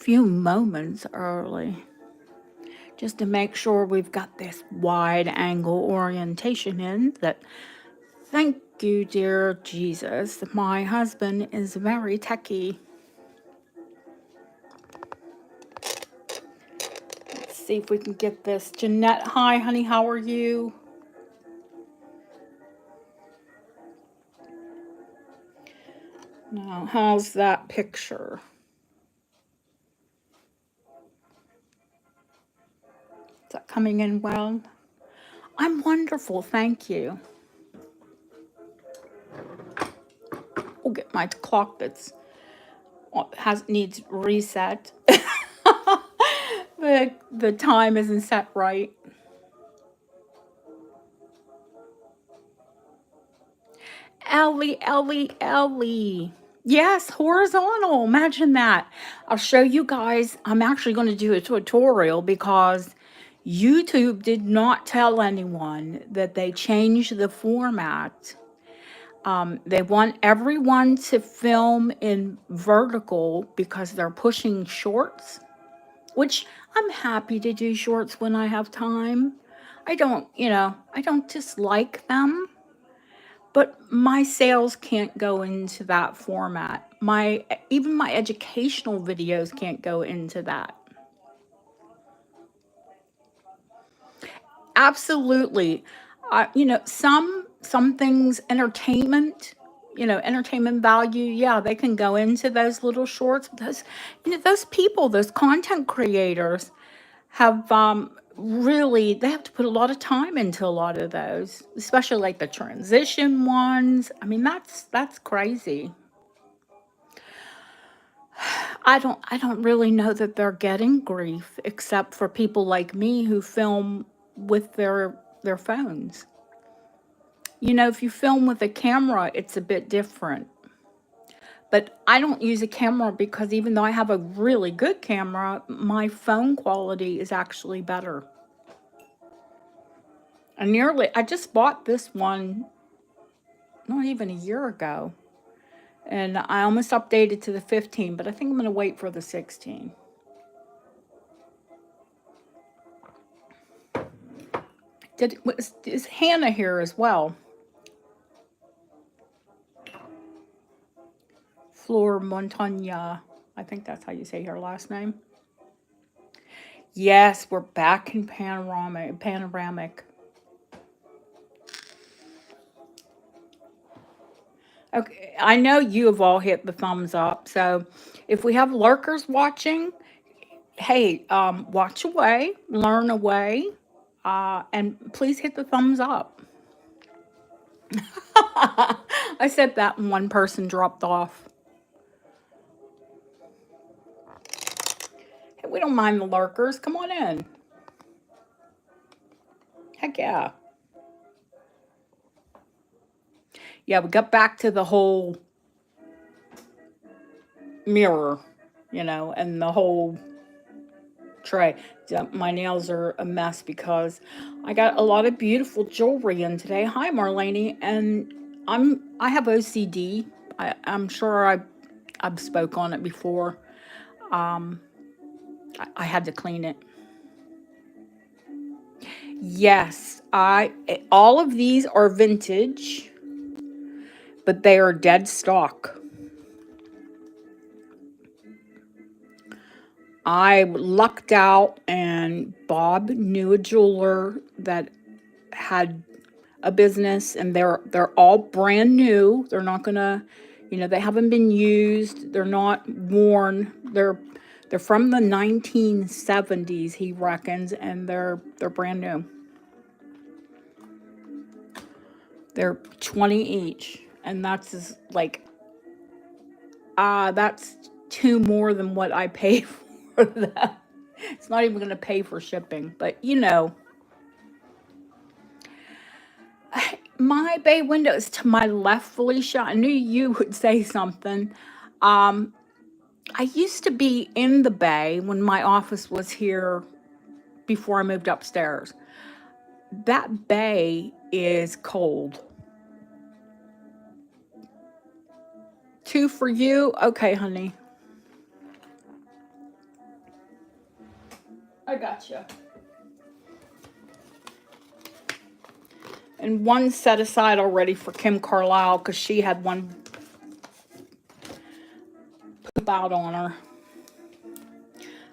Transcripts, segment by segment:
few moments early just to make sure we've got this wide angle orientation in that. Thank you, dear Jesus. My husband is very techy. Let's see if we can get this. Jeanette, hi, honey, how are you? Now, how's that picture? Is that coming in well? I'm wonderful, thank you. We'll get my clock that's needs reset. The time isn't set right. Ellie. Yes, horizontal. Imagine that. I'll show you guys. I'm actually going to do a tutorial because YouTube did not tell anyone that they changed the format. They want everyone to film in vertical because they're pushing shorts, which I'm happy to do shorts when I have time. I don't dislike them. But my sales can't go into that format. Even my educational videos can't go into that. Absolutely. Some things entertainment value, yeah, they can go into those little shorts. Those people, those content creators have really, they have to put a lot of time into a lot of those, especially like the transition ones. I mean, that's crazy. I don't really know that they're getting grief except for people like me who film with their phones. If you film with a camera, it's a bit different. But I don't use a camera because even though I have a really good camera, my phone quality is actually better. I just bought this one not even a year ago. And I almost updated to the 15, but I think I'm going to wait for the 16. Is Hannah here as well? Flor Montagna. I think that's how you say her last name. Yes, we're back in panoramic. Okay, I know you have all hit the thumbs up. So if we have lurkers watching, hey, watch away, learn away, and please hit the thumbs up. I said that and one person dropped off. Hey, we don't mind the lurkers. Come on in. Heck yeah. Yeah, we got back to the whole mirror, and the whole tray. My nails are a mess because I got a lot of beautiful jewelry in today. Hi, Marlene, and I have OCD. I'm sure I've spoke on it before. I had to clean it. Yes, all of these are vintage, but they are dead stock. I lucked out, and Bob knew a jeweler that had a business, and they're all brand new. They're not gonna, they haven't been used. They're not worn. They're from the 1970s, he reckons, and they're brand new. They're 20 each, and that's two more than what I pay for them. It's not even gonna pay for shipping, but my bay window is to my left, Felicia. I knew you would say something. I used to be in the bay when my office was here before I moved upstairs. That bay is cold. Two for you? Okay, honey. I gotcha. And one set aside already for Kim Carlisle because she had one poop out on her.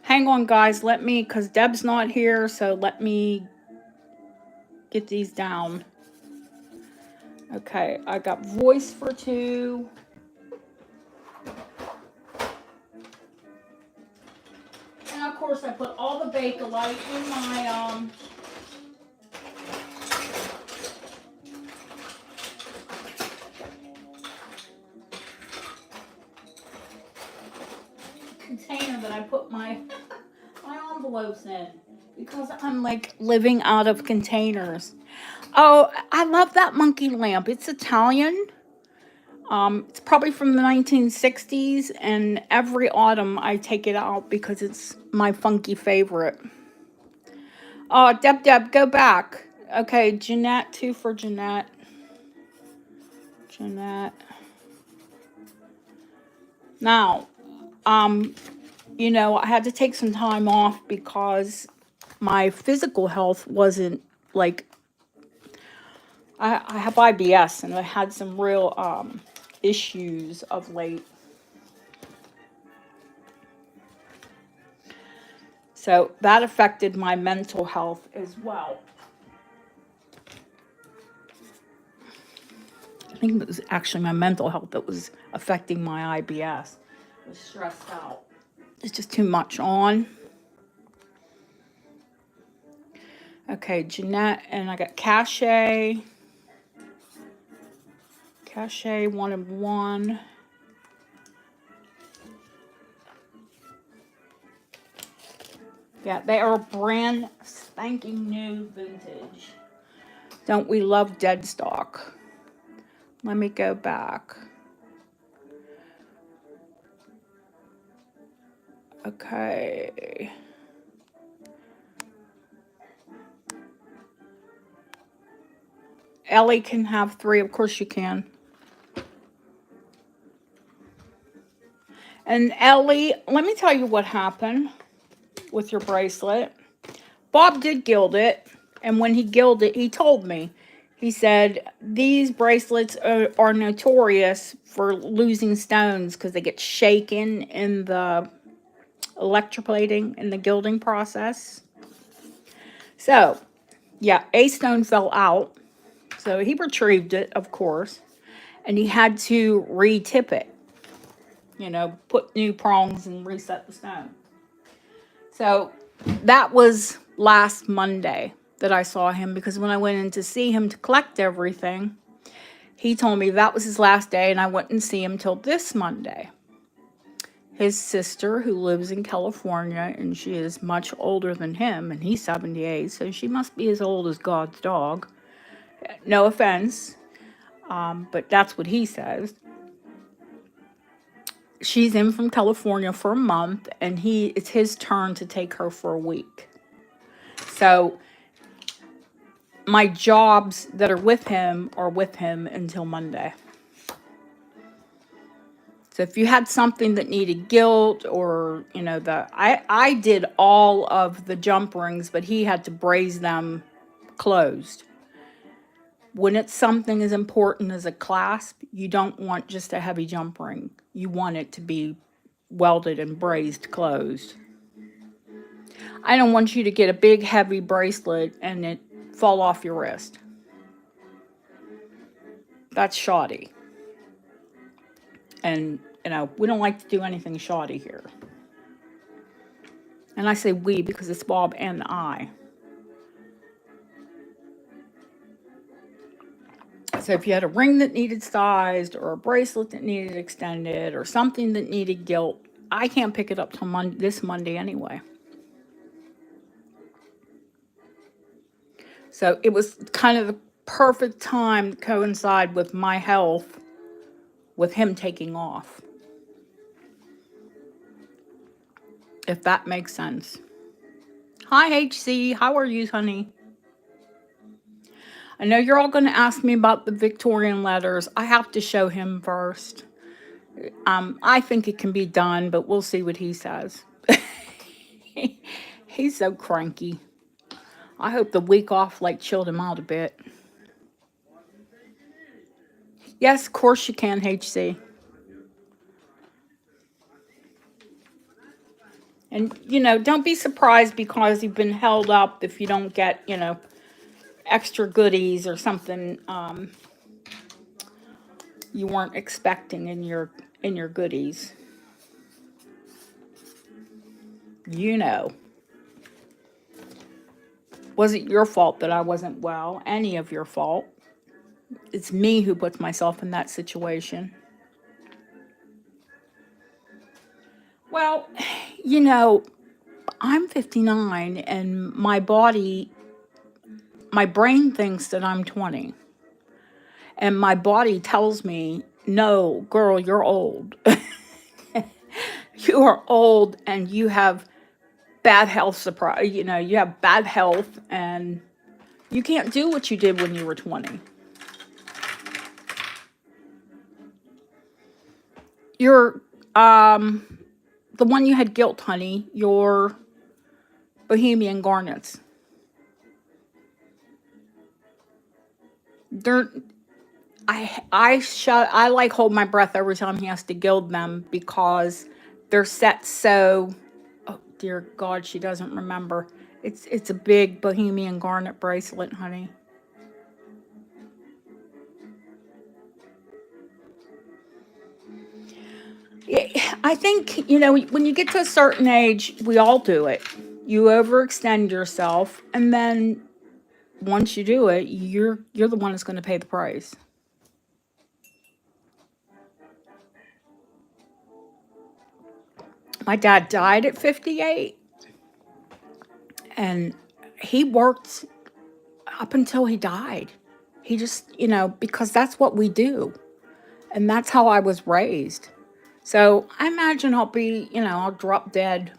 Hang on, guys. Let me, because Deb's not here, so let me get these down. Okay, I got voice for 2. And of course, I put all the Bakelite in my container that I put my envelopes in because I'm like living out of containers. Oh, I love that monkey lamp. It's Italian. It's probably from the 1960s, and every autumn I take it out because it's my funky favorite. Oh, Deb, go back. Okay, Jeanette, 2 for Jeanette. Now, you know, I had to take some time off because my physical health wasn't like, I have IBS and I had some real issues of late. So that affected my mental health as well. I think it was actually my mental health that was affecting my IBS. I was stressed out. It's just too much on. Okay, Jeanette, and I got Cache. Cache 1 of 1. Yeah, they are brand spanking new vintage. Don't we love dead stock? Let me go back. Okay. Ellie can have 3. Of course you can. And Ellie, let me tell you what happened with your bracelet. Bob did gild it. And when he gilded it, he told me. He said, these bracelets are notorious for losing stones because they get shaken in the electroplating in the gilding process. So, yeah, a stone fell out. So he retrieved it, of course. And he had to re-tip it. You know, put new prongs and reset the stone. So that was last Monday that I saw him, because when I went in to see him to collect everything, he told me that was his last day and I wouldn't see him till this Monday. His sister, who lives in California, and she is much older than him, and he's 78, so she must be as old as God's dog. No offense, but that's what he says. She's in from California for a month, and it's his turn to take her for a week. So my jobs that are with him until Monday. So if you had something that needed gilt, or, you know, I did all of the jump rings, but he had to braze them closed. When it's something as important as a clasp, you don't want just a heavy jump ring. You want it to be welded and brazed closed. I don't want you to get a big heavy bracelet and it fall off your wrist. That's shoddy. And, you know, we don't like to do anything shoddy here. And I say we because it's Bob and I. So if you had a ring that needed sized, or a bracelet that needed extended, or something that needed gilt, I can't pick it up till this Monday anyway. So it was kind of the perfect time to coincide with my health, with him taking off. If that makes sense. Hi, HC. How are you, honey? I know you're all going to ask me about the Victorian letters. I have to show him first. I think it can be done, but we'll see what he says. He's so cranky. I hope the week off like chilled him out a bit. Yes, of course you can, HC. And, don't be surprised because you've been held up if you don't get, extra goodies or something you weren't expecting in your goodies. Wasn't your fault that I wasn't well, any of your fault. It's me who puts myself in that situation. Well, I'm 59 and my brain thinks that I'm 20. And my body tells me, no, girl, you're old. You are old and you have bad health you have bad health and you can't do what you did when you were 20. You're the one you had guilt, honey, your Bohemian Garnets. They're I like hold my breath every time he has to gild them because they're set so. Oh dear God, she doesn't remember. It's a big Bohemian Garnet bracelet, honey. I think when you get to a certain age, we all do it. You overextend yourself, and then once you do it, you're the one that's going to pay the price. My dad died at 58, and he worked up until he died. He just, because that's what we do, and that's how I was raised. So I imagine I'll drop dead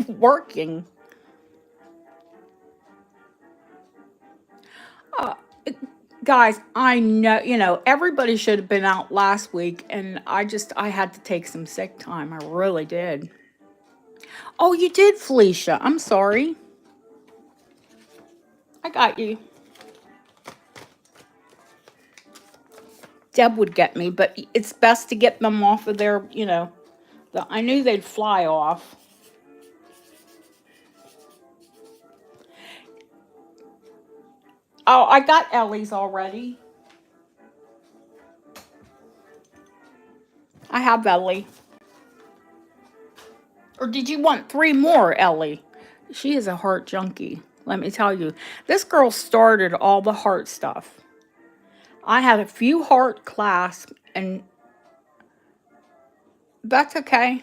working. Uh, Guys, I know, everybody should have been out last week, and I had to take some sick time. I really did. Oh, you did, Felicia. I'm sorry. I got you. Deb would get me, but it's best to get them off of their, I knew they'd fly off. Oh, I got Ellie's already. I have Ellie. Or did you want 3 more, Ellie? She is a heart junkie. Let me tell you. This girl started all the heart stuff. I had a few heart clasps, and that's okay.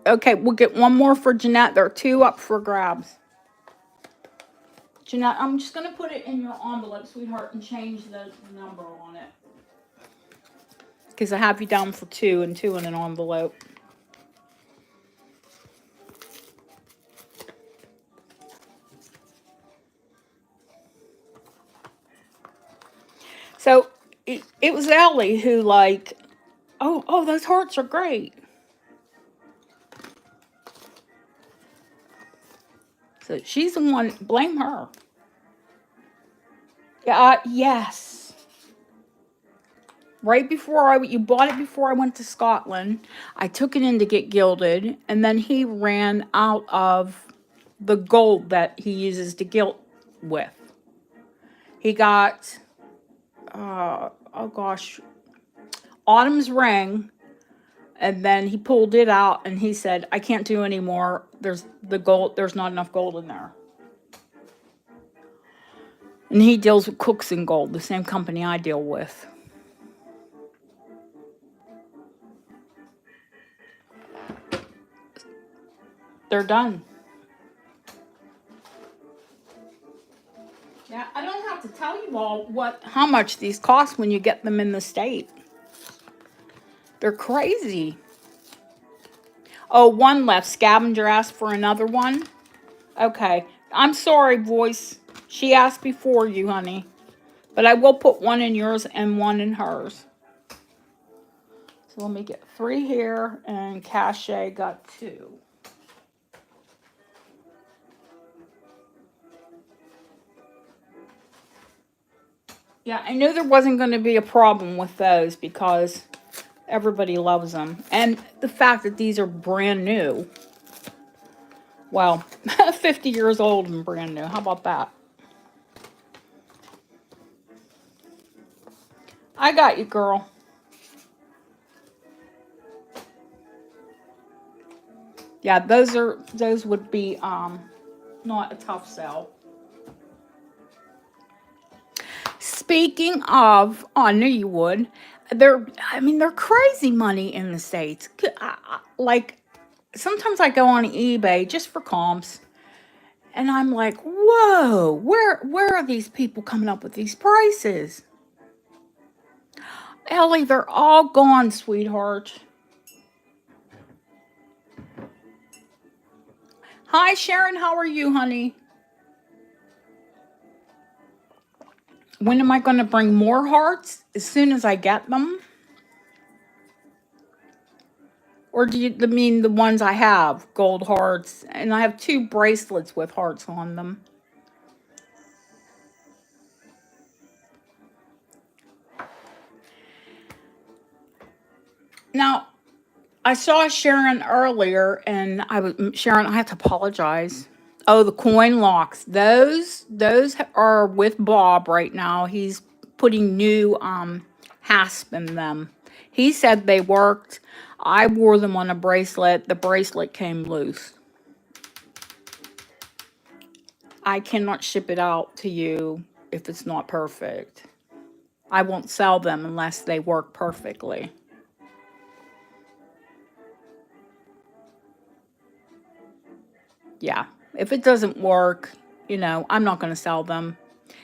Okay, we'll get 1 more for Jeanette. There are 2 up for grabs. Jeanette, I'm just going to put it in your envelope, sweetheart, and change the number on it. Because I have you down for 2 and 2 in an envelope. So it was Ellie who oh, those hearts are great. So she's the one, blame her. Yeah, yes. Right before you bought it before I went to Scotland. I took it in to get gilded, and then he ran out of the gold that he uses to gild with. He got, oh gosh, Autumn's ring, and then he pulled it out and he said, I can't do any more. There's not enough gold in there. And he deals with Cooks and Gold, the same company I deal with. They're done. Yeah, I don't have to tell you all how much these cost when you get them in the state. They're crazy. Oh, 1 left. Scavenger asked for another one. Okay. I'm sorry, voice. She asked before you, honey. But I will put 1 in yours and 1 in hers. So let me get 3 here, and Cachet got 2. Yeah, I knew there wasn't going to be a problem with those because everybody loves them. And the fact that these are brand new. Well, 50 years old and brand new. How about that? I got you, girl. Yeah, those would be not a tough sell. Speaking of, oh, I knew you would. I mean, they're crazy money in the States. Like, sometimes I go on eBay just for comps, and I'm like, whoa, where are these people coming up with these prices? Ellie, they're all gone, sweetheart. Hi, Sharon, how are you, honey? When am I going to bring more hearts? As soon as I get them? Or do you mean the ones I have, gold hearts? And I have 2 bracelets with hearts on them. Now, I saw Sharon earlier, and Sharon. I have to apologize. Oh, the coin locks. Those are with Bob right now. He's putting new hasp in them. He said they worked. I wore them on a bracelet. The bracelet came loose. I cannot ship it out to you if it's not perfect. I won't sell them unless they work perfectly. Yeah. If it doesn't work, I'm not going to sell them.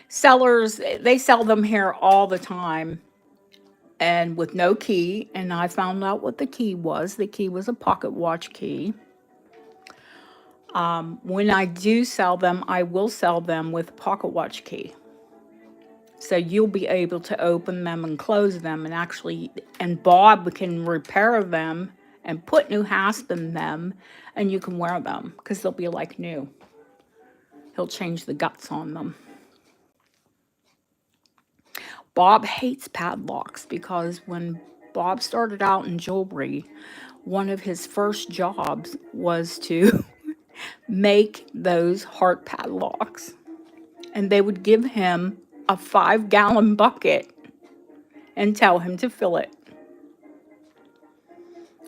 Sellers, they sell them here all the time and with no key. And I found out what the key was. The key was a pocket watch key. When I do sell them, I will sell them with a pocket watch key. So you'll be able to open them and close them and Bob can repair them and put new hasp in them, and you can wear them because they'll be like new. He'll change the guts on them. Bob hates padlocks because when Bob started out in jewelry, one of his first jobs was to make those heart padlocks. And they would give him a 5-gallon bucket and tell him to fill it.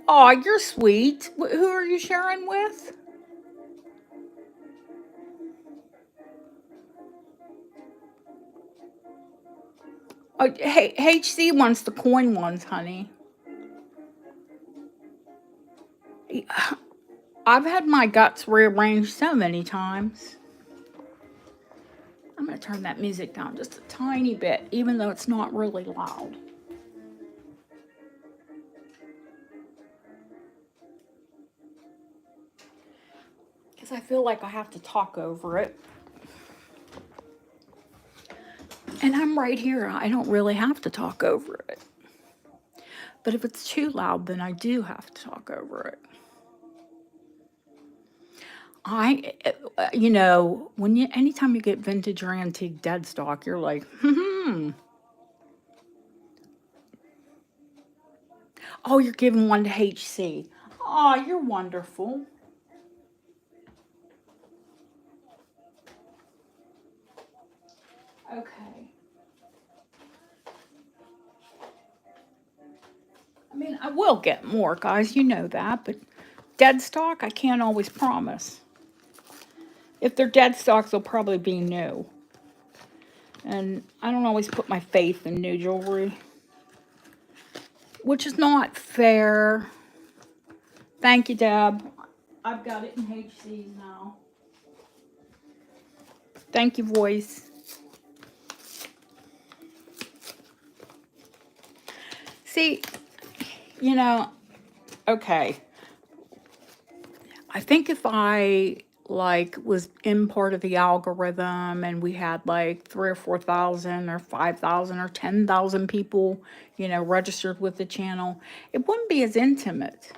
Aw, you're sweet. Who are you sharing with? Oh, hey, HC wants the coin ones, honey. I've had my guts rearranged so many times. I'm going to turn that music down just a tiny bit, even though it's not really loud. Because I feel like I have to talk over it. And I'm right here. I don't really have to talk over it. But if it's too loud, then I do have to talk over it. Anytime you get vintage or antique dead stock, you're like, Oh, you're giving one to HC. Oh, you're wonderful. Okay. I mean, I will get more, guys. You know that. But dead stock, I can't always promise. If they're dead stocks, they'll probably be new. And I don't always put my faith in new jewelry, which is not fair. Thank you, Deb. I've got it in HCs now. Thank you, voice. See, okay. I think if I was in part of the algorithm and we had like 3 or 4,000 or 5,000 or 10,000 people, registered with the channel, it wouldn't be as intimate.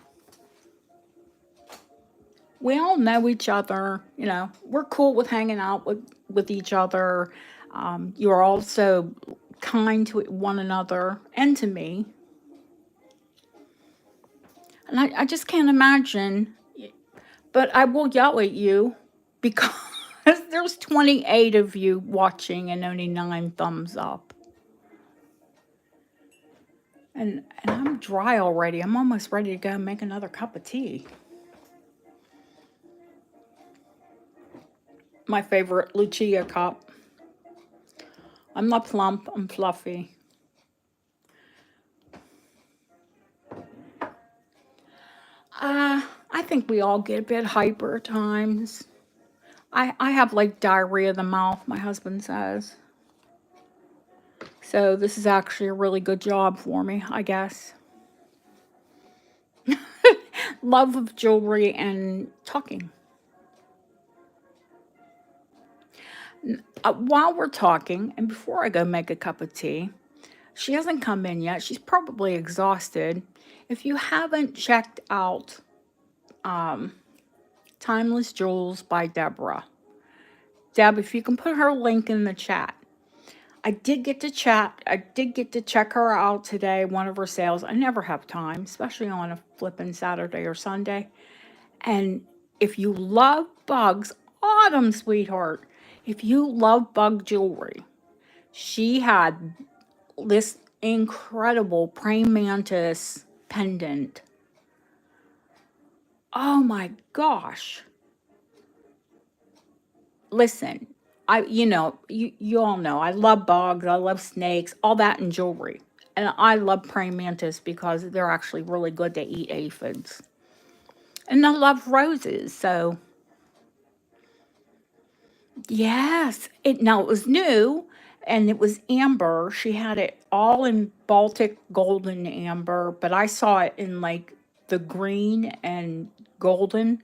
We all know each other, we're cool with hanging out with each other. You're also kind to one another and to me. And I just can't imagine, but I will yell at you because there's 28 of you watching and only 9 thumbs up. And I'm dry already. I'm almost ready to go make another cup of tea. My favorite Lucia cup. I'm not plump, I'm fluffy. I think we all get a bit hyper at times. I have like diarrhea of the mouth, my husband says. So this is actually a really good job for me, I guess. Love of jewelry and talking. While we're talking, and before I go make a cup of tea, she hasn't come in yet. She's probably exhausted. If you haven't checked out Timeless Jewels by Deborah, Deb, if you can put her link in the chat. I did get to check her out today, one of her sales. I never have time, especially on a flippin' Saturday or Sunday. And if you love bugs, Autumn, sweetheart, if you love bug jewelry, she had this incredible praying mantis pendant. Oh my gosh. Listen, you all know, I love bugs, I love snakes, all that in jewelry. And I love praying mantis because they're actually really good to eat aphids. And I love roses, so yes. It was new and it was amber. She had it all in Baltic golden amber, but I saw it in like the green and golden.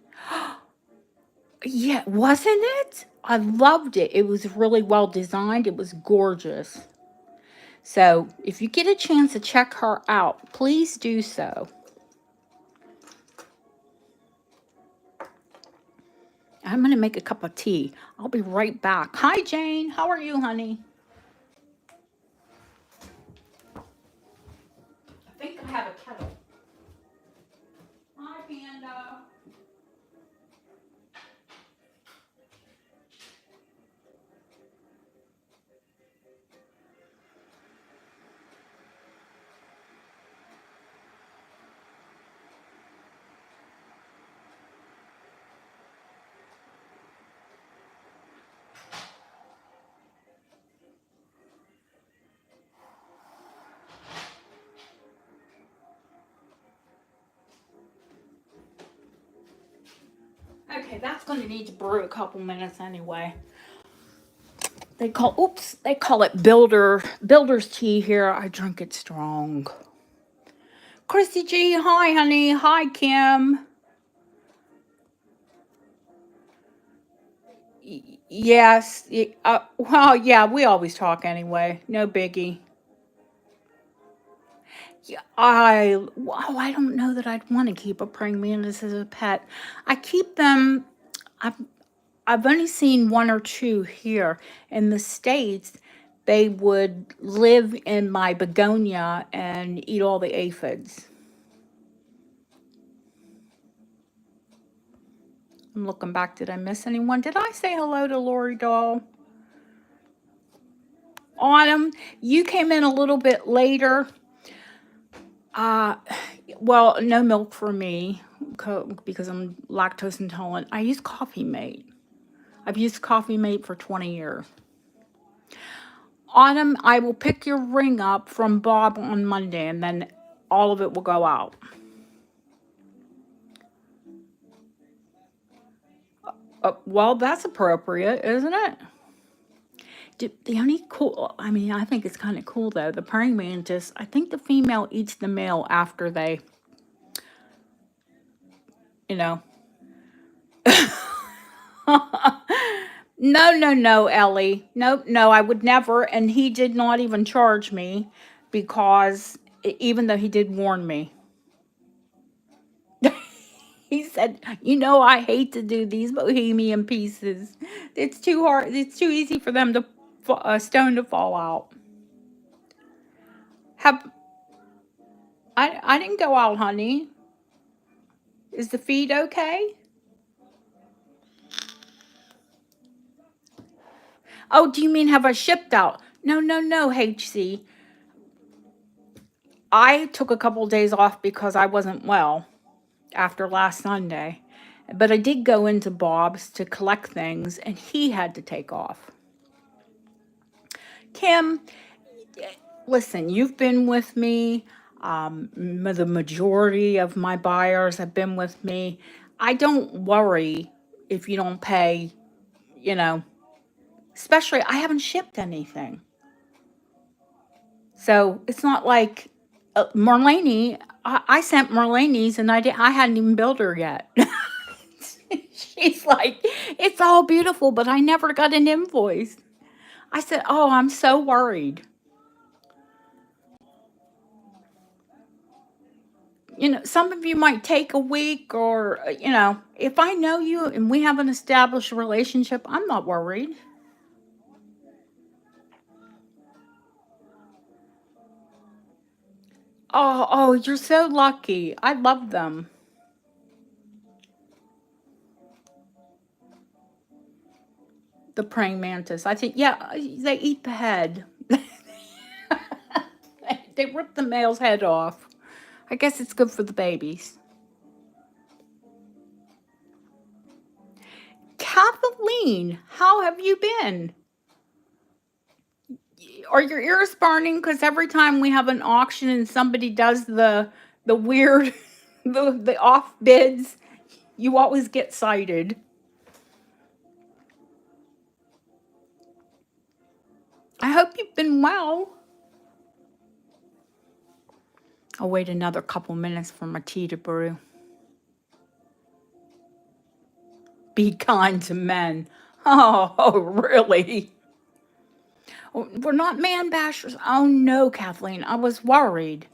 Yeah, wasn't it? I loved it. It was really well designed. It was gorgeous. So, if you get a chance to check her out, please do so. I'm going to make a cup of tea. I'll be right back. Hi, Jane. How are you, honey? I think I have a kettle. Hi, Panda. Okay, that's going to need to brew a couple minutes anyway. They call it builder's tea here. I drink it strong. Christy G, hi, honey. Hi, Kim. Yes. Well, yeah, we always talk anyway. No biggie. Yeah, I don't know that I'd want to keep a praying mantis as a pet. I keep them. I've I've only seen 1 or 2 here in the States. They would live in my begonia and eat all the aphids. I'm looking back. Did I miss anyone? Did I say hello to Lori Doll? Autumn, you came in a little bit later. Well, no milk for me because I'm lactose intolerant. I use Coffee Mate. I've used Coffee Mate for 20 years. Autumn, I will pick your ring up from Bob on Monday and then all of it will go out. Well, that's appropriate, isn't it? The only cool, I mean, I think it's kind of cool though. The praying mantis, I think the female eats the male after they, you know. No, Ellie. No, I would never. And he did not even charge me because even though he did warn me, he said, I hate to do these bohemian pieces. It's too hard. It's too easy for them to, a stone to fall out. Have I didn't go out, honey. Is the feed okay? Oh, do you mean have I shipped out? No, no, no, HC. I took a couple days off because I wasn't well after last Sunday. But I did go into Bob's to collect things and he had to take off. Kim, listen, you've been with me. The majority of my buyers have been with me. I don't worry if you don't pay, you know, especially I haven't shipped anything. So it's not like Marlene, I sent Marlene's and I hadn't even billed her yet. She's like, it's all beautiful, but I never got an invoice. I said, oh, I'm so worried. Some of you might take a week or, if I know you and we have an established relationship, I'm not worried. Oh, you're so lucky. I love them. The praying mantis. I think, yeah, they eat the head. They rip the male's head off. I guess it's good for the babies. Kathleen, how have you been? Are your ears burning? Because every time we have an auction and somebody does the weird, the off bids, you always get cited. I hope you've been well. I'll wait another couple minutes for my tea to brew. Be kind to men. Oh, really? We're not man bashers. Oh no, Kathleen, I was worried.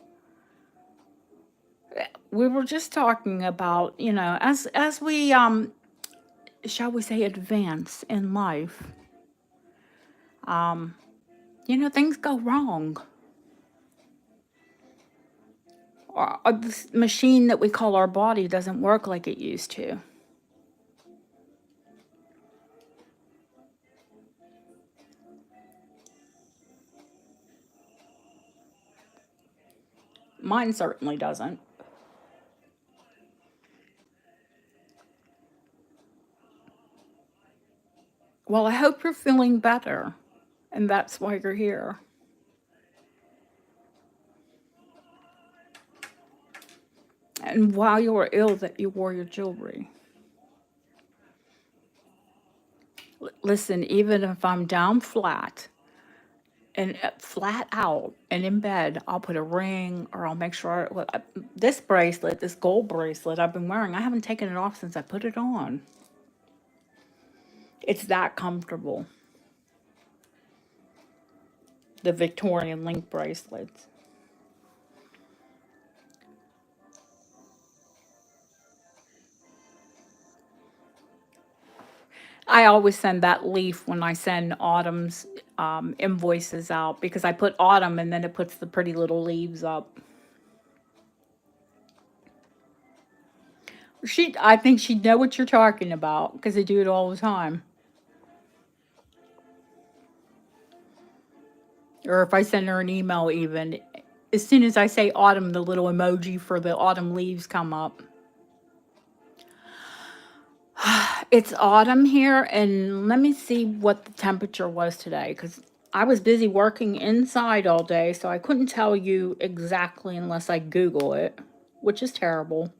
We were just talking about, as we shall we say advance in life, um, things go wrong. Or this machine that we call our body doesn't work like it used to. Mine certainly doesn't. Well, I hope you're feeling better, and that's why you're here. And while you were ill, that you wore your jewelry. Listen, even if I'm down flat and flat out and in bed, I'll put a ring or I'll make sure this bracelet, this gold bracelet I've been wearing, I haven't taken it off since I put it on. It's that comfortable. The Victorian link bracelets. I always send that leaf when I send Autumn's invoices out because I put Autumn and then it puts the pretty little leaves up. I think she'd know what you're talking about because they do it all the time. Or if I send her an email, even as soon as I say autumn, the little emoji for the autumn leaves come up. It's autumn here, and let me see what the temperature was today because I was busy working inside all day, so I couldn't tell you exactly unless I Google it, which is terrible.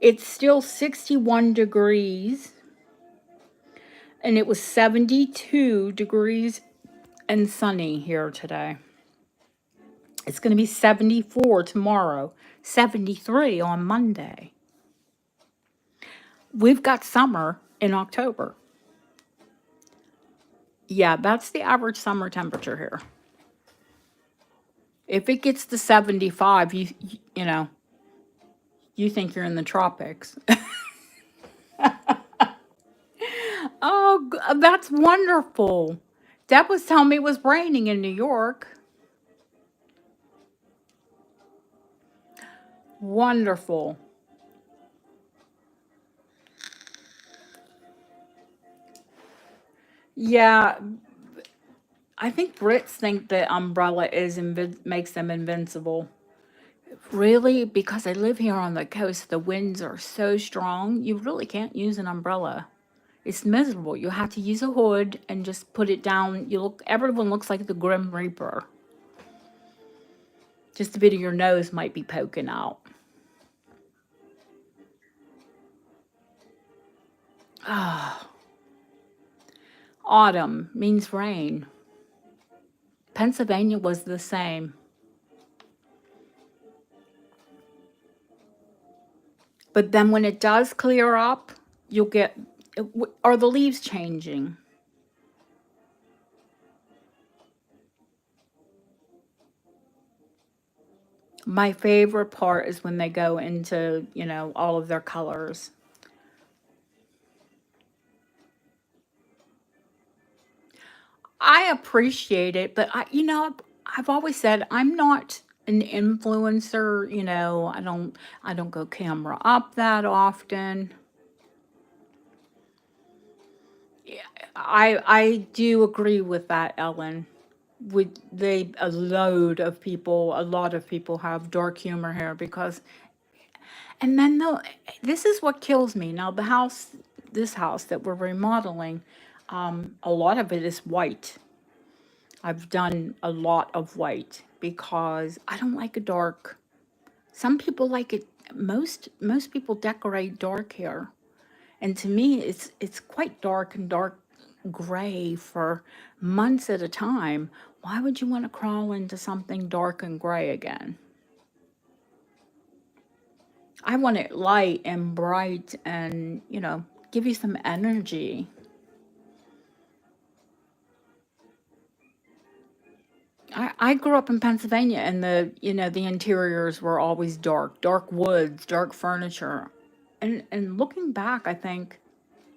It's still 61 degrees, and it was 72 degrees and sunny here today. It's going to be 74 tomorrow, 73 on Monday. We've got summer in October. Yeah, that's the average summer temperature here. If it gets to 75, you know, you think you're in the tropics. Oh, that's wonderful. Deb was telling me it was raining in New York. Wonderful. Yeah, I think Brits think the umbrella is makes them invincible. Really, because I live here on the coast, the winds are so strong, you really can't use an umbrella. It's miserable. You have to use a hood and just put it down. Everyone looks like the Grim Reaper. Just a bit of your nose might be poking out. Ah, autumn means rain. Pennsylvania was the same. But then when it does clear up, you'll get, are the leaves changing? My favorite part is when they go into, all of their colors. I appreciate it, but I've always said I'm not an influencer, I don't go camera up that often. Yeah, I do agree with that, Ellen. With a lot of people have dark humor here because, and then this is what kills me. Now this house that we're remodeling, a lot of it is white. I've done a lot of white because I don't like a dark. Some people like it. Most people decorate dark here, and to me, it's quite dark and dark gray for months at a time. Why would you want to crawl into something dark and gray again? I want it light and bright and give you some energy. I grew up in Pennsylvania and the interiors were always dark woods, dark furniture. And looking back, I think,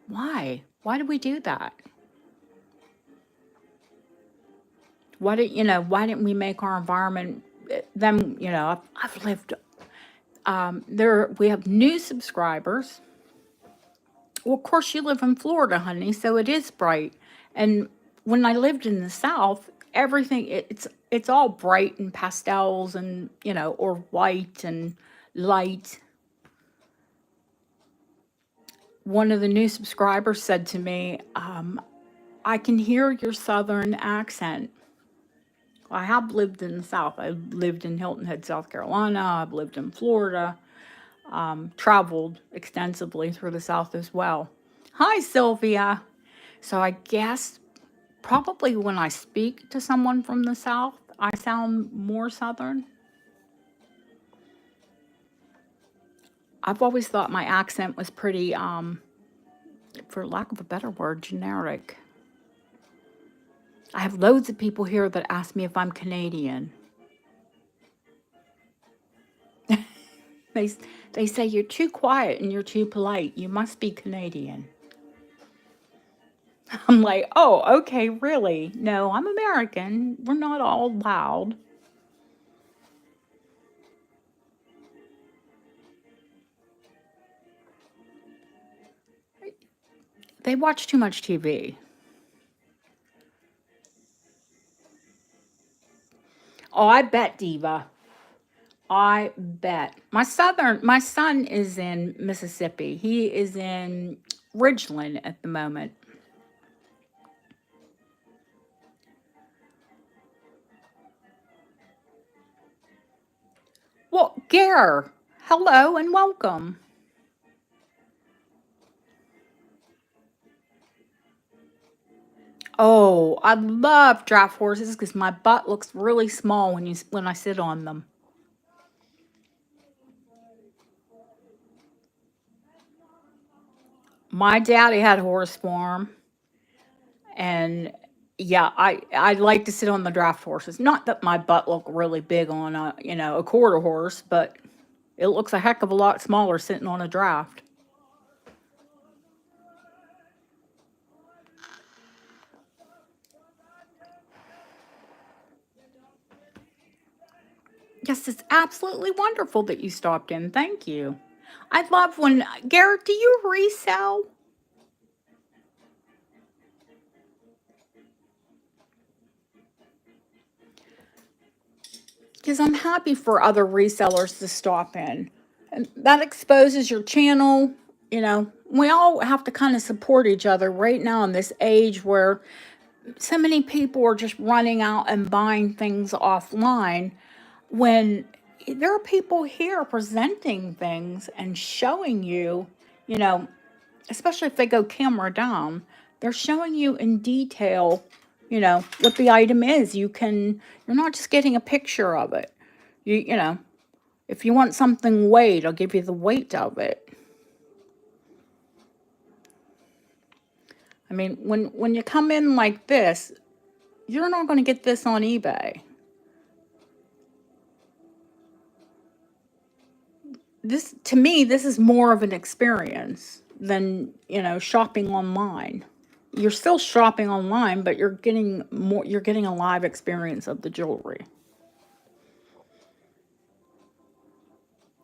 why? Why did we do that? Why didn't we make our environment them, I've lived there we have new subscribers. Well, of course you live in Florida, honey, so it is bright. And when I lived in the South, everything it's all bright and pastels and or white and light. One of the new subscribers said to me, I can hear your Southern accent. I have lived in the South. I lived in Hilton Head, South Carolina. I've lived in Florida. Traveled extensively through the South as well. Hi, Sylvia. So I guess probably when I speak to someone from the South, I sound more Southern. I've always thought my accent was pretty, for lack of a better word, generic. I have loads of people here that ask me if I'm Canadian. They, they say, you're too quiet and you're too polite. You must be Canadian. I'm like, oh, okay, really? No, I'm American. We're not all loud. They watch too much TV. Oh, I bet, Diva. I bet. My son is in Mississippi. He is in Ridgeland at the moment. Well, Gare, hello and welcome. Oh, I love draft horses because my butt looks really small when I sit on them. My daddy had a horse farm, and yeah, I like to sit on the draft horses. Not that my butt look really big on a quarter horse, but it looks a heck of a lot smaller sitting on a draft. Yes, it's absolutely wonderful that you stopped in. Thank you. I love when, Garrett, do you resell? Because I'm happy for other resellers to stop in. And that exposes your channel. You know, we all have to kind of support each other right now in this age where so many people are just running out and buying things offline when there are people here presenting things and showing you, you know, especially if they go camera down, they're showing you in detail, what the item is. You're not just getting a picture of it. You know, if you want something weighed, I'll give you the weight of it. I mean, when you come in like this, you're not going to get this on eBay. This, to me, this is more of an experience than, shopping online. You're still shopping online, but you're getting a live experience of the jewelry.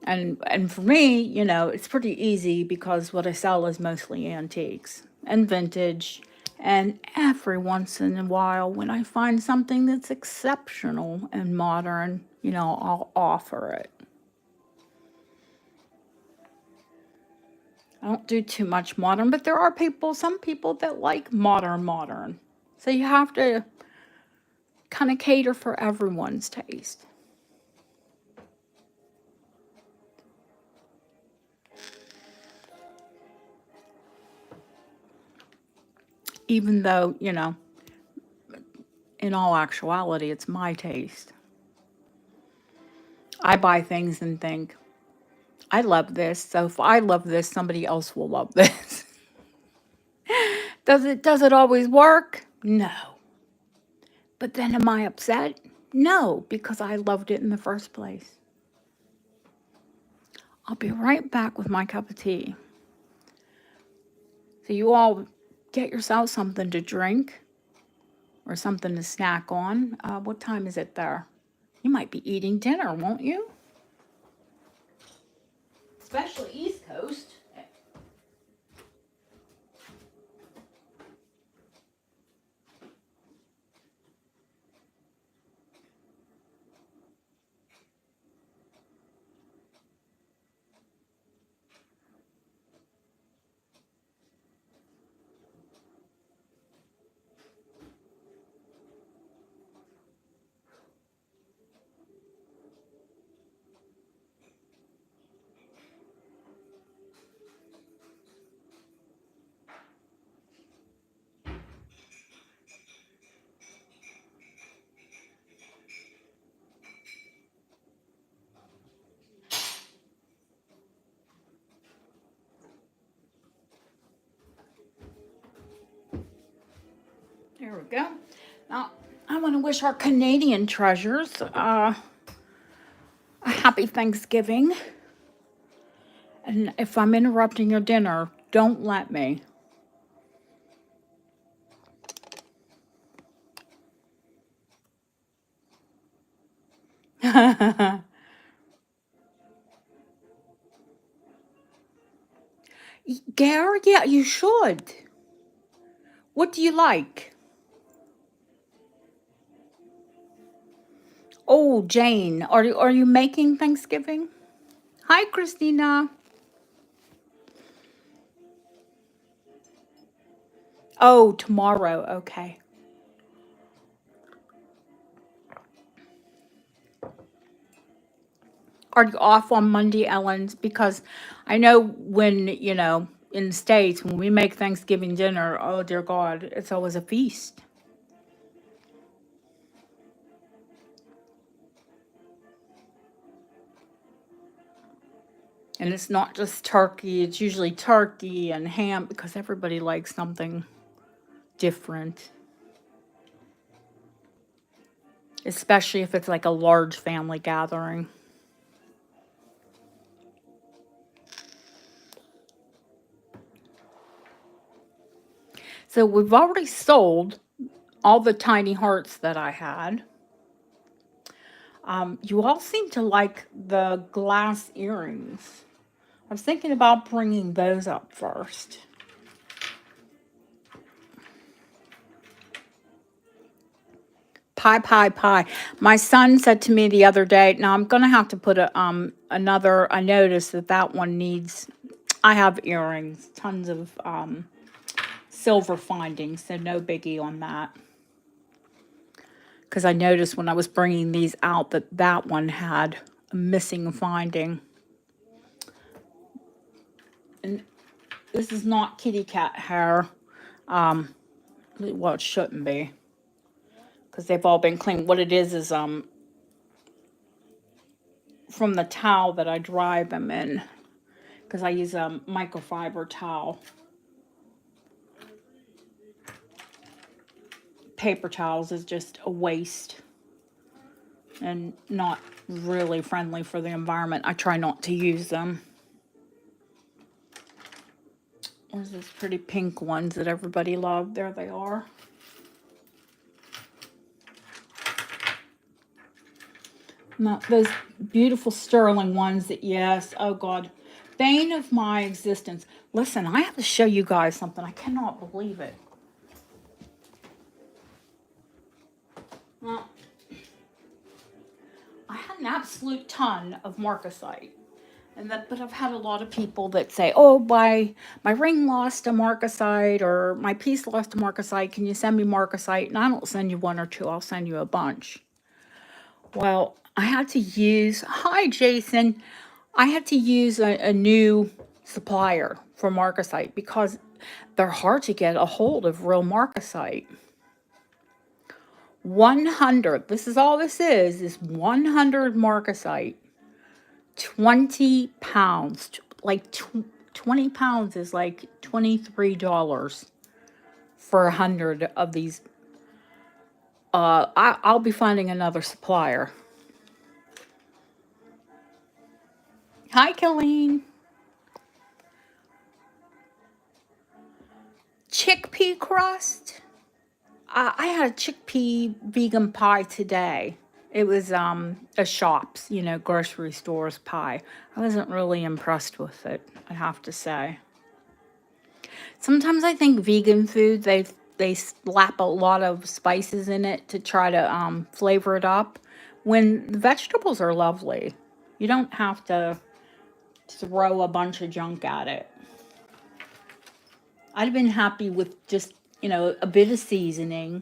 And for me, it's pretty easy because what I sell is mostly antiques and vintage. And every once in a while, when I find something that's exceptional and modern, I'll offer it. I don't do too much modern, but there are some people that like modern. So you have to kind of cater for everyone's taste. Even though, in all actuality, it's my taste. I buy things and think, I love this, so if I love this, somebody else will love this. Does it always work? No. But then am I upset? No, because I loved it in the first place. I'll be right back with my cup of tea. So you all get yourself something to drink or something to snack on. What time is it there? You might be eating dinner, won't you? Especially East Coast. There we go. Now, I want to wish our Canadian treasures a happy Thanksgiving. And if I'm interrupting your dinner, don't let me. Gary, yeah, you should. What do you like? Oh, Jane, are you making Thanksgiving? Hi, Christina. Oh, tomorrow. Okay. Are you off on Monday, Ellen? Because I know when, in the States, when we make Thanksgiving dinner, oh dear God, it's always a feast. And it's not just turkey, it's usually turkey and ham because everybody likes something different, especially if it's like a large family gathering. So we've already sold all the tiny hearts that I had. You all seem to like the glass earrings. I was thinking about bringing those up first. Pie, pie, pie. My son said to me the other day, now I'm going to have to put another, I noticed that that one needs, I have earrings, tons of silver findings, so no biggie on that. Because I noticed when I was bringing these out that that one had a missing finding. And this is not kitty cat hair. Well, it shouldn't be, because they've all been cleaned. What it is from the towel that I dry them in, because I use a microfiber towel. Paper towels is just a waste and not really friendly for the environment. I try not to use them. There's those pretty pink ones that everybody loved. There they are. Now, those beautiful sterling ones that, yes, oh God, bane of my existence. Listen, I have to show you guys something. I cannot believe it. Well, I had an absolute ton of marcasite. But I've had a lot of people that say, oh, my ring lost a marcasite, or my piece lost a marcasite. Can you send me marcasite? And I don't send you one or two. I'll send you a bunch. Well, I had to use, hi, Jason. I had to use a new supplier for marcasite because they're hard to get a hold of real marcasite. 100, this is all this is 100 marcasite. 20 pounds, like 20 pounds is like $23 for 100 of these. I'll be finding another supplier. Hi, Colleen. Chickpea crust. I had a chickpea vegan pie today. It was a shop's, grocery store's pie. I wasn't really impressed with it, I have to say. Sometimes I think vegan food, they slap a lot of spices in it to try to flavor it up, when the vegetables are lovely. You don't have to throw a bunch of junk at it. I'd have been happy with just, a bit of seasoning.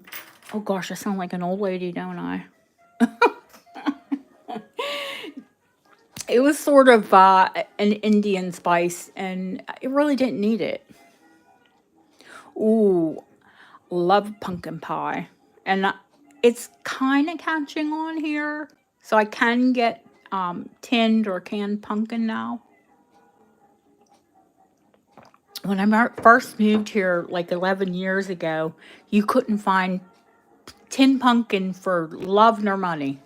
Oh gosh, I sound like an old lady, don't I? It was sort of an Indian spice, and it really didn't need it. Ooh, love pumpkin pie. And it's kind of catching on here. So I can get tinned or canned pumpkin now. When I first moved here like 11 years ago, you couldn't find tinned pumpkin for love nor money.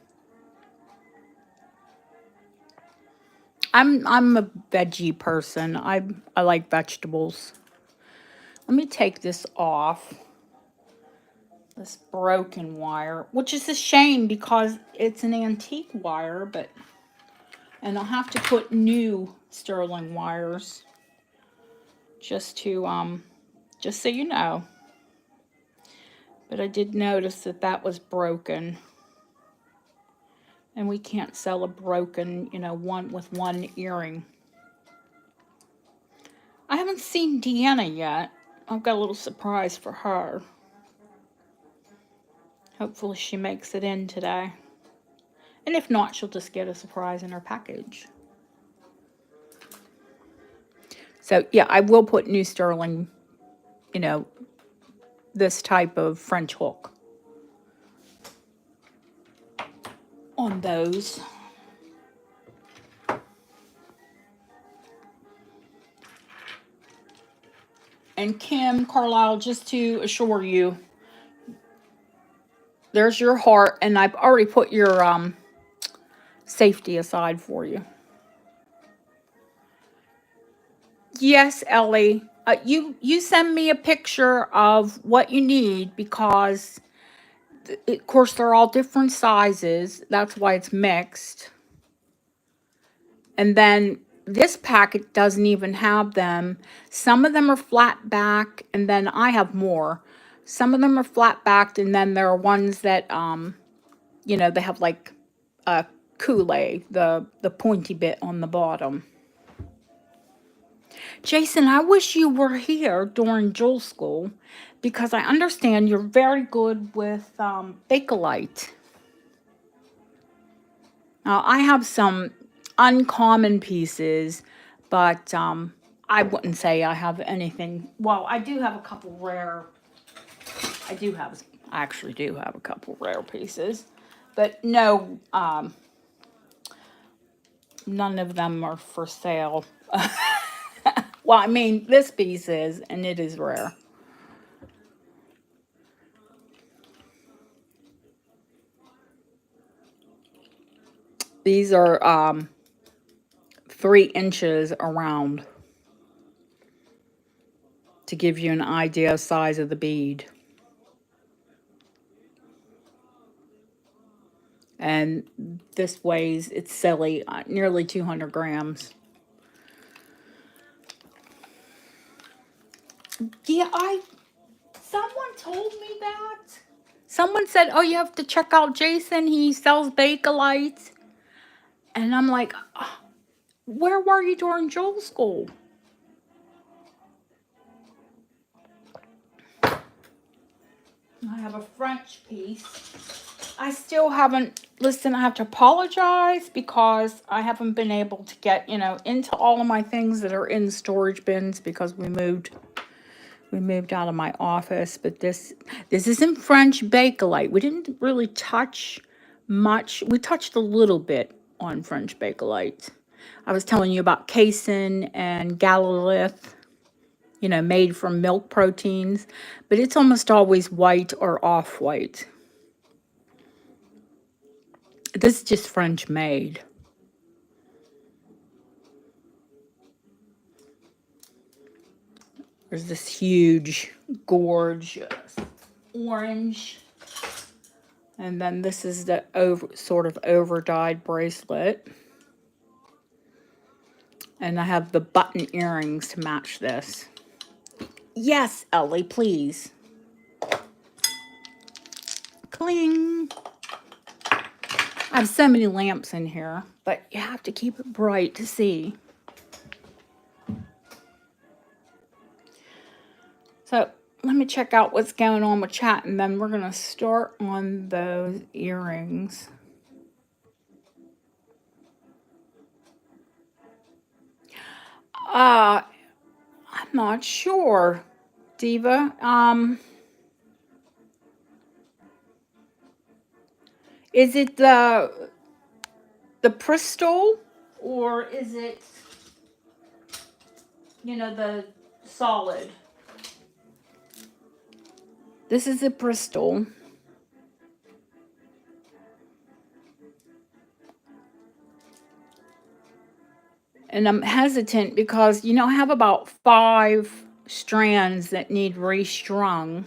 I'm a veggie person. I like vegetables. Let me take this off. This broken wire, which is a shame because it's an antique wire, and I'll have to put new sterling wires just so you know. But I did notice that was broken. And we can't sell a broken, one with one earring. I haven't seen Deanna yet. I've got a little surprise for her. Hopefully she makes it in today. And if not, she'll just get a surprise in her package. So, yeah, I will put new sterling, this type of French hook on those. And Kim Carlisle, just to assure you, there's your heart, and I've already put your safety aside for you. Yes, Ellie. You send me a picture of what you need, because Of course, they're all different sizes. That's why it's mixed. And then this packet doesn't even have them. Some of them are flat back, and then I have more. Some of them are flat backed, and then there are ones that they have like a Kool-Aid, the pointy bit on the bottom. Jason, I wish you were here during Jewel School because I understand you're very good with Bakelite. Now, I have some uncommon pieces, but I wouldn't say I have anything. Well, I do have a couple rare. I actually do have a couple rare pieces, but no, none of them are for sale. Well, I mean, this piece is, and it is rare. These are 3 inches around to give you an idea of size of the bead. And this weighs, it's silly, nearly 200 grams. Yeah, someone told me that. Someone said, oh, you have to check out Jason. He sells Bakelite. And I'm like, oh, where were you during Jewel School? I have a French piece. I still haven't, listen, I have to apologize because I haven't been able to get, into all of my things that are in storage bins because we moved out of my office. But this isn't French Bakelite. We didn't really touch much. We touched a little bit on French Bakelite. I was telling you about casein and Galilith, made from milk proteins, but it's almost always white or off-white. This is just French made. There's this huge, gorgeous orange. And then this is the sort of over-dyed bracelet. And I have the button earrings to match this. Yes, Ellie, please. Cling. I have so many lamps in here, but you have to keep it bright to see. So let me check out what's going on with chat, and then we're going to start on those earrings. I'm not sure, Diva. Is it the Bristol, or is it, the solid? This is a Bristol. And I'm hesitant because, I have about 5 strands that need restrung.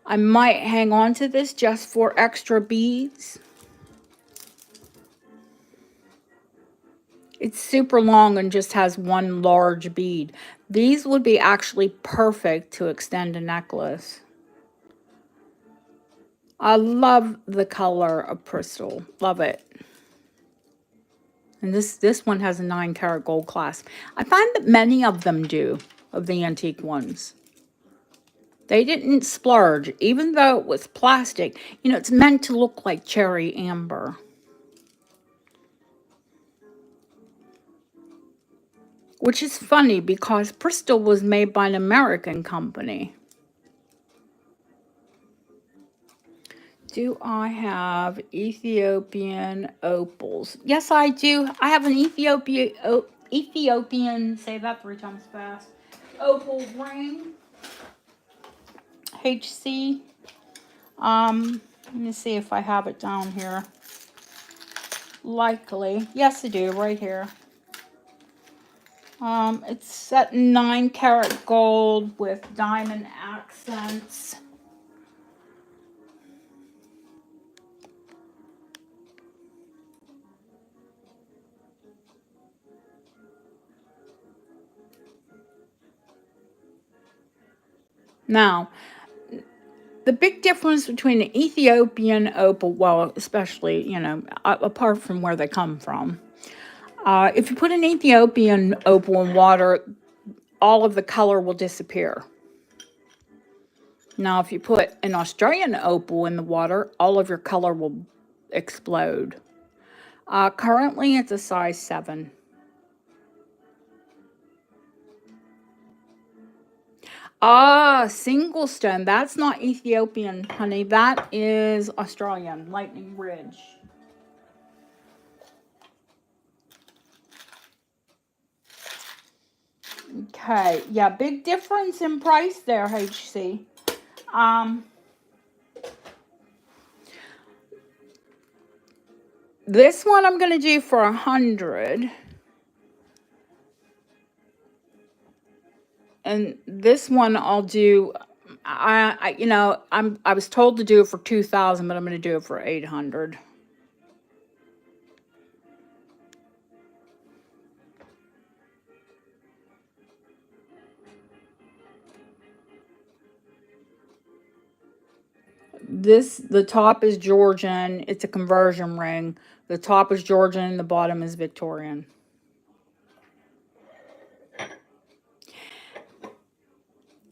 I might hang on to this just for extra beads. It's super long and just has one large bead. These would be actually perfect to extend a necklace. I love the color of Bristol. Love it. And this one has a 9-karat gold clasp. I find that many of them do, of the antique ones. They didn't splurge, even though it was plastic. It's meant to look like cherry amber. Which is funny because Bristol was made by an American company. Do I have Ethiopian opals? Yes, I do. I have an Ethiopian, say that 3 times fast, opal ring. HC. Let me see if I have it down here. Likely. Yes, I do, right here. It's set in 9-karat gold with diamond accents. Now, the big difference between an Ethiopian opal, well, especially, apart from where they come from, if you put an Ethiopian opal in water, all of the color will disappear. Now, if you put an Australian opal in the water, all of your color will explode. Currently, it's a size 7. Single stone. That's not Ethiopian, honey. That is Australian, Lightning Ridge. Okay, yeah, big difference in price there, HC. This one I'm gonna do for 100. And this one I'll do. I was told to do it for 2,000, but I'm gonna do it for 800. The top is Georgian. It's a conversion ring. The top is Georgian. The bottom is Victorian.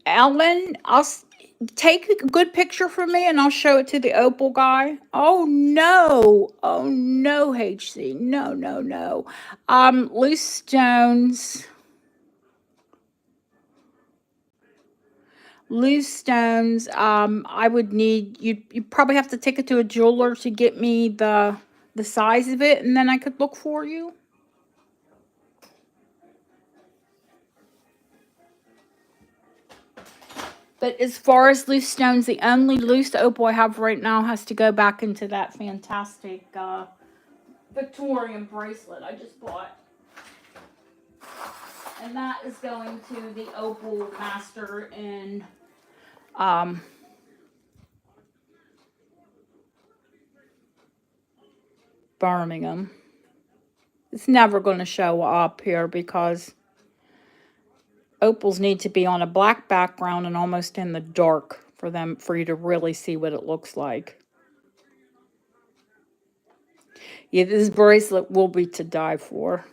Ellen, take a good picture for me and I'll show it to the opal guy. Oh no. Oh no, HC. No, no, no. Loose stones. Loose stones. I would need you probably have to take it to a jeweler to get me the size of it, and then I could look for you. But as far as loose stones, the only loose opal I have right now has to go back into that fantastic Victorian bracelet I just bought. And that is going to the Opal Master in Birmingham. It's never going to show up here because opals need to be on a black background and almost in the dark for you to really see what it looks like. Yeah, this bracelet will be to die for.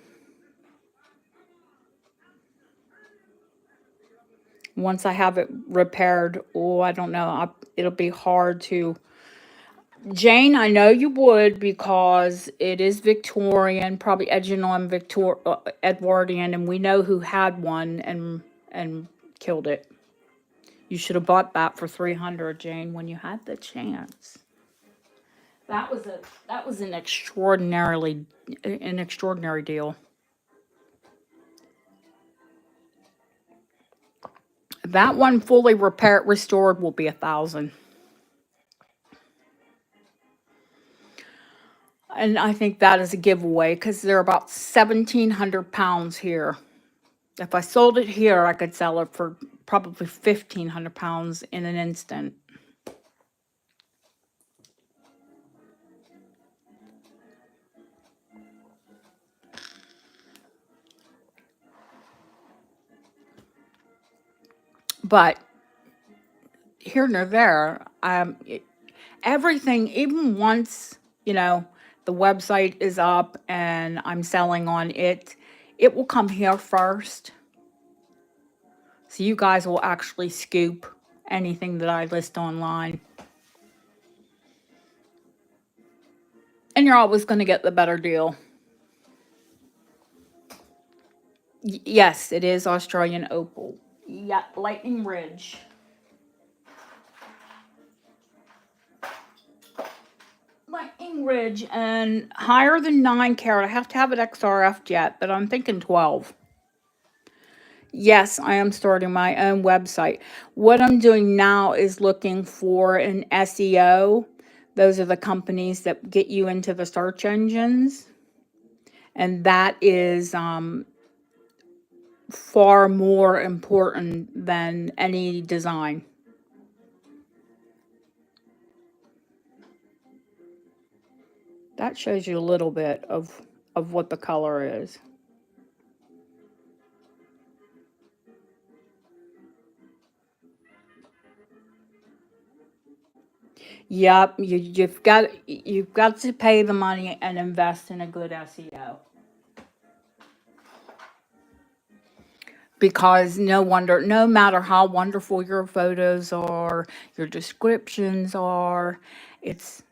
Once I have it repaired, I don't know, it'll be hard to. Jane, I know you would because it is Victorian, probably edging on Edwardian, and we know who had one and killed it. You should have bought that for 300, Jane, when you had the chance. That was an extraordinary deal. That one fully restored will be 1,000. And I think that is a giveaway because they're about 1,700 pounds here. If I sold it here, I could sell it for probably 1,500 pounds in an instant. But here nor there, everything, even once, the website is up and I'm selling on it, it will come here first. So you guys will actually scoop anything that I list online. And you're always going to get the better deal. Yes, it is Australian opal. Yeah, Lightning Ridge. Lightning Ridge, and higher than 9 carat. I have to have it XRF'd yet, but I'm thinking 12. Yes, I am starting my own website. What I'm doing now is looking for an SEO. Those are the companies that get you into the search engines. And that is far more important than any design. That shows you a little bit of what the color is. Yep, you've got to pay the money and invest in a good SEO. Because no matter how wonderful your photos are, your descriptions are, it's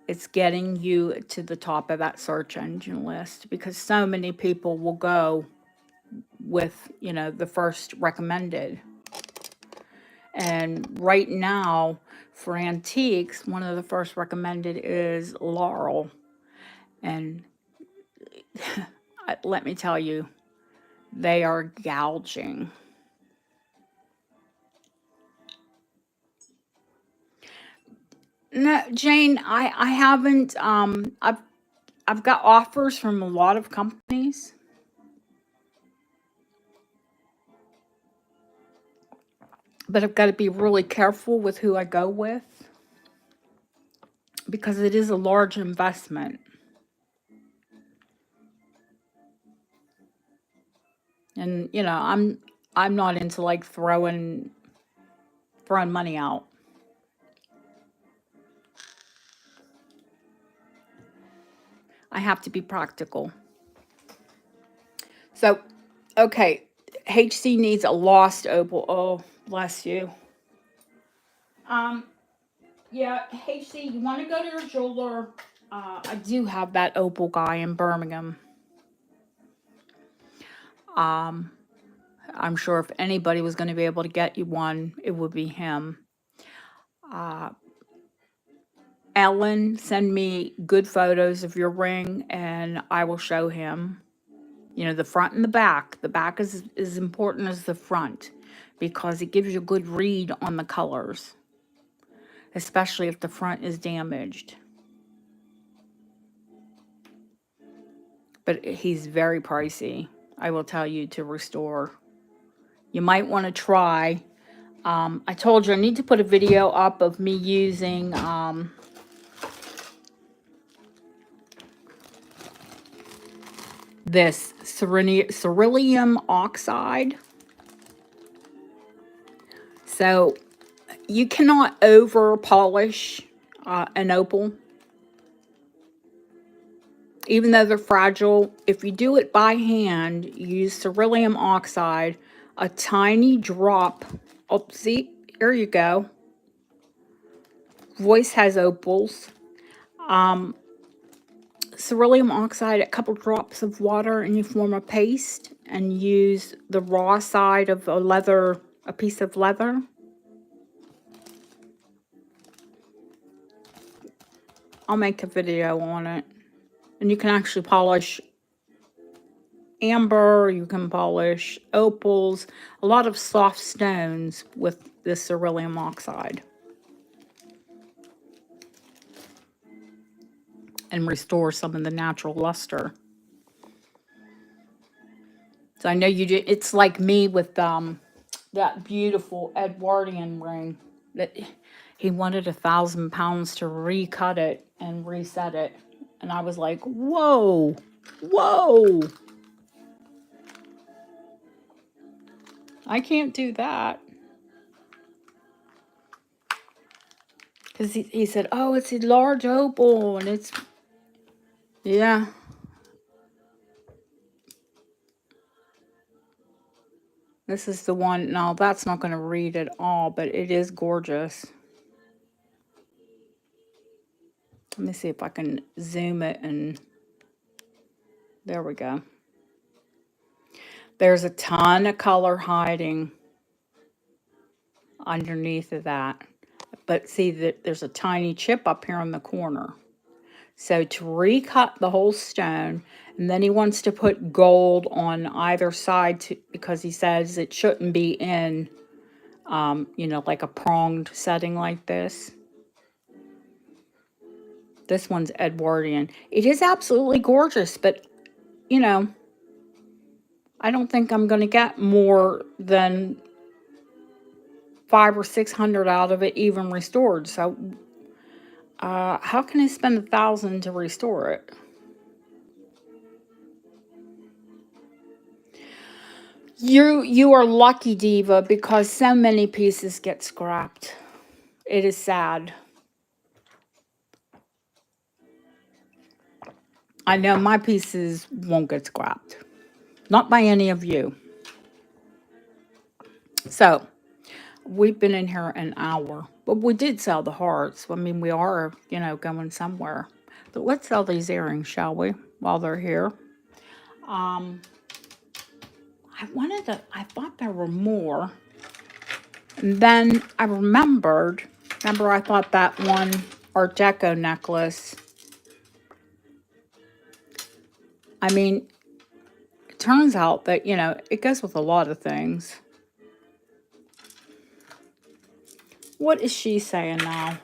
it's getting you to the top of that search engine list because so many people will go with, the first recommended. And right now, for antiques, one of the first recommended is Laurel. And let me tell you, they are gouging. No, Jane, I haven't. I've got offers from a lot of companies, but I've got to be really careful with who I go with because it is a large investment. And I'm not into like throwing money out. I have to be practical. So, okay, HC needs a lost opal. Oh, bless you. Um, yeah, HC, you want to go to your jeweler? I do have that opal guy in Birmingham. Um, I'm sure if anybody was going to be able to get you one, it would be him. Uh, Ellen, send me good photos of your ring and I will show him. The front and the back. The back is as important as the front because it gives you a good read on the colors, especially if the front is damaged. But he's very pricey, I will tell you, to restore. You might want to try. I told you I need to put a video up of me using this cerulean oxide. So you cannot over polish an opal. Even though they're fragile, if you do it by hand, use cerulean oxide, a tiny drop. Oh, see, here you go. Voice has opals. Cerulean oxide, a couple drops of water, and you form a paste and use the raw side of a piece of leather. I'll make a video on it. And you can actually polish amber, you can polish opals, a lot of soft stones with this cerulean oxide. And restore some of the natural luster. So I know you do. It's like me with that beautiful Edwardian ring that he wanted 1,000 pounds to recut it and reset it. And I was like, whoa, whoa. I can't do that. Because he said, oh, it's a large opal. And it's, yeah. This is the one. No, that's not going to read at all, but it is gorgeous. Let me see if I can zoom it and there we go. There's a ton of color hiding underneath of that. But see that there's a tiny chip up here in the corner. So to recut the whole stone, and then he wants to put gold on either side because he says it shouldn't be in, like a pronged setting like this. This one's Edwardian. It is absolutely gorgeous, but, I don't think I'm going to get more than 500 or 600 out of it, even restored. So, how can I spend 1,000 to restore it? You are lucky, Diva, because so many pieces get scrapped. It is sad. I know my pieces won't get scrapped. Not by any of you. So, we've been in here an hour. But we did sell the hearts. I mean, we are, going somewhere. But let's sell these earrings, shall we? While they're here. Um, I thought there were more. And then I remember I thought that one Art Deco necklace. I mean, it turns out that, it goes with a lot of things. What is she saying now?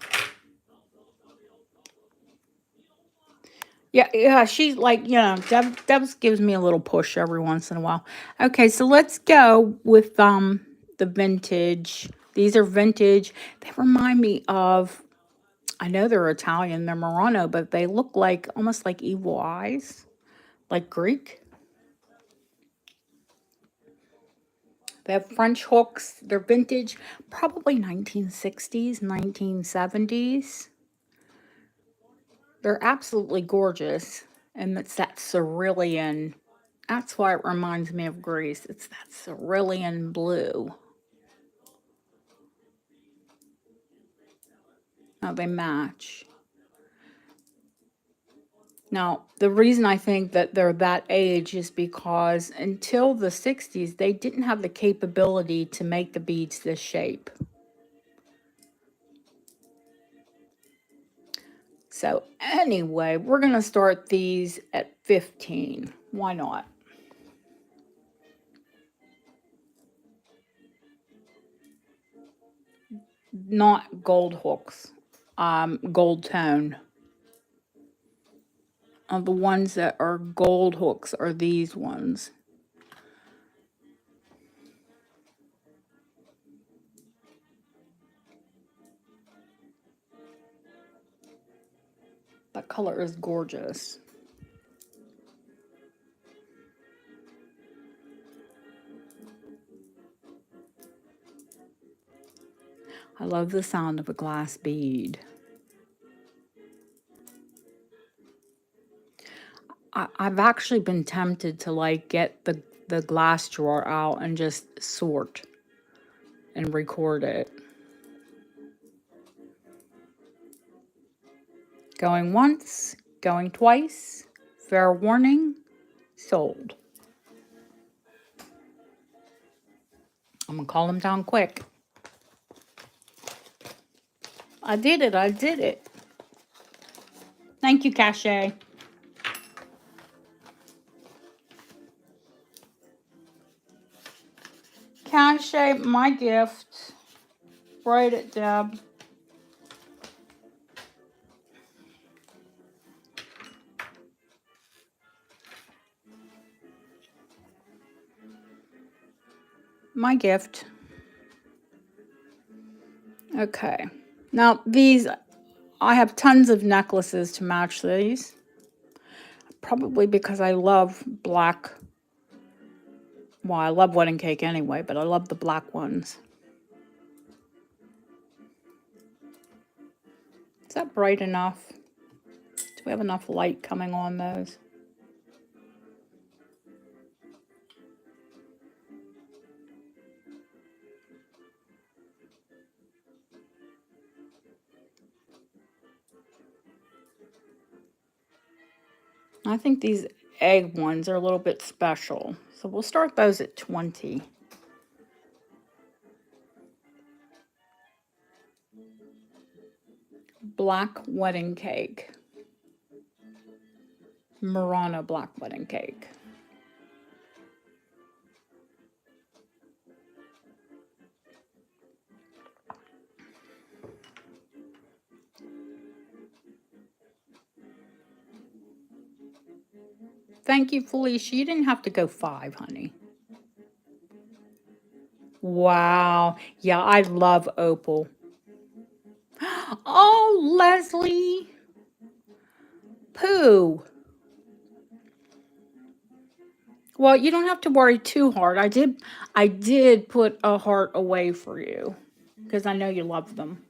Yeah, she's like, Debs gives me a little push every once in a while. Okay, so let's go with the vintage. These are vintage. They remind me of, I know they're Italian, they're Murano, but they look like almost like evil eyes, like Greek. They have French hooks. They're vintage, probably 1960s, 1970s. They're absolutely gorgeous. And it's that cerulean. That's why it reminds me of Greece. It's that cerulean blue. Now they match. Now, the reason I think that they're that age is because until the 60s, they didn't have the capability to make the beads this shape. So anyway, we're going to start these at 15. Why not? Not gold hooks, gold tone. The ones that are gold hooks are these ones. That color is gorgeous. I love the sound of a glass bead. I've actually been tempted to like get the glass drawer out and just sort and record it. Going once, going twice, fair warning, sold. I'm gonna call them down quick. I did it. Thank you, Cache. Cache, my gift. Write it, Deb. My gift. Okay. Now, these, I have tons of necklaces to match these. Probably because I love black. Well, I love wedding cake anyway, but I love the black ones. Is that bright enough? Do we have enough light coming on those? I think these egg ones are a little bit special. So we'll start those at 20. Black wedding cake. Murano black wedding cake. Thank you, Felicia. You didn't have to go 5, honey. Wow. Yeah, I love opal. Oh, Leslie. Pooh. Well, you don't have to worry too hard. I did put a heart away for you because I know you love them.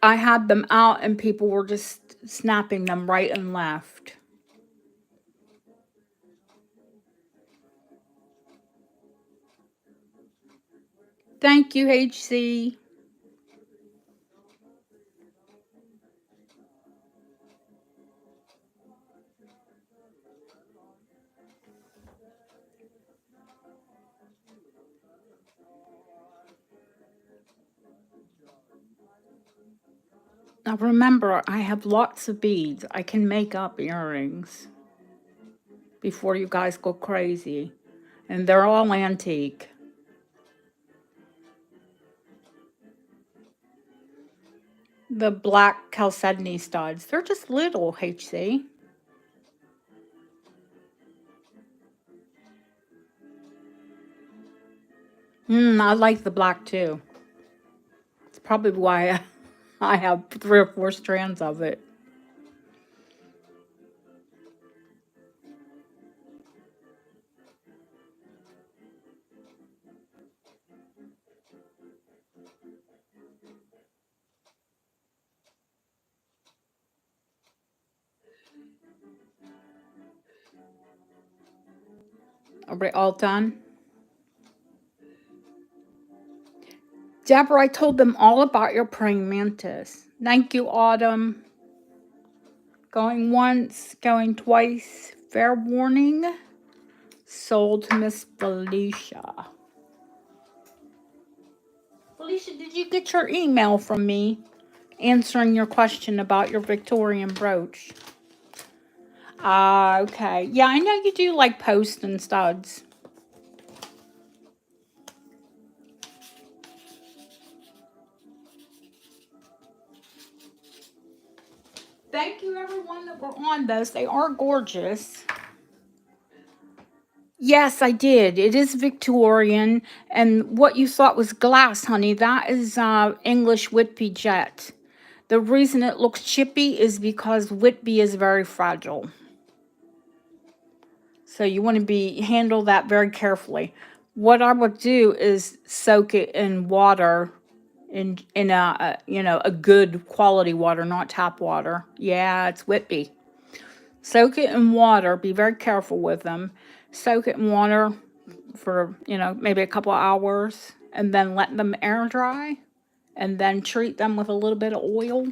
I had them out and people were just snapping them right and left. Thank you, HC. Now remember, I have lots of beads. I can make up earrings before you guys go crazy. And they're all antique. The black chalcedony studs. They're just little, HC. I like the black too. It's probably why I have 3 or 4 strands of it. Are we all done? Deborah, I told them all about your praying mantis. Thank you, Autumn. Going once, going twice. Fair warning. Sold to Miss Felicia. Felicia, did you get your email from me answering your question about your Victorian brooch? Okay. Yeah, I know you do like posts and studs. Thank you, everyone that were on those. They are gorgeous. Yes, I did. It is Victorian. And what you thought was glass, honey, that is English Whitby jet. The reason it looks chippy is because Whitby is very fragile. So you want to handle that very carefully. What I would do is soak it in water, in a good quality water, not tap water. Yeah, it's Whitby. Soak it in water. Be very careful with them. Soak it in water for maybe a couple of hours, and then let them air dry, and then treat them with a little bit of oil.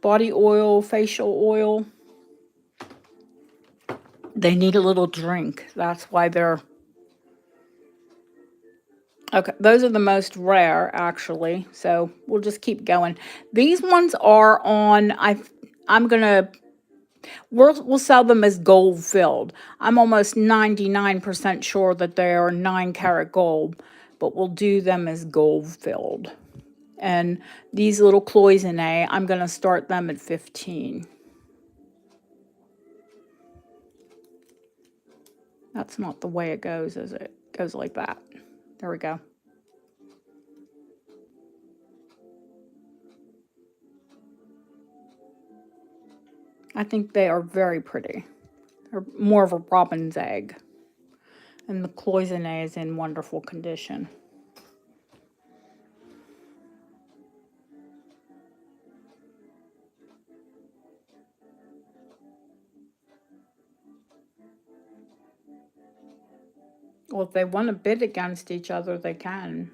Body oil, facial oil. They need a little drink. That's why they're okay. Those are the most rare, actually. So we'll just keep going. These ones are on. I'm gonna. We'll sell them as gold filled. I'm almost 99% sure that they are 9 karat gold, but we'll do them as gold filled. And these little cloisonne, I'm gonna start them at 15. That's not the way it goes, is it? It goes like that. There we go. I think they are very pretty. They're more of a robin's egg. And the cloisonne is in wonderful condition. Well, if they want to bid against each other, they can.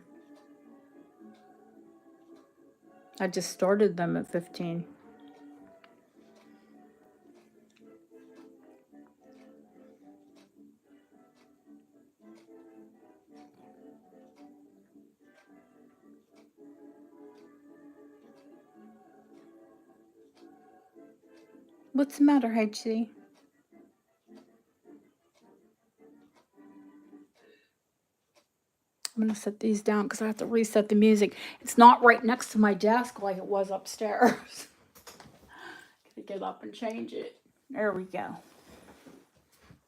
I just started them at 15. What's the matter, HC? I'm going to set these down because I have to reset the music. It's not right next to my desk like it was upstairs. Gotta get up and change it. There we go.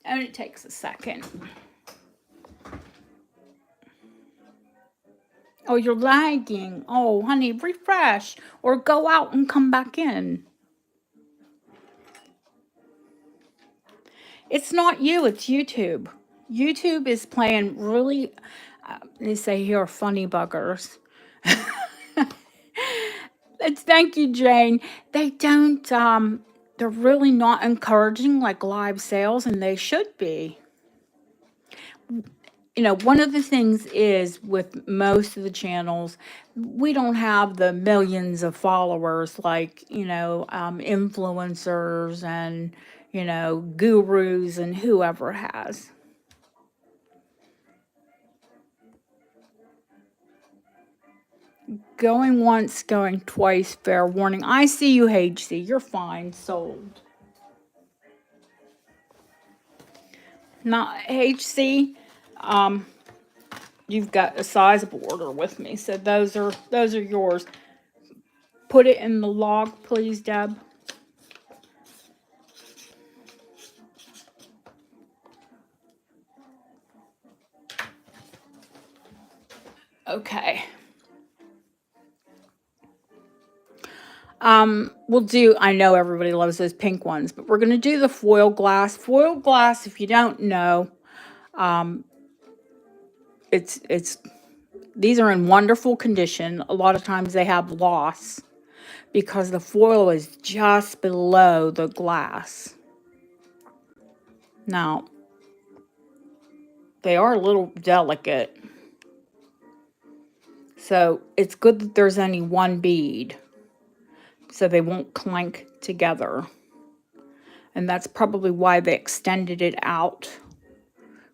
And it takes a second. Oh, you're lagging. Oh, honey, refresh or go out and come back in. It's not you, it's YouTube. YouTube is playing really, they say here, funny buggers. Thank you, Jane. They don't, they're really not encouraging like live sales, and they should be. You know, one of the things is with most of the channels, we don't have the millions of followers like, influencers and, gurus and whoever has. Going once, going twice, fair warning. I see you, HC. You're fine. Sold. Not HC. Um, you've got a sizable order with me, so those are yours. Put it in the log, please, Deb. Okay. We'll do, I know everybody loves those pink ones, but we're going to do the foil glass. Foil glass, if you don't know, it's these are in wonderful condition. A lot of times they have loss because the foil is just below the glass. Now, they are a little delicate. So it's good that there's only one bead so they won't clank together. And that's probably why they extended it out,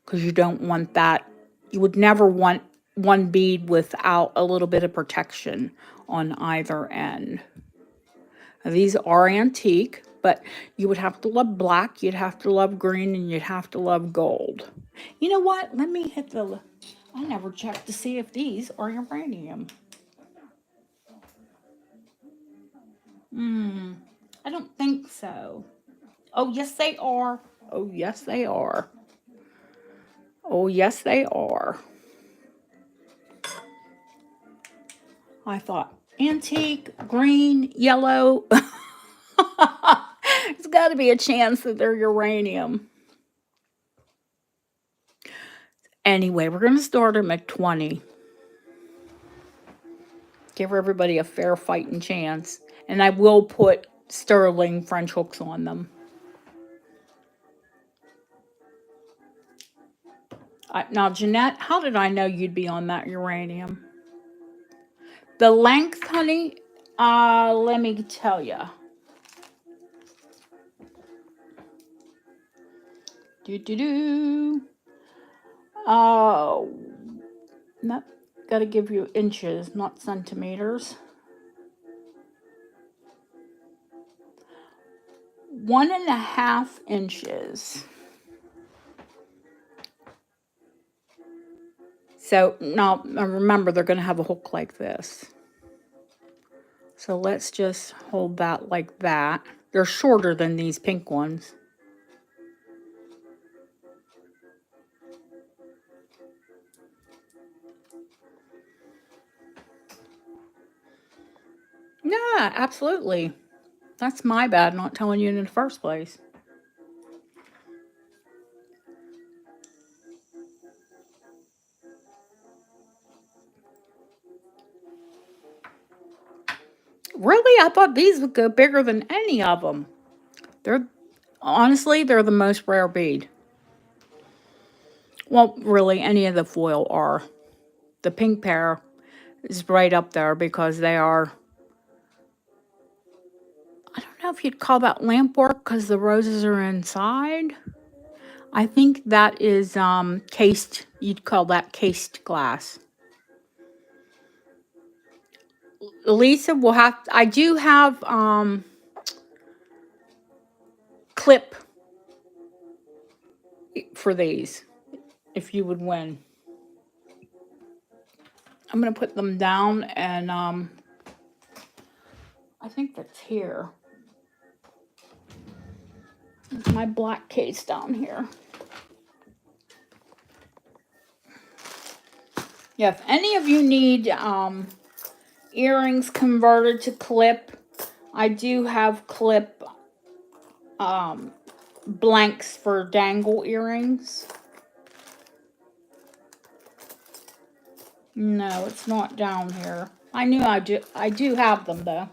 because you don't want that. You would never want one bead without a little bit of protection on either end. Now, these are antique, but you would have to love black, you'd have to love green, and you'd have to love gold. You know what? Let me hit the... I never checked to see if these are uranium. I don't think so. Oh, yes, they are. Oh, yes, they are. Oh, yes, they are. I thought antique, green, yellow. It's got to be a chance that they're uranium. Anyway, we're going to start them at 20. Give everybody a fair fighting chance. And I will put sterling French hooks on them. Now, Jeanette, how did I know you'd be on that uranium? The length, honey, let me tell you. Oh, no, gotta give you inches, not centimeters. 1.5 inches. So now remember, they're going to have a hook like this. So let's just hold that like that. They're shorter than these pink ones. Yeah, absolutely. That's my bad not telling you in the first place. Really? I thought these would go bigger than any of them. Honestly, they're the most rare bead. Well, really, any of the foil are. The pink pair is right up there because they are, I don't know if you'd call that lamp work because the roses are inside. I think that is cased, you'd call that cased glass. Lisa will have, I do have clip for these if you would win. I'm going to put them down and I think that's here. My black case down here. Yeah, if any of you need earrings converted to clip, I do have clip blanks for dangle earrings. No, it's not down here. I knew I do have them though.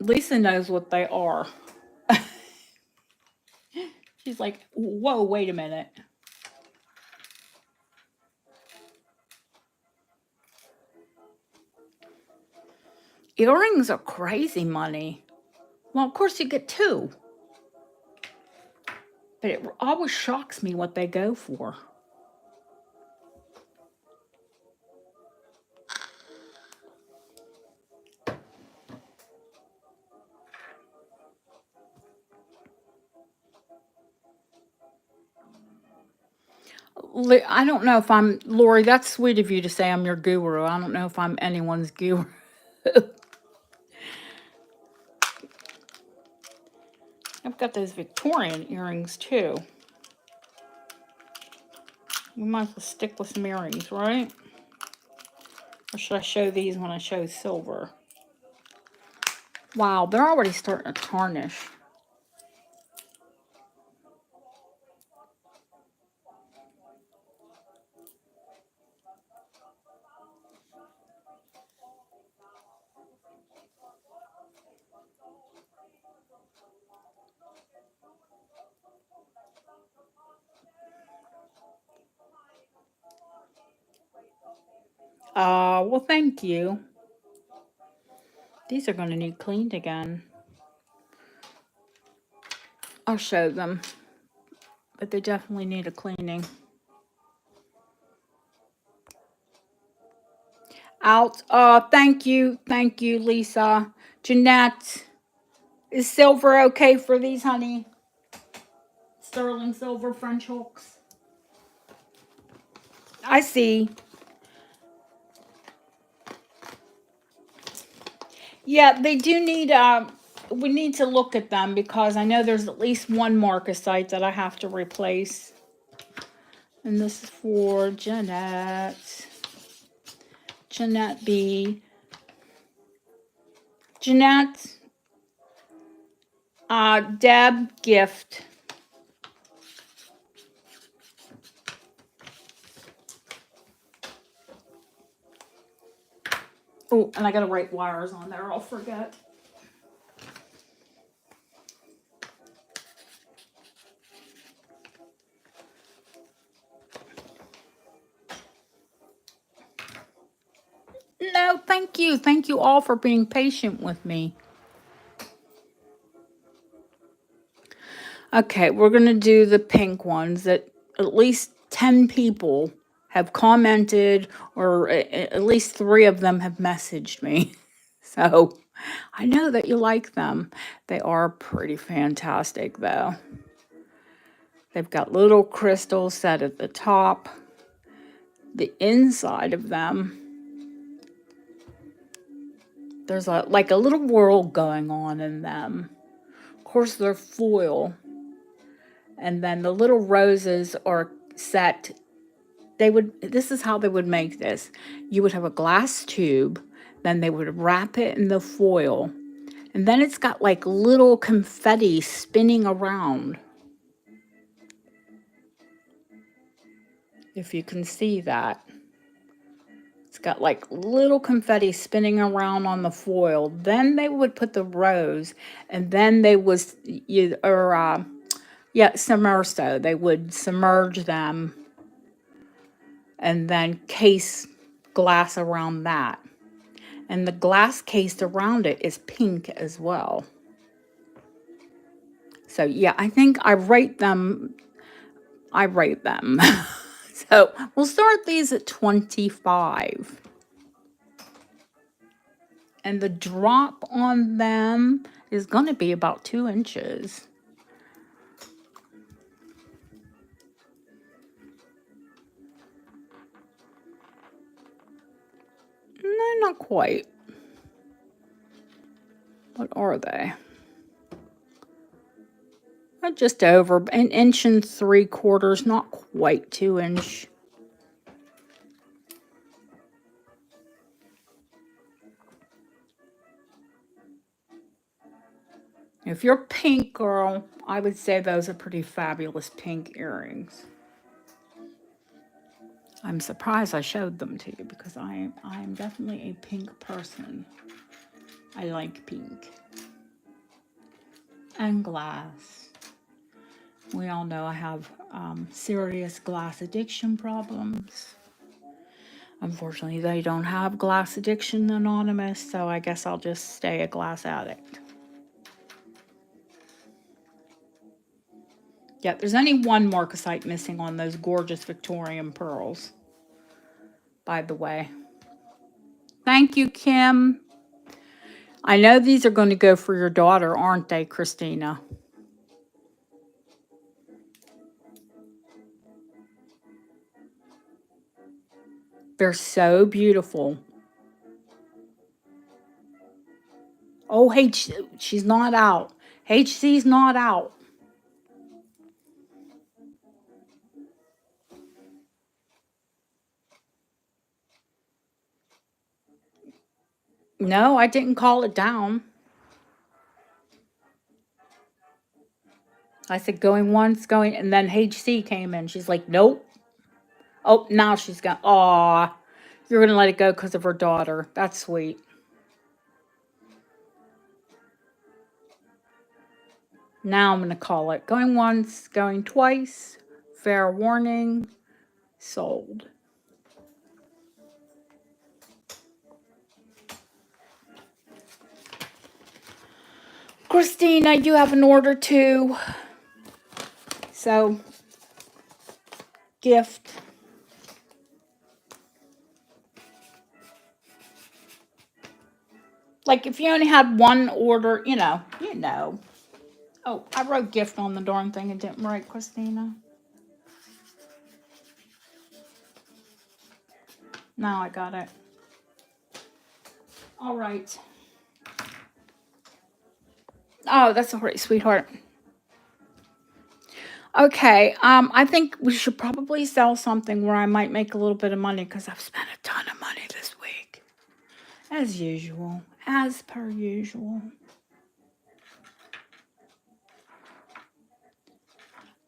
Lisa knows what they are. She's like, whoa, wait a minute. Earrings are crazy money. Well, of course you get two. But it always shocks me what they go for. I don't know if I'm, Lori, that's sweet of you to say I'm your guru. I don't know if I'm anyone's guru. I've got those Victorian earrings too. We might as well stick with some earrings, right? Or should I show these when I show silver? Wow, they're already starting to tarnish. Well, thank you. These are going to need cleaned again. I'll show them, but they definitely need a cleaning. Out. Thank you, Lisa. Jeanette, is silver okay for these, honey? Sterling silver French hooks. I see. Yeah, they do need. We need to look at them because I know there's at least one marcasite that I have to replace. And this is for Jeanette. Jeanette B. Jeanette. Deb gift. Oh, and I gotta write wires on there. I'll forget. No, thank you. Thank you all for being patient with me. Okay, we're going to do the pink ones that at least 10 people have commented, or at least 3 of them have messaged me. So I know that you like them. They are pretty fantastic, though. They've got little crystals set at the top. The inside of them, there's like a little world going on in them. Of course, they're foil. And then the little roses are set. This is how they would make this. You would have a glass tube, then they would wrap it in the foil, and then it's got like little confetti spinning around. If you can see that. It's got like little confetti spinning around on the foil. Then they would put the rose, and then they was submerso. They would submerge them and then case glass around that. And the glass case around it is pink as well. So yeah, I think I rate them. So we'll start these at 25. And the drop on them is going to be about 2 inches. No, not quite. What are they? Just over 1 inch and 3/4, not quite 2 inch. If you're pink, girl, I would say those are pretty fabulous pink earrings. I'm surprised I showed them to you because I am definitely a pink person. I like pink. and glass. We all know I have serious glass addiction problems. Unfortunately, they don't have Glass Addiction Anonymous, so I guess I'll just stay a glass addict. Yep, there's only one marcasite missing on those gorgeous Victorian pearls, by the way. Thank you, Kim. I know these are going to go for your daughter, aren't they, Christina? They're so beautiful. Oh, she's not out. HC's not out. No, I didn't call it down. I said going once, going, and then HC came in. She's like, nope. Oh, now she's got, aw, you're going to let it go because of her daughter. That's sweet. Now I'm going to call it going once, going twice, fair warning, sold. Christina, you have an order too. So, gift. Like if you only had one order, you know. Oh, I wrote gift on the darn thing and didn't write Christina. Now I got it. All right. Oh, that's all right, sweetheart. Okay, I think we should probably sell something where I might make a little bit of money because I've spent a ton of money this week. As usual. As per usual.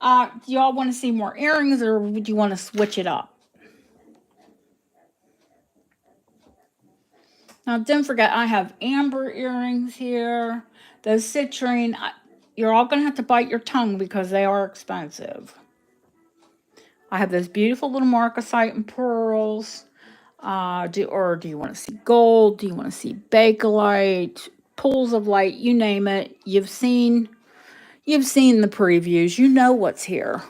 Do y'all want to see more earrings or would you want to switch it up? Now, don't forget, I have amber earrings here. Those citrine, you're all going to have to bite your tongue because they are expensive. I have those beautiful little marcasite and pearls. Do you want to see gold? Do you want to see bakelite? Pools of light, you name it. You've seen the previews. You know what's here.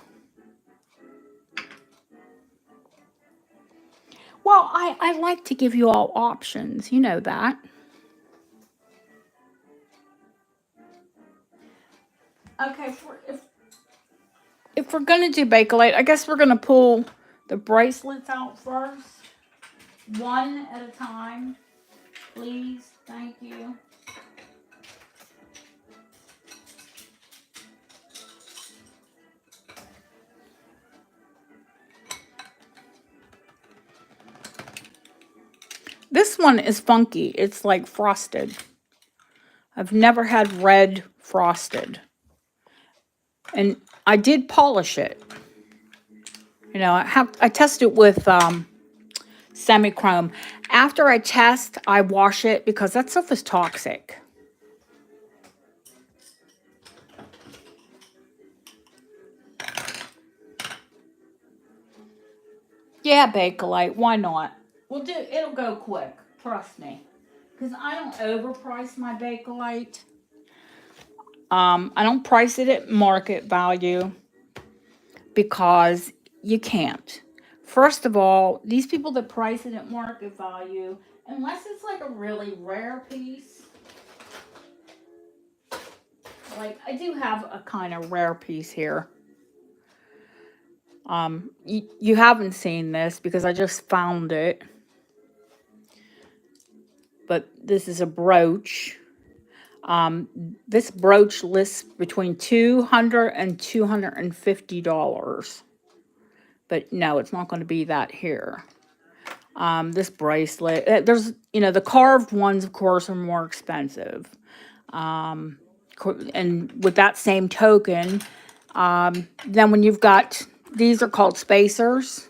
Well, I like to give you all options. You know that. Okay, if we're going to do bakelite, I guess we're going to pull the bracelets out first. One at a time, please. Thank you. This one is funky. It's like frosted. I've never had red frosted. And I did polish it. You know, I test it with semi-chrome. After I test, I wash it because that stuff is toxic. Yeah, Bakelite, why not? It'll go quick, trust me. Because I don't overprice my Bakelite. I don't price it at market value because you can't. First of all, these people that price it at market value, unless it's like a really rare piece, like I do have a kind of rare piece here. You haven't seen this because I just found it. But this is a brooch. This brooch lists between $200 and $250. But no, it's not going to be that here. This bracelet, there's, the carved ones, of course, are more expensive. And with that same token, then when you've got, these are called spacers.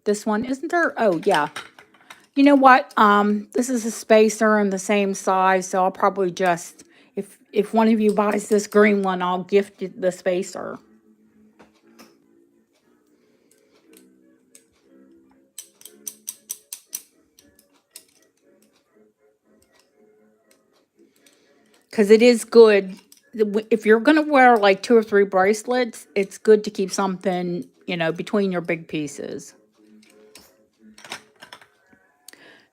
This one, isn't there? Oh, yeah. You know what? This is a spacer in the same size, so I'll probably just, if if one of you buys this green one, I'll gift you the spacer. Because it is good. If you're going to wear like 2 or 3 bracelets, it's good to keep something, between your big pieces.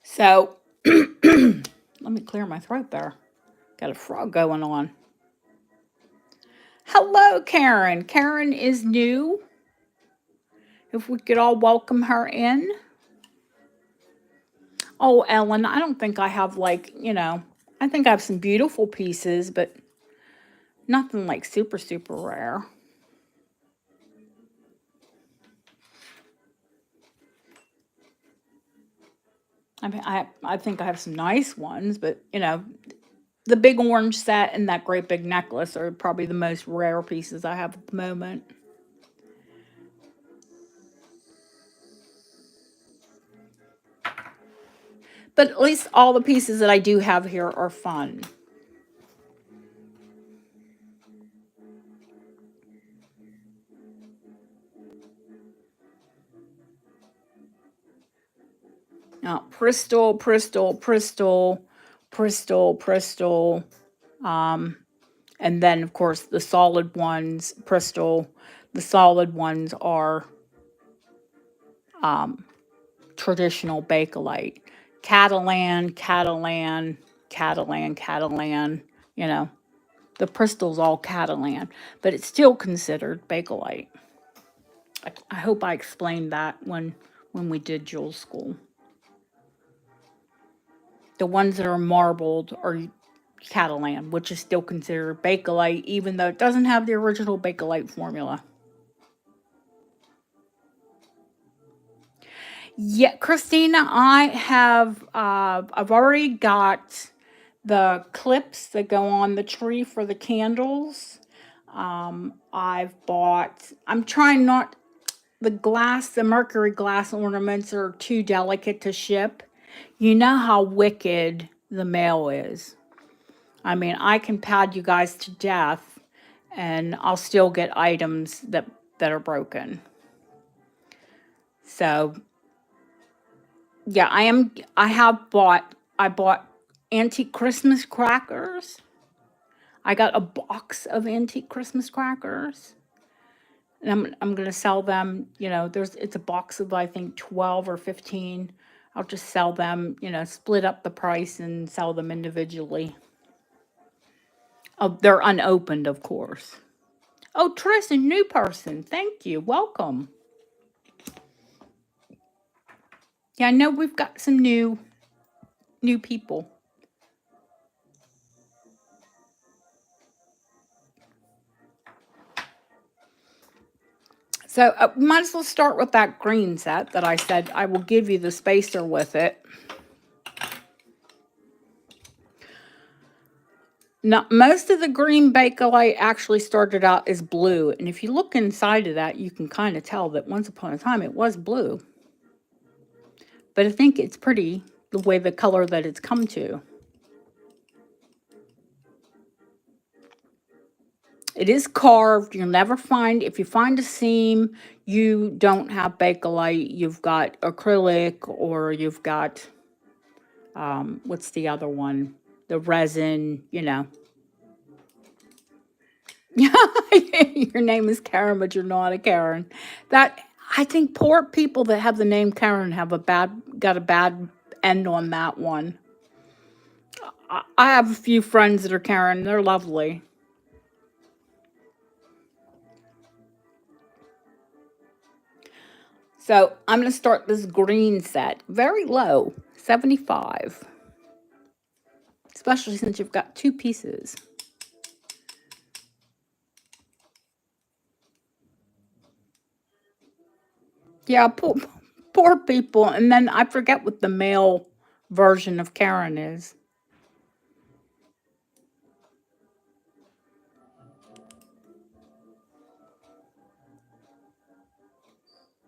So, let me clear my throat there. Got a frog going on. Hello, Karen. Karen is new. If we could all welcome her in. Oh, Ellen, I don't think I have I think I have some beautiful pieces, but nothing like super, super rare. I mean, I think I have some nice ones, but the big orange set and that great big necklace are probably the most rare pieces I have at the moment. But at least all the pieces that I do have here are fun. Now, Bristol, Bristol, Bristol, Bristol, Bristol. And then, of course, the solid ones, Bristol, the solid ones are traditional Bakelite. Catalan, Catalan, Catalan, Catalan, the Bristol's all Catalan, but it's still considered Bakelite. I hope I explained that when we did Jewel School. The ones that are marbled are Catalan, which is still considered Bakelite, even though it doesn't have the original Bakelite formula. Yeah, Christina, I've already got the clips that go on the tree for the candles. I'm trying not, the mercury glass ornaments are too delicate to ship. You know how wicked the mail is. I mean, I can pad you guys to death and I'll still get items that are broken. So, yeah, I bought antique Christmas crackers. I got a box of antique Christmas crackers. And I'm going to sell them, it's a box of I think 12 or 15. I'll just sell them, split up the price and sell them individually. Oh, they're unopened, of course. Oh, Tristan, new person. Thank you. Welcome. Yeah, I know we've got some new people. So might as well start with that green set that I said I will give you the spacer with it. Now, most of the green Bakelite actually started out as blue. And if you look inside of that, you can kind of tell that once upon a time it was blue. But I think it's pretty the way the color that it's come to. It is carved. You'll never find, if you find a seam, you don't have Bakelite. You've got acrylic, or you've got, what's the other one? The resin, Your name is Karen, but you're not a Karen. I think poor people that have the name Karen have got a bad end on that one. I have a few friends that are Karen. They're lovely. So I'm going to start this green set very low, 75. Especially since you've got 2 pieces. Yeah, poor people. And then I forget what the male version of Karen is.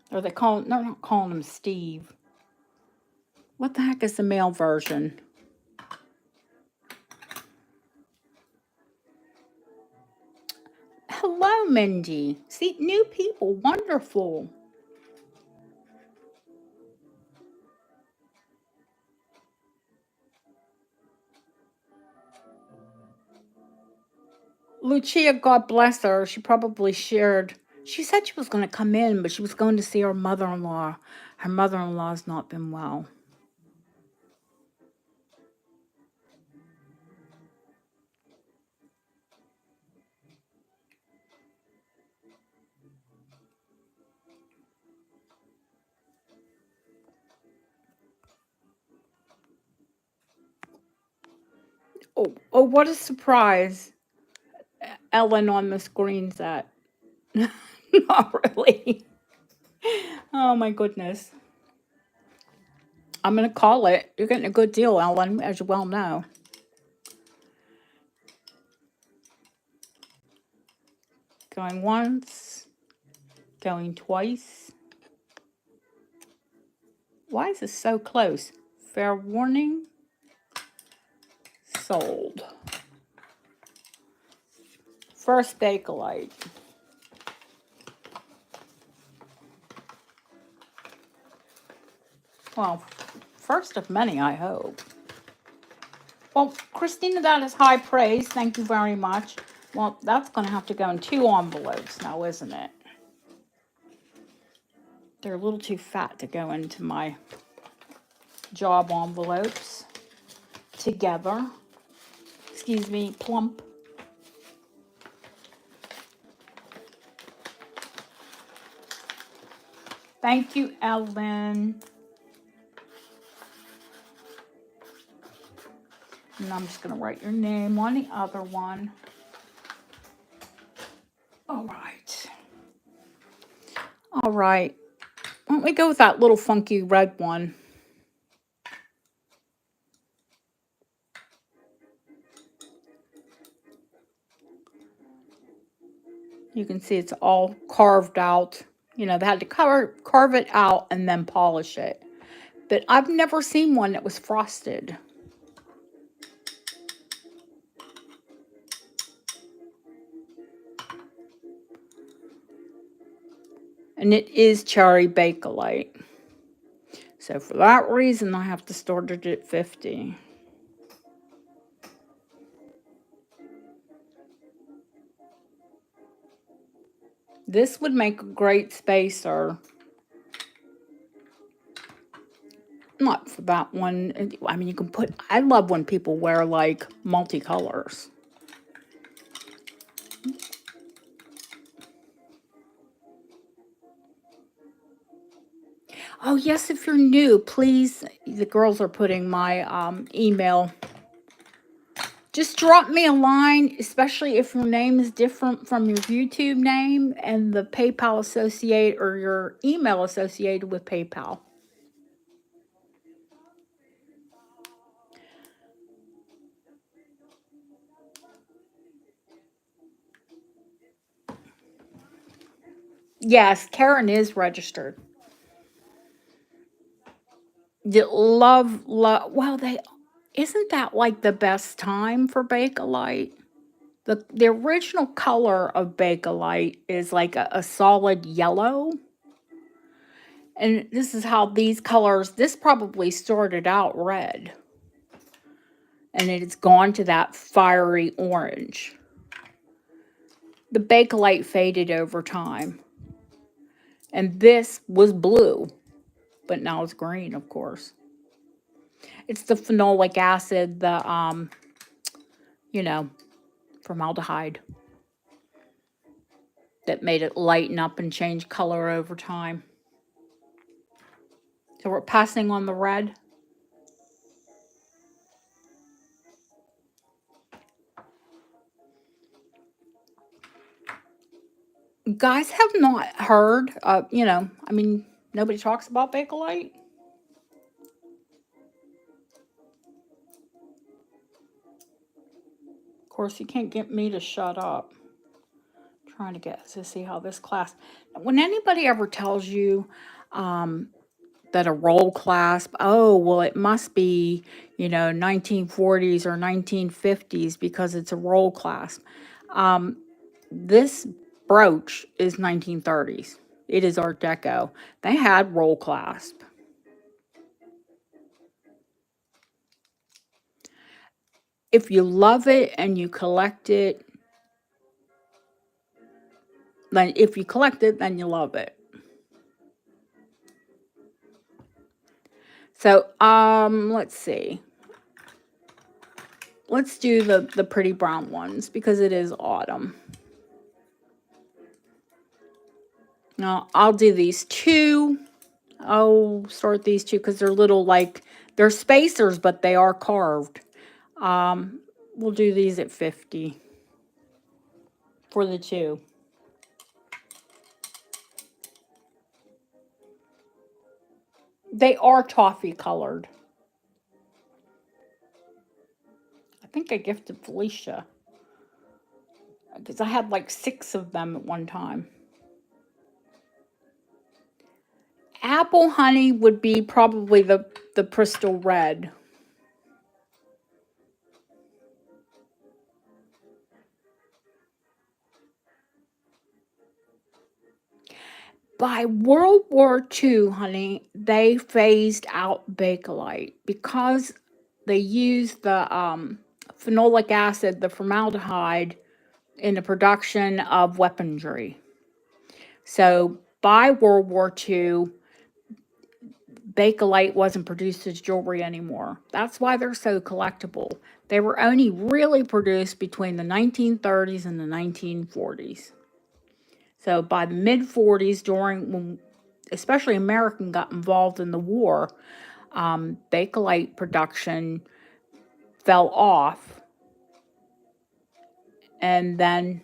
Or they're not calling him Steve. What the heck is the male version? Mindy. See, new people. Wonderful. Lucia, God bless her. She probably shared. She said she was going to come in, but she was going to see her mother in law. Her mother in law's not been well. Oh, what a surprise. Ellen on the screen set. Not really. Oh, my goodness. I'm going to call it. You're getting a good deal, Ellen, as you well know. Going once, going twice. Why is this so close? Fair warning. Sold. First Bakelite. Well, first of many, I hope. Well, Christina, that is high praise. Thank you very much. Well, that's going to have to go in 2 envelopes now, isn't it? They're a little too fat to go into my job envelopes together. Excuse me, plump. Thank you, Ellen. And I'm just going to write your name on the other one. All right. All right. Why don't we go with that little funky red one? You can see it's all carved out. You know, they had to carve it out and then polish it. But I've never seen one that was frosted. And it is cherry Bakelite. So for that reason, I have to start it at 50. This would make a great spacer. Not for that one. I mean, you can put, I love when people wear like multicolors. Oh, yes, if you're new, please, the girls are putting my email. Just drop me a line, especially if your name is different from your YouTube name and the PayPal associate or your email associated with PayPal. Yes, Karen is registered. Love. Well, isn't that like the best time for Bakelite? The original color of Bakelite is like a solid yellow. And this is how these colors, this probably started out red. And it's gone to that fiery orange. The Bakelite faded over time. And this was blue, but now it's green, of course. It's the phenolic acid, the, you know, formaldehyde that made it lighten up and change color over time. So we're passing on the red. Guys have not heard, you know, I mean, nobody talks about Bakelite. Of course, you can't get me to shut up. I'm trying to get to see how this class. When anybody ever tells you that a roll clasp, oh, well, it must be, you know, 1940s or 1950s because it's a roll clasp. This brooch is 1930s. It is Art Deco. They had roll clasp. If you love it and you collect it, then if you collect it, then you love it. So, let's see. Let's do the pretty brown ones because it is autumn. Now, I'll do these two. I'll start these two because they're little, like, they're spacers, but they are carved. We'll do these at 50 for the two. They are toffee colored. I think I gifted Felicia because I had like 6 of them at one time. Apple honey would be probably the crystal red. By World War II, honey, they phased out Bakelite because they used the phenolic acid, the formaldehyde, in the production of weaponry. So by World War II, Bakelite wasn't produced as jewelry anymore. That's why they're so collectible. They were only really produced between the 1930s and the 1940s. So by the mid 40s, during when especially American got involved in the war, Bakelite production fell off, and then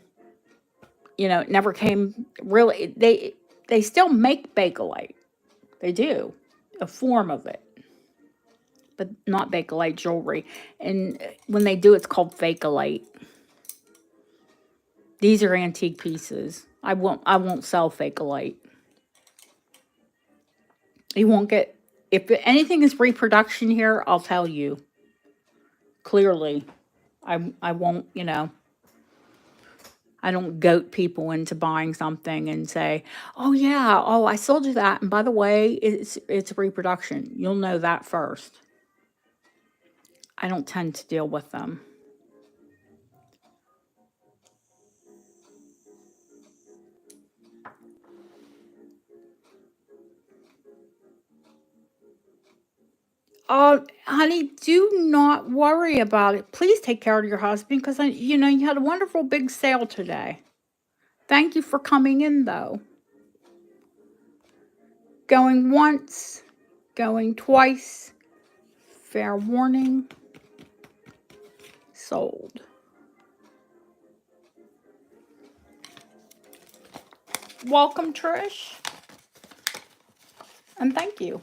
it never came really. They still make Bakelite. They do a form of it, but not Bakelite jewelry. And when they do, it's called Fakelite. These are antique pieces. I won't sell Fakelite. You won't get, if anything is reproduction here, I'll tell you clearly. I won't, I don't goat people into buying something and say, "Oh yeah, oh I sold you that, and by the way, it's a reproduction." You'll know that first. I don't tend to deal with them. Oh, honey, do not worry about it. Please take care of your husband because you had a wonderful big sale today. Thank you for coming in, though. Going once, going twice. Fair warning. Sold. Welcome, Trish. And thank you.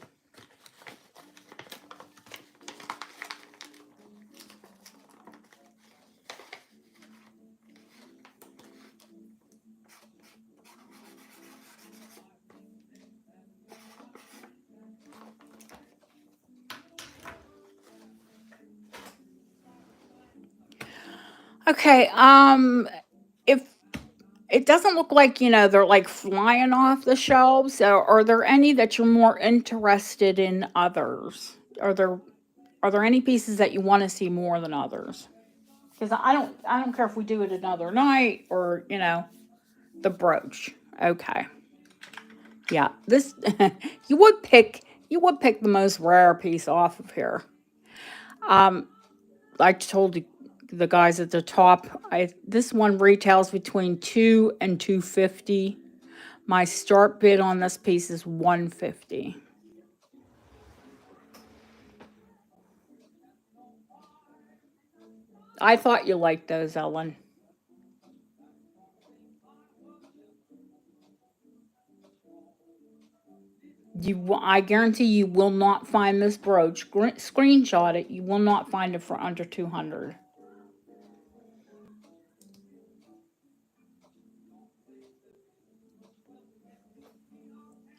Okay, if it doesn't look like, they're like flying off the shelves, so are there any that you're more interested in others? Are there any pieces that you want to see more than others? Because I don't care if we do it another night or, the brooch. Okay. Yeah, this you would pick the most rare piece off of here. I told the guys at the top, this one retails between 2 and 250. My start bid on this piece is 150. I thought you liked those, Ellen. I guarantee you will not find this brooch. Screenshot it. You will not find it for under 200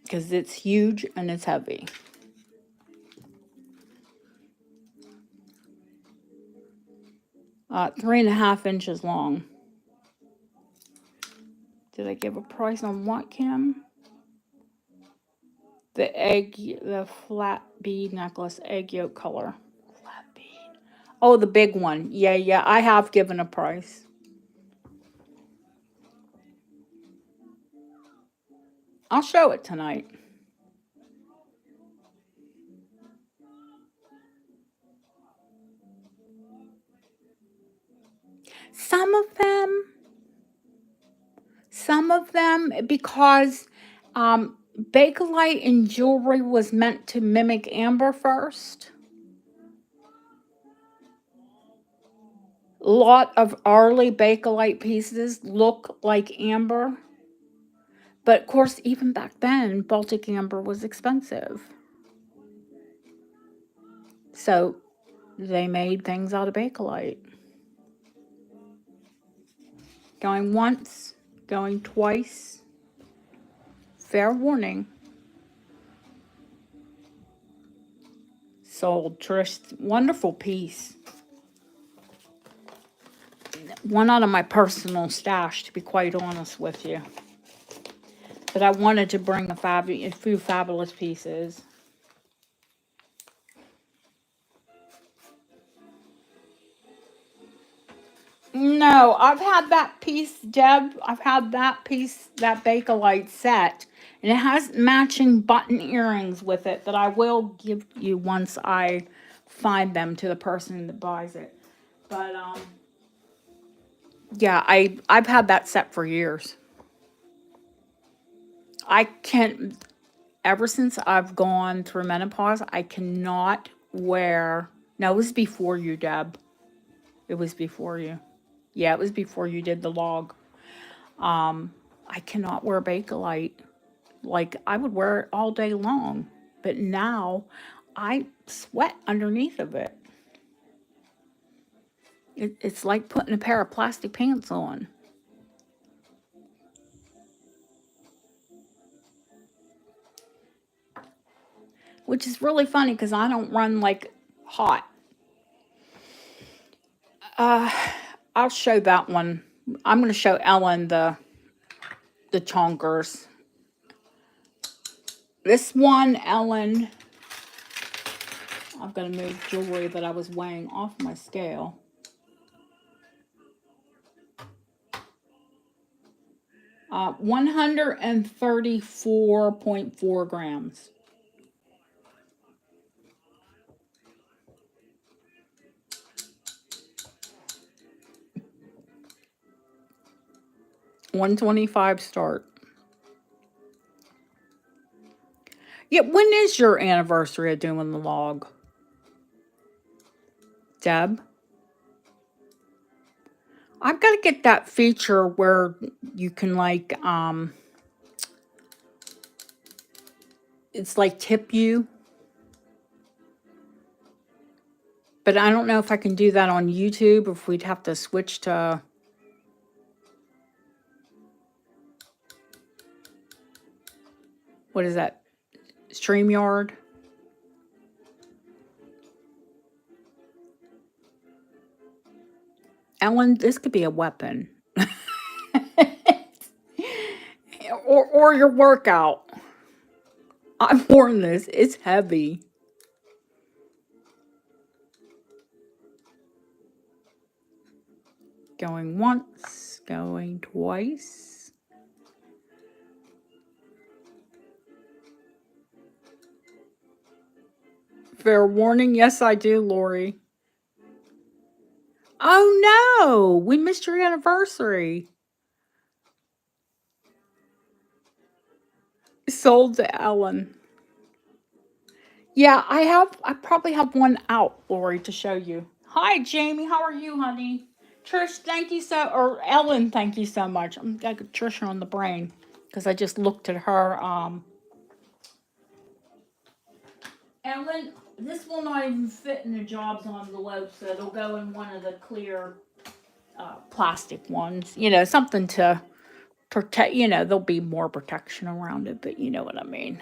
because it's huge and it's heavy. 3.5 inches long. Did I give a price on what, Kim? The flat bead necklace, egg yolk color. Flat bead. Oh, the big one. Yeah, I have given a price. I'll show it tonight. Some of them, because Bakelite and jewelry was meant to mimic amber first. A lot of early Bakelite pieces look like amber. But of course, even back then, Baltic amber was expensive. So they made things out of Bakelite. Going once, going twice. Fair warning. Sold. Trish, wonderful piece. One out of my personal stash, to be quite honest with you. But I wanted to bring a few fabulous pieces. No, I've had that piece, Deb. I've had that piece, that Bakelite set. And it has matching button earrings with it that I will give you once I find them to the person that buys it. But yeah, I've had that set for years. I can't, ever since I've gone through menopause, I cannot wear, no, it was before you, Deb. It was before you. Yeah, it was before you did the log. I cannot wear Bakelite. Like, I would wear it all day long. But now, I sweat underneath of it. It's like putting a pair of plastic pants on. Which is really funny because I don't run like hot. I'll show that one. I'm going to show Ellen the chonkers. This one, Ellen, I'm going to move jewelry that I was weighing off my scale. 134.4 grams. $125 start. Yeah, when is your anniversary of doing the log? Deb? I've got to get that feature where you can like, it's like tip you. But I don't know if I can do that on YouTube, or if we'd have to switch to, what is that? StreamYard? Ellen, this could be a weapon. or your workout. I've worn this. It's heavy. Going once, going twice. Fair warning, yes I do, Lori. Oh no, we missed your anniversary. Sold to Ellen. Yeah, I probably have one out, Lori, to show you. Hi, Jamie. How are you, honey? Trish, thank you or Ellen, thank you so much. I'm got Trisha on the brain because I just looked at her. Ellen, this will not even fit in the Jobs envelope, so it'll go in one of the clear plastic ones. You know, something to protect. You know, there'll be more protection around it, but you know what I mean.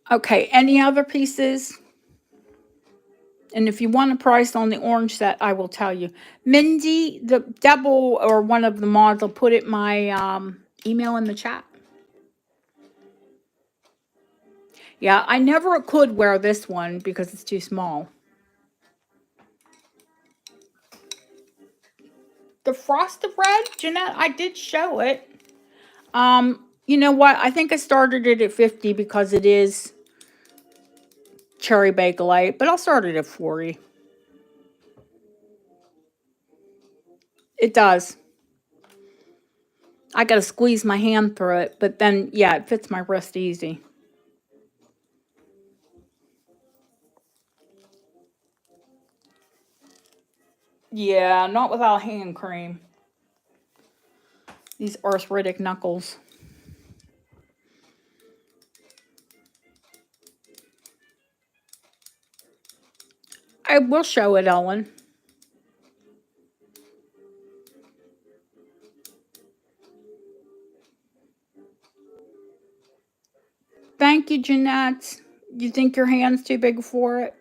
Okay, any other pieces? And if you want a price on the orange set, I will tell you. Mindy, the double or one of the mods will put it my email in the chat. Yeah, I never could wear this one because it's too small. The frosted red, Jeanette, I did show it. You know what? I think I started it at 50 because it is cherry Bakelite, but I'll start it at 40. It does. I gotta squeeze my hand through it, but then, yeah, it fits my wrist easy. Yeah, not without hand cream. These arthritic knuckles. I will show it, Ellen. Thank you, Jeanette. You think your hand's too big for it?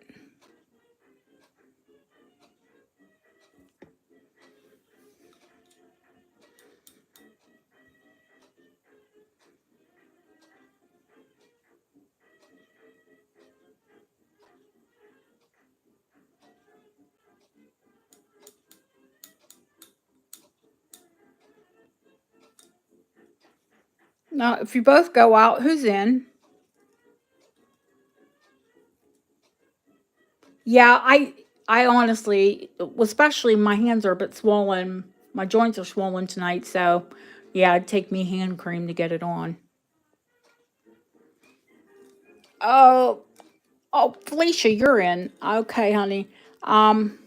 No, if you both go out, who's in? Yeah, I honestly, especially my hands are a bit swollen. My joints are swollen tonight, so yeah, it'd take me hand cream to get it on. Oh, oh, Felicia, you're in. Okay, honey. Um,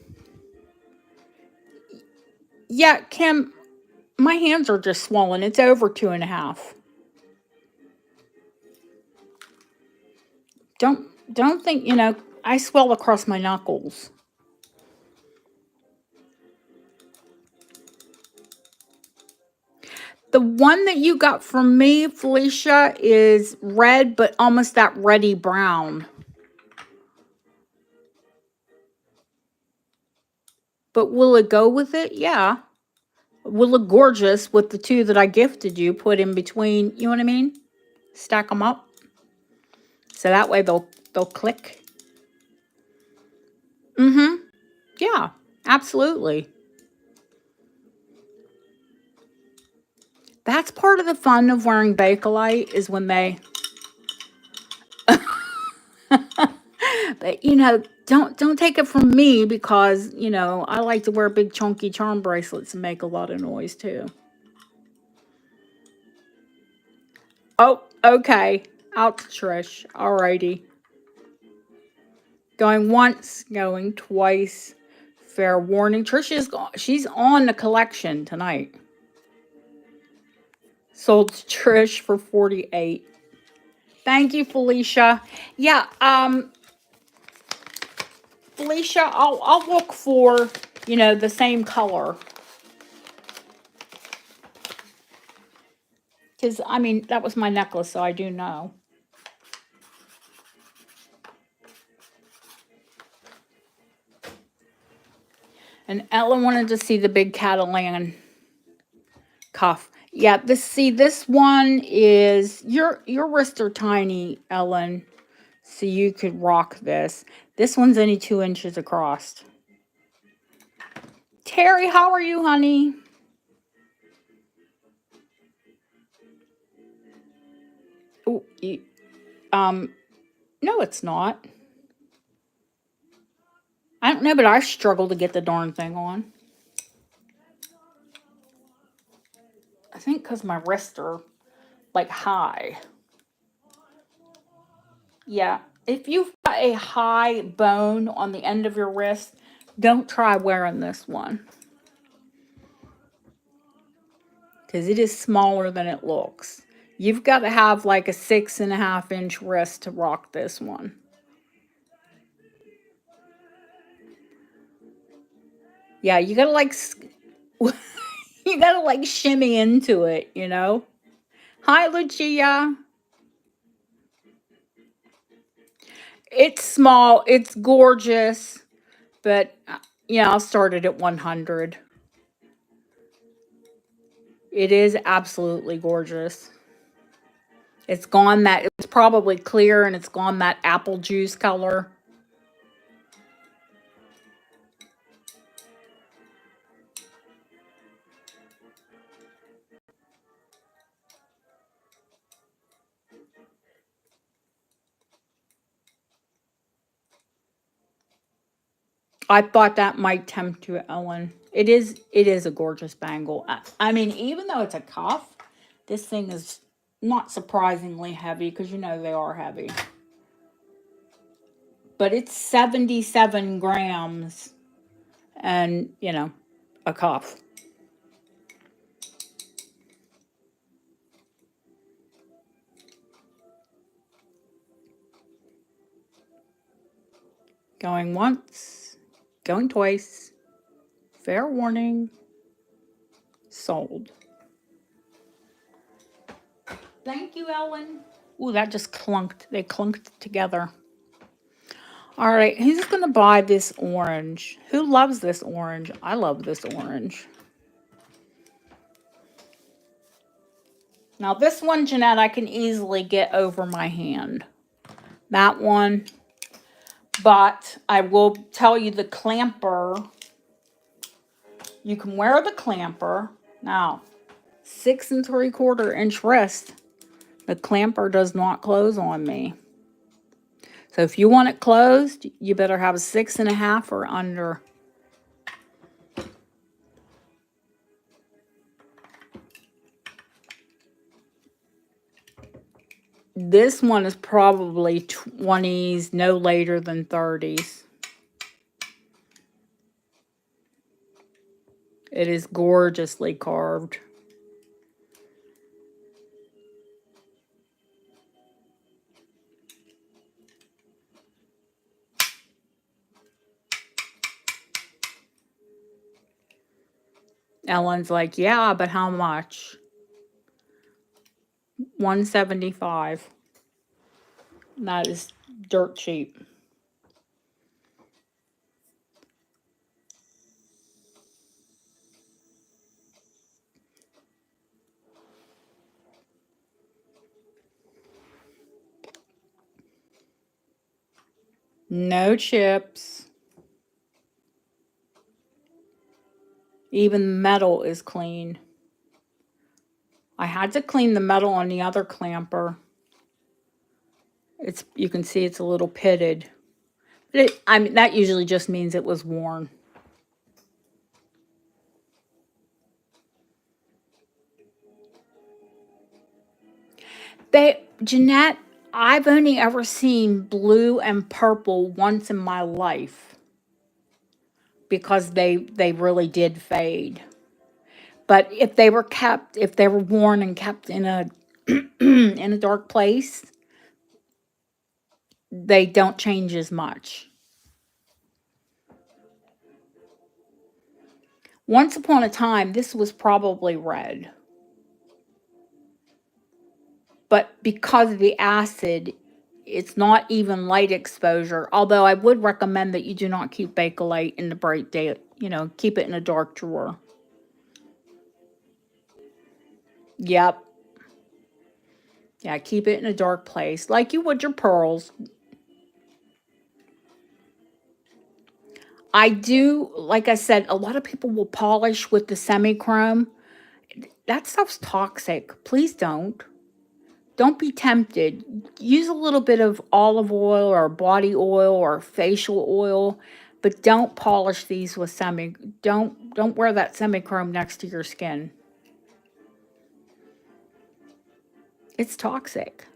yeah, Kim, my hands are just swollen. It's over 2.5. Don't think, I swell across my knuckles. The one that you got from me, Felicia, is red, but almost that reddy brown. But will it go with it? Yeah. Will look gorgeous with the two that I gifted you put in between. You know what I mean? Stack them up. So that way they'll click. Mm-hmm. Yeah, absolutely. That's part of the fun of wearing Bakelite is when they but don't take it from me because, I like to wear big chunky charm bracelets and make a lot of noise too. Oh, okay. Out to Trish. Alrighty. Going once, going twice. Fair warning. She's on the collection tonight. Sold to Trish for 48. Thank you, Felicia. Yeah, Felicia, I'll look for, the same color. Because, that was my necklace, so I do know. And Ellen wanted to see the big Catalan cuff. Yeah, this one is your wrists are tiny, Ellen, so you could rock this. This one's only 2 inches across. Terry, how are you, honey? Oh, no, it's not. I don't know, but I struggle to get the darn thing on. I think because my wrists are like high. Yeah, if you've got a high bone on the end of your wrist, don't try wearing this one. Because it is smaller than it looks. You've got to have like a 6.5 inch wrist to rock this one. Yeah, you gotta like, you gotta like shimmy into it, Hi, Lucia. It's small. It's gorgeous. But yeah, I'll start it at 100. It is absolutely gorgeous. It's gone that, it's probably clear and it's gone that apple juice color. I thought that might tempt you, Ellen. It is a gorgeous bangle. I mean, even though it's a cuff, this thing is not surprisingly heavy because you know they are heavy. But it's 77 grams and, a cuff. Going once, going twice. Fair warning. Sold. Thank you, Ellen. Ooh, that just clunked. They clunked together. All right, who's going to buy this orange? Who loves this orange? I love this orange. Now, this one, Jeanette, I can easily get over my hand. That one. But I will tell you the clamper. You can wear the clamper. Now, 6 3/4 inch wrist. The clamper does not close on me. So if you want it closed, you better have a 6.5 or under. This one is probably 20s, no later than 30s. It is gorgeously carved. Ellen's like, yeah, but how much? 175. That is dirt cheap. No chips. Even the metal is clean. I had to clean the metal on the other clamper. You can see it's a little pitted. I mean, that usually just means it was worn. Jeanette, I've only ever seen blue and purple once in my life because they really did fade. But if they were worn and kept in a in a dark place, they don't change as much. Once upon a time, this was probably red. But because of the acid, it's not even light exposure. Although I would recommend that you do not keep Bakelite in the bright day. Keep it in a dark drawer. Yep. Yeah, keep it in a dark place, like you would your pearls. I do, like I said, a lot of people will polish with the semi-chrome. That stuff's toxic. Please don't. Don't be tempted. Use a little bit of olive oil or body oil or facial oil, but don't polish these with don't wear that semi-chrome next to your skin. It's toxic.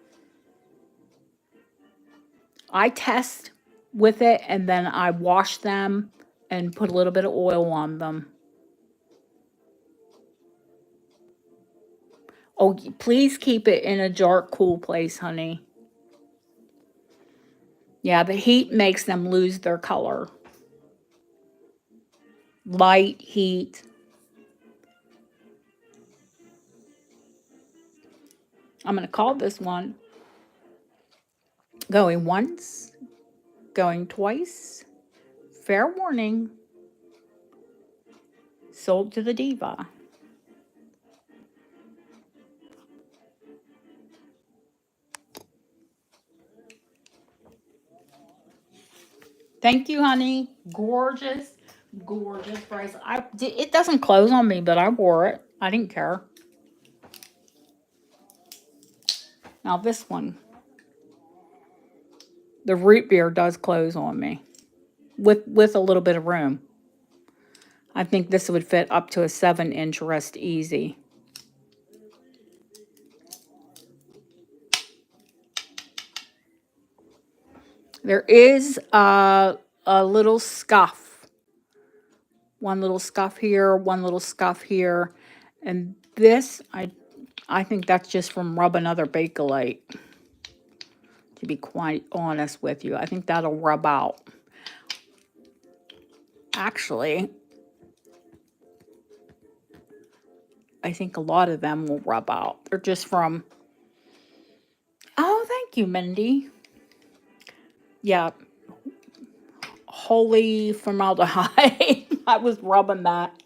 I test with it and then I wash them and put a little bit of oil on them. Oh, please keep it in a dark, cool place, honey. Yeah, the heat makes them lose their color. Light, heat. I'm going to call this one going once, going twice. Fair warning. Sold to the diva. Thank you, honey. Gorgeous, gorgeous price. It doesn't close on me, but I wore it. I didn't care. Now this one, the root beer does close on me with a little bit of room. I think this would fit up to a 7-inch rest easy. There is a little scuff. One little scuff here, one little scuff here. And this, I think that's just from rubbing other Bakelite. To be quite honest with you, I think that'll rub out. Actually, I think a lot of them will rub out. They're just from... Oh, thank you, Mindy. Yeah. Holy formaldehyde. I was rubbing that.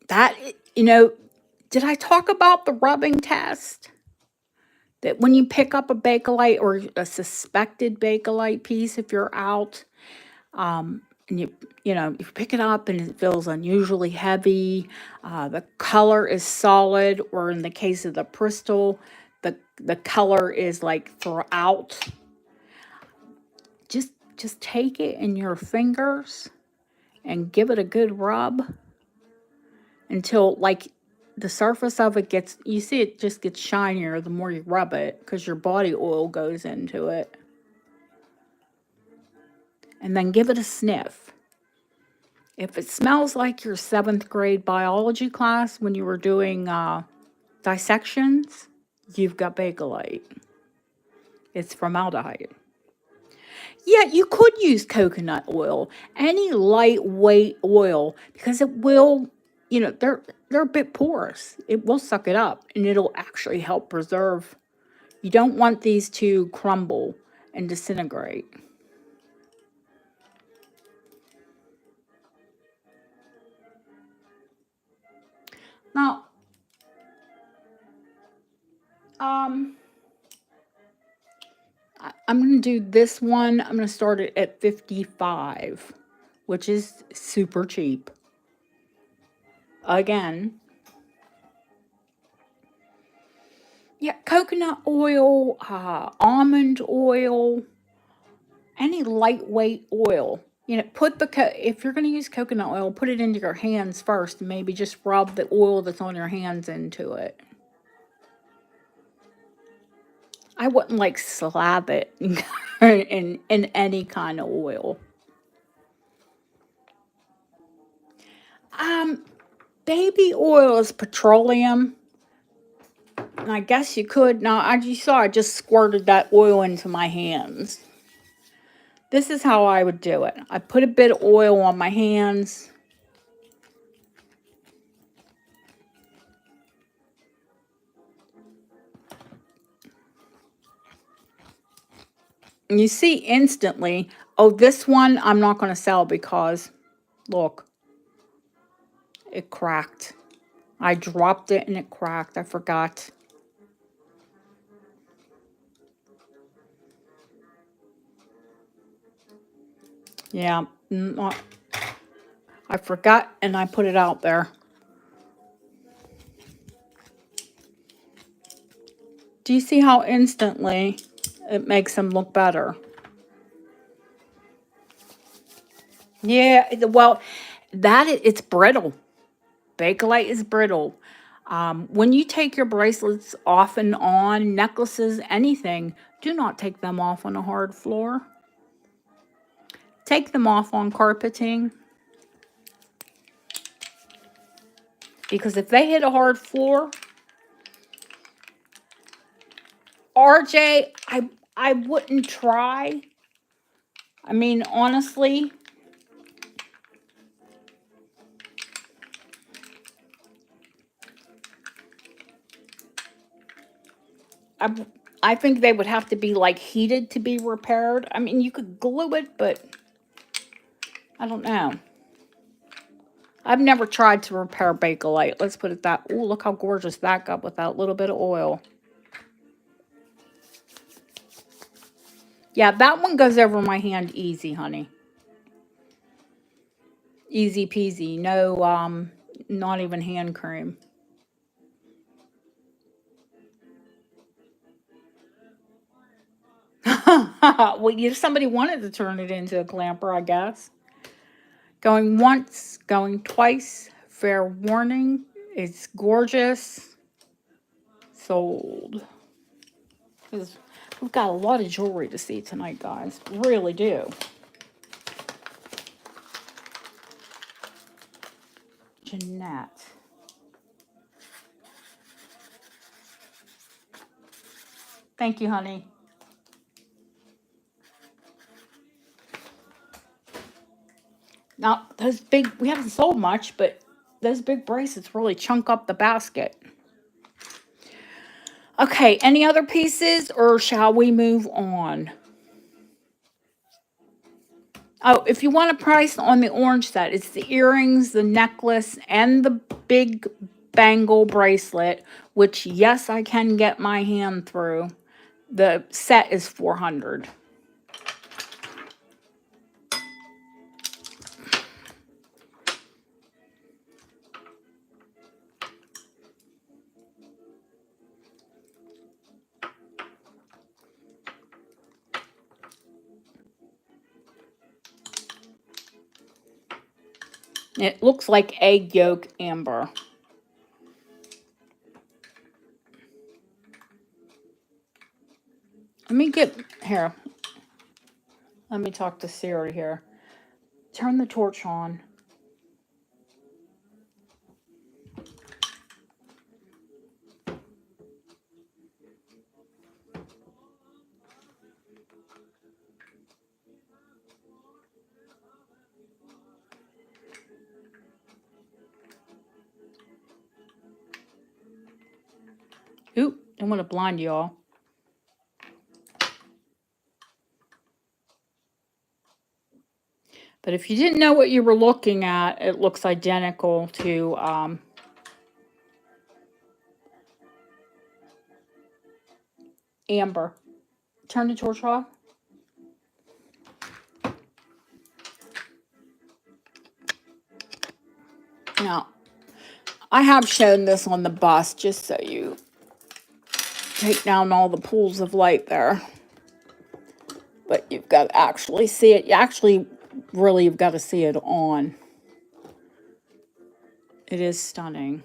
That, did I talk about the rubbing test? That when you pick up a Bakelite or a suspected Bakelite piece, if you're out, and you pick it up and it feels unusually heavy, the color is solid, or in the case of the Bristol, the color is like throughout. Just take it in your fingers and give it a good rub until like the surface of it gets, you see it just gets shinier the more you rub it because your body oil goes into it. And then give it a sniff. If it smells like your 7th grade biology class when you were doing dissections, you've got Bakelite. It's formaldehyde. Yeah, you could use coconut oil, any lightweight oil, because it will, they're a bit porous. It will suck it up, and it'll actually help preserve. You don't want these to crumble and disintegrate. Now, I'm going to do this one. I'm going to start it at $55, which is super cheap. Again. Yeah, coconut oil, almond oil, any lightweight oil. If you're going to use coconut oil, put it into your hands first. And maybe just rub the oil that's on your hands into it. I wouldn't like slab it in any kind of oil. Baby oil is petroleum. And I guess you could. Now, you saw I just squirted that oil into my hands. This is how I would do it. I put a bit of oil on my hands. And you see instantly, oh, this one I'm not going to sell because, look, it cracked. I dropped it and it cracked. I forgot. Yeah, I forgot and I put it out there. Do you see how instantly it makes them look better? Yeah, well, it's brittle. Bakelite is brittle. When you take your bracelets off and on, necklaces, anything, do not take them off on a hard floor. Take them off on carpeting. Because if they hit a hard floor, RJ, I wouldn't try. I mean, honestly, I think they would have to be like heated to be repaired. I mean, you could glue it, but I don't know. I've never tried to repair Bakelite. Let's put it that. Oh, look how gorgeous that got with that little bit of oil. Yeah, that one goes over my hand easy, honey. Easy peasy. No, not even hand cream. Well, somebody wanted to turn it into a clamper, I guess. Going once, going twice. Fair warning. It's gorgeous. Sold. We've got a lot of jewelry to see tonight, guys. Really do. Jeanette. Thank you, honey. Now, those big, we haven't sold much, but those big bracelets really chunk up the basket. Okay, any other pieces or shall we move on? Oh, if you want a price on the orange set, it's the earrings, the necklace, and the big bangle bracelet, which, yes, I can get my hand through. The set is $400. It looks like egg yolk amber. Let me get here. Let me talk to Siri here. Turn the torch on. Oop, I want to blind y'all. But if you didn't know what you were looking at, it looks identical to amber. Turn the torch off. Now, I have shown this on the bus just so you take down all the pools of light there. But you've got to actually see it. You actually, really, you've got to see it on. It is stunning.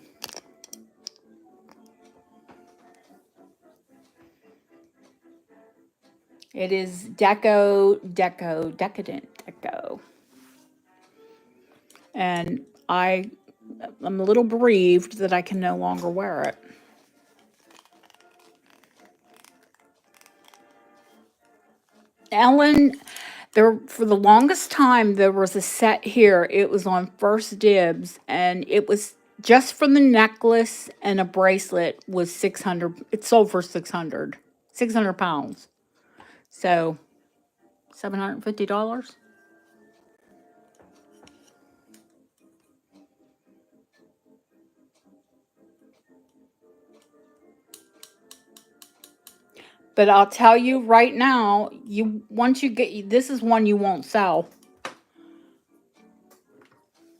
It is decadent deco. And I'm a little bereaved that I can no longer wear it. Ellen, for the longest time, there was a set here. It was on First Dibs, and it was just for the necklace and a bracelet was 600. It sold for 600 pounds. So, $750. But I'll tell you right now, once you get, this is one you won't sell.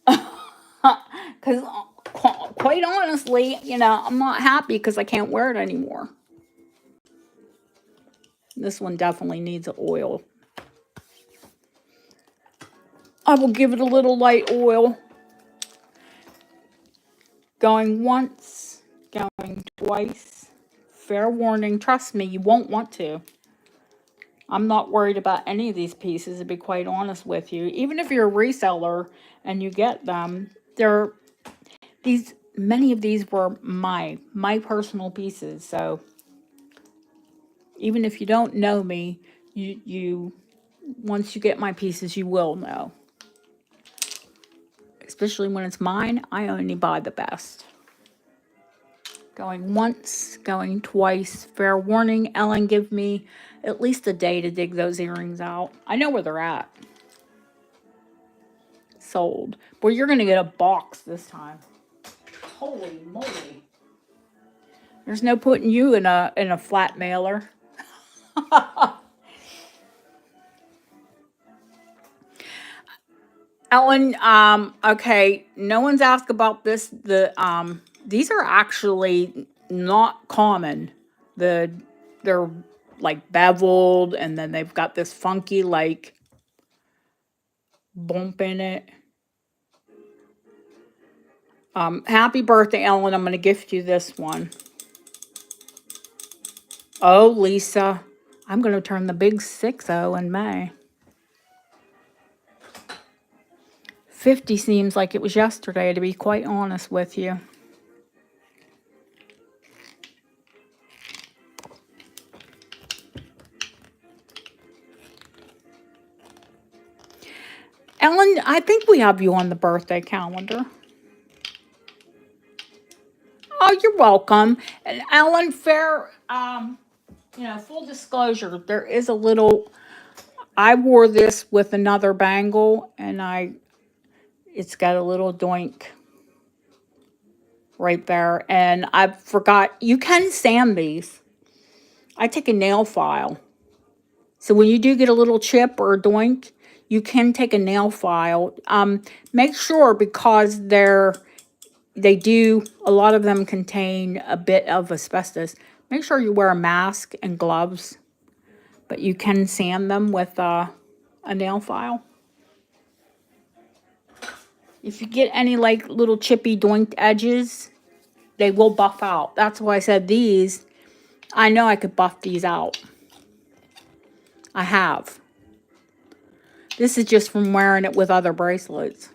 Because quite honestly, I'm not happy because I can't wear it anymore. This one definitely needs oil. I will give it a little light oil. Going once, going twice. Fair warning, trust me, you won't want to. I'm not worried about any of these pieces, to be quite honest with you. Even if you're a reseller and you get them, many of these were my personal pieces. So even if you don't know me, you once you get my pieces, you will know. Especially when it's mine, I only buy the best. Going once, going twice. Fair warning, Ellen, give me at least a day to dig those earrings out. I know where they're at. Sold. Boy, you're gonna get a box this time. Holy moly. There's no putting you in a flat mailer. Ellen, okay, no one's asked about this. These are actually not common. The they're like beveled, and then they've got this funky like bump in it. Happy birthday, Ellen. I'm gonna gift you this one. Oh, Lisa, I'm gonna turn the big 6-0 in May. 50 seems like it was yesterday, to be quite honest with you. Ellen, I think we have you on the birthday calendar. Oh, you're welcome. And Ellen, fair, full disclosure, there is a little. I wore this with another bangle, and it's got a little doink right there, and I forgot. You can sand these. I take a nail file, so when you do get a little chip or a doink, you can take a nail file. Make sure, because they do, a lot of them contain a bit of asbestos. Make sure you wear a mask and gloves, but you can sand them with a nail file. If you get any like little chippy doinked edges, they will buff out. That's why I said these. I know I could buff these out. I have. This is just from wearing it with other bracelets.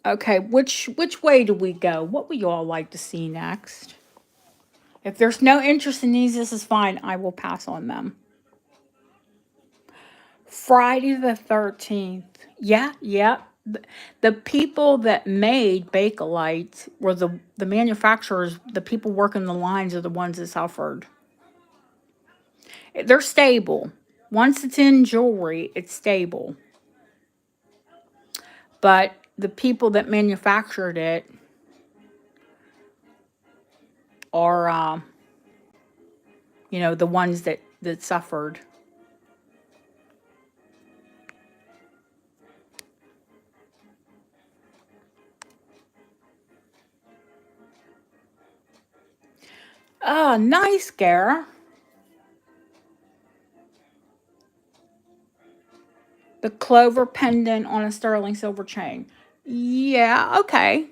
Okay, which way do we go? What would you all like to see next? If there's no interest in these, this is fine. I will pass on them. Friday the 13th. Yeah, yeah. The people that made Bakelite were the manufacturers, the people working the lines are the ones that suffered. They're stable. Once it's in jewelry, it's stable. But the people that manufactured it are, the ones that suffered. Oh, nice, Gara. The clover pendant on a sterling silver chain. Yeah, okay.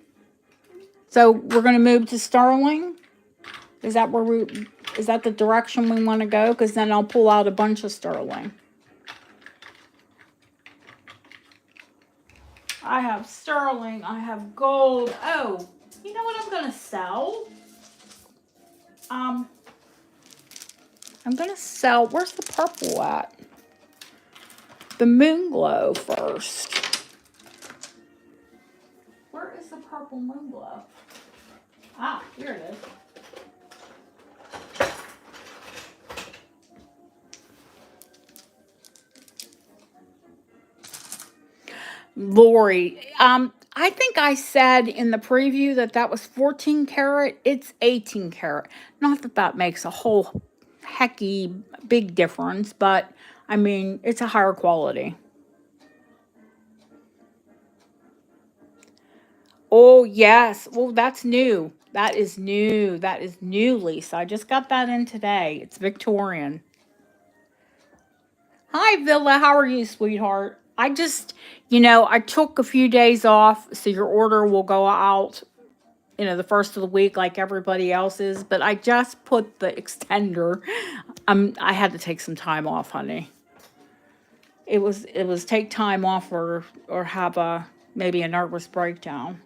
So we're going to move to sterling. Is that is that the direction we want to go? Because then I'll pull out a bunch of sterling. I have sterling. I have gold. Oh, you know what I'm going to sell? I'm going to sell. Where's the purple at? The moon glow first. Where is the purple moon glow? Ah, here it is. Lori, I think I said in the preview that was 14 karat. It's 18 karat. Not that makes a whole hecky big difference, but I mean, it's a higher quality. Oh, yes. Well, that's new. That is new. That is new, Lisa. I just got that in today. It's Victorian. Hi, Villa. How are you, sweetheart? I took a few days off, so your order will go out, the first of the week like everybody else's. But I just put the extender. I had to take some time off, honey. It was take time off or have maybe a nervous breakdown.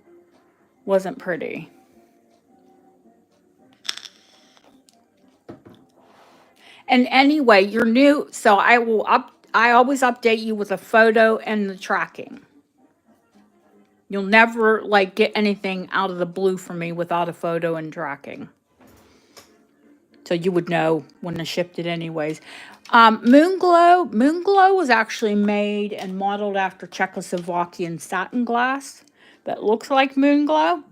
Wasn't pretty. And anyway, you're new, so I always update you with a photo and the tracking. You'll never like get anything out of the blue from me without a photo and tracking. So you would know when I shipped it anyways. Moonglow was actually made and modeled after Czechoslovakian satin glass that looks like Moonglow.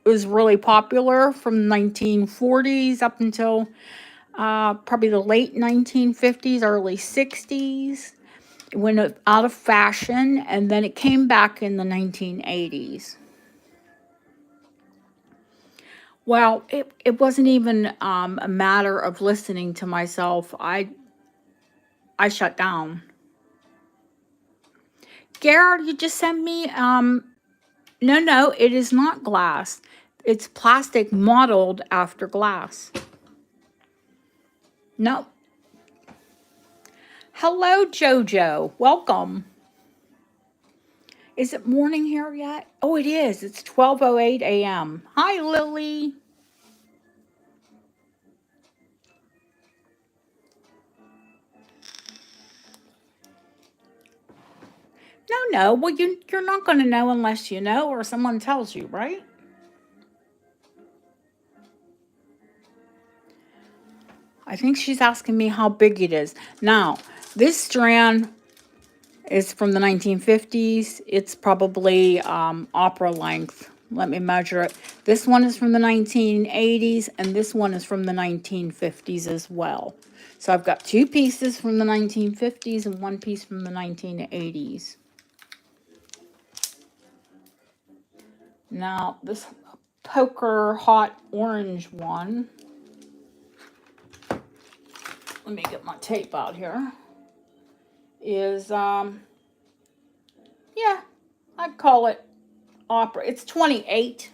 It was really popular from the 1940s up until probably the late 1950s, early 60s. It went out of fashion, and then it came back in the 1980s. Well, it wasn't even a matter of listening to myself. I shut down. Garrett, you just sent me no, it is not glass. It's plastic modeled after glass. No. Hello, Jojo. Welcome. Is it morning here yet? Oh, it is. It's 12:08 a.m. Hi, Lily. No. Well, you're not going to know unless you know or someone tells you, right? I think she's asking me how big it is. Now, this strand is from the 1950s. It's probably opera length. Let me measure it. This one is from the 1980s, and this one is from the 1950s as well. So I've got two pieces from the 1950s and one piece from the 1980s. Now, this poker hot orange one. Let me get my tape out here. Is, yeah, I'd call it opera. It's 28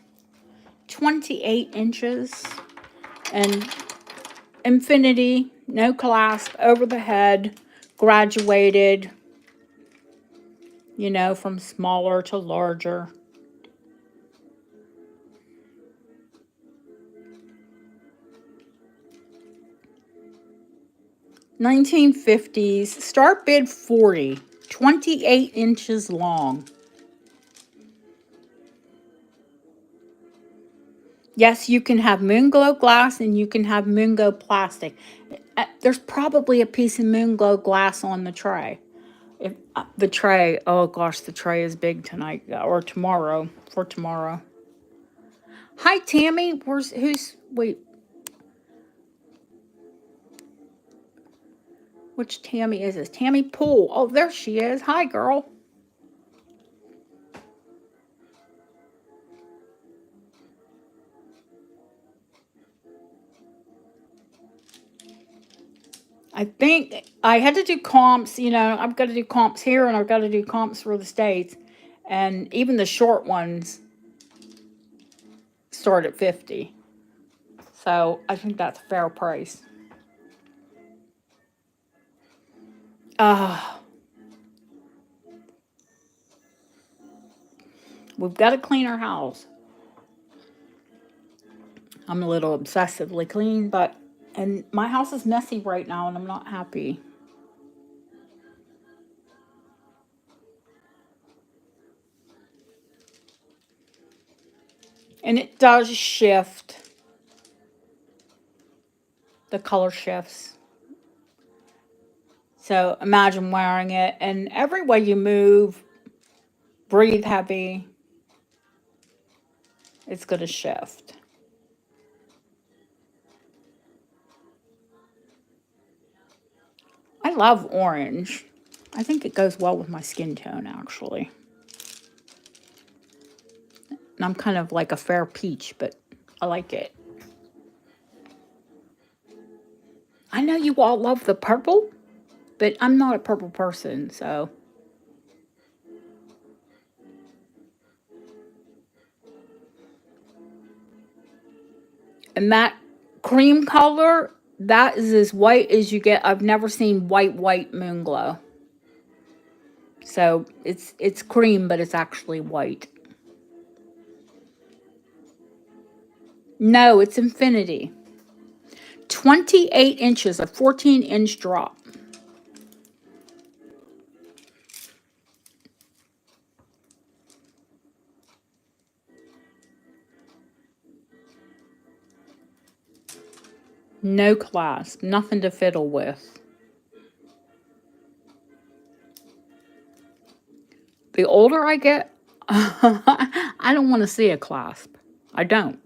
inches. And infinity, no clasp, over the head, graduated, you know, from smaller to larger. $1950s, start bid 40, 28 inches long. Yes, you can have Moonglow glass and you can have Moonglow plastic. There's probably a piece of Moonglow glass on the tray. If the tray, oh gosh, the tray is big tonight or tomorrow, for tomorrow. Hi, Tammy. Wait. Which Tammy is this? Tammy Poole. Oh, there she is. Hi, girl. I think I had to do comps. You know, I've got to do comps here and I've got to do comps for the States. And even the short ones start at 50. So I think that's a fair price. We've got to clean our house. I'm a little obsessively clean, and my house is messy right now and I'm not happy. And it does shift. The color shifts. So imagine wearing it, and every way you move, breathe heavy, it's going to shift. I love orange. I think it goes well with my skin tone, actually. And I'm kind of like a fair peach, but I like it. I know you all love the purple, but I'm not a purple person, so. And that cream color, that is as white as you get. I've never seen white Moonglow. So it's cream, but it's actually white. No, it's infinity. 28 inches, a 14-inch drop. No clasp. Nothing to fiddle with. The older I get, I don't want to see a clasp. I don't.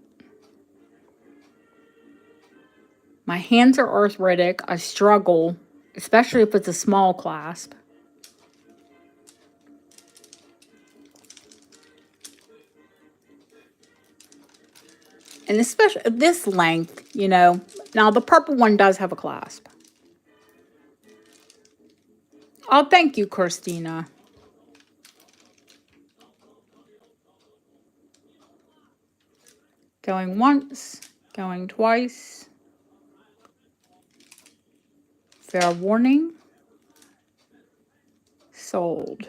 My hands are arthritic. I struggle, especially if it's a small clasp. And especially this length, you know. Now, the purple one does have a clasp. Oh, thank you, Christina. Going once, going twice. Fair warning. Sold.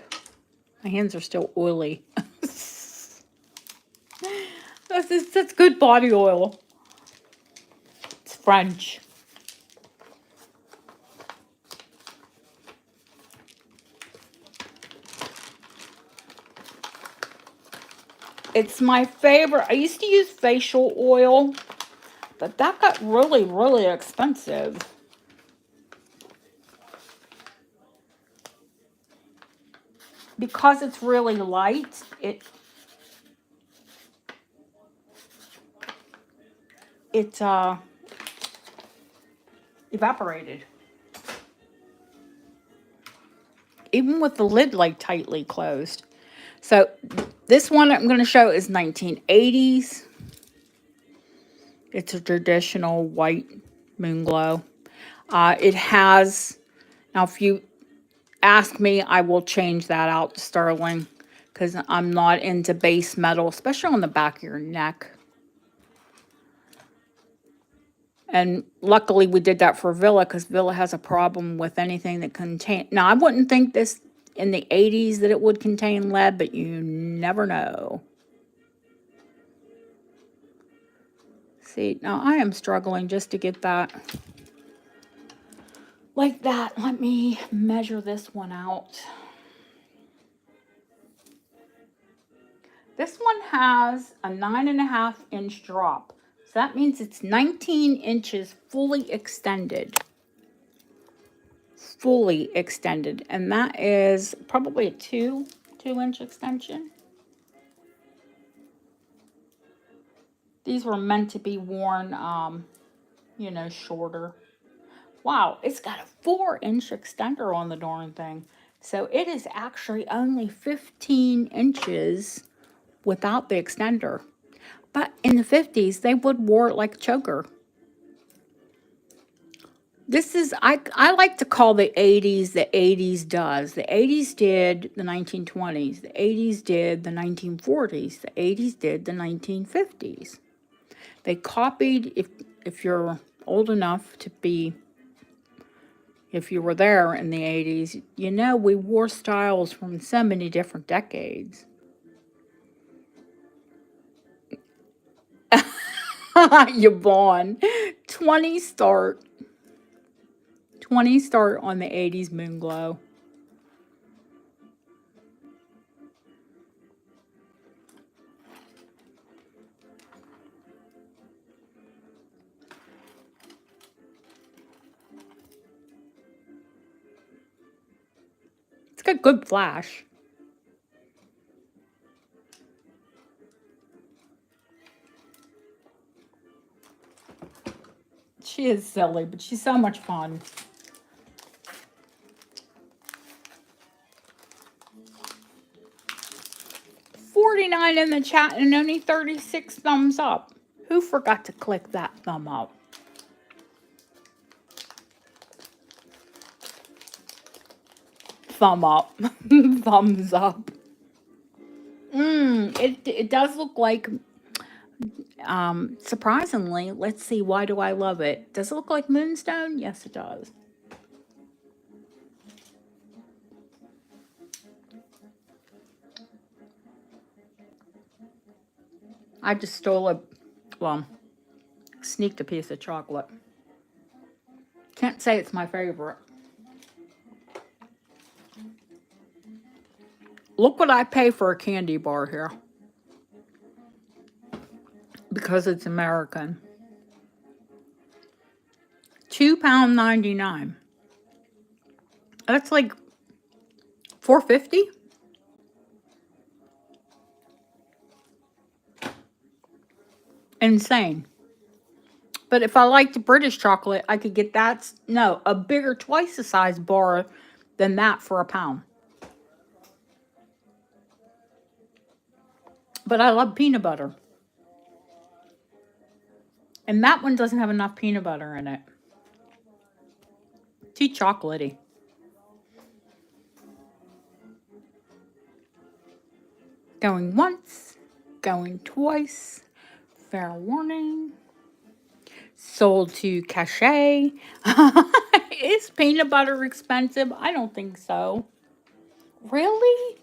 My hands are still oily. That's good body oil. It's French. It's my favorite. I used to use facial oil, but that got really, really expensive. Because it's really light, it evaporated. Even with the lid like tightly closed. So this one I'm going to show is 1980s. It's a traditional white moon glow. It has, now if you ask me, I will change that out to sterling because I'm not into base metal, especially on the back of your neck. And luckily we did that for Villa because Villa has a problem with anything that contain. Now I wouldn't think this in the 80s that it would contain lead, but you never know. See, now I am struggling just to get that like that. Let me measure this one out. This one has a 9.5-inch drop. So that means it's 19 inches fully extended. Fully extended. And that is probably a 2-inch extension. These were meant to be worn, you know, shorter. Wow, it's got a 4-inch extender on the darn thing. So it is actually only 15 inches without the extender. But in the 50s, they would wear it like a choker. This is, I like to call the 80s does. The 80s did the 1920s. The 80s did the 1940s. The 80s did the 1950s. They copied, if you're old enough to be, if you were there in the 80s, you know we wore styles from so many different decades. Yvonne, 20 start. 20 start on the 80s moon glow. It's got good flash. She is silly, but she's so much fun. $49 in the chat and only 36 thumbs up. Who forgot to click that thumb up? Thumb up. Thumbs up. It does look like, surprisingly, let's see, why do I love it? Does it look like moonstone? Yes, it does. I just stole sneaked a piece of chocolate. Can't say it's my favorite. Look what I pay for a candy bar here. Because it's American. £2.99. That's like $4.50. Insane. But if I liked British chocolate, I could get that. No, a bigger, twice the size bar than that for £1. But I love peanut butter. And that one doesn't have enough peanut butter in it. Too chocolatey. Going once, going twice. Fair warning. Sold to Cachet. Is peanut butter expensive? I don't think so. Really?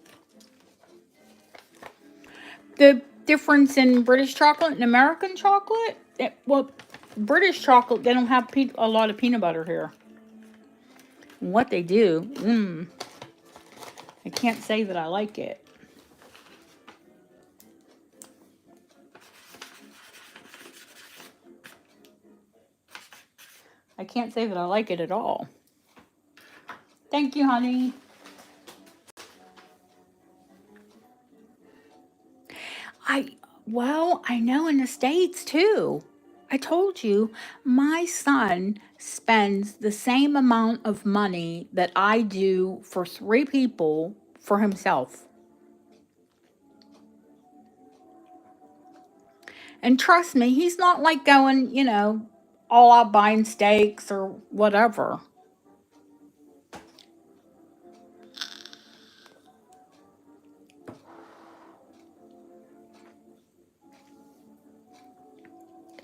The difference in British chocolate and American chocolate? Well, British chocolate, they don't have a lot of peanut butter here. What they do, I can't say that I like it. I can't say that I like it at all. Thank you, honey. Well, I know in the States too. I told you, my son spends the same amount of money that I do for 3 people for himself. And trust me, he's not like going, all out buying steaks or whatever.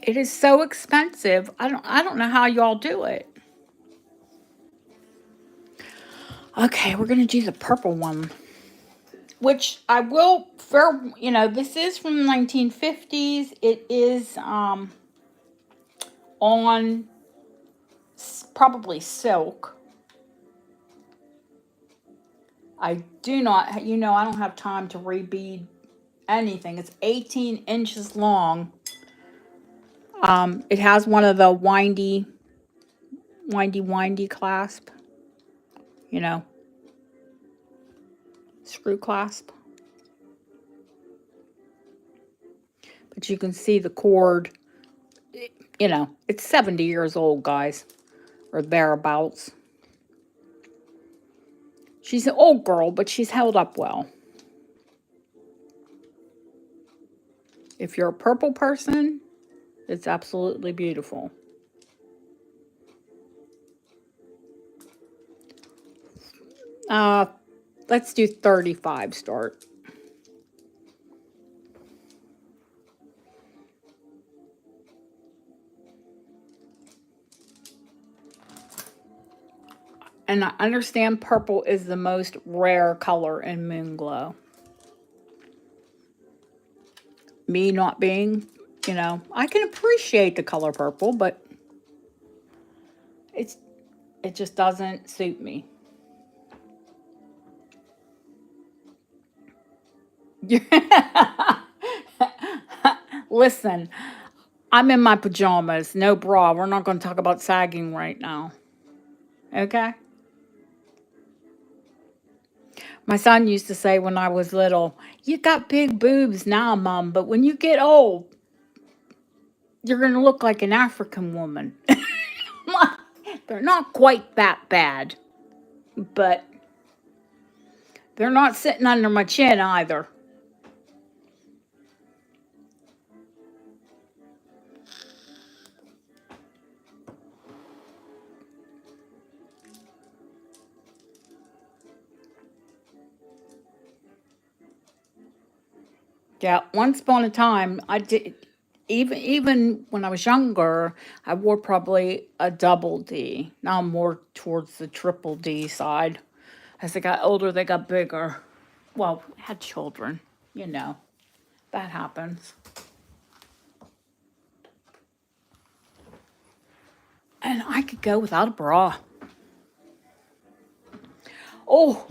It is so expensive. I don't know how y'all do it. Okay, we're going to do the purple one, which I will this is from the 1950s. It is on probably silk. I do not, I don't have time to rebead anything. It's 18 inches long. It has one of the windy clasp, screw clasp. But you can see the cord, it's 70 years old, guys, or thereabouts. She's an old girl, but she's held up well. If you're a purple person, it's absolutely beautiful. Let's do 35 start. And I understand purple is the most rare color in Moonglow. Me not being, I can appreciate the color purple, but it just doesn't suit me. Listen, I'm in my pajamas, no bra. We're not going to talk about sagging right now. Okay? My son used to say when I was little, "You got big boobs now, Mom, but when you get old, you're going to look like an African woman." They're not quite that bad, but they're not sitting under my chin either. Yeah, once upon a time, I did. Even when I was younger, I wore probably a double D. Now I'm more towards the triple D side. As they got older, they got bigger. Well, had children, that happens. And I could go without a bra. Oh,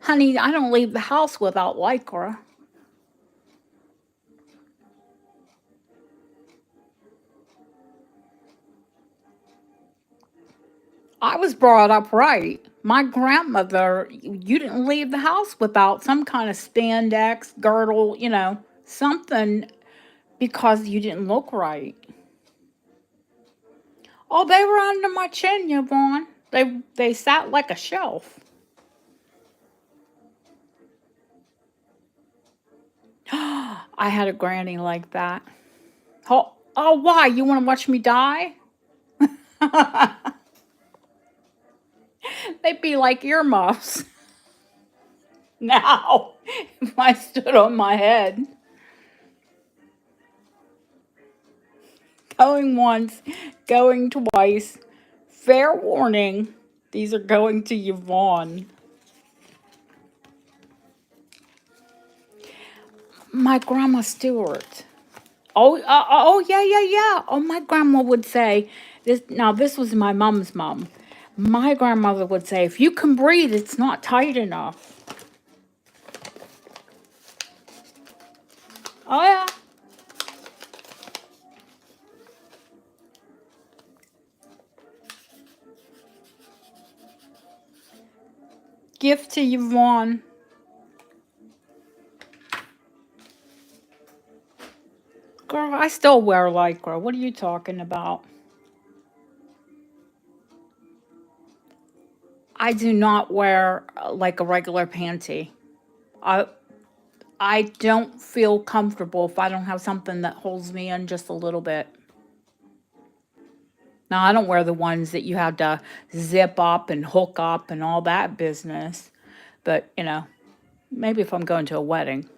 honey, I don't leave the house without Lycra. I was brought up right. My grandmother, you didn't leave the house without some kind of spandex, girdle, something because you didn't look right. Oh, they were under my chin, Yvonne. They sat like a shelf. I had a granny like that. Oh, why? You want to watch me die? They'd be like earmuffs now if I stood on my head. Going once, going twice. Fair warning, these are going to Yvonne. My grandma Stewart. Oh, yeah, yeah, yeah. Oh, my grandma would say this. Now, this was my mom's mom. My grandmother would say, if you can breathe, it's not tight enough. Oh, yeah. Gift to Yvonne. Girl, I still wear Lycra. What are you talking about? I do not wear like a regular panty. I I don't feel comfortable if I don't have something that holds me in just a little bit. Now, I don't wear the ones that you have to zip up and hook up and all that business. But, maybe if I'm going to a wedding.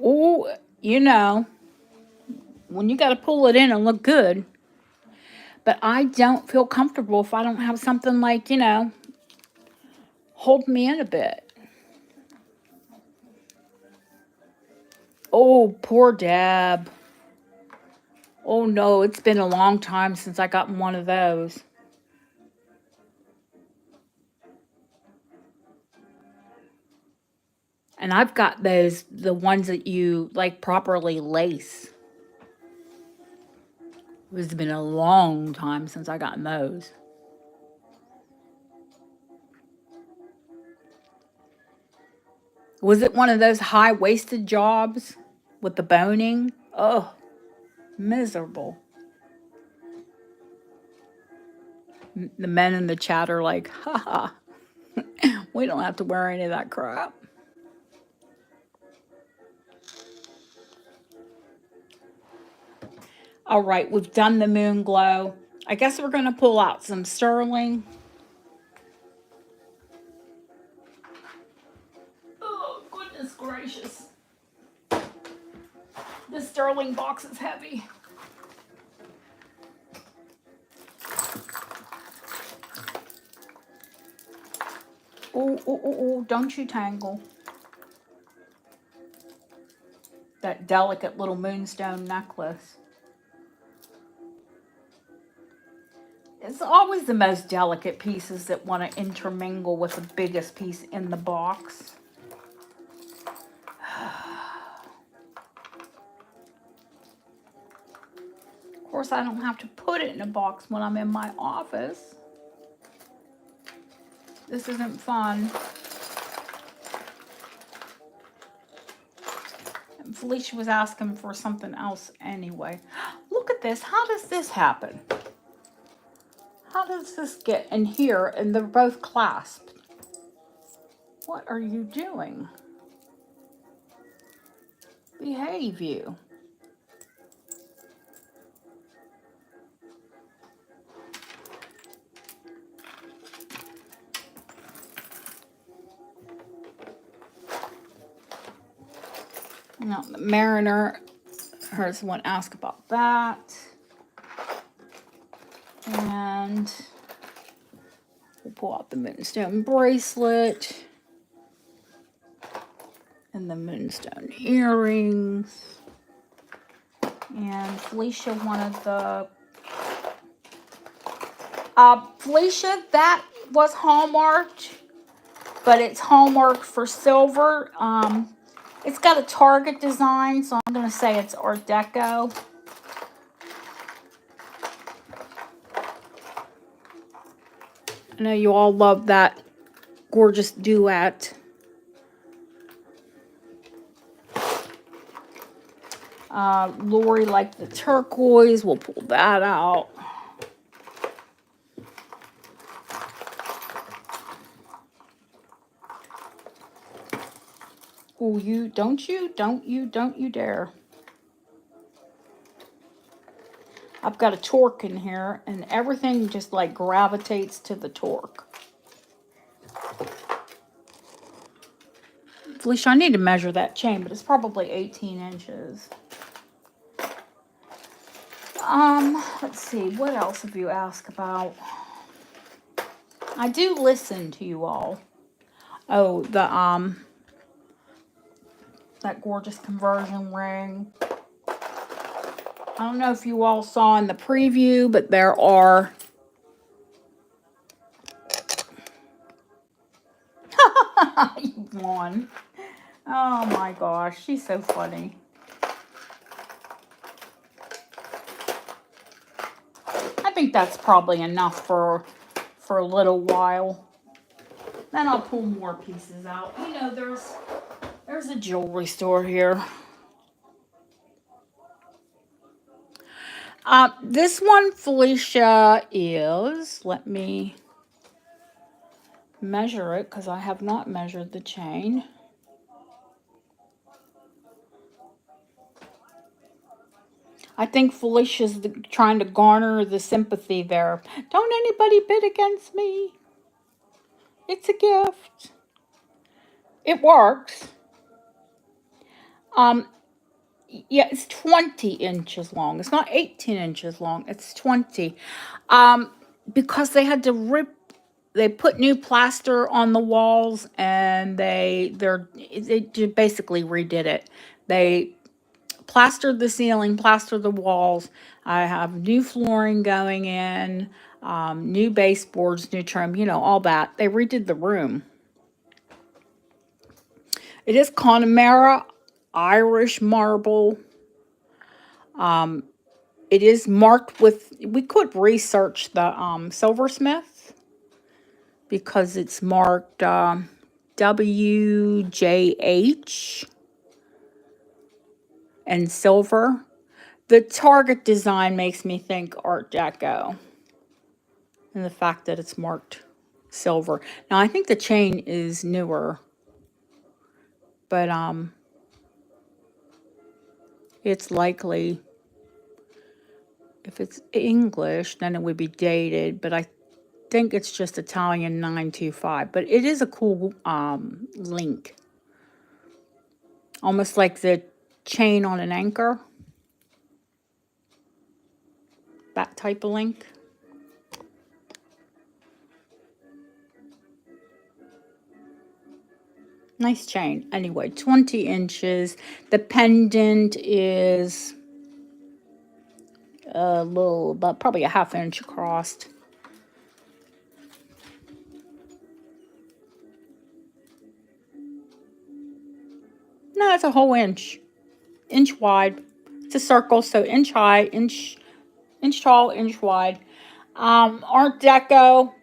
Ooh, when you got to pull it in and look good. But I don't feel comfortable if I don't have something like, hold me in a bit. Oh, poor Deb. Oh no, it's been a long time since I got one of those. And I've got the ones that you like properly lace. It's been a long time since I got those. Was it one of those high waisted jobs with the boning? Oh, miserable. The men in the chat are like, haha, we don't have to wear any of that crap. All right, we've done the moon glow. I guess we're going to pull out some sterling. Oh, goodness gracious. The sterling box is heavy. Oh, don't you tangle. That delicate little moonstone necklace. It's always the most delicate pieces that want to intermingle with the biggest piece in the box. Of course, I don't have to put it in a box when I'm in my office. This isn't fun. And Felicia was asking for something else anyway. Look at this. How does this happen? How does this get in here and they're both clasped? What are you doing? Behave you. Now, the Mariner, hers one ask about that. And we'll pull out the moonstone bracelet and the moonstone earrings. And Felicia wanted the Felicia, that was hallmarked, but it's hallmarked for silver. It's got a Target design, so I'm going to say it's Art Deco. I know you all love that gorgeous duet. Lori liked the turquoise. We'll pull that out. Oh, don't you dare. I've got a torque in here, and everything just like gravitates to the torque. Felicia, I need to measure that chain, but it's probably 18 inches. Let's see, what else have you asked about? I do listen to you all. Oh, that gorgeous conversion ring. I don't know if you all saw in the preview, but there are... You won. Oh my gosh, she's so funny. I think that's probably enough for a little while. Then I'll pull more pieces out. You know, there's a jewelry store here. This one, Felicia, is, let me measure it because I have not measured the chain. I think Felicia's trying to garner the sympathy there. Don't anybody bid against me. It's a gift. It works. Yeah, it's 20 inches long. It's not 18 inches long. It's 20. Because they had to they put new plaster on the walls, and they basically redid it. They plastered the ceiling, plastered the walls. I have new flooring going in, new baseboards, new trim, you know, all that. They redid the room. It is Connemara Irish marble. It is marked with, we could research the silversmith because it's marked WJH and silver. The Target design makes me think Art Deco, and the fact that it's marked silver. Now I think the chain is newer, but it's likely, if it's English, then it would be dated, but I think it's just Italian 925. But it is a cool link, almost like the chain on an anchor, that type of link. Nice chain. Anyway, 20 inches. The pendant is a little, about probably a ½ inch across. No, it's a whole inch wide. It's a circle, so inch high, inch tall, inch wide. Art Deco,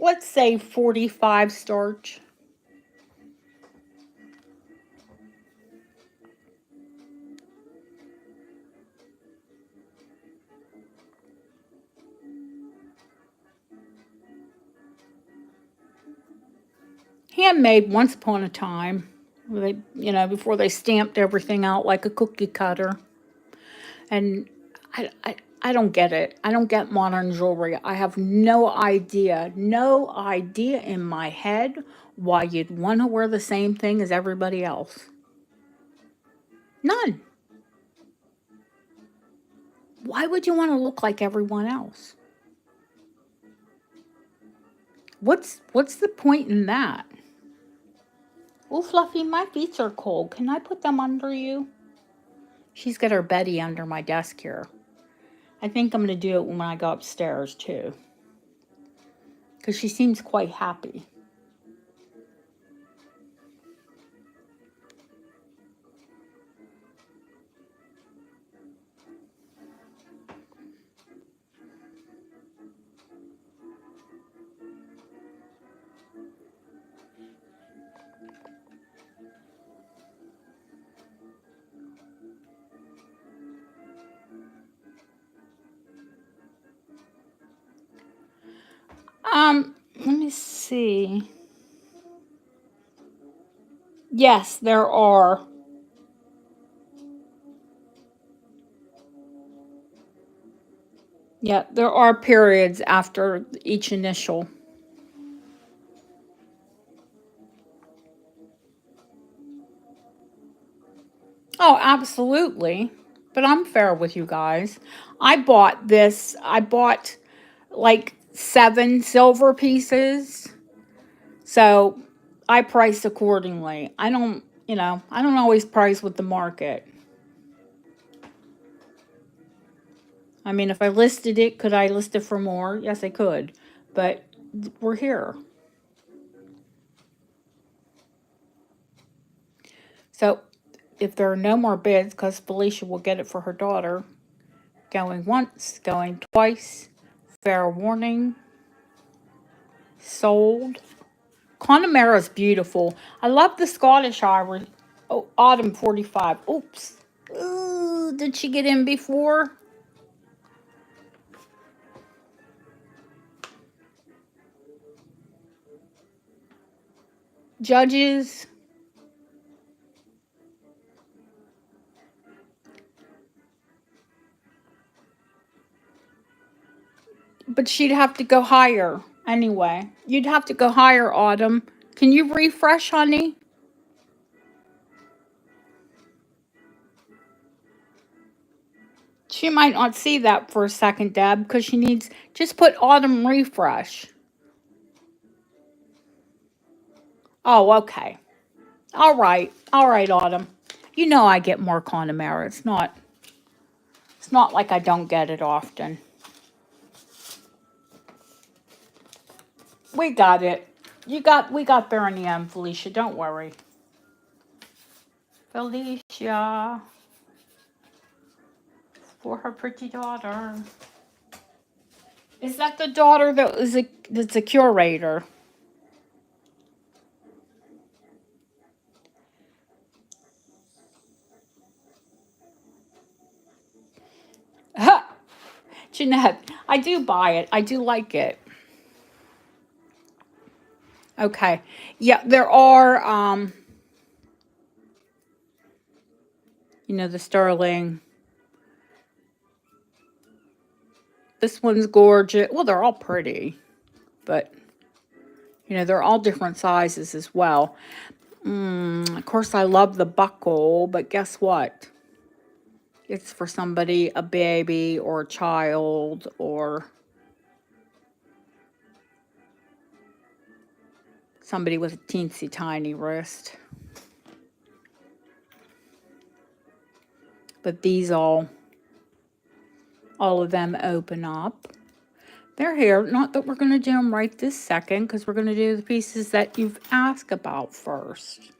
let's say 45 starch. Handmade once upon a time. They, you know, before they stamped everything out like a cookie cutter. And I don't get it. I don't get modern jewelry. I have no idea in my head why you'd want to wear the same thing as everybody else. None. Why would you want to look like everyone else? What's the point in that? Oh, Fluffy, my feet are cold. Can I put them under you? She's got her Betty under my desk here. I think I'm going to do it when I go upstairs, too. Because she seems quite happy. Let me see. Yes, there are. Yeah, there are periods after each initial. Oh, absolutely. But I'm fair with you guys. I bought like 7 silver pieces. So I priced accordingly. I don't always price with the market. I mean, if I listed it, could I list it for more? Yes, I could. But we're here. So if there are no more bids, because Felicia will get it for her daughter, going once, going twice, fair warning, sold. Connemara is beautiful. I love the Scottish Irish. Oh, Autumn 45. Oops. Ooh, did she get in before? Judges. But she'd have to go higher anyway. You'd have to go higher, Autumn. Can you refresh, honey? She might not see that for a second, Deb, because she needs. Just put Autumn refresh. Oh, okay. All right. All right, Autumn. You know I get more Connemara. It's not like I don't get it often. We got it. We got there in the end, Felicia. Don't worry. Felicia, for her pretty daughter. Is that the daughter that's a curator? Jeanette, I do buy it. I do like it. Okay. Yeah, there are the sterling. This one's gorgeous. Well, they're all pretty, but they're all different sizes as well. Of course, I love the buckle, but guess what? It's for somebody, a baby or a child, or somebody with a teensy tiny wrist. But these all of them open up. They're here. Not that we're going to do them right this second, because we're going to do the pieces that you've asked about first.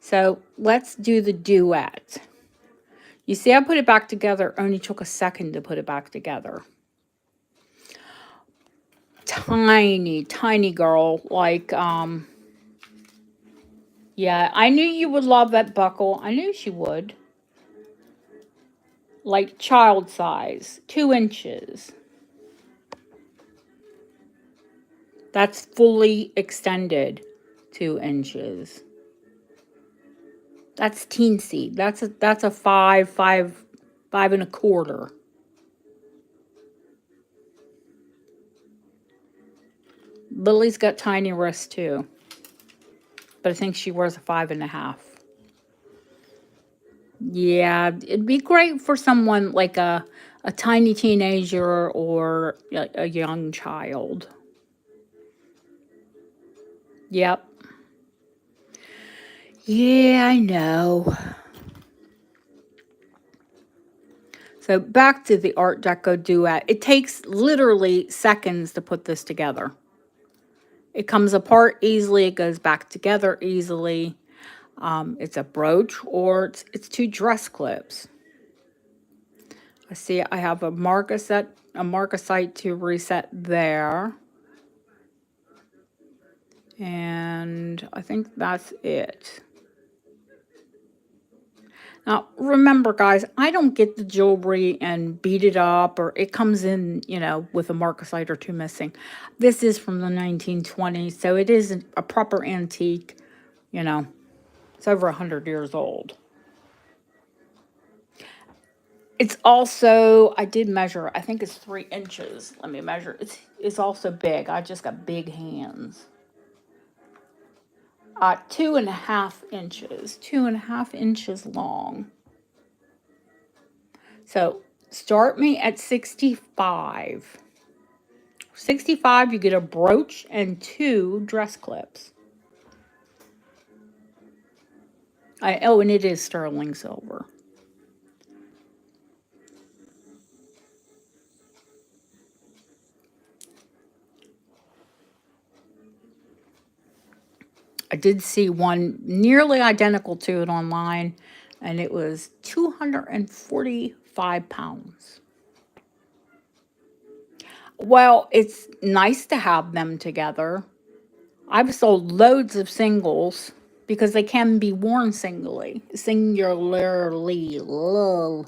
So let's do the duet. You see, I put it back together. Only took a second to put it back together. Tiny, tiny girl. Like, yeah, I knew you would love that buckle. I knew she would. Like child size, 2 inches. That's fully extended, 2 inches. That's teensy. That's a 5.25. Lily's got tiny wrists too, but I think she wears a 5.5. Yeah, it'd be great for someone like a tiny teenager or a young child. Yep. Yeah, I know. So back to the Art Deco duet. It takes literally seconds to put this together. It comes apart easily. It goes back together easily. It's a brooch or it's 2 dress clips. I see I have a marcasite to reset there. And I think that's it. Now, remember, guys, I don't get the jewelry and beat it up, or it comes in, with a marcasite or two missing. This is from the 1920s, so it is a proper antique, you know. It's over 100 years old. It's also, I did measure, I think it's 3 inches. Let me measure. It's also big. I just got big hands. 2.5 inches. 2.5 inches long. So start me at 65. 65, you get a brooch and 2 dress clips. Oh, and it is sterling silver. I did see one nearly identical to it online, and it was 245 pounds. Well, it's nice to have them together. I've sold loads of singles because they can be worn singularly. Lol.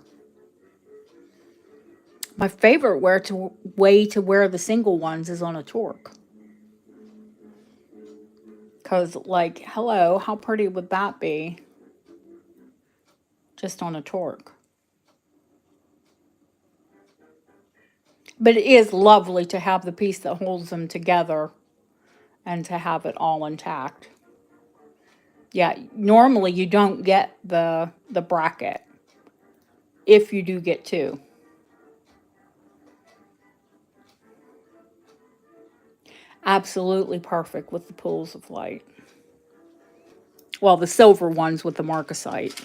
My favorite way to wear the single ones is on a torque. Because, like, hello, how pretty would that be? Just on a torque. But it is lovely to have the piece that holds them together and to have it all intact. Yeah, normally you don't get the bracket if you do get 2. Absolutely perfect with the pools of light. Well, the silver ones with the marcasite.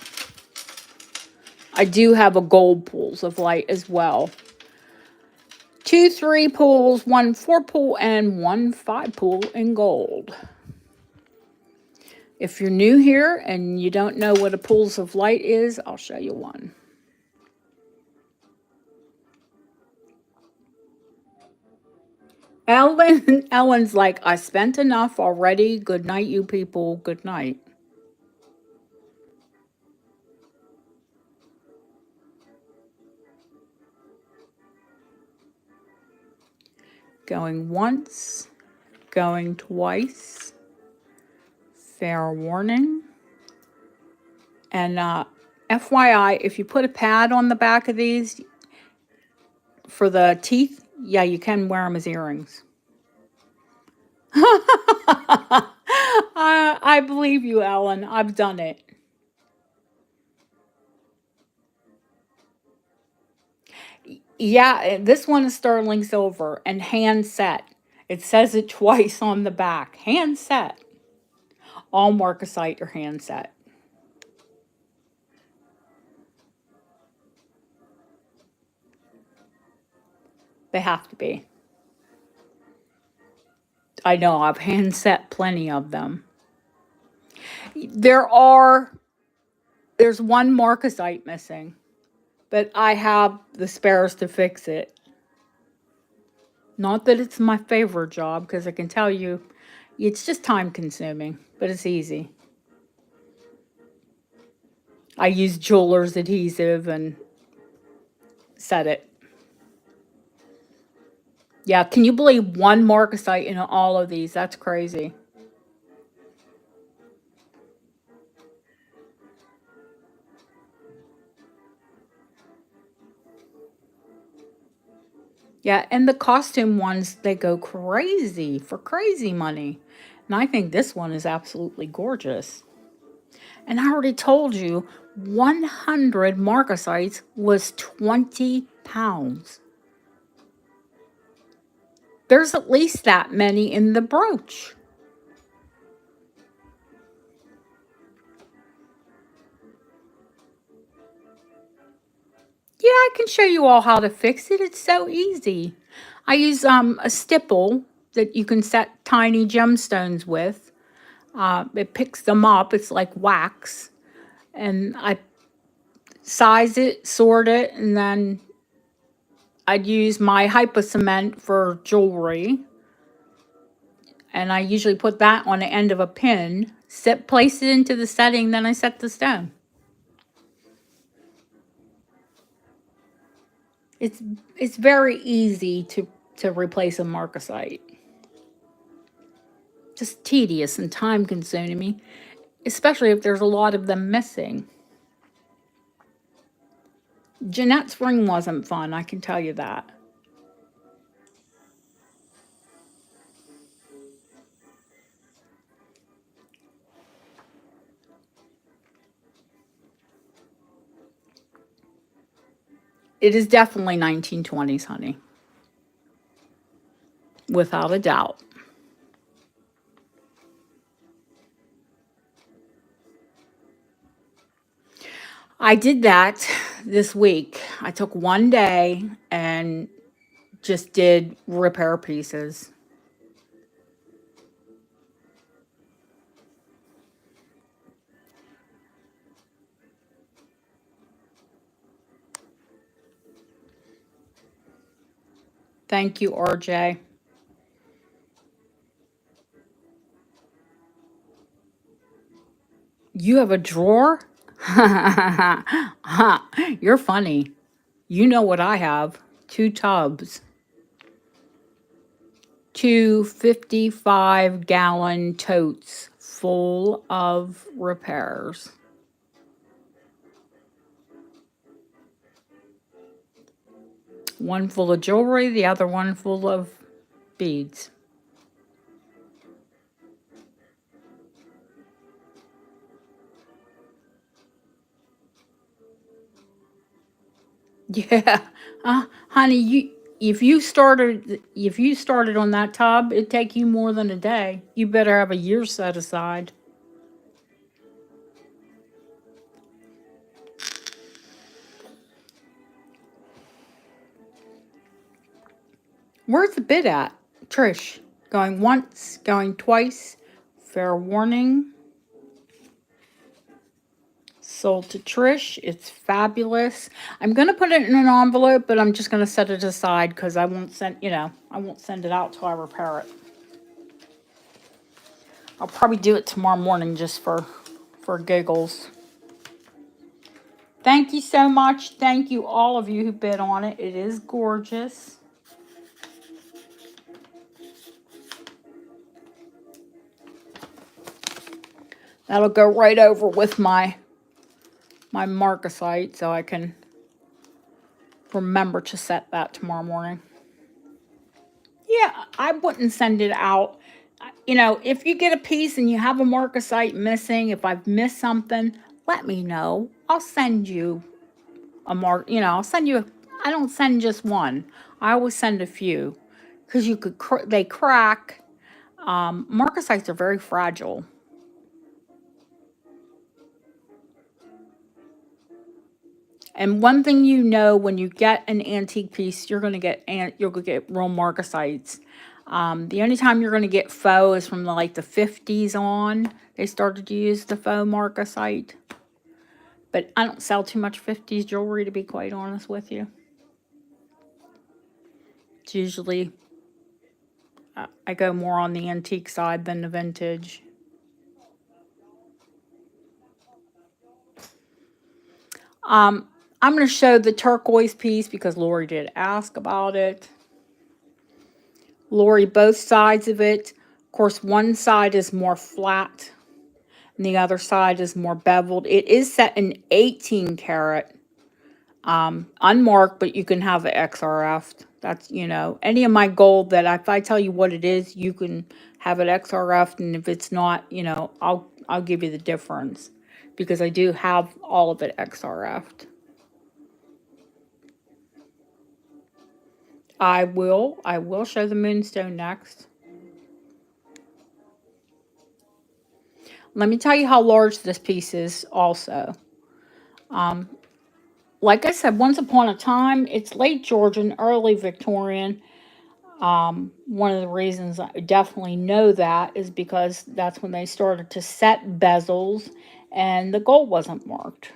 I do have a gold pools of light as well. 2 3 pools, 1 4 pool, and 1 5 pool in gold. If you're new here and you don't know what a pools of light is, I'll show you one. Ellen's like, I spent enough already. Good night, you people. Good night. Going once, going twice. Fair warning. And FYI, if you put a pad on the back of these for the teeth, yeah, you can wear them as earrings. I believe you, Ellen. I've done it. Yeah, this one is sterling silver and hand set. It says it twice on the back. Hand set. All marcasite or hand set. They have to be. I know, I've hand set plenty of them. There's one marcasite missing, but I have the spares to fix it. Not that it's my favorite job, because I can tell you, it's just time consuming, but it's easy. I use jeweler's adhesive and set it. Yeah, can you believe one marcasite in all of these? That's crazy. Yeah, and the costume ones, they go crazy for crazy money. And I think this one is absolutely gorgeous. And I already told you, 100 marcasites was 20 pounds. There's at least that many in the brooch. Yeah, I can show you all how to fix it. It's so easy. I use a stipple that you can set tiny gemstones with. It picks them up. It's like wax. And I size it, sort it, and then I'd use my hypo cement for jewelry. And I usually put that on the end of a pin, place it into the setting, then I set the stone. It's it's very easy to replace a marcasite. Just tedious and time consuming, especially if there's a lot of them missing. Jeanette Spring wasn't fun, I can tell you that. It is definitely 1920s, honey, without a doubt. I did that this week. I took one day and just did repair pieces. Thank you, RJ. You have a drawer? You're funny. You know what I have? Two tubs. Two 55-gallon totes full of repairs. One full of jewelry, the other one full of beads. Yeah, honey, if you started on that tub, it'd take you more than a day. You better have a year set aside. Where's the bid at? Trish, going once, going twice. Fair warning. Sold to Trish. It's fabulous. I'm gonna put it in an envelope, but I'm just gonna set it aside because I won't send, I won't send it out till I repair it. I'll probably do it tomorrow morning just for giggles. Thank you so much. Thank you all of you who bid on it. It is gorgeous. That'll go right over with my marcasite, so I can remember to set that tomorrow morning. Yeah, I wouldn't send it out. If you get a piece and you have a marcasite missing, if I've missed something, let me know. I'll send you a mark. I'll send you. I don't send just one. I always send a few, because they crack. Marcasites are very fragile. And one thing when you get an antique piece, you're gonna get real marcasites. The only time you're gonna get faux is from the 50s on. They started to use the faux marcasite. But I don't sell too much 50s jewelry, to be quite honest with you. It's usually I go more on the antique side than the vintage. I'm going to show the turquoise piece because Lori did ask about it. Lori, both sides of it. Of course, one side is more flat and the other side is more beveled. It is set in 18 karat, unmarked, but you can have it XRF. That's, any of my gold that if I tell you what it is, you can have it XRF. And if it's not, I'll give you the difference because I do have all of it XRF. I will show the moonstone next. Let me tell you how large this piece is also. Like I said, once upon a time, it's late Georgian, early Victorian. One of the reasons I definitely know that is because that's when they started to set bezels and the gold wasn't marked.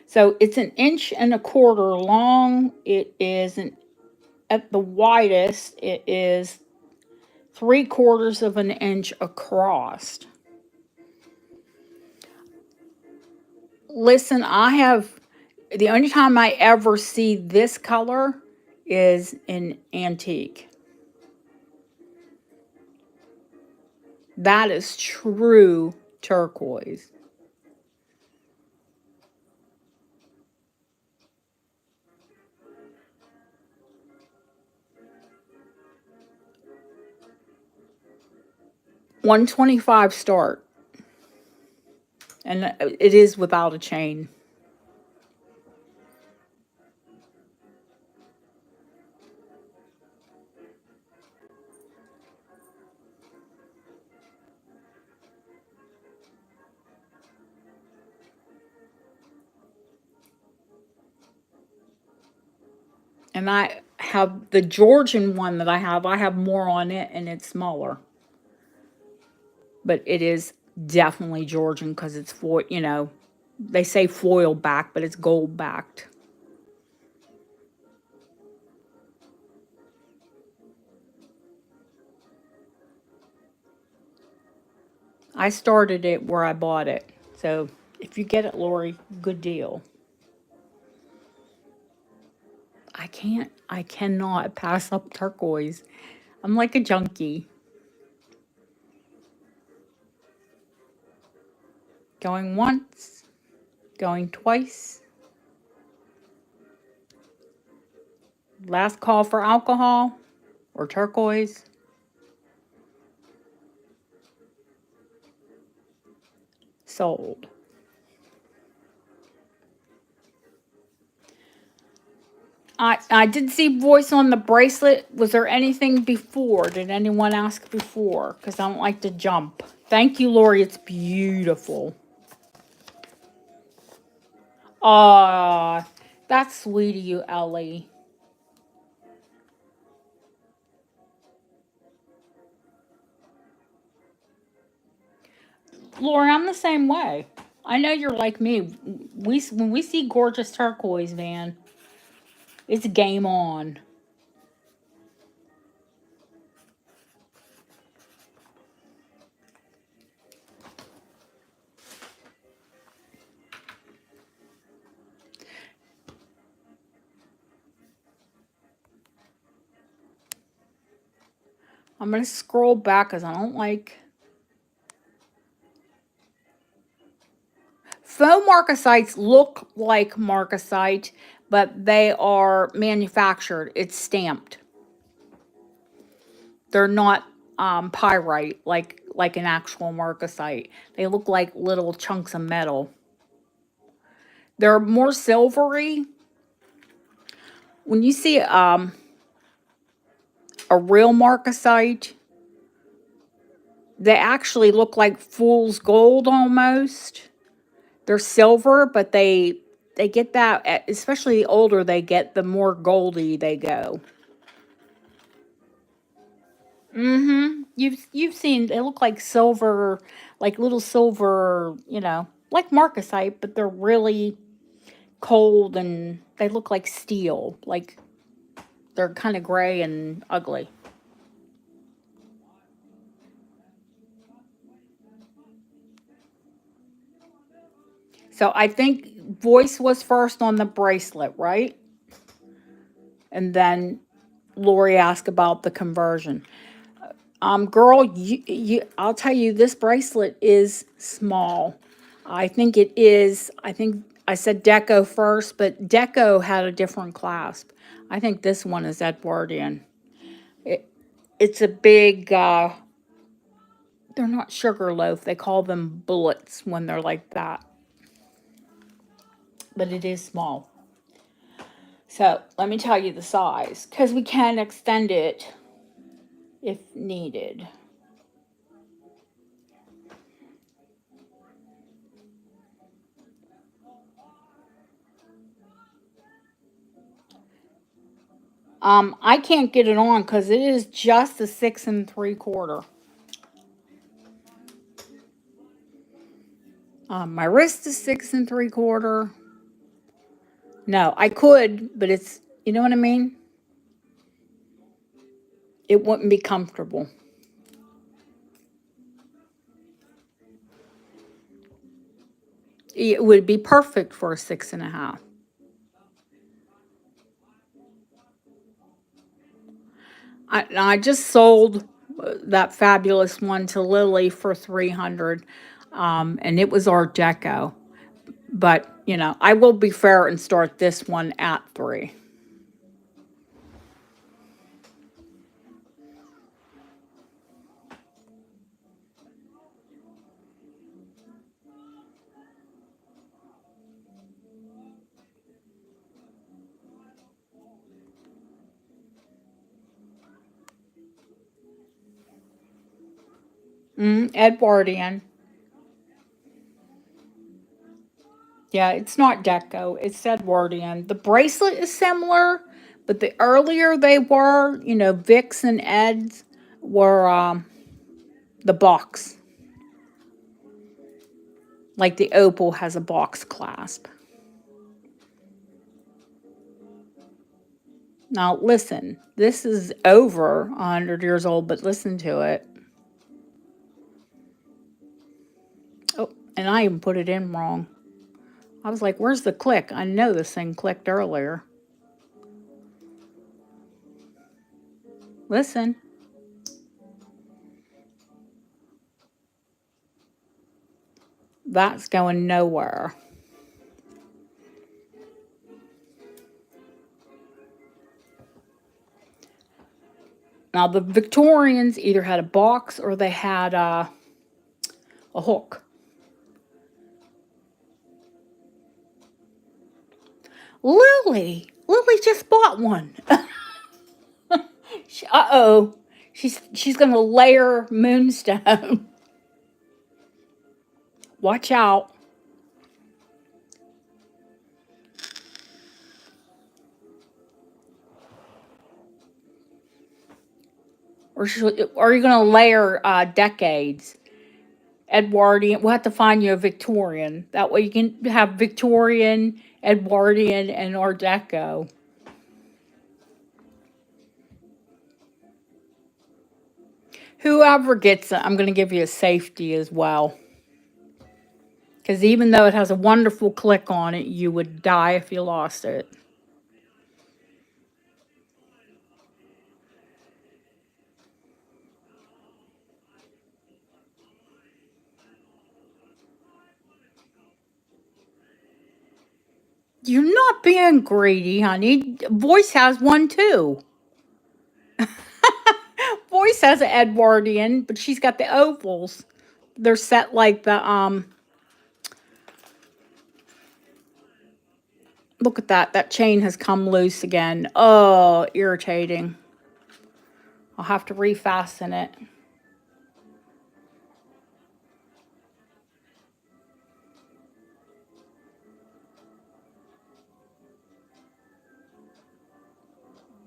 So it's 1.25 inches long. It is at the widest, it is 3/4 of an inch across. Listen, The only time I ever see this color is in antique. That is true turquoise. $125 start, and it is without a chain. And I have the Georgian one that I have more on it and it's smaller. But it is definitely Georgian because it's foil, you know, they say foil back, but it's gold backed. I started it where I bought it. So if you get it, Lori, good deal. I cannot pass up turquoise. I'm like a junkie. Going once, going twice. Last call for alcohol or turquoise. Sold. I did see voice on the bracelet. Was there anything before? Did anyone ask before? Because I don't like to jump. Thank you, Lori. It's beautiful. Ah, that's sweet of you, Ellie. Lori, I'm the same way. I know you're like me. When we see gorgeous turquoise, man, it's game on. I'm gonna scroll back because I don't like faux marcasites. Look like marcasite, but they are manufactured. It's stamped. They're not pyrite like an actual marcasite. They look like little chunks of metal. They're more silvery. When you see a real marcasite, they actually look like fool's gold almost. They're silver, but they get that, especially the older they get, the more goldy they go. Mm-hmm. You've seen they look like silver, like little silver, you know, like marcasite, but they're really cold and they look like steel. Like they're kind of gray and ugly. So I think voice was first on the bracelet, right? And then Lori asked about the conversion. Girl, I'll tell you, this bracelet is small. I think it is. I think I said Deco first, but Deco had a different clasp. I think this one is Edwardian. It, it's a big. They're not sugar loaf. They call them bullets when they're like that. But it is small. So let me tell you the size, because we can extend it if needed. I can't get it on because it is just a 6 3/4. My wrist is 6 3/4. No, I could, but it's, you know what I mean? It wouldn't be comfortable. It would be perfect for a 6 1/2. I just sold that fabulous one to Lily for 300, and it was Art Deco. But I will be fair and start this one at 3. Edwardian. Yeah, it's not Deco. It's Edwardian. The bracelet is similar, but the earlier they were, Vicks and Eds were the box. Like the Opal has a box clasp. Now listen, this is over 100 years old, but listen to it. Oh, and I even put it in wrong. I was like, where's the click? I know this thing clicked earlier. Listen. That's going nowhere. Now, the Victorians either had a box or they had a hook. Lily just bought one. Uh-oh. She's going to layer moonstone. Watch out. Or are you going to layer decades? Edwardian. We'll have to find you a Victorian. That way you can have Victorian, Edwardian, and Art Deco. Whoever gets it, I'm going to give you a safety as well. Because even though it has a wonderful click on it, you would die if you lost it. You're not being greedy, honey. Voice has one too. Voice has an Edwardian, but she's got the ovals. They're set like the look at that. That chain has come loose again. Oh, irritating. I'll have to refasten it.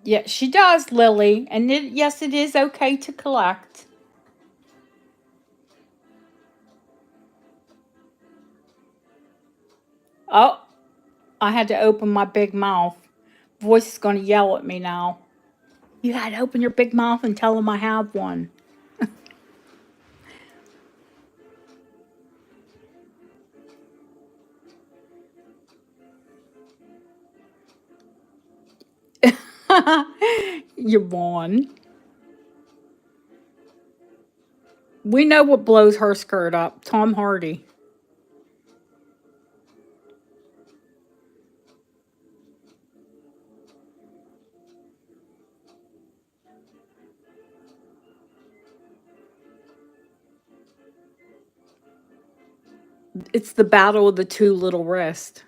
Yeah, she does, Lily. And yes, it is okay to collect. Oh, I had to open my big mouth. Voice is going to yell at me now. You had to open your big mouth and tell him I have one. Yvonne. We know what blows her skirt up. Tom Hardy. It's the battle of the two little wrists.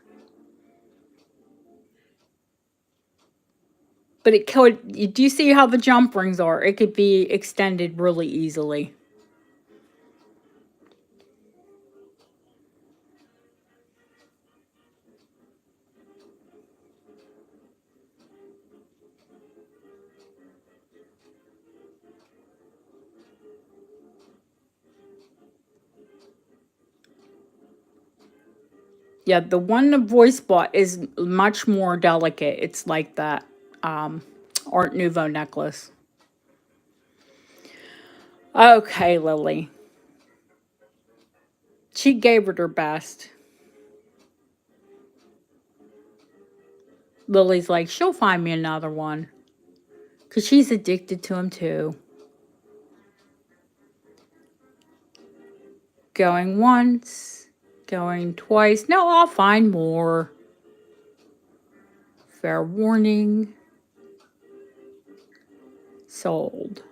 But it could, do you see how the jump rings are? It could be extended really easily. Yeah, the one the voice bought is much more delicate. It's like that Art Nouveau necklace. Okay, Lily. She gave it her best. Lily's like, she'll find me another one. Because she's addicted to him too. Going once, going twice. No, I'll find more. Fair warning. Sold.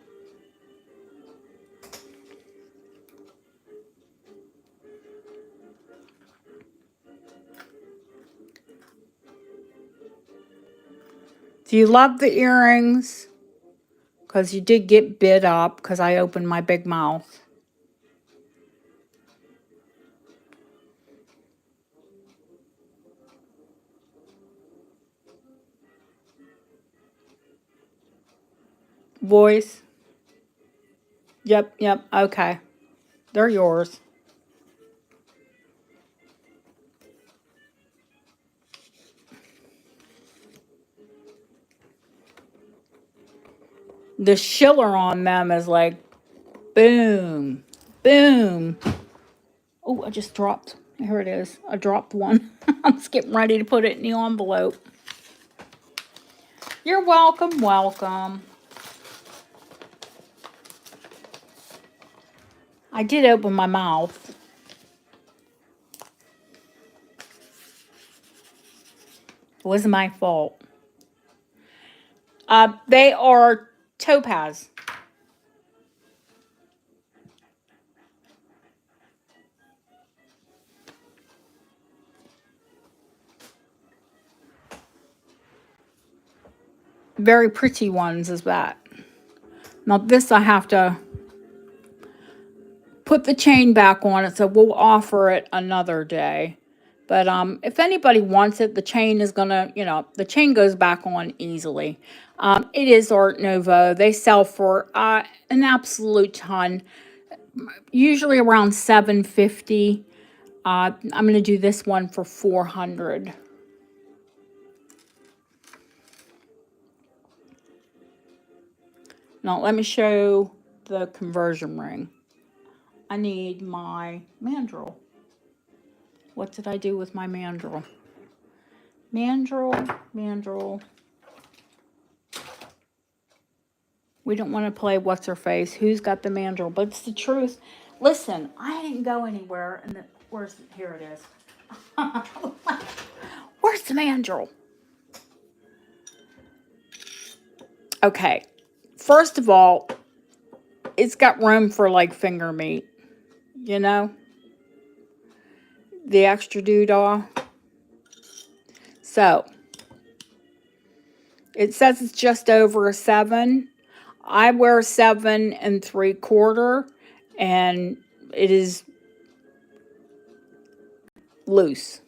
Do you love the earrings? Because you did get bid up because I opened my big mouth. Voice. Yep, okay. They're yours. The schiller on them is like boom, boom. Oh, I just dropped. Here it is. I dropped one. I'm just getting ready to put it in the envelope. You're welcome, welcome. I did open my mouth. It wasn't my fault. They are topaz. Very pretty ones is that. Now this I have to put the chain back on it, so we'll offer it another day. But if anybody wants it, the chain is gonna, the chain goes back on easily. It is Art Nouveau. They sell for an absolute ton, usually around $750. I'm gonna do this one for $400. Now let me show the conversion ring. I need my mandrel. What did I do with my mandrel? Mandrel. We don't want to play what's her face. Who's got the mandrel? But it's the truth. Listen, I didn't go anywhere. And here it is. Where's the mandrel? Okay. First of all, it's got room for like finger meat. You know? The extra doodah. So, it says it's just over a 7. I wear 7 3/4, and it is loose.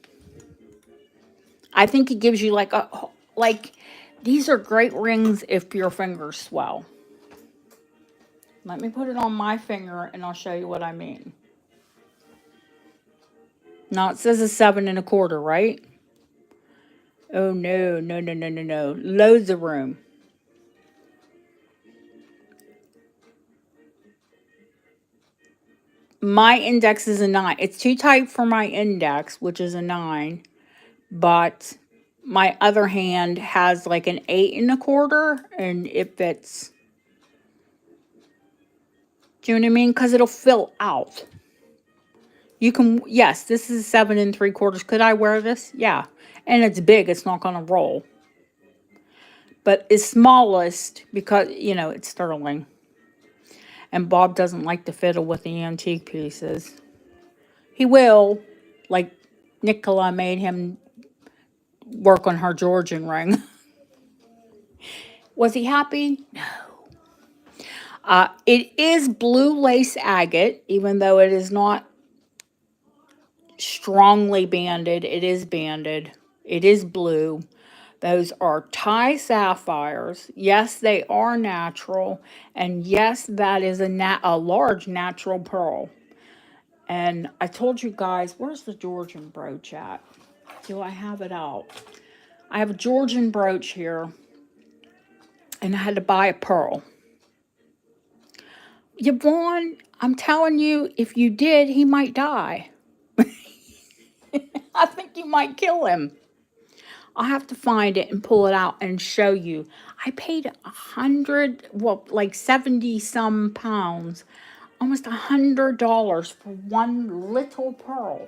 I think it gives you like these are great rings if your fingers swell. Let me put it on my finger and I'll show you what I mean. Now it says a 7 1/4, right? Oh no. Loads of room. My index is a 9. It's too tight for my index, which is a 9. But my other hand has like an 8 1/4, and it fits. Do you know what I mean? Because it'll fill out. You can, yes, this is 7 3/4. Could I wear this? Yeah. And it's big. It's not going to roll. But it's smallest because, it's sterling. And Bob doesn't like to fiddle with the antique pieces. He will. Like Nicola made him work on her Georgian ring. Was he happy? No. It is blue lace agate, even though it is not strongly banded. It is banded. It is blue. Those are Thai sapphires. Yes, they are natural. And yes, that is a large natural pearl. And I told you guys, where's the Georgian brooch at? Do I have it out? I have a Georgian brooch here. And I had to buy a pearl. Yvonne, I'm telling you, if you did, he might die. I think you might kill him. I'll have to find it and pull it out and show you. I paid 100, well, like 70 some pounds, almost $100 for one little pearl.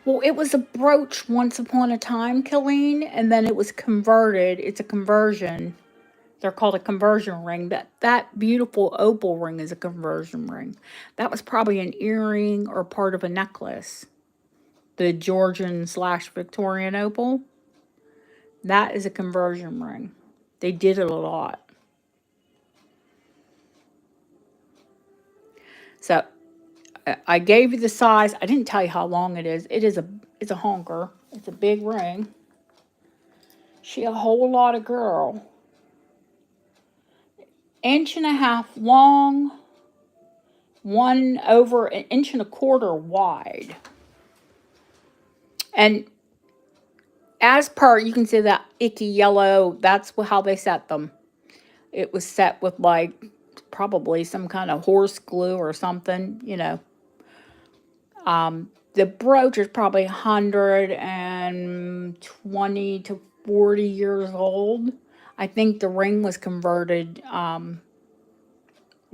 Well, it was a brooch once upon a time, Colleen, and then it was converted. It's a conversion. They're called a conversion ring. That beautiful opal ring is a conversion ring. That was probably an earring or part of a necklace. The Georgian / Victorian opal. That is a conversion ring. They did it a lot. So I gave you the size. I didn't tell you how long it is. It's a honker. It's a big ring. She a whole lot of girl. 1.5 inches long, over 1.25 inches wide. And as per, you can see that icky yellow, that's how they set them. It was set with like probably some kind of horse glue or something, you know. The brooch is probably 120 to 40 years old. I think the ring was converted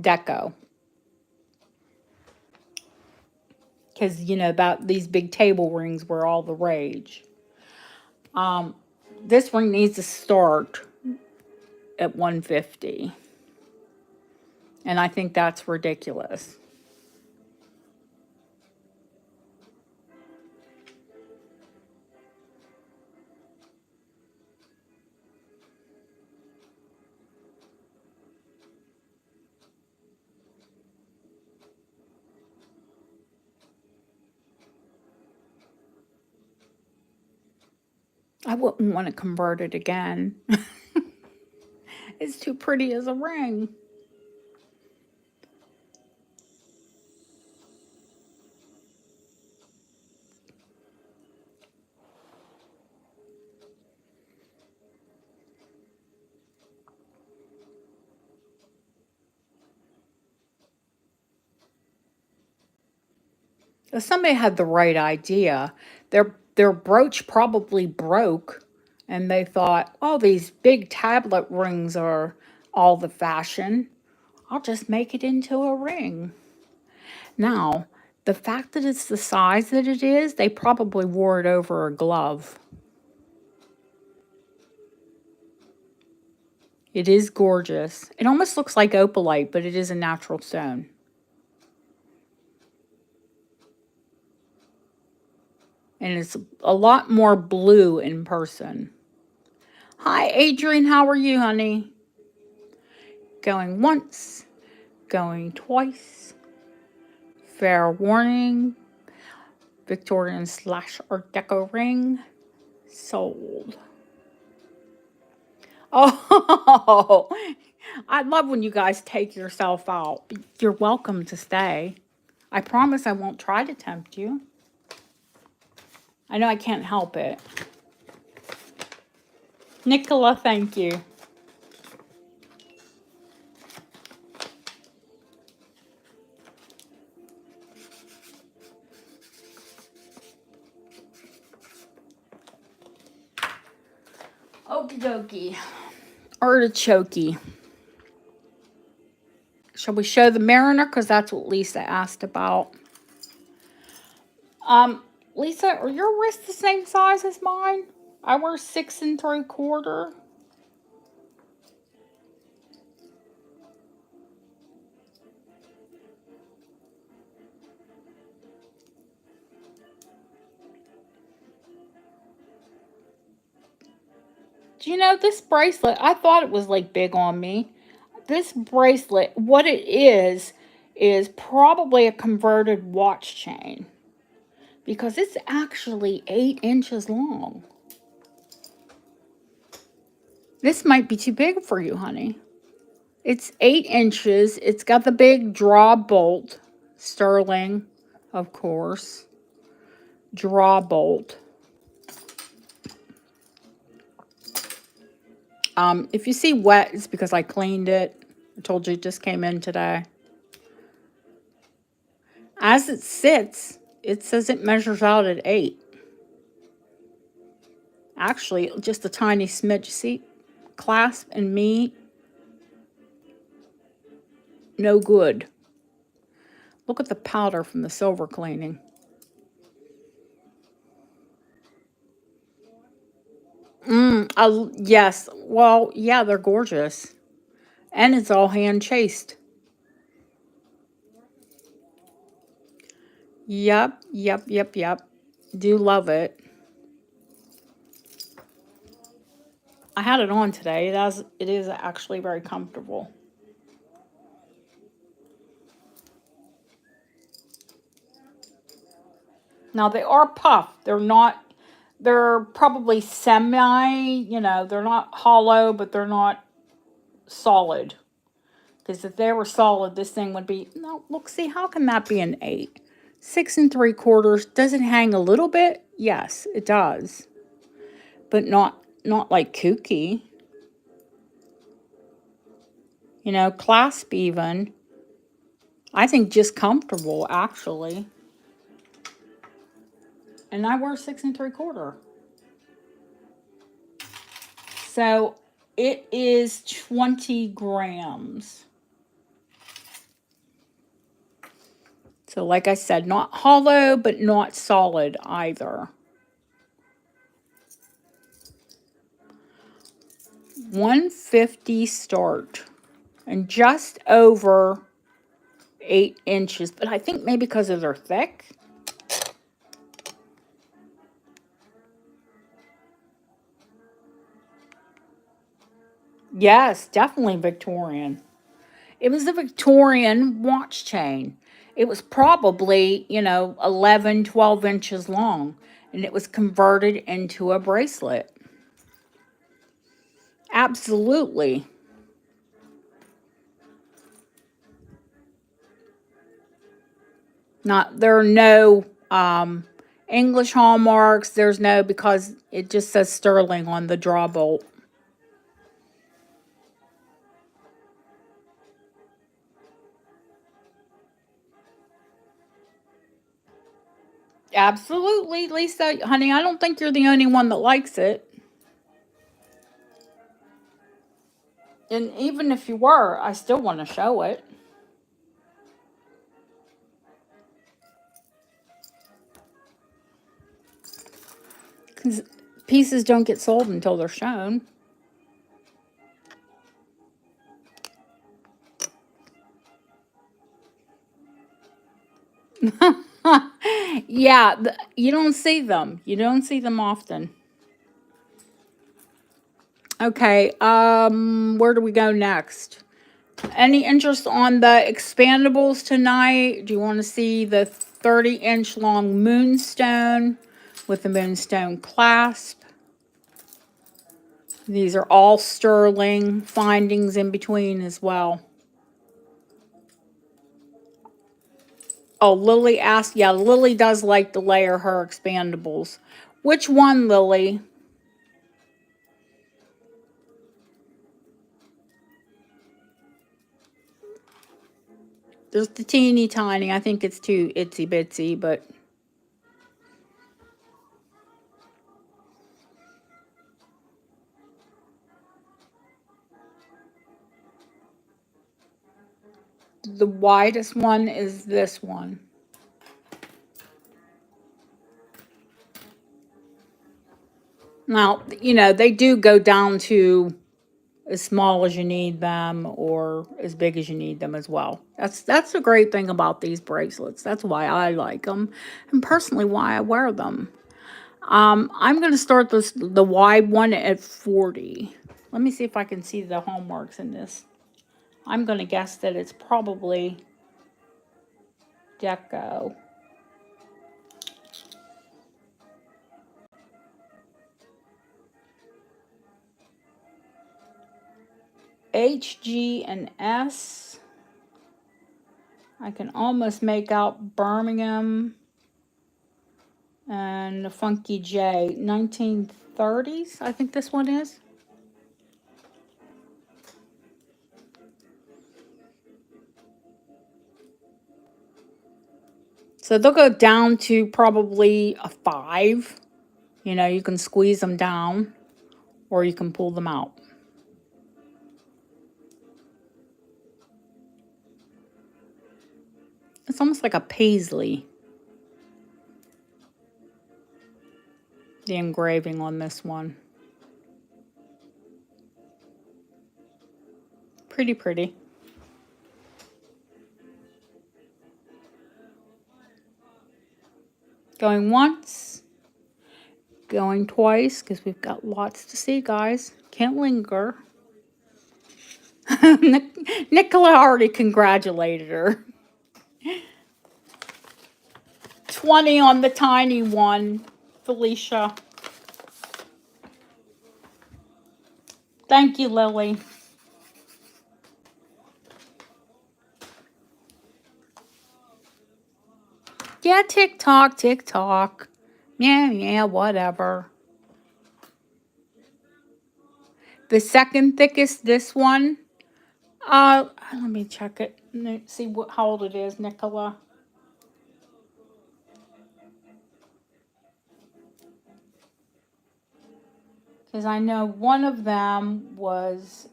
deco. Because, you know, about these big table rings were all the rage. This ring needs to start at 150. And I think that's ridiculous. I wouldn't want to convert it again. It's too pretty as a ring. If somebody had the right idea, their brooch probably broke, and they thought, oh, these big tablet rings are all the fashion. I'll just make it into a ring. Now, the fact that it's the size that it is, they probably wore it over a glove. It is gorgeous. It almost looks like opalite, but it is a natural stone. And it's a lot more blue in person. Hi, Adrian. How are you, honey? Going once, going twice. Fair warning. Victorian / Art Deco ring sold. Oh, I love when you guys take yourself out. You're welcome to stay. I promise I won't try to tempt you. I know I can't help it. Nicola, thank you. Okie dokie. Artichoke. Shall we show the Mariner? Because that's what Lisa asked about. Lisa, are your wrists the same size as mine? I wear 6 3/4. Do you know this bracelet? I thought it was like big on me. This bracelet, what it is probably a converted watch chain. Because it's actually 8 inches long. This might be too big for you, honey. It's 8 inches. It's got the big draw bolt. Sterling, of course. Draw bolt. If you see wet, it's because I cleaned it. I told you it just came in today. As it sits, it says it measures out at 8. Actually, just a tiny smidge. See, clasp and meet, no good. Look at the powder from the silver cleaning. Yes. Well, yeah, they're gorgeous. And it's all hand chased. Yep, yep, yep, yep. Do love it. I had it on today. It is actually very comfortable. Now they are puffed. They're probably they're not hollow, but they're not solid. Because if they were solid, this thing would be, no, look, see, how can that be an 8? 6 3/4. Does it hang a little bit? Yes, it does. But not like kooky. Clasp even. I think just comfortable, actually. And I wear 6 3/4. So it is 20 grams. So like I said, not hollow, but not solid either. 150 start. And just over 8 inches. But I think maybe because of they're thick. Yes, definitely Victorian. It was a Victorian watch chain. It was probably, 11, 12 inches long. And it was converted into a bracelet. Absolutely. There are no English hallmarks. There's no, because it just says sterling on the draw bolt. Absolutely, Lisa. Honey, I don't think you're the only one that likes it. And even if you were, I still want to show it. Because pieces don't get sold until they're shown. Yeah, you don't see them. You don't see them often. Okay, where do we go next? Any interest on the expandables tonight? Do you want to see the 30-inch long moonstone with the moonstone clasp? These are all sterling, findings in between as well. Oh, Lily asked, yeah, Lily does like to layer her expandables. Which one, Lily? There's the teeny tiny. I think it's too itsy bitsy, but the widest one is this one. Now, they do go down to as small as you need them or as big as you need them as well. That's the great thing about these bracelets. That's why I like them, and personally why I wear them. I'm going to start the wide one at 40. Let me see if I can see the hallmarks in this. I'm going to guess that it's probably deco. H, G, and S. I can almost make out Birmingham and the Funky J. 1930s, I think this one is. So they'll go down to probably a 5. You know, you can squeeze them down or you can pull them out. It's almost like a paisley, the engraving on this one. Pretty pretty. Going once, going twice, because we've got lots to see, guys. Can't linger. Nicola already congratulated her. 20 on the tiny one, Felicia. Thank you, Lily. Yeah, TikTok, TikTok. Yeah, whatever. The second thickest, this one. Let me check it. See how old it is, Nicola. Because I know one of them was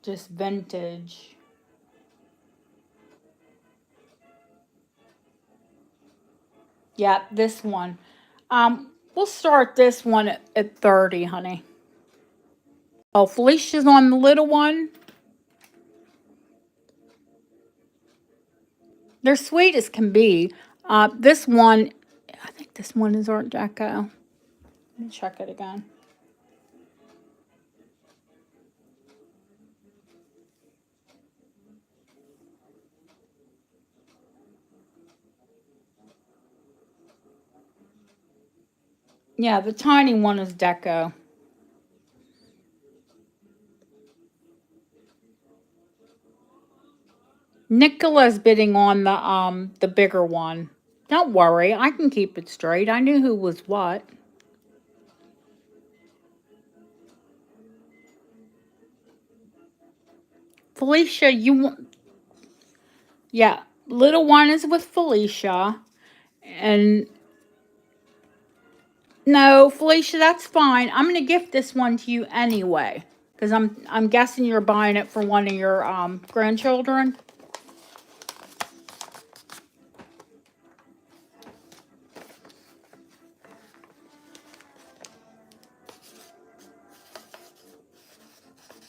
just vintage. Yeah, this one. We'll start this one at 30, honey. Oh, Felicia's on the little one. They're sweet as can be. This one, I think this one is Art Deco. Let me check it again. Yeah, the tiny one is Deco. Nicola's bidding on the bigger one. Don't worry, I can keep it straight. I knew who was what. Felicia, yeah, little one is with Felicia. And no, Felicia, that's fine. I'm gonna gift this one to you anyway. Because I'm guessing you're buying it for one of your grandchildren.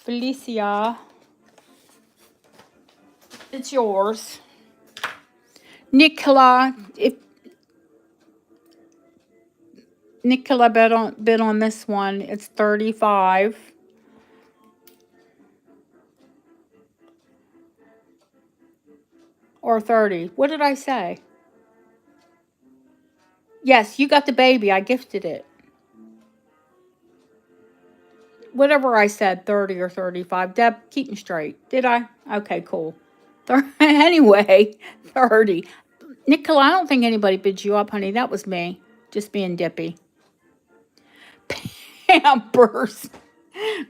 Felicia, it's yours. Nicola, if Nicola bid on this one, it's 35. Or 30. What did I say? Yes, you got the baby. I gifted it. Whatever I said, 30 or 35. Deb, keep me straight. Did I? Okay, cool. Anyway, 30. Nicola, I don't think anybody bid you up, honey. That was me. Just being dippy. Pampers.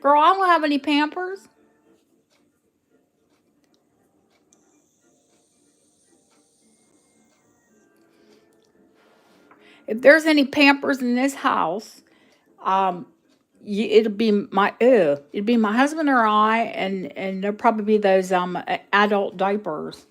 Girl, I don't have any Pampers. If there's any Pampers in this house, it'd be my husband or I, and there'll probably be those adult diapers.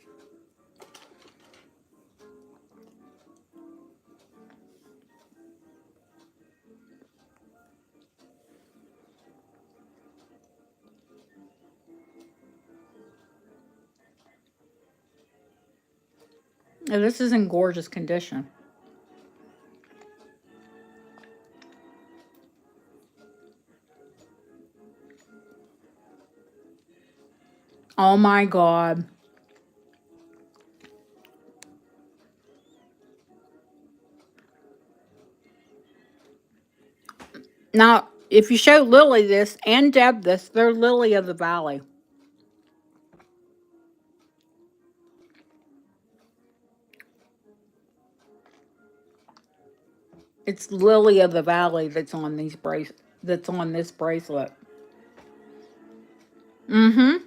Now, this is in gorgeous condition. Oh my God. Now, if you show Lily this and Deb this, they're Lily of the Valley. It's Lily of the Valley that's on that's on this bracelet. Mm-hmm.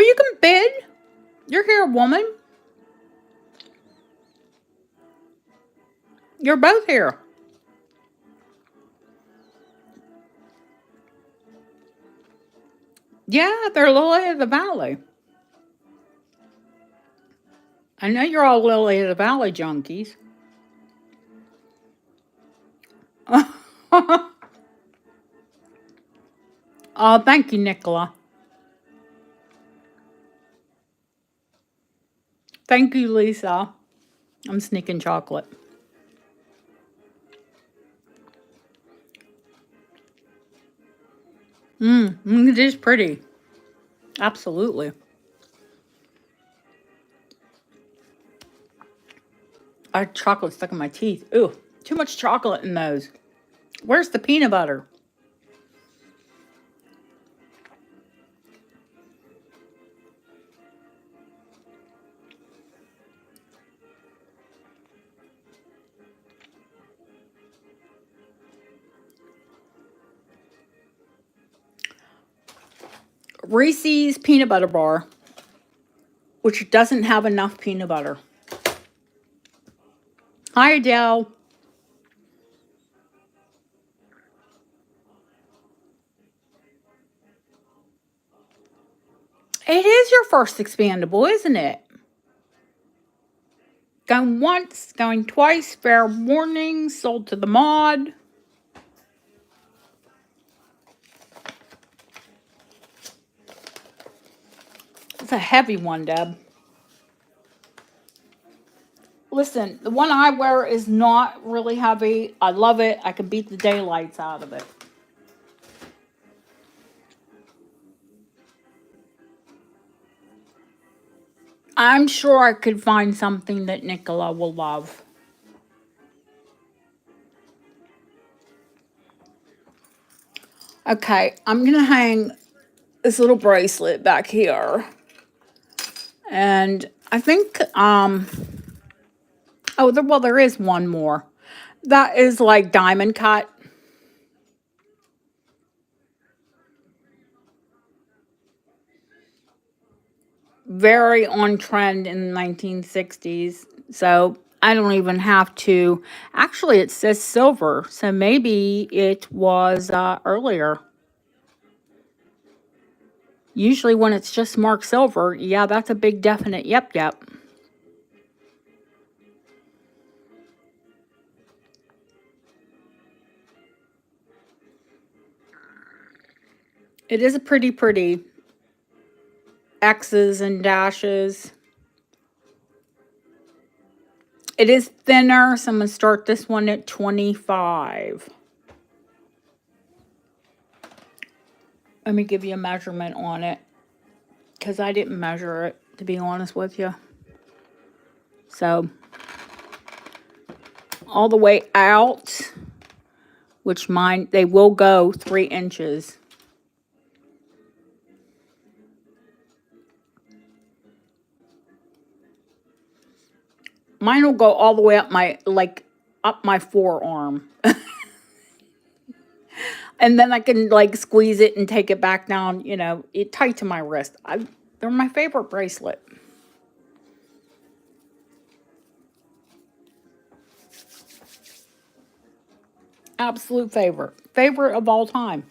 Well, you can bid. You're here, woman. You're both here. Yeah, they're Lily of the Valley. I know you're all Lily of the Valley junkies. Oh, thank you, Nicola. Thank you, Lisa. I'm sneaking chocolate. It is pretty. Absolutely. I had chocolate stuck in my teeth. Ooh, too much chocolate in those. Where's the peanut butter? Reese's peanut butter bar, which doesn't have enough peanut butter. Hi, Adele. It is your first expandable, isn't it? Going once, going twice, fair warning, sold to the mod. It's a heavy one, Deb. Listen, the one I wear is not really heavy. I love it. I can beat the daylights out of it. I'm sure I could find something that Nicola will love. Okay, I'm going to hang this little bracelet back here. And I think, well, there is one more. That is like diamond cut. Very on trend in the 1960s. So I don't even have to. Actually, it says silver. So maybe it was earlier. Usually when it's just marked silver, yeah, that's a big definite yep, yep. It is a pretty X's and dashes. It is thinner, so I'm going to start this one at 25. Let me give you a measurement on it, because I didn't measure it, to be honest with you. So, all the way out, which mine, they will go 3 inches. Mine will go all the way up my, up my forearm. And then I can, squeeze it and take it back down, it tight to my wrist. They're my favorite bracelet. Absolute favorite. Favorite of all time.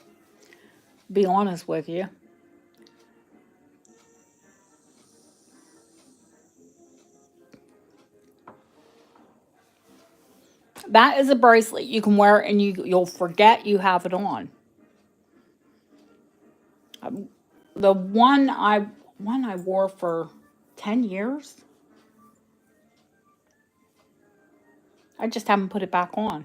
Be honest with you. That is a bracelet you can wear and you'll forget you have it on. The one I wore for 10 years. I just haven't put it back on.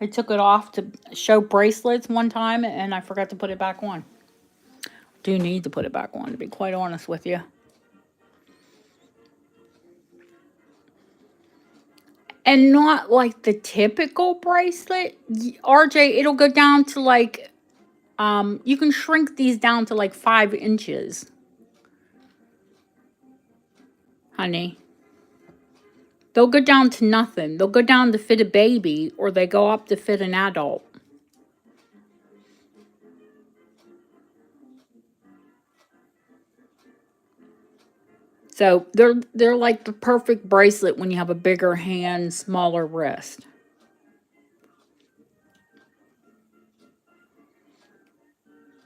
I took it off to show bracelets one time and I forgot to put it back on. Do need to put it back on, to be quite honest with you. And not like the typical bracelet. RJ, it'll go down to you can shrink these down to 5 inches. Honey. They'll go down to nothing. They'll go down to fit a baby or they go up to fit an adult. So they're like the perfect bracelet when you have a bigger hand, smaller wrist.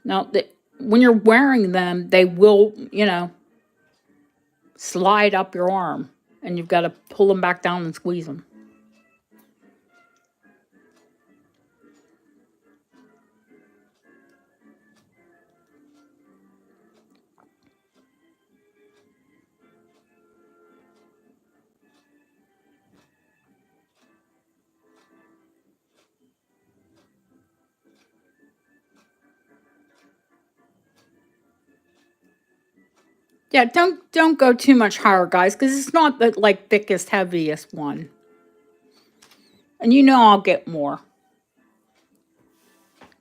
Now, when you're wearing them, they will, slide up your arm, and you've got to pull them back down and squeeze them. Yeah, don't go too much higher, guys, because it's not the like thickest, heaviest one. And I'll get more.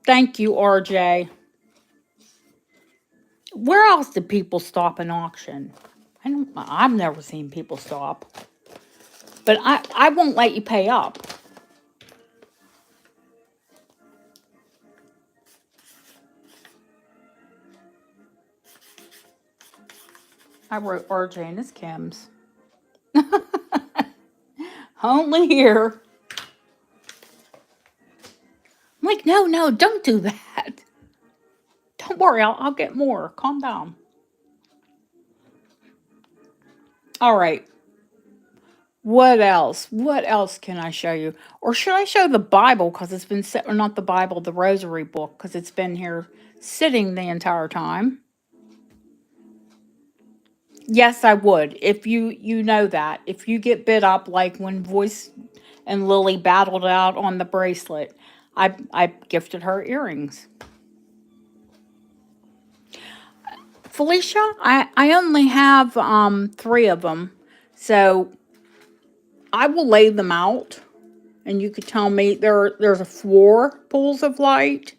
Thank you, RJ. Where else do people stop an auction? I've never seen people stop. But I won't let you pay up. I wrote RJ and his Kims. Only here. I'm like, no, don't do that. Don't worry, I'll get more. Calm down. All right. What else? What else can I show you? Or should I show the Bible? Because it's been or not the Bible, the Rosary book, because it's been here sitting the entire time. Yes, I would. If you know that. If you get bit up like when Voice and Lily battled out on the bracelet, I gifted her earrings. Felicia, I only have 3 of them. So I will lay them out and you could tell me there's 4 pools of light.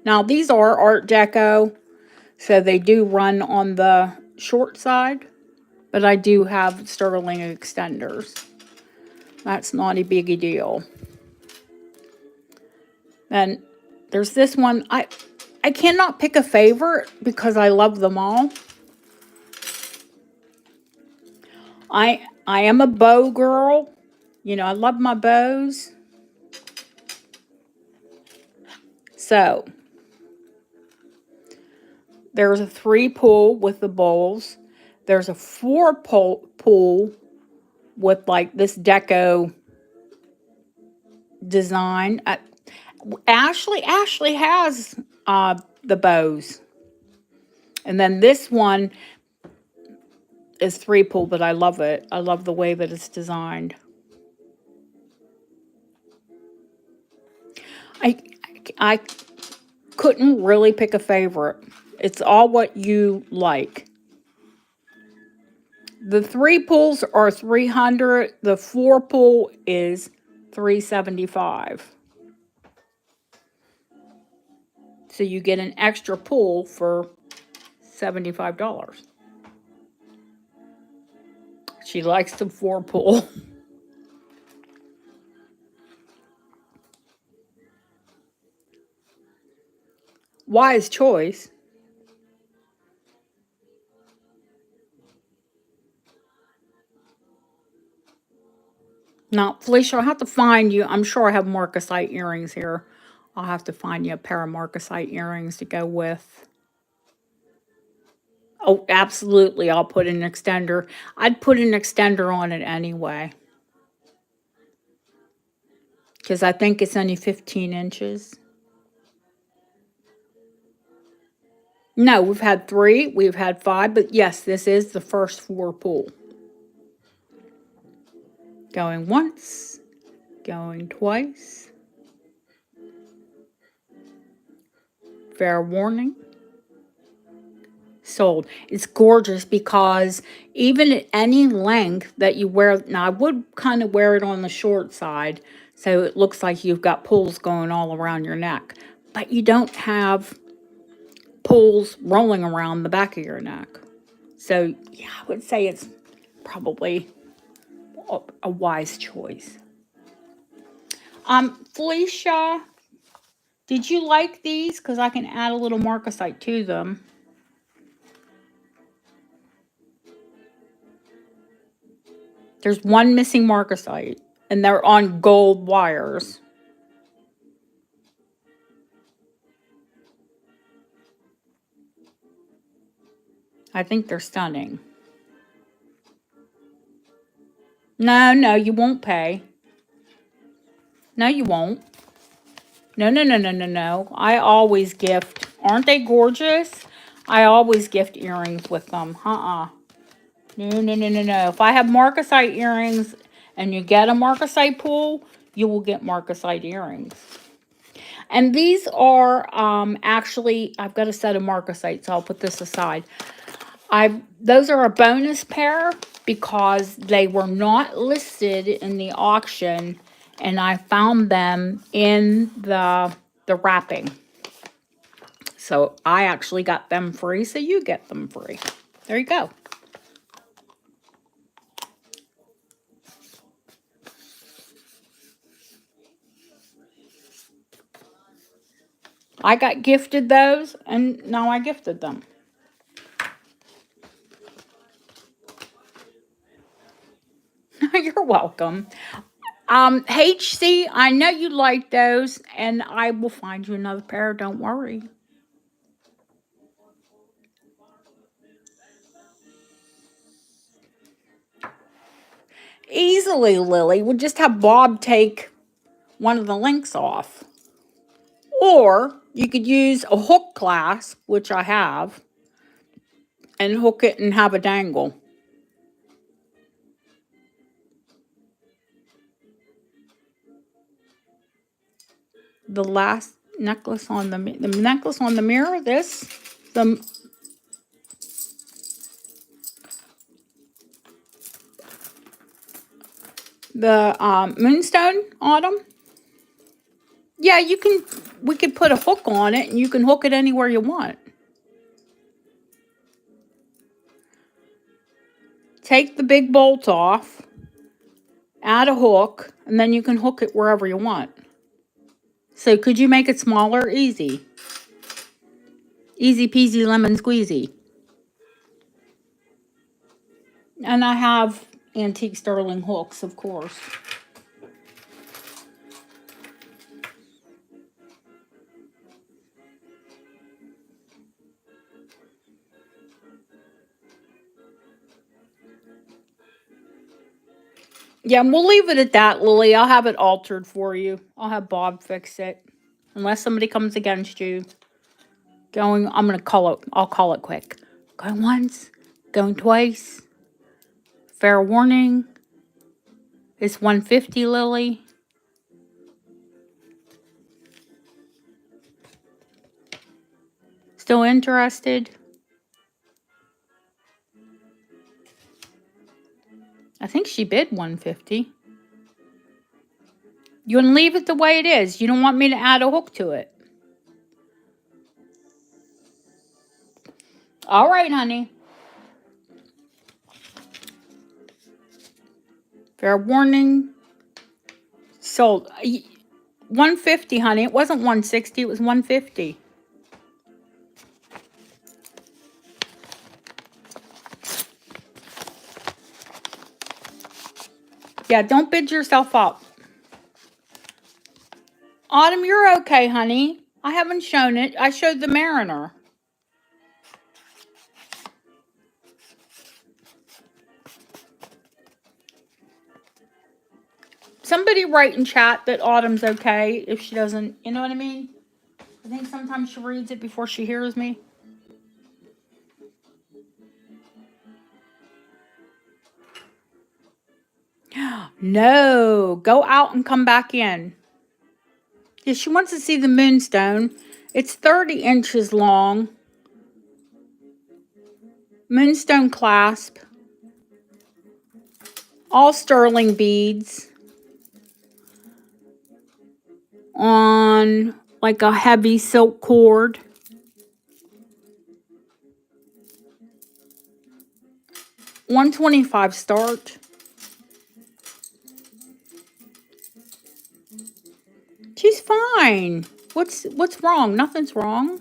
Now these are Art Deco, so they do run on the short side, but I do have Sterling extenders. That's not a biggie deal. And there's this one. I cannot pick a favorite because I love them all. I am a bow girl. I love my bows. So there's a 3 pool with the bowls. There's a 4 pool with like this deco design. Ashley has the bows. And then this one is 3 pool, but I love it. I love the way that it's designed. I couldn't really pick a favorite. It's all what you like. The 3 pools are $300. The 4 pool is $375. So you get an extra pool for $75. She likes the 4 pool. Wise choice. Now, Felicia, I'll have to find you. I'm sure I have marcasite earrings here. I'll have to find you a pair of marcasite earrings to go with. Oh, absolutely. I'll put an extender. I'd put an extender on it anyway. Because I think it's only 15 inches. No, we've had 3, we've had 5, but yes, this is the first 4 pool. Going once, going twice. Fair warning. Sold. It's gorgeous because even at any length that you wear, now I would kind of wear it on the short side so it looks like you've got pulls going all around your neck, but you don't have pulls rolling around the back of your neck. So yeah, I would say it's probably a wise choice. Felicia, did you like these? Because I can add a little marcasite to them. There's one missing marcasite, and they're on gold wires. I think they're stunning. No, no, you won't pay. No, you won't. No, no, no, no, no, no. I always gift. Aren't they gorgeous? I always gift earrings with them. Uh-uh. No, no, no, no, no. If I have marcasite earrings and you get a marcasite pool, you will get marcasite earrings. And these are actually, I've got a set of marcasite, so I'll put this aside. Those are a bonus pair because they were not listed in the auction, and I found them in the wrapping. So I actually got them free, so you get them free. There you go. I got gifted those, and now I gifted them. You're welcome. HC, I know you like those, and I will find you another pair. Don't worry. Easily, Lily. We'll just have Bob take one of the links off. Or you could use a hook clasp, which I have, and hook it and have a dangle. The last necklace on the necklace on the mirror, the moonstone Autumn. Yeah, we could put a hook on it, and you can hook it anywhere you want. Take the big bolt off, add a hook, and then you can hook it wherever you want. So could you make it smaller? Easy. Easy peasy lemon squeezy. And I have antique sterling hooks, of course. Yeah, and we'll leave it at that, Lily. I'll have it altered for you. I'll have Bob fix it. Unless somebody comes against you. I'm going to call it, I'll call it quick. Going once, going twice. Fair warning. It's 150, Lily. Still interested? I think she bid 150. You want to leave it the way it is. You don't want me to add a hook to it. All right, honey. Fair warning. Sold. 150, honey. It wasn't 160. It was 150. Yeah, don't bid yourself up. Autumn, you're okay, honey. I haven't shown it. I showed the Mariner. Somebody write in chat that Autumn's okay if she doesn't, you know what I mean? I think sometimes she reads it before she hears me. No, go out and come back in. Yeah, she wants to see the moonstone. It's 30 inches long. Moonstone clasp. All sterling beads. On like a heavy silk cord. $125 start. She's fine. What's wrong? Nothing's wrong.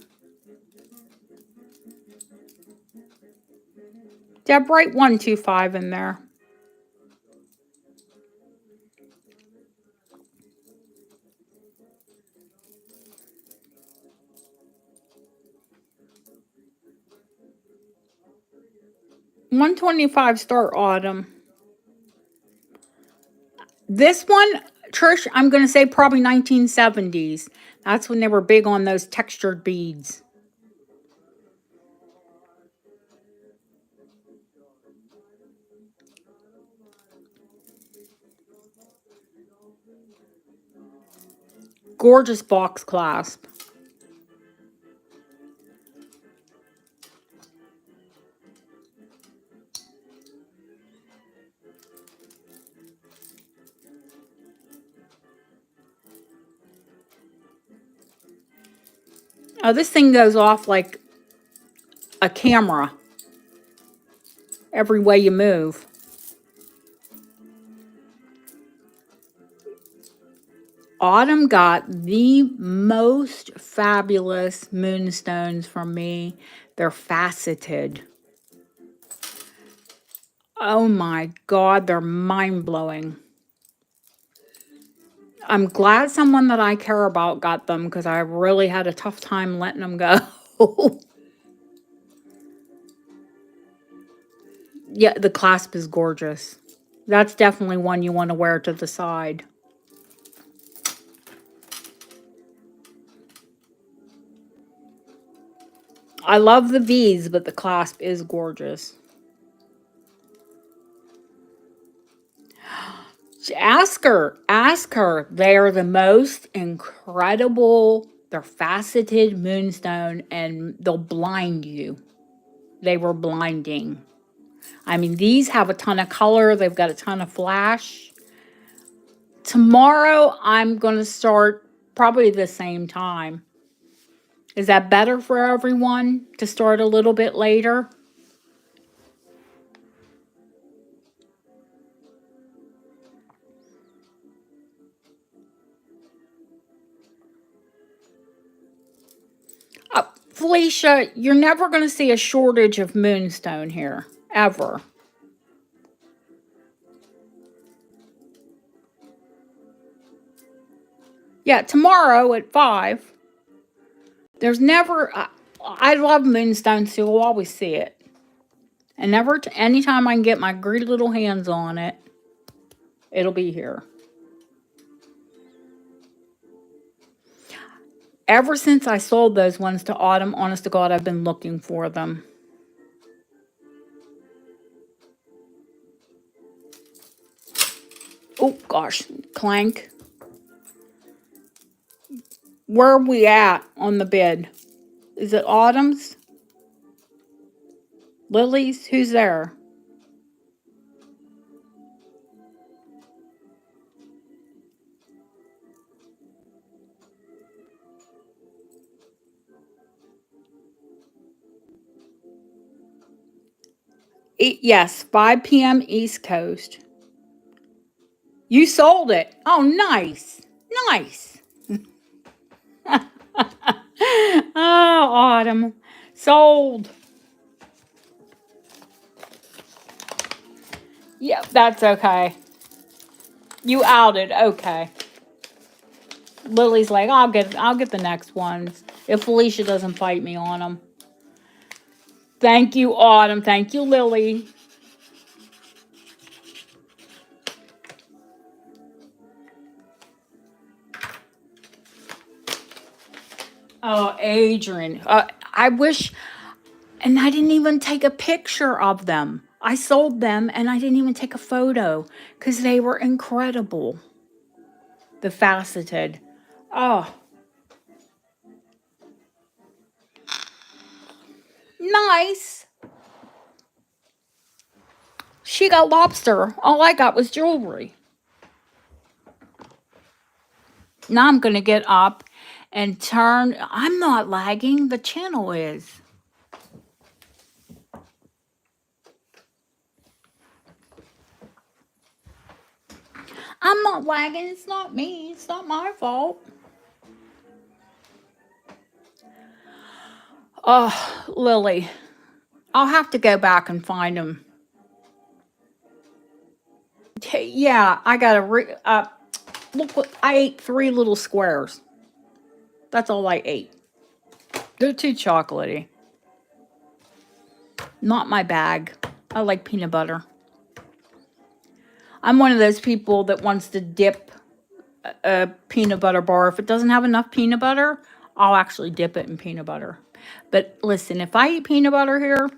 Deb, write 125 in there. 125 start autumn. This one, Trish, I'm going to say probably 1970s. That's when they were big on those textured beads. Gorgeous box clasp. Oh, this thing goes off like a camera every way you move. Autumn got the most fabulous moonstones from me. They're faceted. Oh my God, they're mind blowing. I'm glad someone that I care about got them because I really had a tough time letting them go. Yeah, the clasp is gorgeous. That's definitely one you want to wear to the side. I love the V's, but the clasp is gorgeous. Ask her. Ask her. They are the most incredible. They're faceted moonstone and they'll blind you. They were blinding. I mean, these have a ton of color. They've got a ton of flash. Tomorrow, I'm going to start probably the same time. Is that better for everyone to start a little bit later? Felicia, you're never going to see a shortage of moonstone here, ever. Yeah, tomorrow at 5. There's never, I love moonstone, so you'll always see it. And never, anytime I can get my greedy little hands on it, it'll be here. Ever since I sold those ones to Autumn, honest to God, I've been looking for them. Oh, gosh, clank. Where are we at on the bid? Is it Autumn's? Lily's? Who's there? Yes, 5 p.m. East Coast. You sold it. Oh, nice. Nice. Oh, Autumn. Sold. Yeah, that's okay. You outed. Okay. Lily's like, I'll get the next ones if Felicia doesn't fight me on them. Thank you, Autumn. Thank you, Lily. Oh, Adrian. I wish, and I didn't even take a picture of them. I sold them and I didn't even take a photo because they were incredible. The faceted. Oh, nice. She got lobster. All I got was jewelry. Now I'm going to get up and turn. I'm not lagging. The channel is. I'm not lagging. It's not me. It's not my fault. Oh, Lily. I'll have to go back and find them. Yeah, I got to look what I ate 3 little squares. That's all I ate. They're too chocolatey. Not my bag. I like peanut butter. I'm one of those people that wants to dip a peanut butter bar. If it doesn't have enough peanut butter, I'll actually dip it in peanut butter. But listen, if I eat peanut butter here,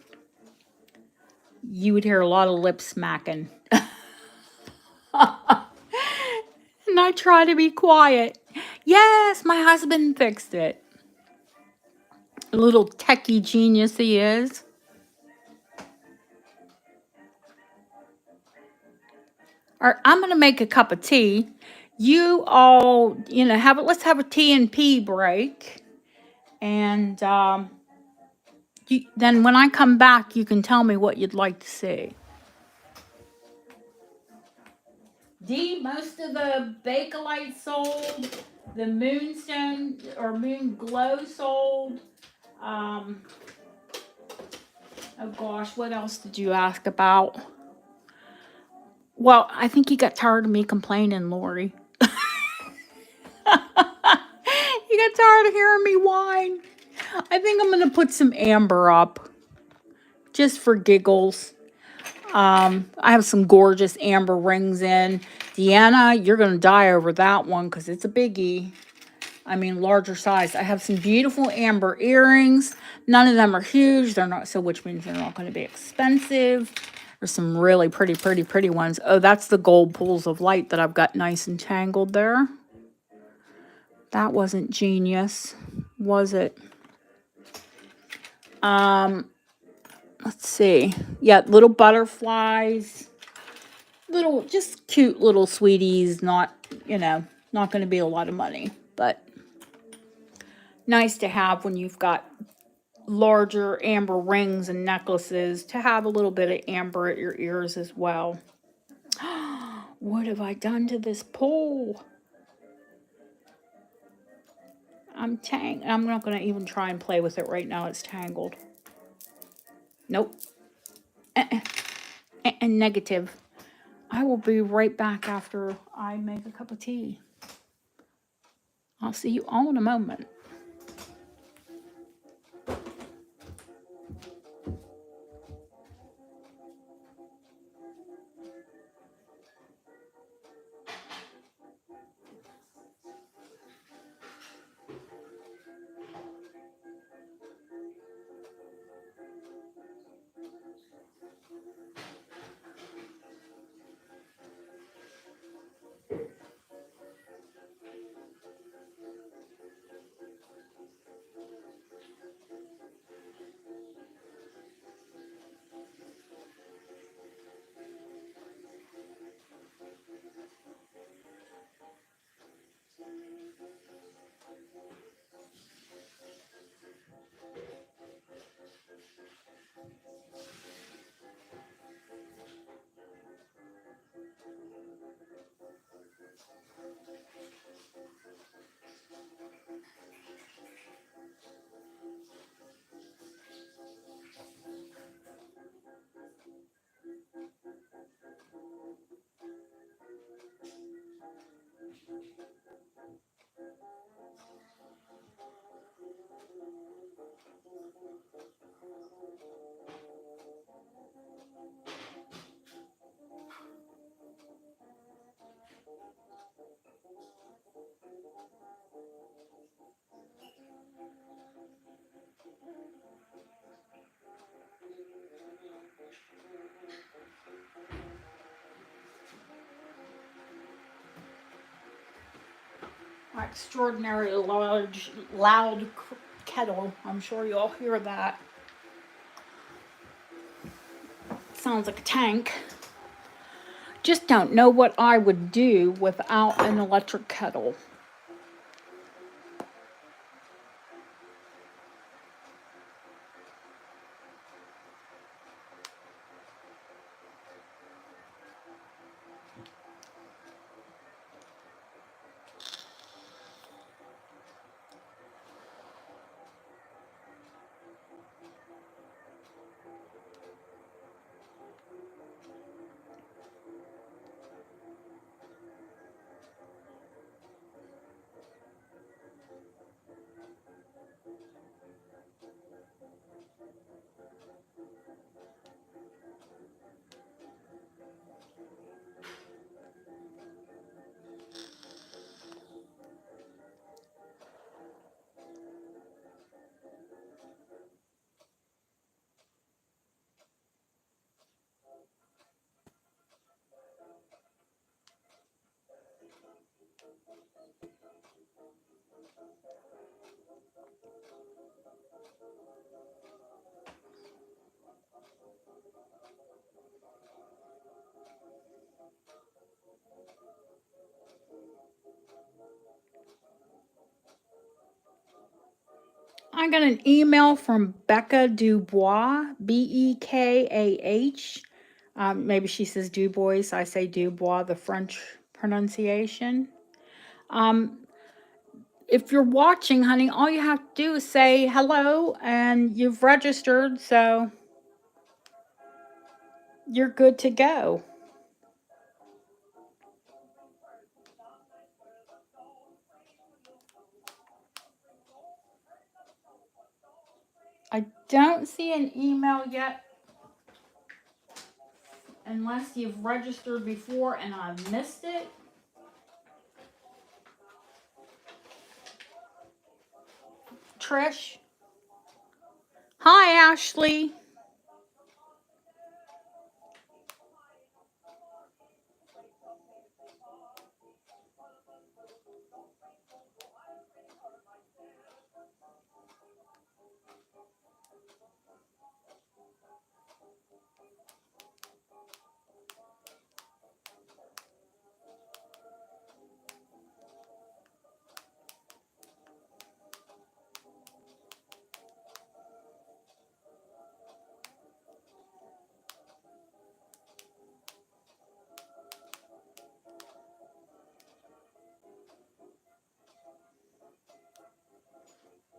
you would hear a lot of lip smacking. And I try to be quiet. Yes, my husband fixed it. A little techie genius he is. All right, I'm gonna make a cup of tea. You all, let's have a tea and pee break. And then when I come back, you can tell me what you'd like to see. D, most of the Bakelite sold. The Moonstone or Moon Glow sold. Um, oh gosh, what else did you ask about? Well, I think you got tired of me complaining, Lori. You got tired of hearing me whine. I think I'm gonna put some amber up just for giggles. I have some gorgeous amber rings in. Deanna, you're gonna die over that one because it's a biggie. I mean, larger size. I have some beautiful amber earrings. None of them are huge. They're not, so which means they're not going to be expensive. There's some really pretty, pretty, pretty ones. Oh, that's the gold pools of light that I've got nice and tangled there. That wasn't genius, was it? Let's see. Yeah, little butterflies. Little, just cute little sweeties. Not, not going to be a lot of money, but nice to have when you've got larger amber rings and necklaces, to have a little bit of amber at your ears as well. What have I done to this pole? I'm not going to even try and play with it right now. It's tangled. Nope. And negative. I will be right back after I make a cup of tea. I'll see you all in a moment. My extraordinary loud kettle. I'm sure you all hear that. Sounds like a tank. Just don't know what I would do without an electric kettle. I got an email from Becca Dubois, Bekah. Maybe she says Dubois. I say Dubois, the French pronunciation. Um, if you're watching, honey, all you have to do is say hello and you've registered, so you're good to go. I don't see an email yet unless you've registered before and I missed it. Trish. Hi, Ashley.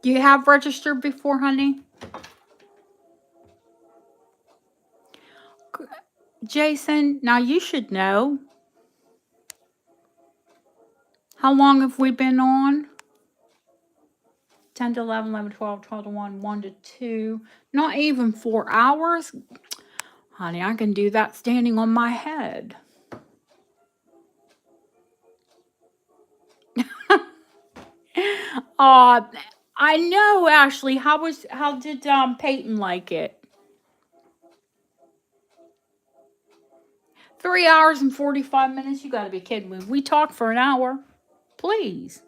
Do you have registered before, honey? Jason, now you should know. How long have we been on? 10 to 11, 11 to 12, 12 to 1, 1 to 2. Not even 4 hours? Honey, I can do that standing on my head. I know, Ashley. How did Peyton like it? 3 hours and 45 minutes? You gotta be kidding me. We talked for an hour. Please.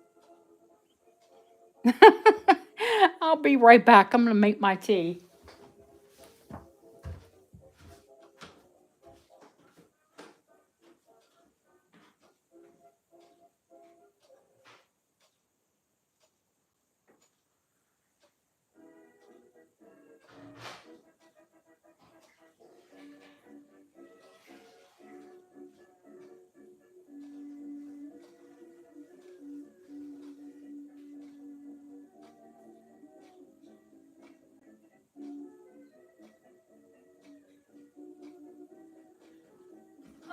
I'll be right back. I'm gonna make my tea.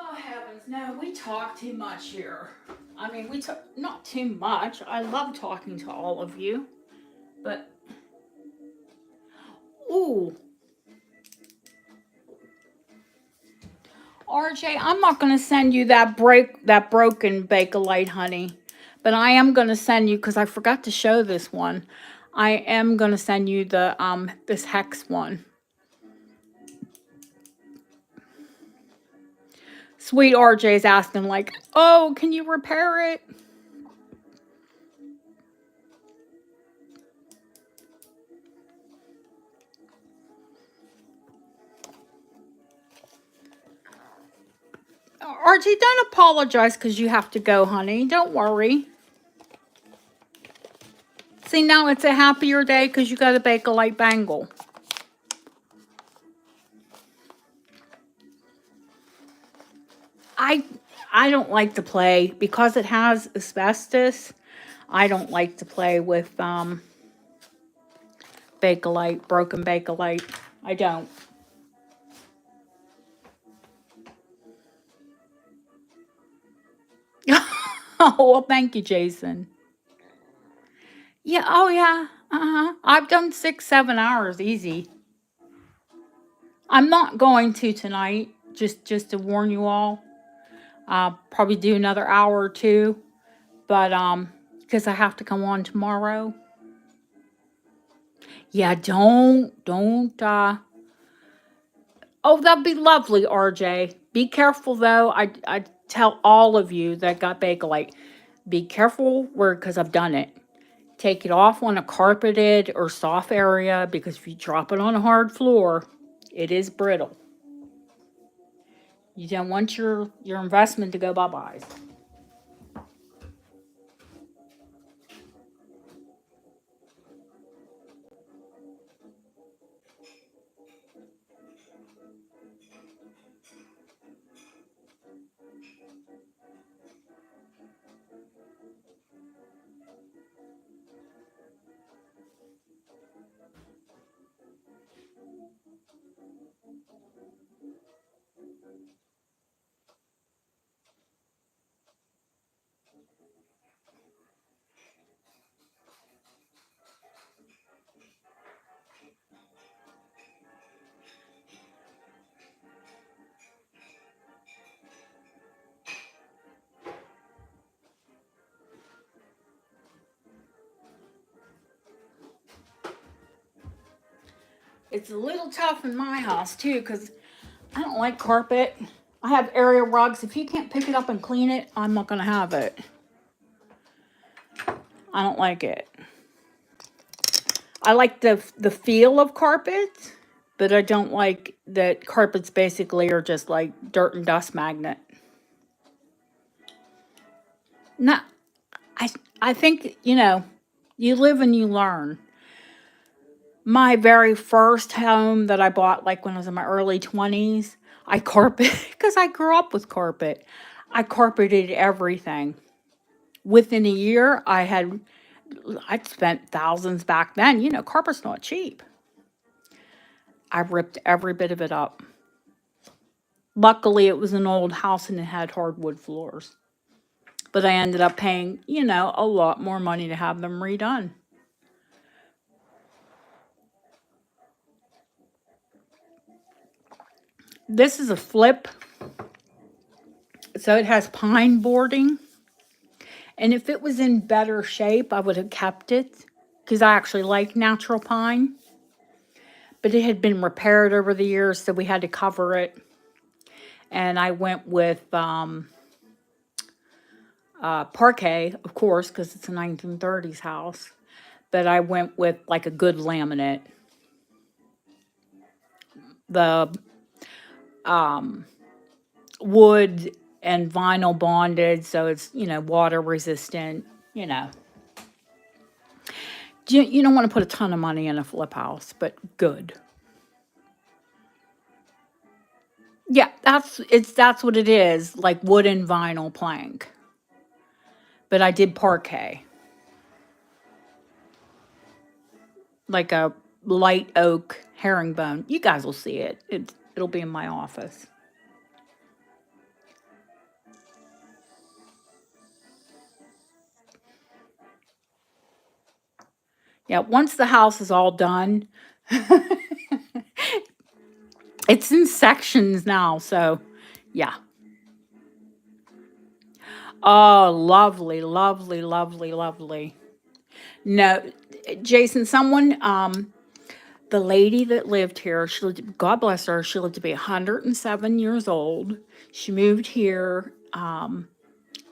Oh heavens, no, we talk too much here. I mean, we talk not too much. I love talking to all of you, but ooh, RJ, I'm not gonna send you that broken Bakelite, honey, but I am gonna send you because I forgot to show this one. I am gonna send you the this hex one. Sweet RJ's asking like, oh, can you repair it? RJ, don't apologize because you have to go, honey. Don't worry. See, now it's a happier day because you got a Bakelite bangle. I don't like to play because it has asbestos. I don't like to play with Bakelite, broken Bakelite. I don't. Oh, well, thank you, Jason. Yeah, oh yeah. I've done 6, 7 hours easy. I'm not going to tonight, just to warn you all. I'll probably do another hour or two, but because I have to come on tomorrow. Yeah, don't oh, that'd be lovely, RJ. Be careful though. I tell all of you that got Bakelite, be careful where because I've done it. Take it off on a carpeted or soft area because if you drop it on a hard floor, it is brittle. You don't want your investment to go bye-bye. It's a little tough in my house too because I don't like carpet. I have area rugs. If you can't pick it up and clean it, I'm not gonna have it. I don't like it. I like the feel of carpet, but I don't like that carpets basically are just like dirt and dust magnet. No, I I think, you live and you learn. My very first home that I bought like when I was in my early 20s, I carpet because I grew up with carpet. I carpeted everything. Within a year, I'd spent thousands back then. Carpet's not cheap. I ripped every bit of it up. Luckily, it was an old house and it had hardwood floors. But I ended up paying, a lot more money to have them redone. This is a flip, so it has pine boarding. And if it was in better shape, I would have kept it because I actually like natural pine. But it had been repaired over the years, so we had to cover it. And I went with parquet, of course, because it's a 1930s house. But I went with like a good laminate. The wood and vinyl bonded, so it's, water resistant, you know. You don't want to put a ton of money in a flip house, but good. Yeah, that's what it is, like wood and vinyl plank. But I did parquet, like a light oak herringbone. You guys will see it. It'll be in my office. Yeah, once the house is all done, it's in sections now, so yeah. Oh, lovely, lovely, lovely, lovely. No, Jason, the lady that lived here, God bless her, she lived to be 107 years old. She moved here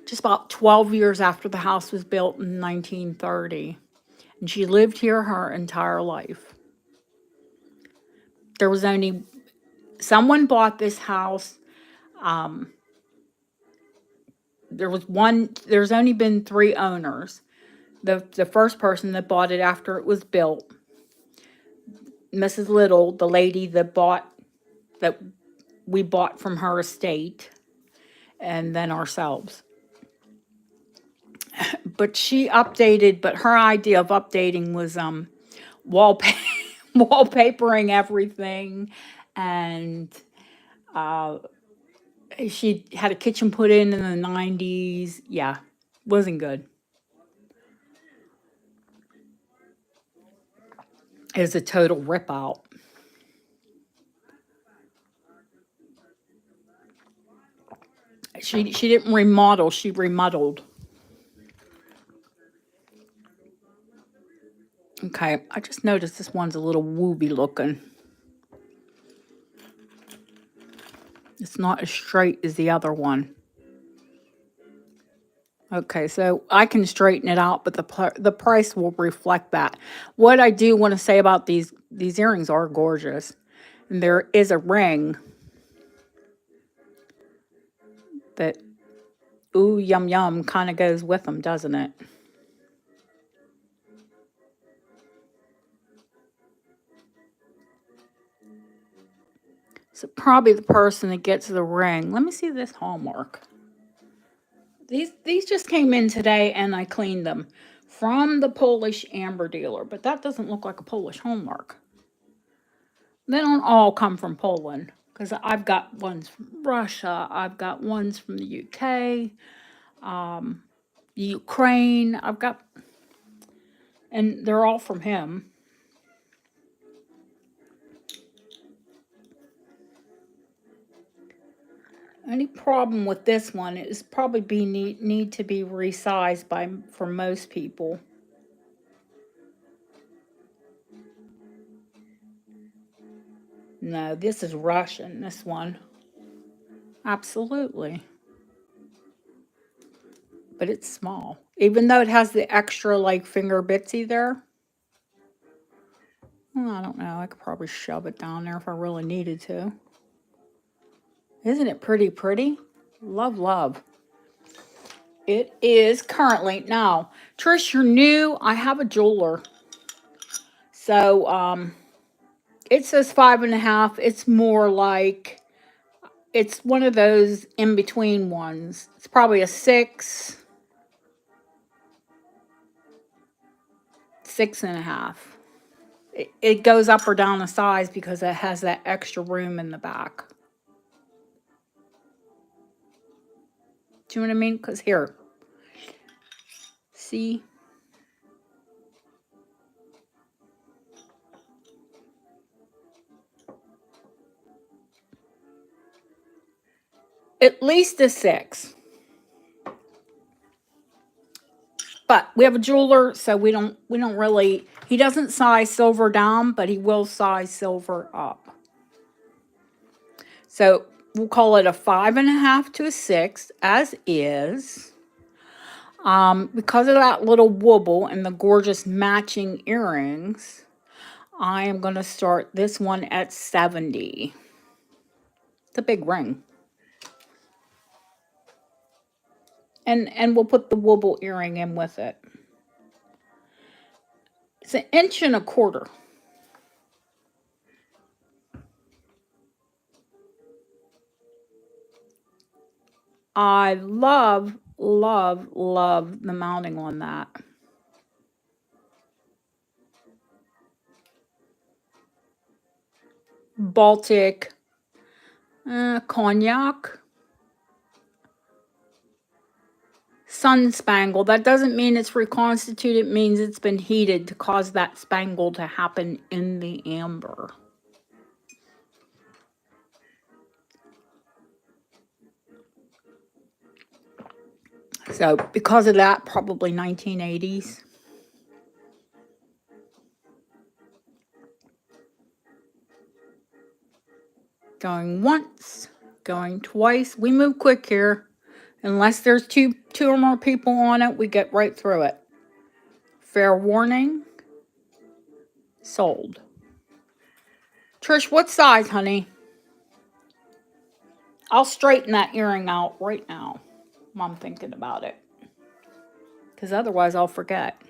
just about 12 years after the house was built in 1930. And she lived here her entire life. There was only, someone bought this house. There's only been three owners. The first person that bought it after it was built, Mrs. Little, the lady that we bought from her estate, and then ourselves. But her idea of updating was wallpaper wallpapering everything, and she had a kitchen put in the 90s. Yeah, wasn't good. It was a total rip out. She didn't remodel, she remodeled. Okay, I just noticed this one's a little wooby looking. It's not as straight as the other one. Okay, so I can straighten it out, but the price will reflect that. What I do want to say about these earrings are gorgeous. And there is a ring that, ooh, yum yum, kind of goes with them, doesn't it? So probably the person that gets the ring. Let me see this Hallmark. These just came in today and I cleaned them from the Polish amber dealer, but that doesn't look like a Polish Hallmark. They don't all come from Poland because I've got ones from Russia, I've got ones from the UK, Ukraine. And they're all from him. Any problem with this one is probably need to be resized by for most people. No, this is Russian, this one. Absolutely. But it's small. Even though it has the extra like finger bitsy there. Well, I don't know. I could probably shove it down there if I really needed to. Isn't it pretty pretty? Love, love. It is currently. Now, Trish, you're new. I have a jeweler. So, it says 5.5. It's more like, it's one of those in between ones. It's probably a 6, 6.5. It goes up or down the size because it has that extra room in the back. Do you know what I mean? Because here, see? At least a 6. But we have a jeweler, so we don't really, he doesn't size silver down, but he will size silver up. So we'll call it a 5.5 to a 6 as is. Because of that little wobble and the gorgeous matching earrings, I am going to start this one at 70. It's a big ring. And we'll put the wobble earring in with it. It's 1.25 inches. I love, love, love the mounting on that. Baltic, cognac, sun spangle. That doesn't mean it's reconstituted. It means it's been heated to cause that spangle to happen in the amber. So because of that, probably 1980s. Going once, going twice. We move quick here. Unless there's two or more people on it, we get right through it. Fair warning. Sold. Trish, what size, honey? I'll straighten that earring out right now while I'm thinking about it. Because otherwise I'll forget.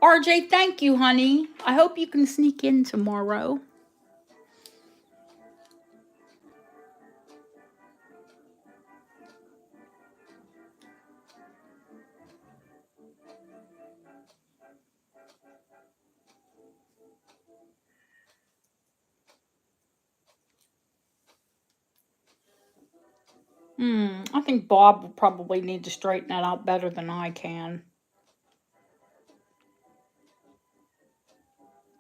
RJ, thank you, honey. I hope you can sneak in tomorrow. I think Bob will probably need to straighten that out better than I can.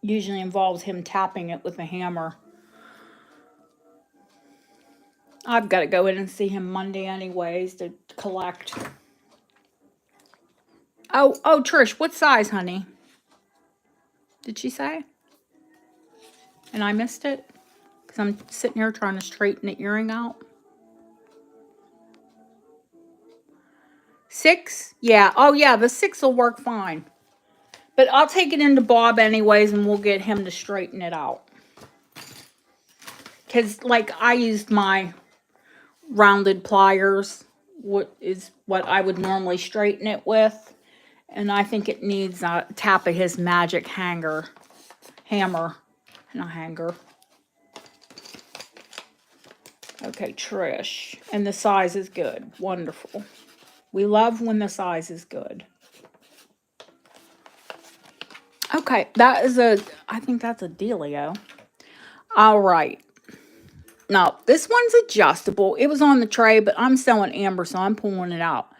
Usually involves him tapping it with a hammer. I've got to go in and see him Monday anyways to collect. Oh, Trish, what size, honey? Did she say? And I missed it? Because I'm sitting here trying to straighten the earring out. 6? Yeah. Oh, yeah, the 6 will work fine. But I'll take it into Bob anyways, and we'll get him to straighten it out. Because, like, I used my rounded pliers, what I would normally straighten it with. And I think it needs a tap of his magic hammer. Not hanger. Okay, Trish. And the size is good. Wonderful. We love when the size is good. Okay, I think that's a dealio. All right. Now, this one's adjustable. It was on the tray, but I'm selling amber, so I'm pulling it out.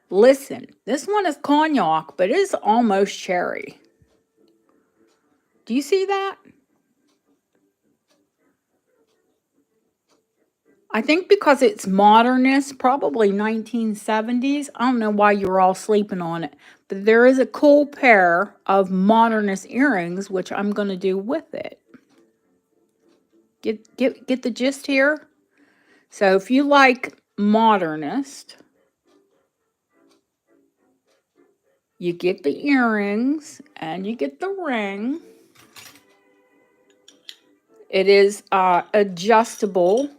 Listen, this one is cognac, but it is almost cherry. Do you see that? I think because it's modernist, probably 1970s. I don't know why you were all sleeping on it. But there is a cool pair of modernist earrings, which I'm going to do with it. Get the gist here? So if you like modernist, you get the earrings and you get the ring. It is adjustable,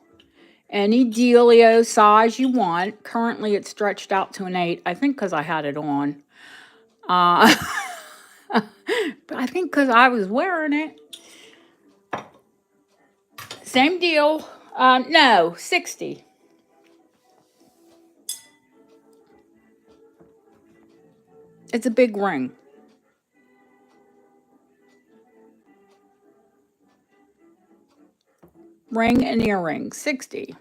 any dealio size you want. Currently, it's stretched out to an 8. I think because I had it on. Uh, but I think because I was wearing it. Same deal. No, 60. It's a big ring. Ring and earring, 60.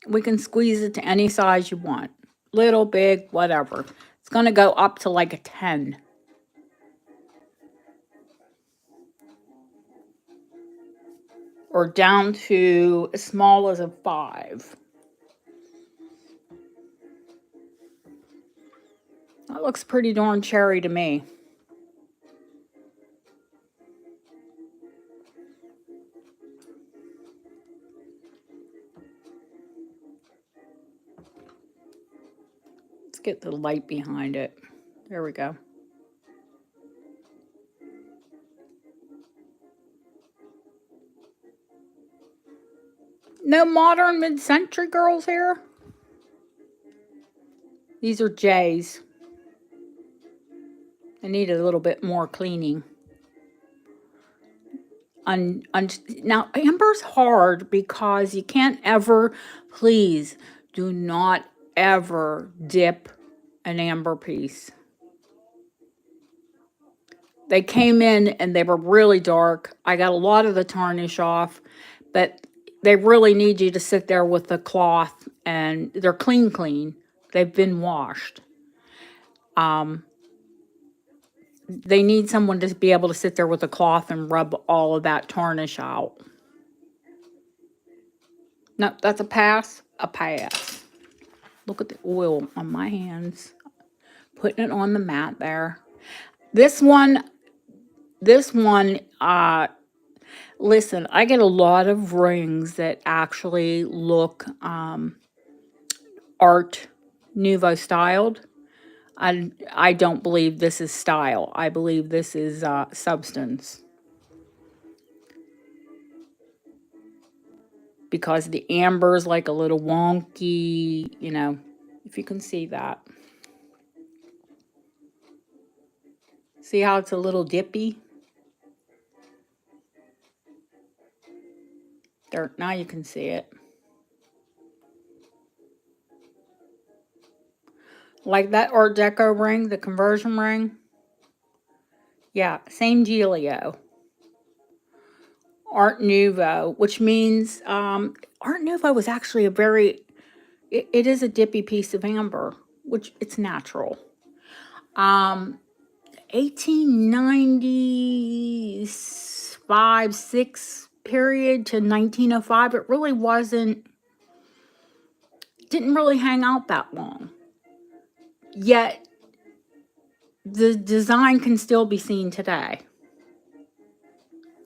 We can squeeze it to any size you want. Little, big, whatever. It's going to go up to like a 10. Or down to as small as a 5. That looks pretty darn cherry to me. Let's get the light behind it. There we go. No modern mid-century girls here? These are J's. They need a little bit more cleaning. Now, amber's hard because you can't ever, please, do not ever dip an amber piece. They came in and they were really dark. I got a lot of the tarnish off, but they really need you to sit there with the cloth, and they're clean. They've been washed. They need someone to be able to sit there with a cloth and rub all of that tarnish out. No, that's a pass. A pass. Look at the oil on my hands. Putting it on the mat there. This one, listen, I get a lot of rings that actually look Art Nouveau styled. I don't believe this is style. I believe this is substance. Because the amber is like a little wonky, if you can see that. See how it's a little dippy? There, now you can see it. Like that Art Deco ring, the conversion ring. Yeah, same dealio. Art Nouveau, which means Art Nouveau was actually it is a dippy piece of amber, which it's natural. 1895, 6 period to 1905, it really didn't really hang out that long. Yet, the design can still be seen today.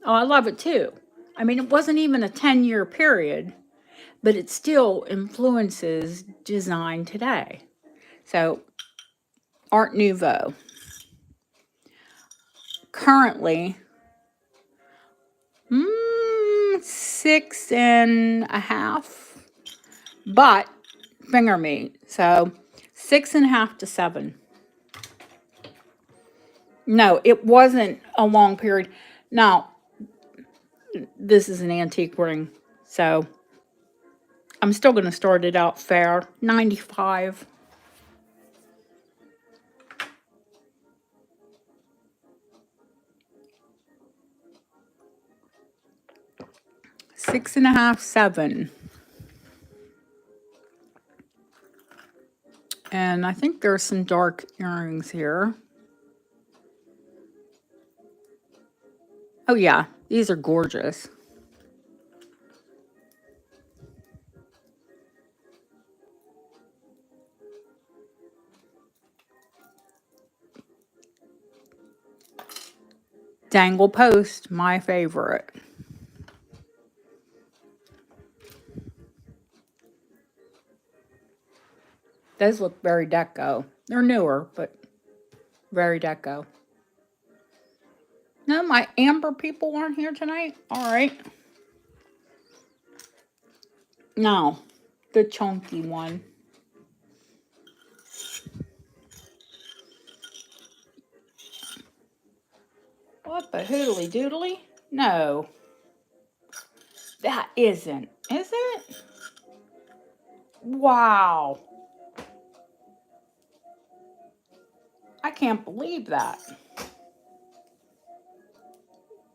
Oh, I love it too. I mean, it wasn't even a 10-year period, but it still influences design today. So, Art Nouveau. Currently, 6.5, but finger meat. So 6.5 to 7. No, it wasn't a long period. Now, this is an antique ring, so I'm still going to start it out fair. 95. Six and a half, 7. And I think there's some dark earrings here. Oh yeah, these are gorgeous. Dangle post, my favorite. Those look very deco. They're newer, but very deco. No, my amber people aren't here tonight. All right. No, the chunky one. What the hoodly doodly? No, that isn't. Is it? Wow. I can't believe that.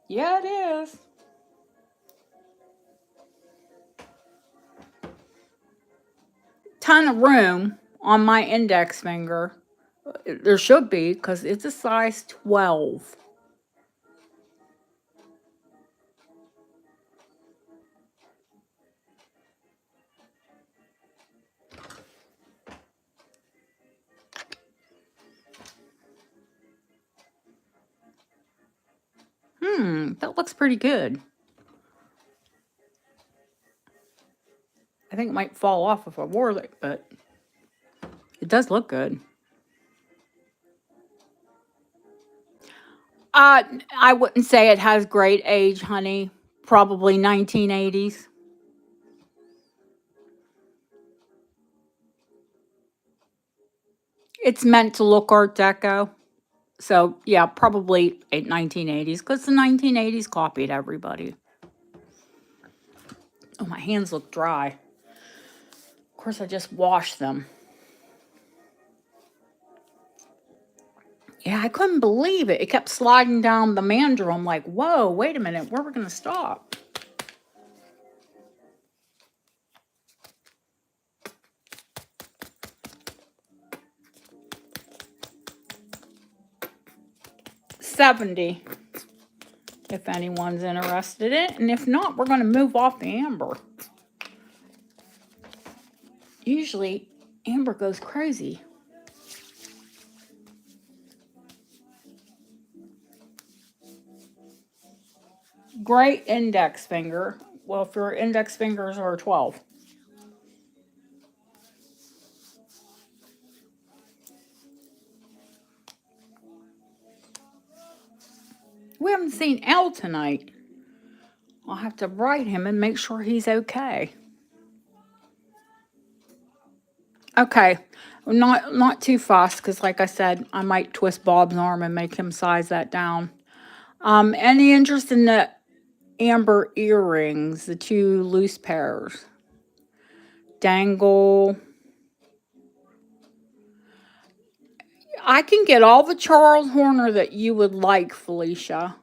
Yeah, it is. Ton of room on my index finger. There should be, because it's a size 12. That looks pretty good. I think it might fall off if I wore it, but it does look good. I wouldn't say it has great age, honey. Probably 1980s. It's meant to look Art Deco. So, yeah, probably 1980s, because the 1980s copied everybody. Oh, my hands look dry. Of course, I just washed them. Yeah, I couldn't believe it. It kept sliding down the mandrel. I'm like, whoa, wait a minute. Where are we going to stop? $70, if anyone's interested in it. And if not, we're going to move off the amber. Usually, amber goes crazy. Great index finger. Well, if your index fingers are 12. We haven't seen L tonight. I'll have to write him and make sure he's okay. Okay, not too fast, because like I said, I might twist Bob's arm and make him size that down. Any interest in the amber earrings, the 2 loose pairs? Dangle. I can get all the Charles Horner that you would like, Felicia.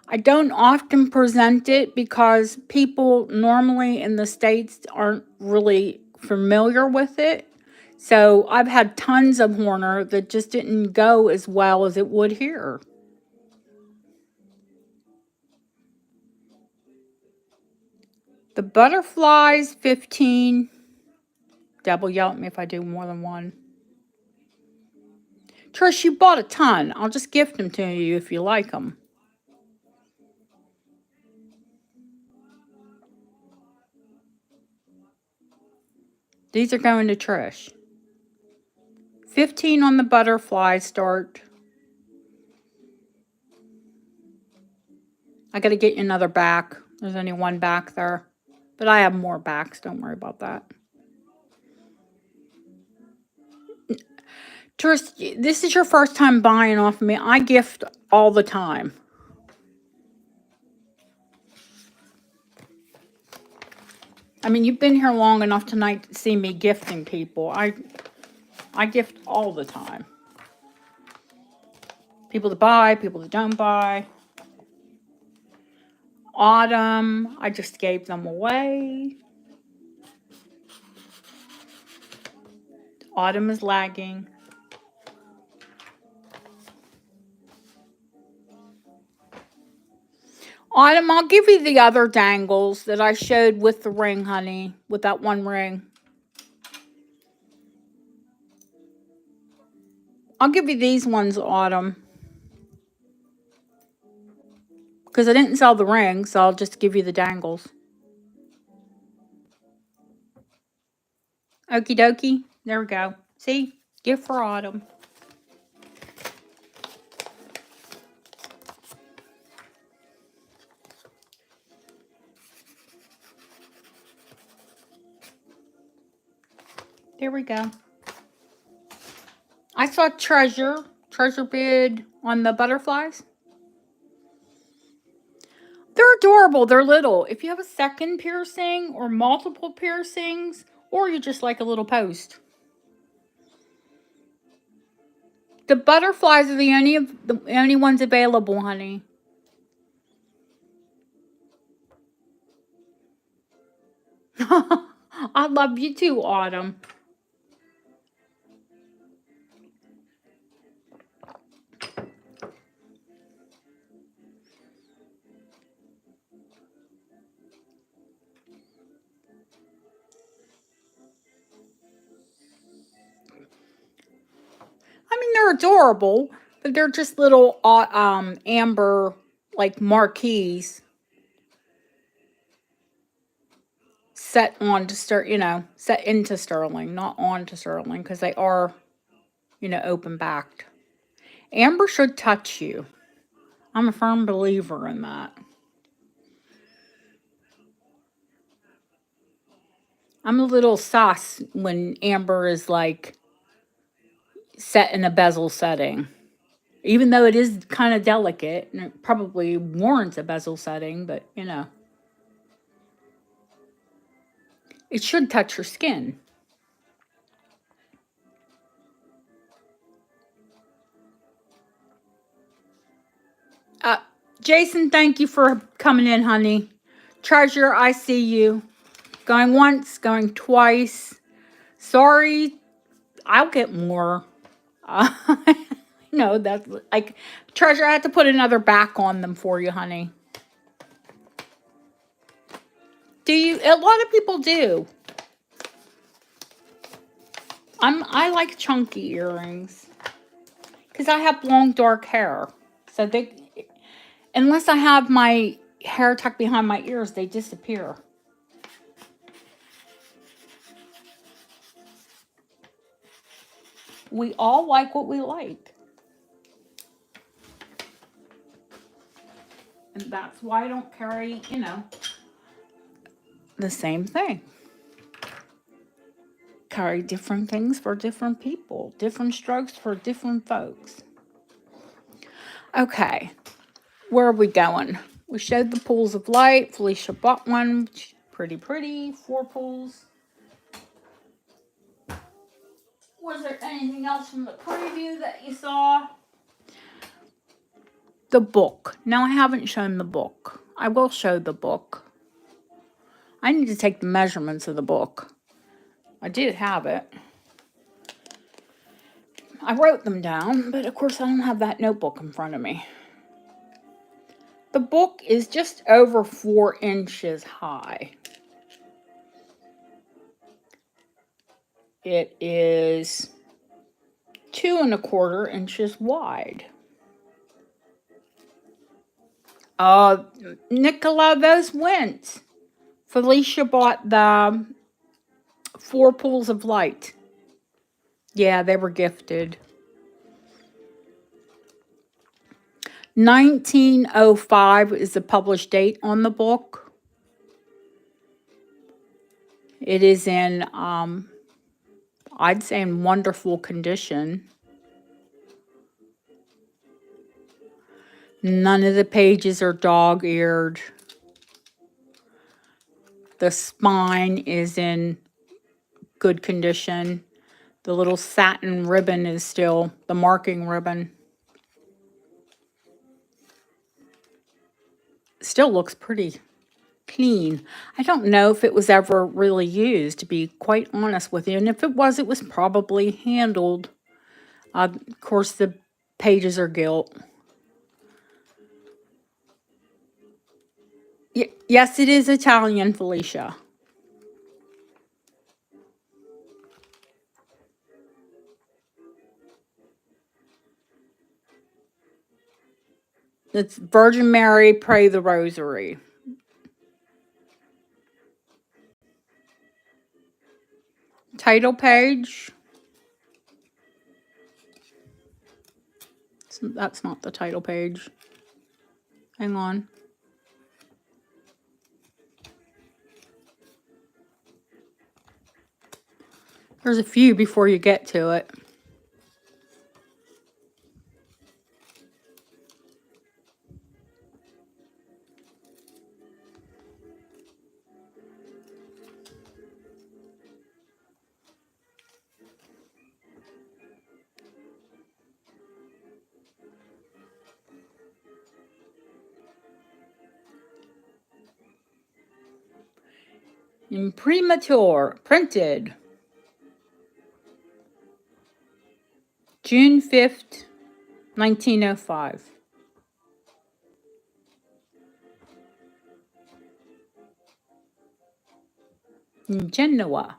I don't often present it because people normally in the States aren't really familiar with it. So I've had tons of Horner that just didn't go as well as it would here. The butterflies, 15. Deb will yell at me if I do more than one. Trish, you bought a ton. I'll just gift them to you if you like them. These are going to Trish. 15 on the butterfly start. I got to get you another back. There's only one back there. But I have more backs. Don't worry about that. Trish, this is your first time buying off of me. I gift all the time. I mean, you've been here long enough tonight to see me gifting people. I gift all the time. People that buy, people that don't buy. Autumn, I just gave them away. Autumn is lagging. Autumn, I'll give you the other dangles that I showed with the ring, honey, with that one ring. I'll give you these ones, Autumn. Because I didn't sell the ring, so I'll just give you the dangles. Okie dokie. There we go. See? Gift for Autumn. There we go. I saw treasure bid on the butterflies. They're adorable. They're little. If you have a second piercing or multiple piercings, or you just like a little post. The butterflies are the only ones available, honey. I love you too, Autumn. I mean, they're adorable, but they're just little amber like marquees set into sterling, not onto sterling, because they are, open backed. Amber should touch you. I'm a firm believer in that. I'm a little sus when amber is like set in a bezel setting. Even though it is kind of delicate and it probably warrants a bezel setting, but it should touch your skin. Jason, thank you for coming in, honey. Treasure, I see you. Going once, going twice. Sorry, I'll get more. No, that's like Treasure. I had to put another back on them for you, honey. Do you? A lot of people do. I like chunky earrings because I have long dark hair, so unless I have my hair tucked behind my ears, they disappear. We all like what we like. And that's why I don't carry, the same thing. Carry different things for different people, different strokes for different folks. Okay, where are we going? We showed the pools of light. Felicia bought one. Pretty. 4 pools. Was there anything else from the preview that you saw? The book. Now, I haven't shown the book. I will show the book. I need to take the measurements of the book. I did have it. I wrote them down, but of course I don't have that notebook in front of me. The book is just over 4 inches high. It is 2 1/4 inches wide. Nicola, those went. Felicia bought the 4 pools of light. Yeah, they were gifted. 1905 is the published date on the book. It is in, I'd say, in wonderful condition. None of the pages are dog-eared. The spine is in good condition. The little satin ribbon is still the marking ribbon. Still looks pretty clean. I don't know if it was ever really used, to be quite honest with you. And if it was probably handled. Of course, the pages are gilt. Yes, it is Italian, Felicia. It's Virgin Mary, Pray the Rosary. Title page. That's not the title page. Hang on. There's a few before you get to it. Imprimatur, printed June 5th, 1905. In Genoa.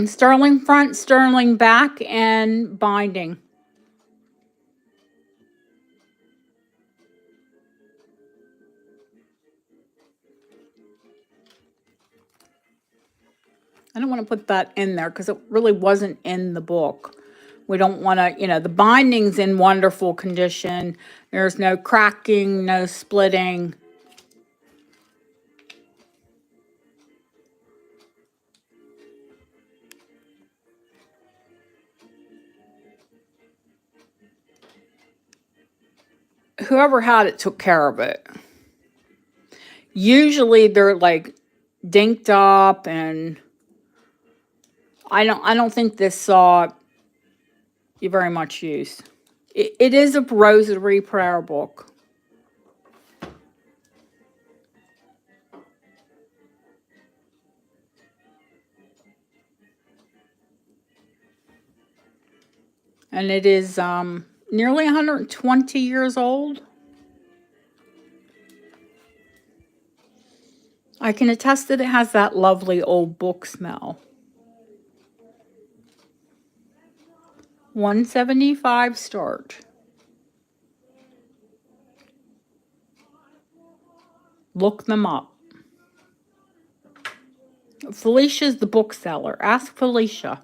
Sterling front, sterling back, and binding. I don't want to put that in there because it really wasn't in the book. We don't want to, the binding's in wonderful condition. There's no cracking, no splitting. Whoever had it took care of it. Usually they're like dinked up, and I don't think this saw very much use. It is a rosary prayer book. And it is nearly 120 years old. I can attest that it has that lovely old book smell. 175 start. Look them up. Felicia's the bookseller. Ask Felicia.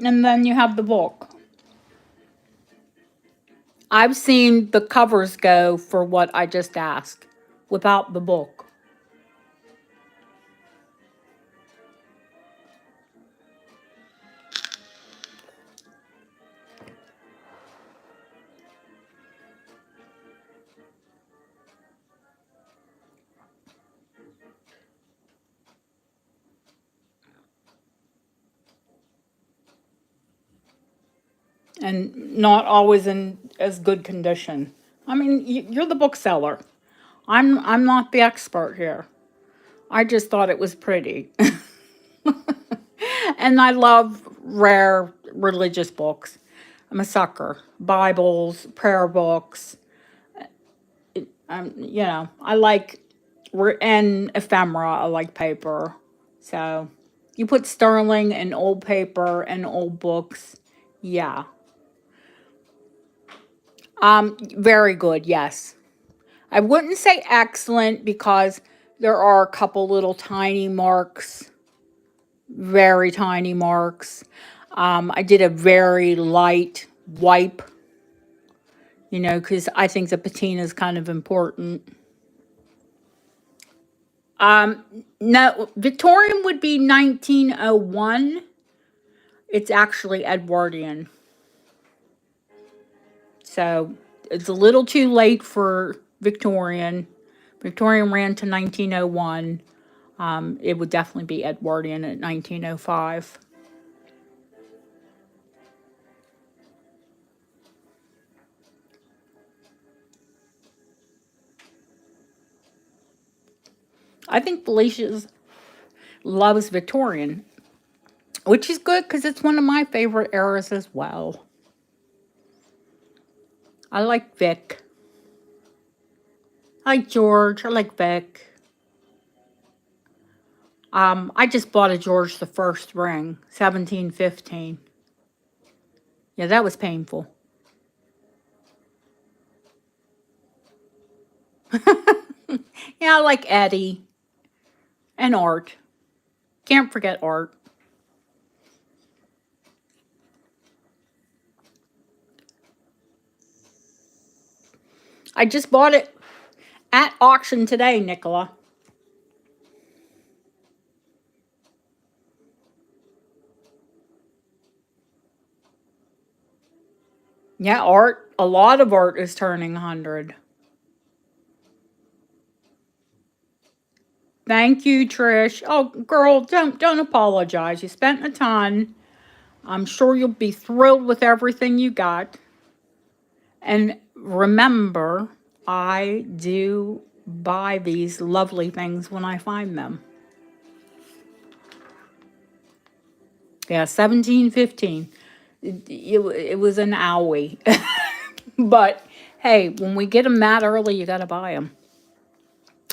And then you have the book. I've seen the covers go for what I just asked without the book. And not always in as good condition. I mean, you're the bookseller. I'm not the expert here. I just thought it was pretty. And I love rare religious books. I'm a sucker. Bibles, prayer books. I like, and ephemera. I like paper. So you put sterling and old paper and old books. Yeah. Very good. Yes. I wouldn't say excellent because there are a couple little tiny marks, very tiny marks. I did a very light wipe, because I think the patina is kind of important. No, Victorian would be 1901. It's actually Edwardian. So it's a little too late for Victorian. Victorian ran to 1901. It would definitely be Edwardian at 1905. I think Felicia loves Victorian, which is good because it's one of my favorite eras as well. I like Vic. I like George. I like Vic. I just bought a George the First ring, 1715. Yeah, that was painful. Yeah, I like Eddie and Art. Can't forget Art. I just bought it at auction today, Nicola. Yeah, Art. A lot of Art is turning 100. Thank you, Trish. Oh, girl, don't apologize. You spent a ton. I'm sure you'll be thrilled with everything you got. And remember, I do buy these lovely things when I find them. Yeah, 1715. It was an owie. But hey, when we get them that early, you got to buy them.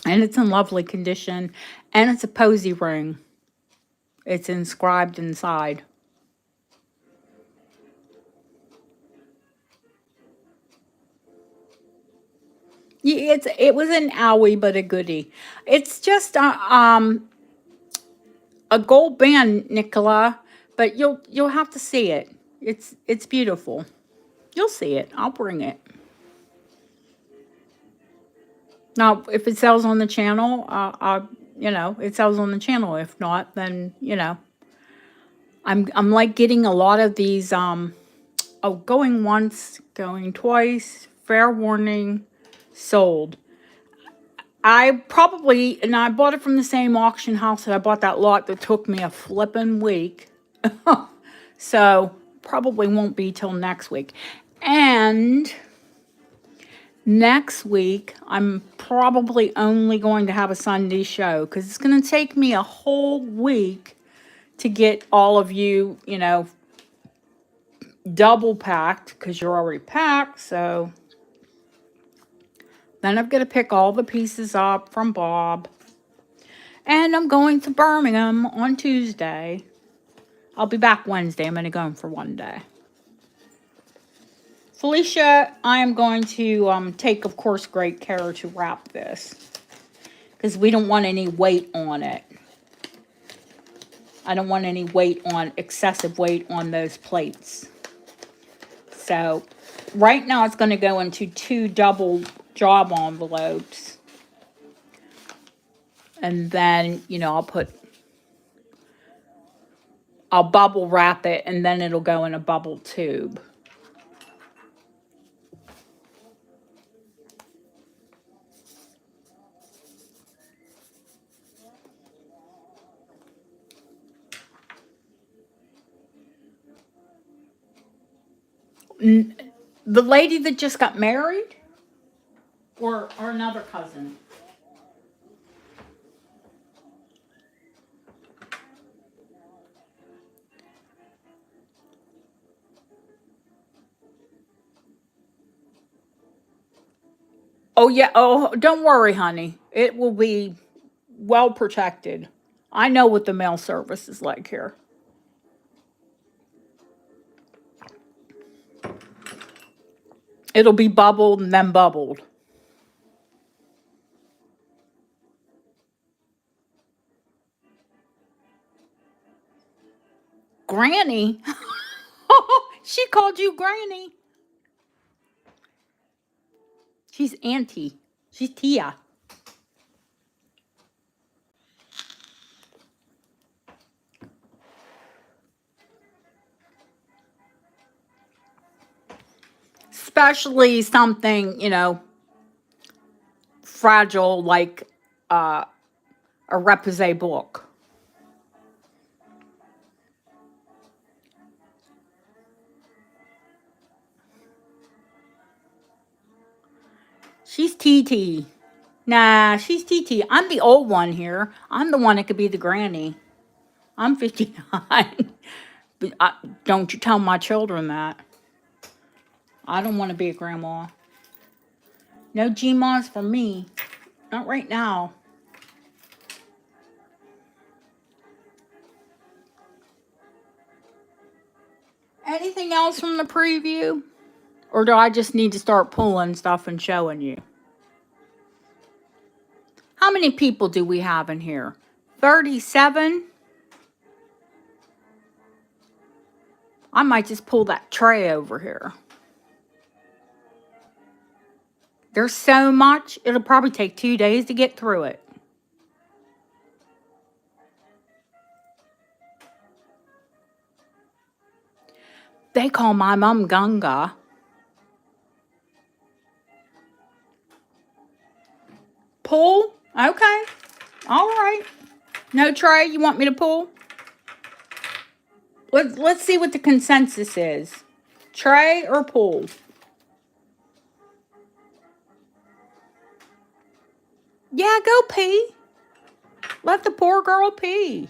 And it's in lovely condition. And it's a posy ring. It's inscribed inside. Yeah, it was an owie, but a goodie. It's just a gold band, Nicola, but you'll have to see it. It's beautiful. You'll see it. I'll bring it. Now, if it sells on the channel, it sells on the channel. If not, then I'm like getting a lot of these. Going once, going twice. Fair warning, sold. I bought it from the same auction house that I bought that lot that took me a flippin' week. So probably won't be till next week. And next week, I'm probably only going to have a Sunday show because it's going to take me a whole week to get all of you, double packed because you're already packed. So then I've got to pick all the pieces up from Bob. And I'm going to Birmingham on Tuesday. I'll be back Wednesday. I'm going to go in for one day. Felicia, I am going to take, of course, great care to wrap this because we don't want any weight on it. I don't want any excessive weight on those plates. So right now it's going to go into 2 double job envelopes. And then, I'll bubble wrap it and then it'll go in a bubble tube. The lady that just got married? Or another cousin? Oh, yeah. Oh, don't worry, honey. It will be well protected. I know what the mail service is like here. It'll be bubbled and then bubbled. Granny? She called you Granny. She's Auntie. She's Tia. especially something, fragile like uh, a repoussé book. She's TT. Nah, she's TT. I'm the old one here. I'm the one that could be the granny. I'm 59. But don't you tell my children that. I don't want to be a grandma. No GMOs for me. Not right now. Anything else from the preview? Or do I just need to start pulling stuff and showing you? How many people do we have in here? 37? I might just pull that tray over here. There's so much, it'll probably take 2 days to get through it. They call my mom Gunga. Pull? Okay. All right. No tray, you want me to pull? Let's see what the consensus is. Tray or pull? Yeah, go pee. Let the poor girl pee.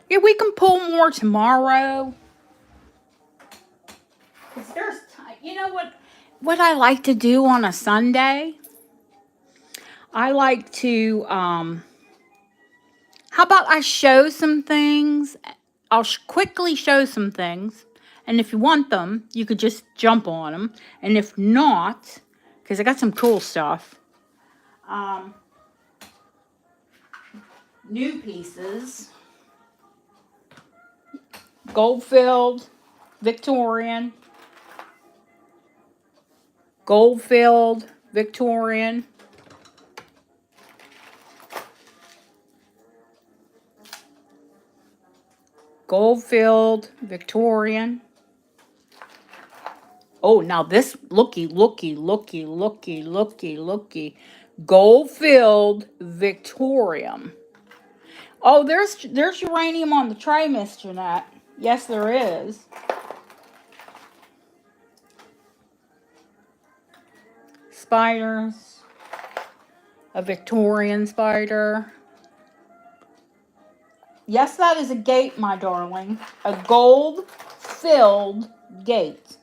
Yeah, we can pull more tomorrow. There's time. You know what I like to do on a Sunday? I like to how about I show some things? I'll quickly show some things. And if you want them, you could just jump on them. And if not, because I got some cool stuff. New pieces. Gold-filled, Victorian. Gold-filled, Victorian. Gold-filled, Victorian. Oh, now this, looky. Gold-filled, Victorian. Oh, there's uranium on the tray, Miss Jeanette. Yes, there is. Spiders. A Victorian spider. Yes, that is a gate, my darling. A gold-filled gate.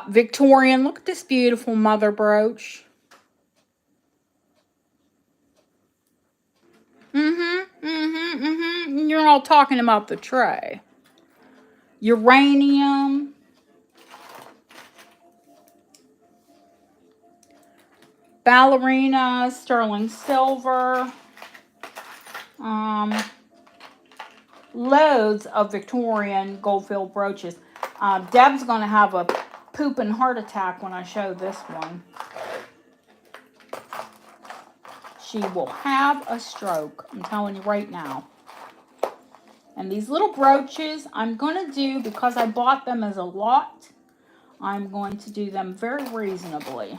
Victorian, look at this beautiful mother brooch. You're all talking about the tray. Uranium. Ballerina, sterling silver. Loads of Victorian gold-filled brooches. Deb's going to have a pooping heart attack when I show this one. She will have a stroke. I'm telling you right now. And these little brooches, I'm going to do, because I bought them as a lot, I'm going to do them very reasonably.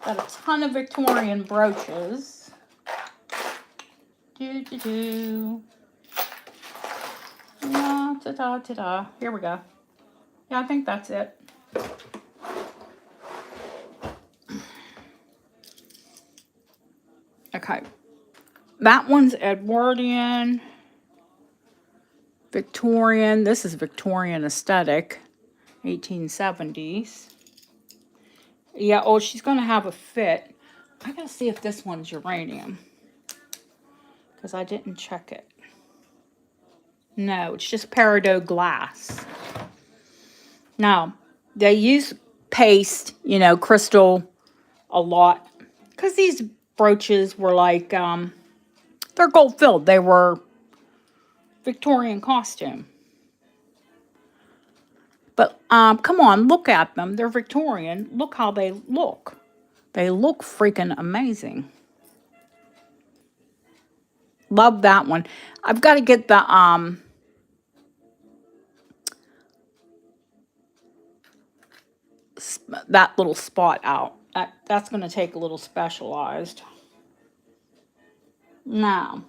Got a ton of Victorian brooches. Yeah, ta-da. Here we go. Yeah, I think that's it. Okay. That one's Edwardian. Victorian. This is Victorian aesthetic. 1870s. Yeah, oh, she's going to have a fit. I got to see if this one's uranium. Because I didn't check it. No, it's just peridot glass. Now, they use paste, crystal a lot. Because these brooches were like, they're gold filled. They were Victorian costume. But come on, look at them. They're Victorian. Look how they look. They look freaking amazing. Love that one. I've got to get the that little spot out. That's going to take a little specialized. Now,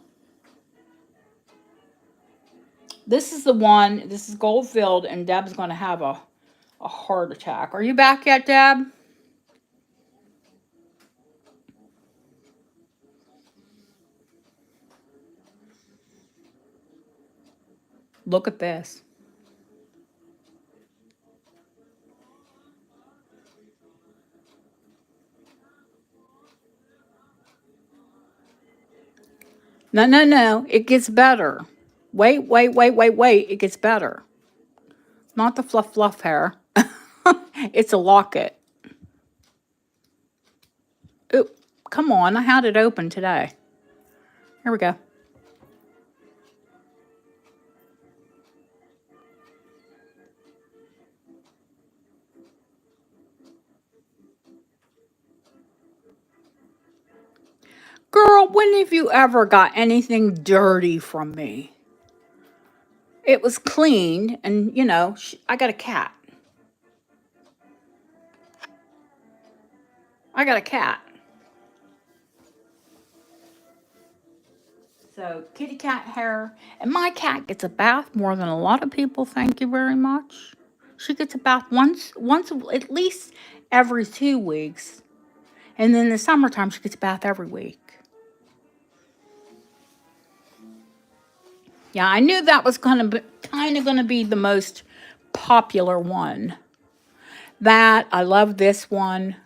this is the one. This is gold filled, and Deb's going to have a heart attack. Are you back yet, Deb? Look at this. No, no, no. It gets better. Wait, wait, wait, wait, wait. It gets better. Not the fluff, fluff hair. It's a locket. Ooh, come on. I had it open today. Here we go. Girl, when have you ever got anything dirty from me? It was cleaned, and you know, I got a cat. I got a cat. So, kitty cat hair. And my cat gets a bath more than a lot of people. Thank you very much. She gets a bath once, at least every 2 weeks. And then in the summertime, she gets a bath every week. Yeah, I knew that was kind of going to be the most popular one. That, I love this one.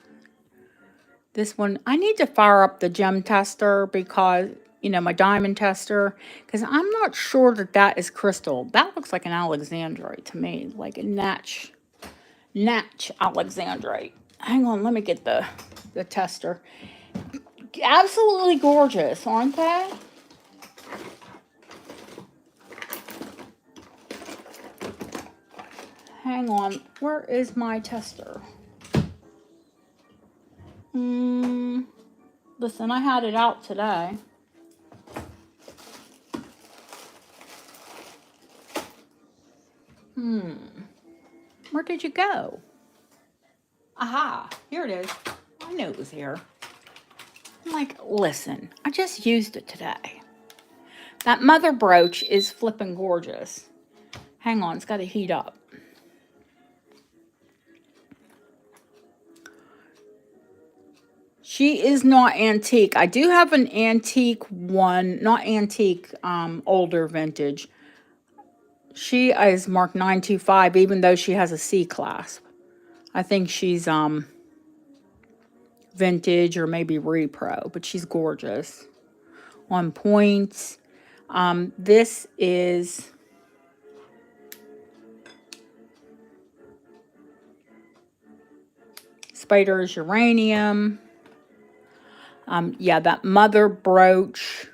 This one, I need to fire up the gem tester because, you know, my diamond tester, because I'm not sure that that is crystal. That looks like an alexandrite to me, like a natch alexandrite. Hang on, let me get the tester. Absolutely gorgeous, aren't they? Hang on, where is my tester? Listen, I had it out today. Where did you go? Aha, here it is. I knew it was here. I'm like, listen, I just used it today. That mother brooch is flipping gorgeous. Hang on, it's got to heat up. She is not antique. I do have an antique one, not antique, older vintage. She is marked 925, even though she has a C clasp. I think she's vintage or maybe repro, but she's gorgeous. On point. This is Spider's Uranium. Yeah, that mother brooch.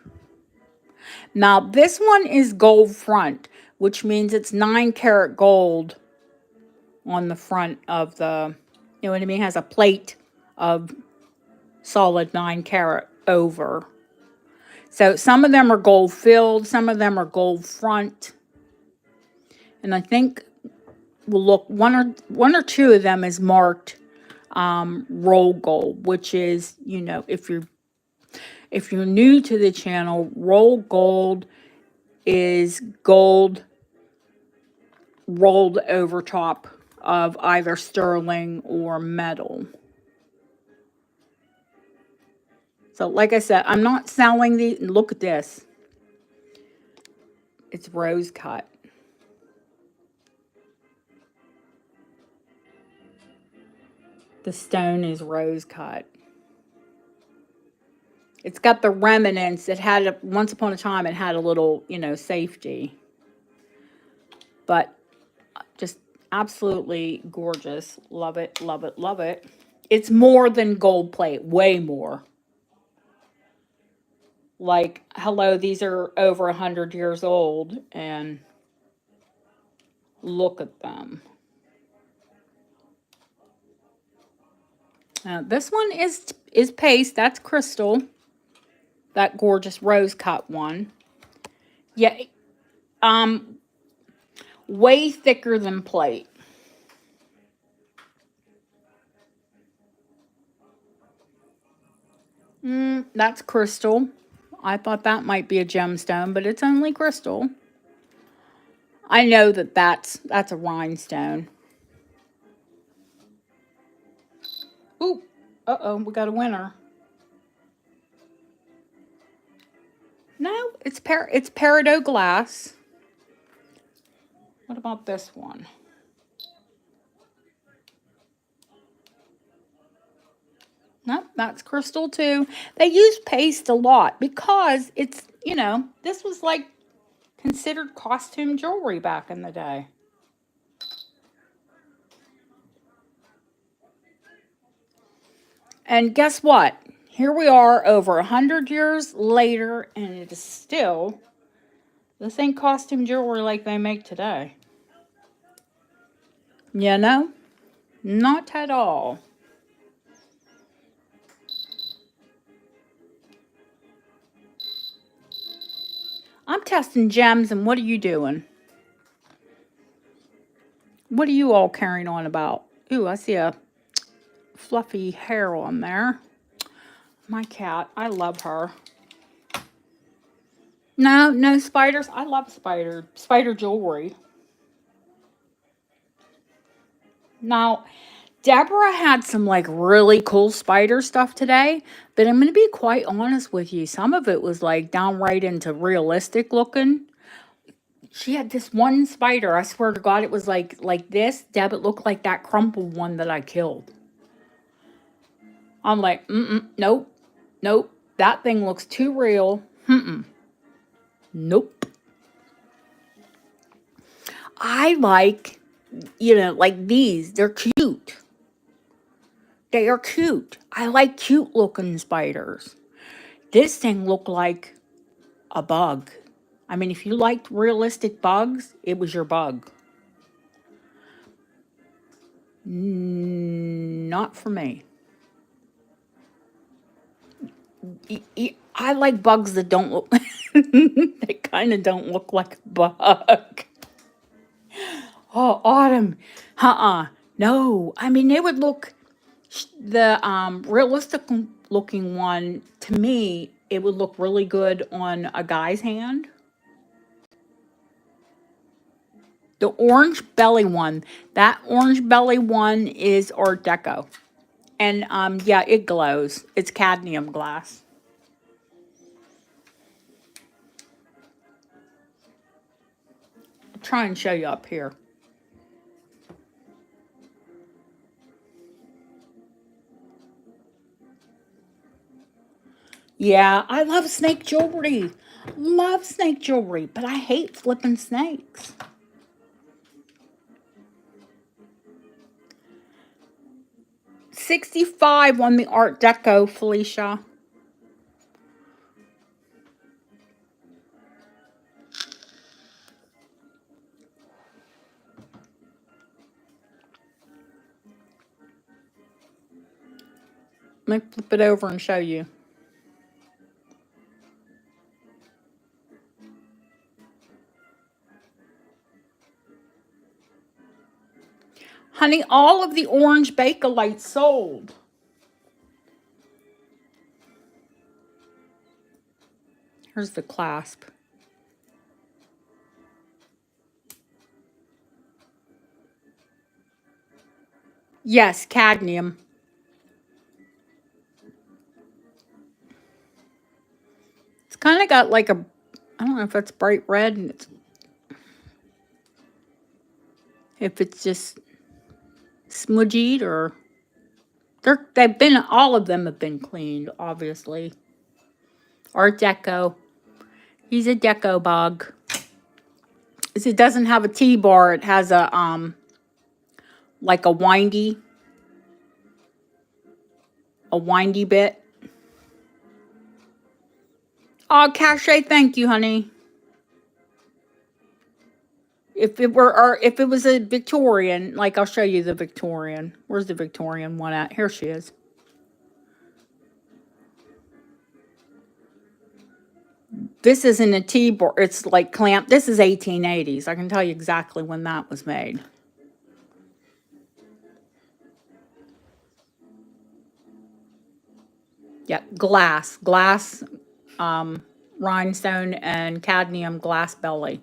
Now, this one is gold front, which means it's 9 karat gold on the front of the, you know what I mean? It has a plate of solid 9 karat over. So some of them are gold filled, some of them are gold front. And I think, well, look, one or two of them is marked roll gold, which is, you know, if you're new to the channel, roll gold is gold rolled over top of either sterling or metal. So like I said, I'm not selling these. Look at this. It's rose cut. The stone is rose cut. It's got the remnants. It had once upon a time it had a little, you know, safety. But just absolutely gorgeous. Love it, love it, love it. It's more than gold plate, way more. Like, hello, these are over 100 years old, and look at them. This one is paste. That's crystal. That gorgeous rose cut one. Yeah, um, way thicker than plate. That's crystal. I thought that might be a gemstone, but it's only crystal. I know that that's a rhinestone. Ooh, uh-oh, we got a winner. No, it's peridot glass. What about this one? No, that's crystal too. They use paste a lot because this was like considered costume jewelry back in the day. And guess what? Here we are over 100 years later, and it is still this ain't costume jewelry like they make today. You know? Not at all. I'm testing gems, and what are you doing? What are you all carrying on about? Ooh, I see a fluffy hair on there. My cat, I love her. No, no spiders. I love spider jewelry. Now, Deborah had some like really cool spider stuff today, but I'm going to be quite honest with you. Some of it was like downright into realistic looking. She had this one spider. I swear to God, it was like this. Deb, it looked like that crumpled one that I killed. I'm like, nope, nope. That thing looks too real. Nope. I like, like these. They're cute. They are cute. I like cute looking spiders. This thing looked like a bug. I mean, if you liked realistic bugs, it was your bug. Not for me. I like bugs that don't look, they kind of don't look like a bug. Oh, Autumn. No. I mean, they would look, the realistic looking one, to me, it would look really good on a guy's hand. The orange belly one, that orange belly one is Art Deco. And yeah, it glows. It's cadmium glass. I'll try and show you up here. Yeah, I love snake jewelry. Love snake jewelry, but I hate flipping snakes. 65 on the Art Deco, Felicia. Let me flip it over and show you. Honey, all of the orange Bakelite sold. Here's the clasp. Yes, cadmium. It's kind of got like a, I don't know if that's bright red, and if it's just smudged or all of them have been cleaned, obviously. Art Deco. He's a deco bug. It doesn't have a T-bar. It has a like a windy bit. Oh, Cache, thank you, honey. If it was a Victorian, like I'll show you the Victorian. Where's the Victorian one at? Here she is. This isn't a T-board. It's like clamp. This is 1880s. I can tell you exactly when that was made. Yep, glass, rhinestone and cadmium glass belly.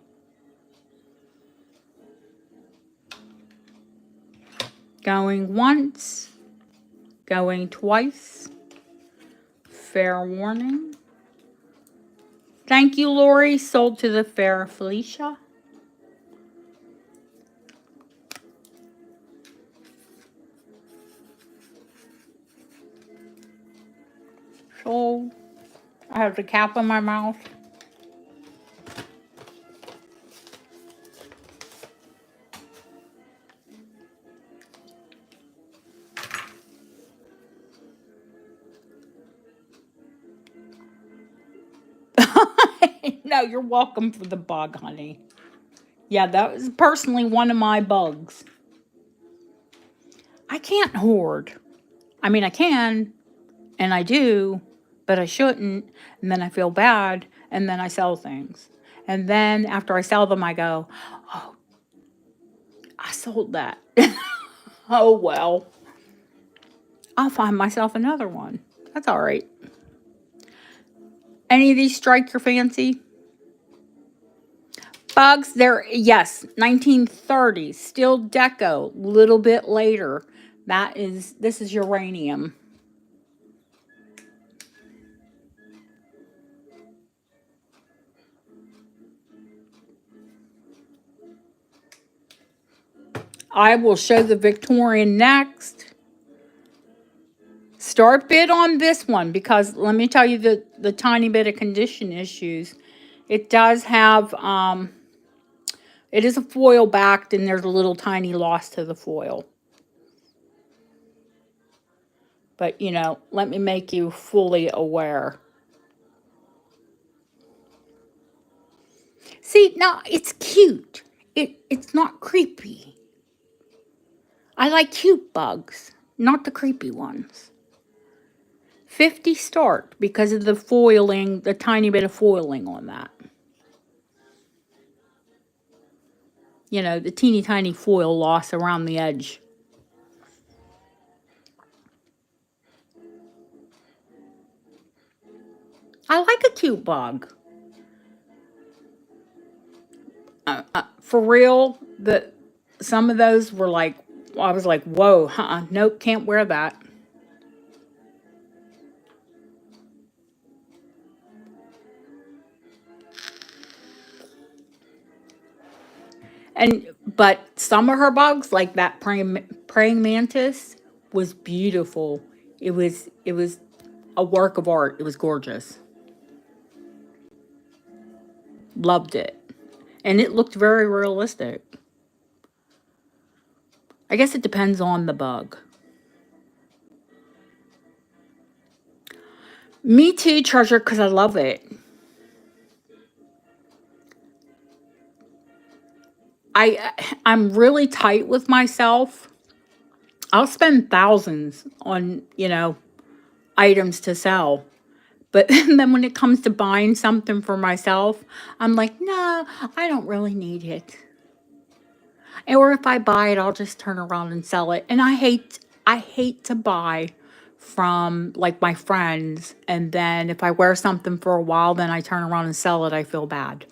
Going once, going twice. Fair warning. Thank you, Lori. Sold to the fair Felicia. Sold. I have the cap on my mouth. No, you're welcome for the bug, honey. Yeah, that was personally one of my bugs. I can't hoard. I mean, I can, and I do, but I shouldn't. And then I feel bad, and then I sell things. And then after I sell them, I go, oh, I sold that. Oh, well. I'll find myself another one. That's all right. Any of these strike your fancy? Bugs, they're, yes, 1930s, still deco, little bit later. This is uranium. I will show the Victorian next. Start bid on this one because let me tell you the tiny bit of condition issues. It does have, it is a foil backed and there's a little tiny loss to the foil. But, you know, let me make you fully aware. See, now it's cute. It's not creepy. I like cute bugs, not the creepy ones. 50 start because of the foiling, the tiny bit of foiling on that. You know, the teeny tiny foil loss around the edge. I like a cute bug. For real, some of those were like, I was like, whoa, nope, can't wear that. But some of her bugs, like that praying mantis, was beautiful. It was a work of art. It was gorgeous. Loved it. And it looked very realistic. I guess it depends on the bug. Me too, Treasure, because I love it. I'm really tight with myself. I'll spend thousands on, you know, items to sell. But then when it comes to buying something for myself, I'm like, no, I don't really need it. Or if I buy it, I'll just turn around and sell it. And I hate to buy from like my friends and then if I wear something for a while, then I turn around and sell it, I feel bad.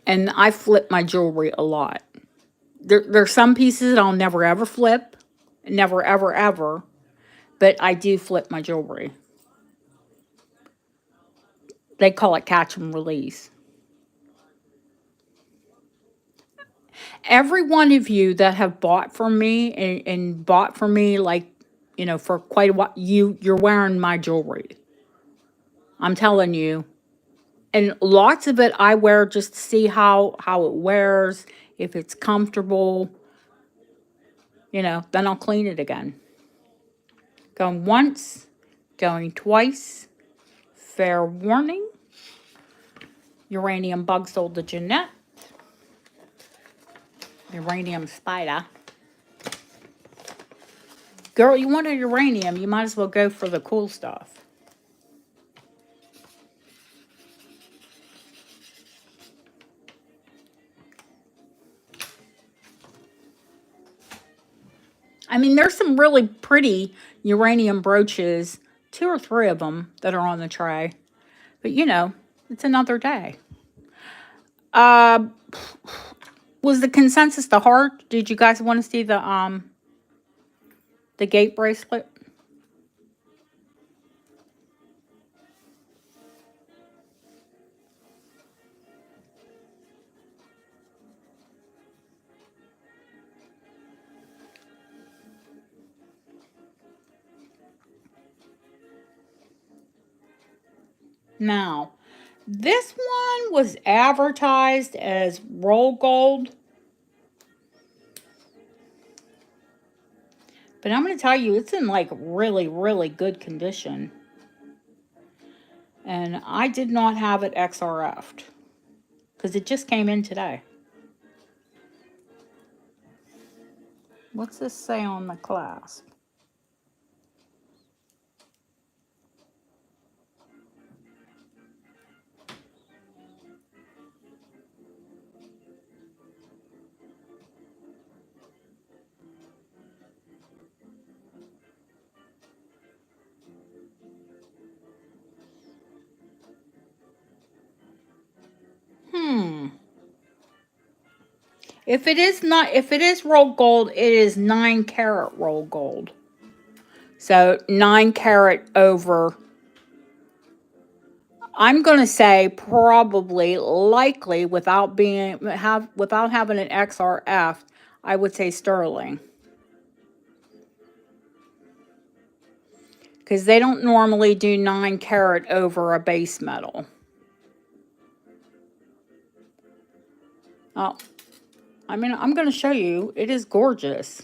And I flip my jewelry a lot. There's some pieces that I'll never ever flip, never ever ever, but I do flip my jewelry. They call it catch and release. Every one of you that have bought from me and bought from me like, you know, for quite a while, you're wearing my jewelry. I'm telling you. And lots of it I wear just to see how it wears, if it's comfortable, you know, then I'll clean it again. Going once, going twice. Fair warning. Uranium bug sold to Jeanette. Uranium spider. Girl, you want a uranium, you might as well go for the cool stuff. I mean, there's some really pretty uranium brooches, 2 or 3 of them that are on the tray. But it's another day. Uh, was the consensus the heart? Did you guys want to see the gate bracelet? Now, this one was advertised as roll gold, but I'm going to tell you, it's in like really, really good condition. And I did not have it XRF'd because it just came in today. What's this say on the clasp? If it is roll gold, it is 9 carat roll gold. So 9 carat over. I'm gonna say probably, likely, without having an XRF, I would say sterling, because they don't normally do 9 carat over a base metal. Oh, I mean, I'm gonna show you. It is gorgeous.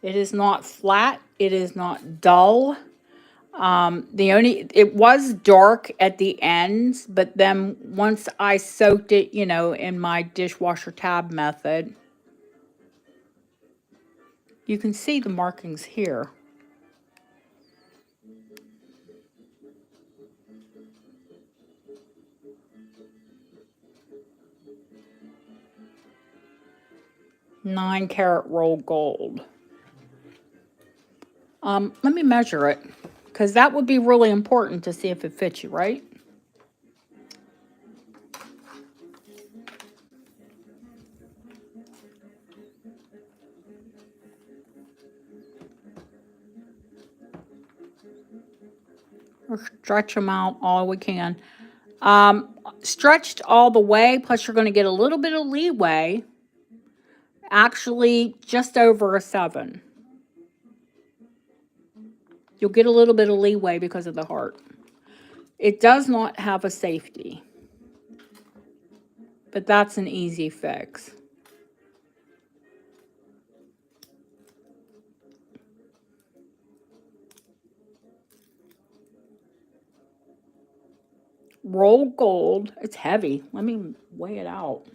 It is not flat. It is not dull. It was dark at the ends, but then once I soaked it, in my dishwasher tab method, you can see the markings here. 9 carat roll gold. Let me measure it, because that would be really important to see if it fits you, right? Or stretch them out all we can. Stretched all the way, plus you're going to get a little bit of leeway. Actually, just over a 7. You'll get a little bit of leeway because of the heart. It does not have a safety, but that's an easy fix. Roll gold. It's heavy. Let me weigh it out.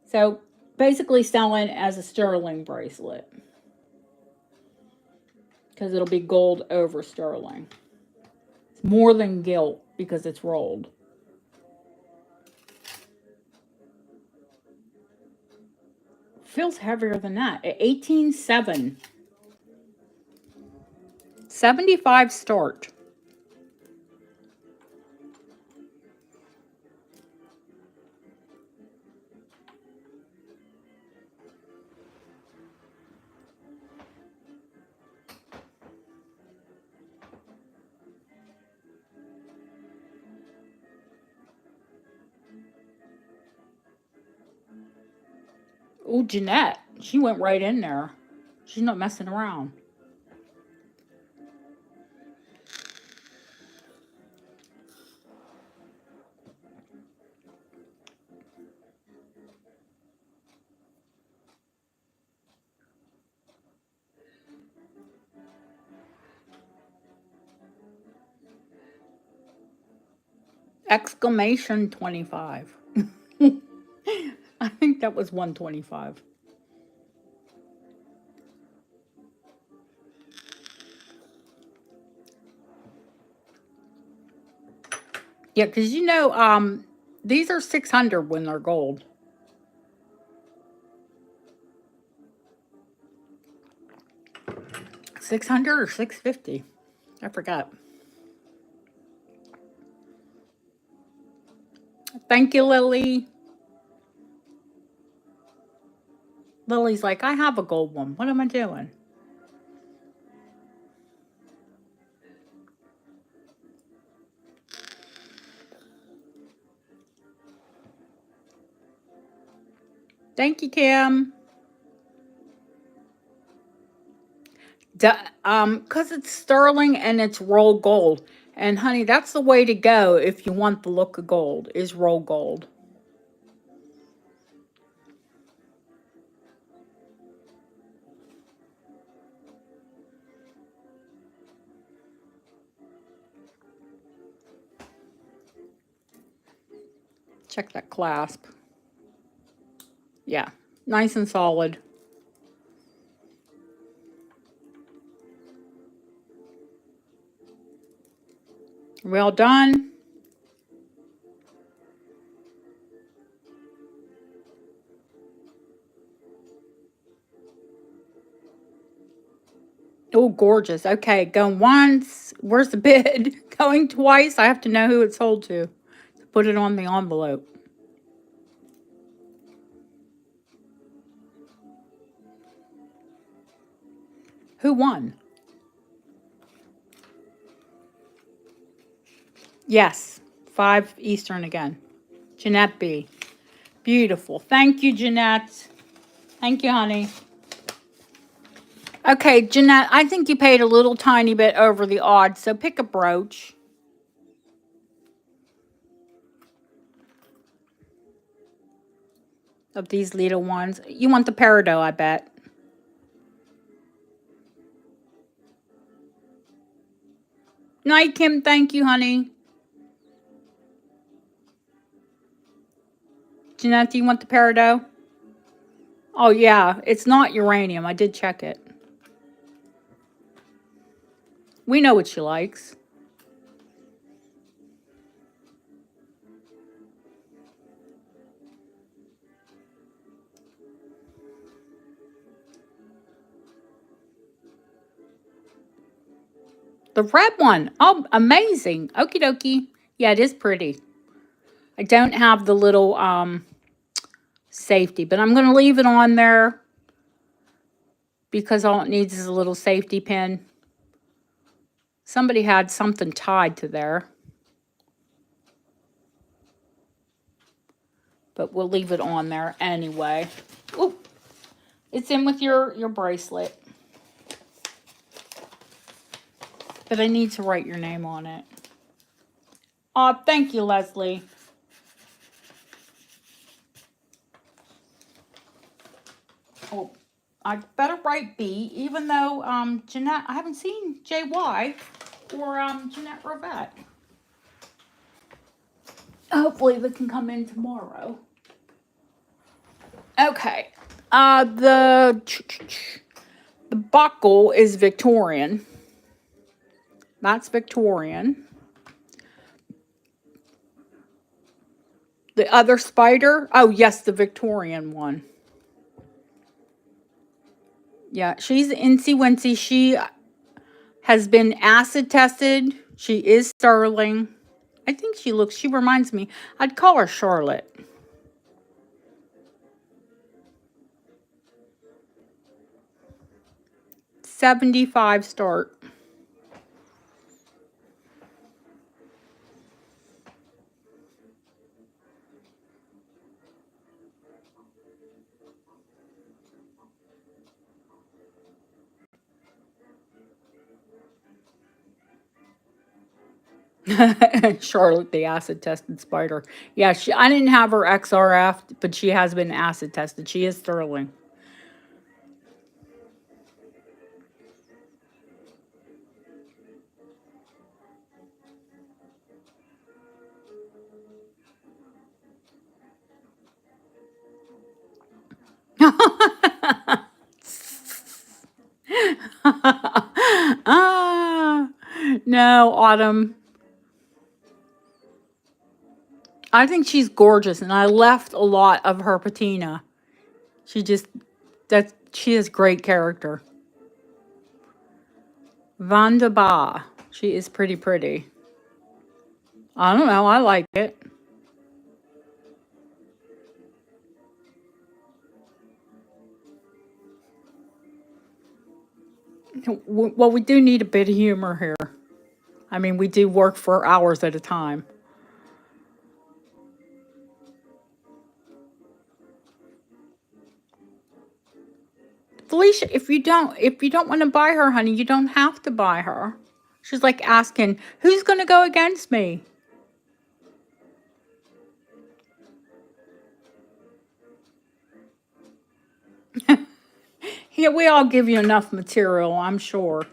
So basically selling as a sterling bracelet, because it'll be gold over sterling. It's more than gilt because it's rolled. Feels heavier than that. 18.7. 75 start. Oh, Jeanette. She went right in there. She's not messing around. Exclamation 25. I think that was 125. Yeah, because these are 600 when they're gold. 600 or 650. I forgot. Thank you, Lily. Lily's like, I have a gold one. What am I doing? Thank you, Kim. Because it's sterling and it's roll gold. And honey, that's the way to go if you want the look of gold, is roll gold. Check that clasp. Yeah, nice and solid. Well done. Oh, gorgeous. Okay, going once. Where's the bid? Going twice. I have to know who it's sold to put it on the envelope. Who won? Yes, 5 Eastern again. Jeanette B. Beautiful. Thank you, Jeanette. Thank you, honey. Okay, Jeanette, I think you paid a little tiny bit over the odds, so pick a brooch. Of these little ones. You want the peridot, I bet. Night, Kim. Thank you, honey. Jeanette, do you want the peridot? Oh, yeah. It's not uranium. I did check it. We know what she likes. The red one. Oh, amazing. Okie dokie. Yeah, it is pretty. I don't have the little safety, but I'm going to leave it on there because all it needs is a little safety pin. Somebody had something tied to there. But we'll leave it on there anyway. Ooh, it's in with your bracelet. But I need to write your name on it. Oh, thank you, Leslie. Oh, I better write B, even though Jeanette, I haven't seen JY or Jeanette Rovette. Hopefully they can come in tomorrow. Okay. The buckle is Victorian. That's Victorian. The other spider? Oh, yes, the Victorian one. Yeah, she's Incy Wincy. She has been acid tested. She is sterling. I think she reminds me. I'd call her Charlotte. 75 start. Charlotte, the acid tested spider. Yeah, I didn't have her XRF, but she has been acid tested. She is sterling. Ah, no, Autumn. I think she's gorgeous, and I left a lot of her patina. She just she has great character. Vanda Ba. She is pretty pretty. I don't know. I like it. Well, we do need a bit of humor here. I mean, we do work for hours at a time. Felicia, if you don't want to buy her, honey, you don't have to buy her. She's like asking, who's going to go against me? Yeah, we all give you enough material, I'm sure.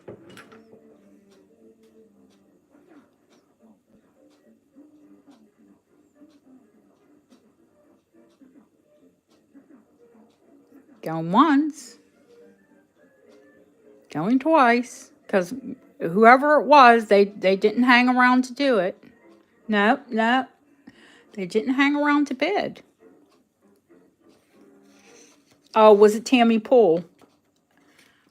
Going once, going twice, because whoever it was, they didn't hang around to do it. No, no, they didn't hang around to bid. Oh, was it Tammy Poole?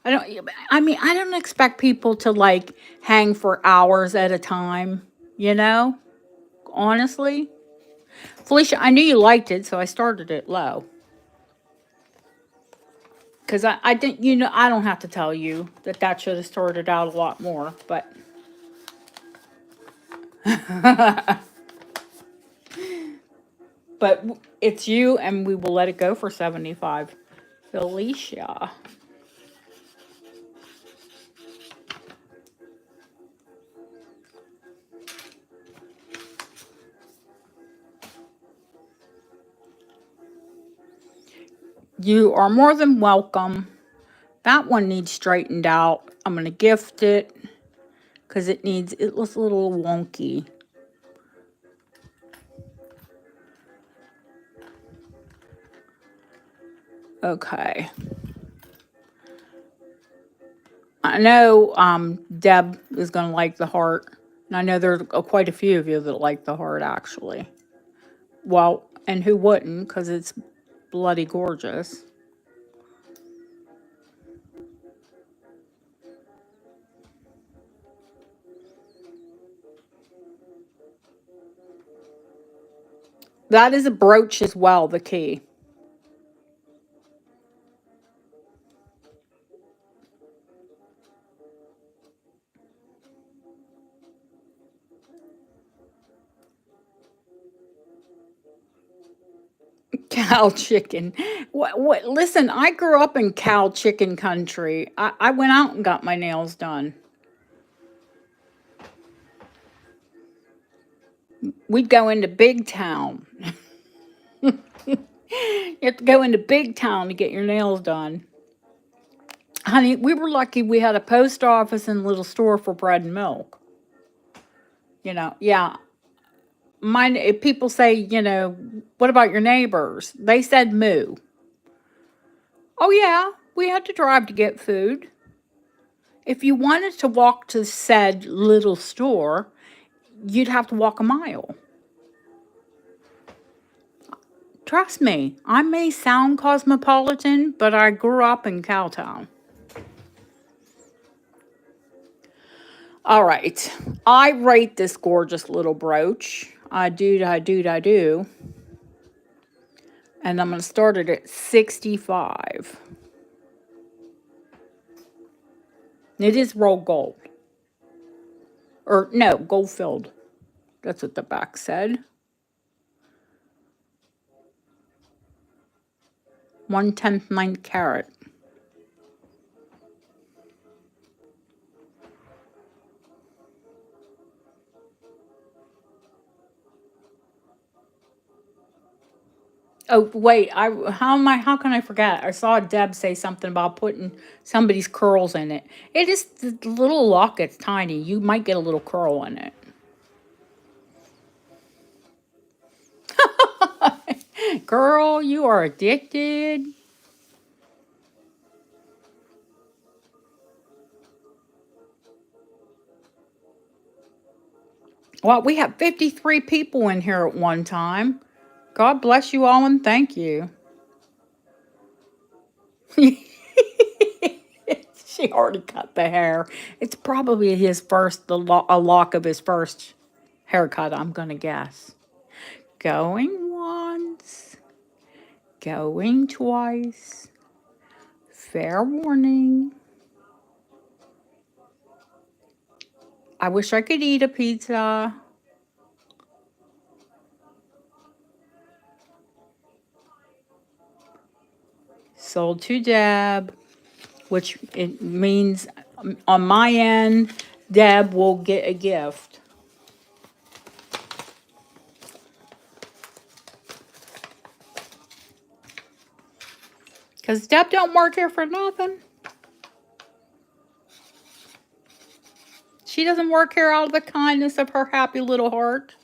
I don't. I mean, I don't expect people to like hang for hours at a time. You know, honestly, Felicia, I knew you liked it, so I started it low. Because I didn't, I don't have to tell you that should have started out a lot more, but it's you, and we will let it go for 75. Felicia, you are more than welcome. That one needs straightened out. I'm going to gift it because it looks a little wonky. Okay. I know Deb is going to like the heart. And I know there's quite a few of you that like the heart, actually. Well, and who wouldn't? Because it's bloody gorgeous. That is a brooch as well, the key. Cow chicken. What? Listen, I grew up in cow chicken country. I went out and got my nails done. We'd go into big town. You have to go into big town to get your nails done. Honey, we were lucky we had a post office and a little store for bread and milk. Yeah. Mine, if people say, what about your neighbors? They said moo. Oh, yeah, we had to drive to get food. If you wanted to walk to said little store, you'd have to walk a mile. Trust me, I may sound cosmopolitan, but I grew up in Cowtown. All right, I rate this gorgeous little brooch. I do, I do, I do. And I'm going to start it at 65. It is roll gold. Or no, gold filled. That's what the back said. 1/10 9 carat. Oh wait, how can I forget? I saw Deb say something about putting somebody's curls in it. It is the little locket's tiny. You might get a little curl in it. Girl, you are addicted. Well, we have 53 people in here at one time. God bless you all and thank you. She already cut the hair. It's probably his first, a lock of his first haircut, I'm going to guess. Going once, going twice. Fair warning. I wish I could eat a pizza. Sold to Deb, which it means on my end, Deb will get a gift. Because Deb don't work here for nothing. She doesn't work here out of the kindness of her happy little heart.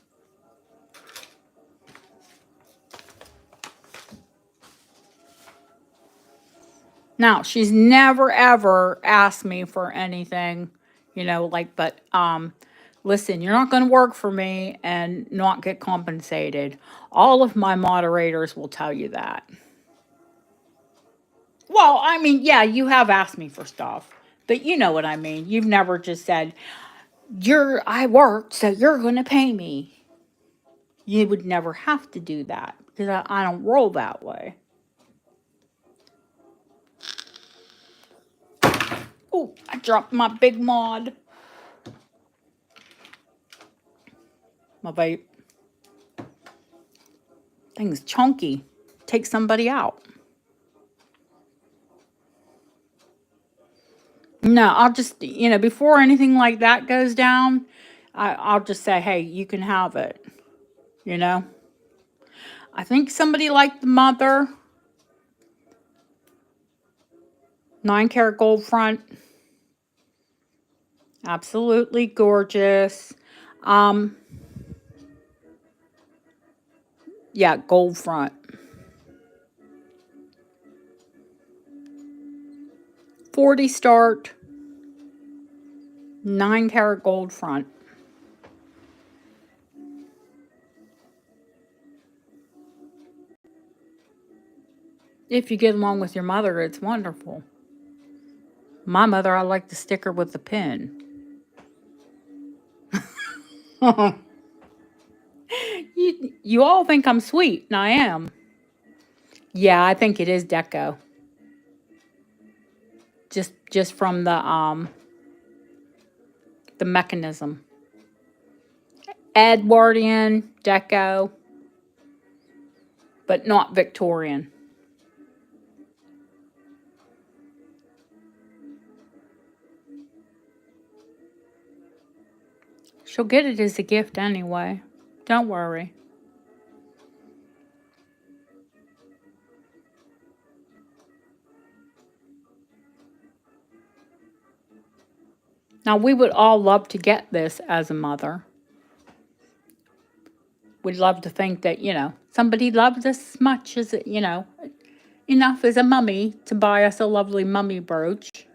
Now, she's never ever asked me for anything, but listen, you're not going to work for me and not get compensated. All of my moderators will tell you that. Well, I mean, yeah, you have asked me for stuff, but you know what I mean. You've never just said, I worked, so you're going to pay me. You would never have to do that because I don't roll that way. Oh, I dropped my big mod. My vape. Thing's chunky. Take somebody out. No, I'll just, before anything like that goes down, I'll just say, hey, you can have it. I think somebody liked the mother. 9-carat gold front. Absolutely gorgeous. Yeah, gold front. 40 start. 9-carat gold front. If you get along with your mother, it's wonderful. My mother, I like to stick her with the pin. You all think I'm sweet, and I am. Yeah, I think it is deco. Just from the mechanism. Edwardian, deco, but not Victorian. She'll get it as a gift anyway. Don't worry. Now, we would all love to get this as a mother. We'd love to think that, somebody loves us as much as, enough as a mummy to buy us a lovely mummy brooch.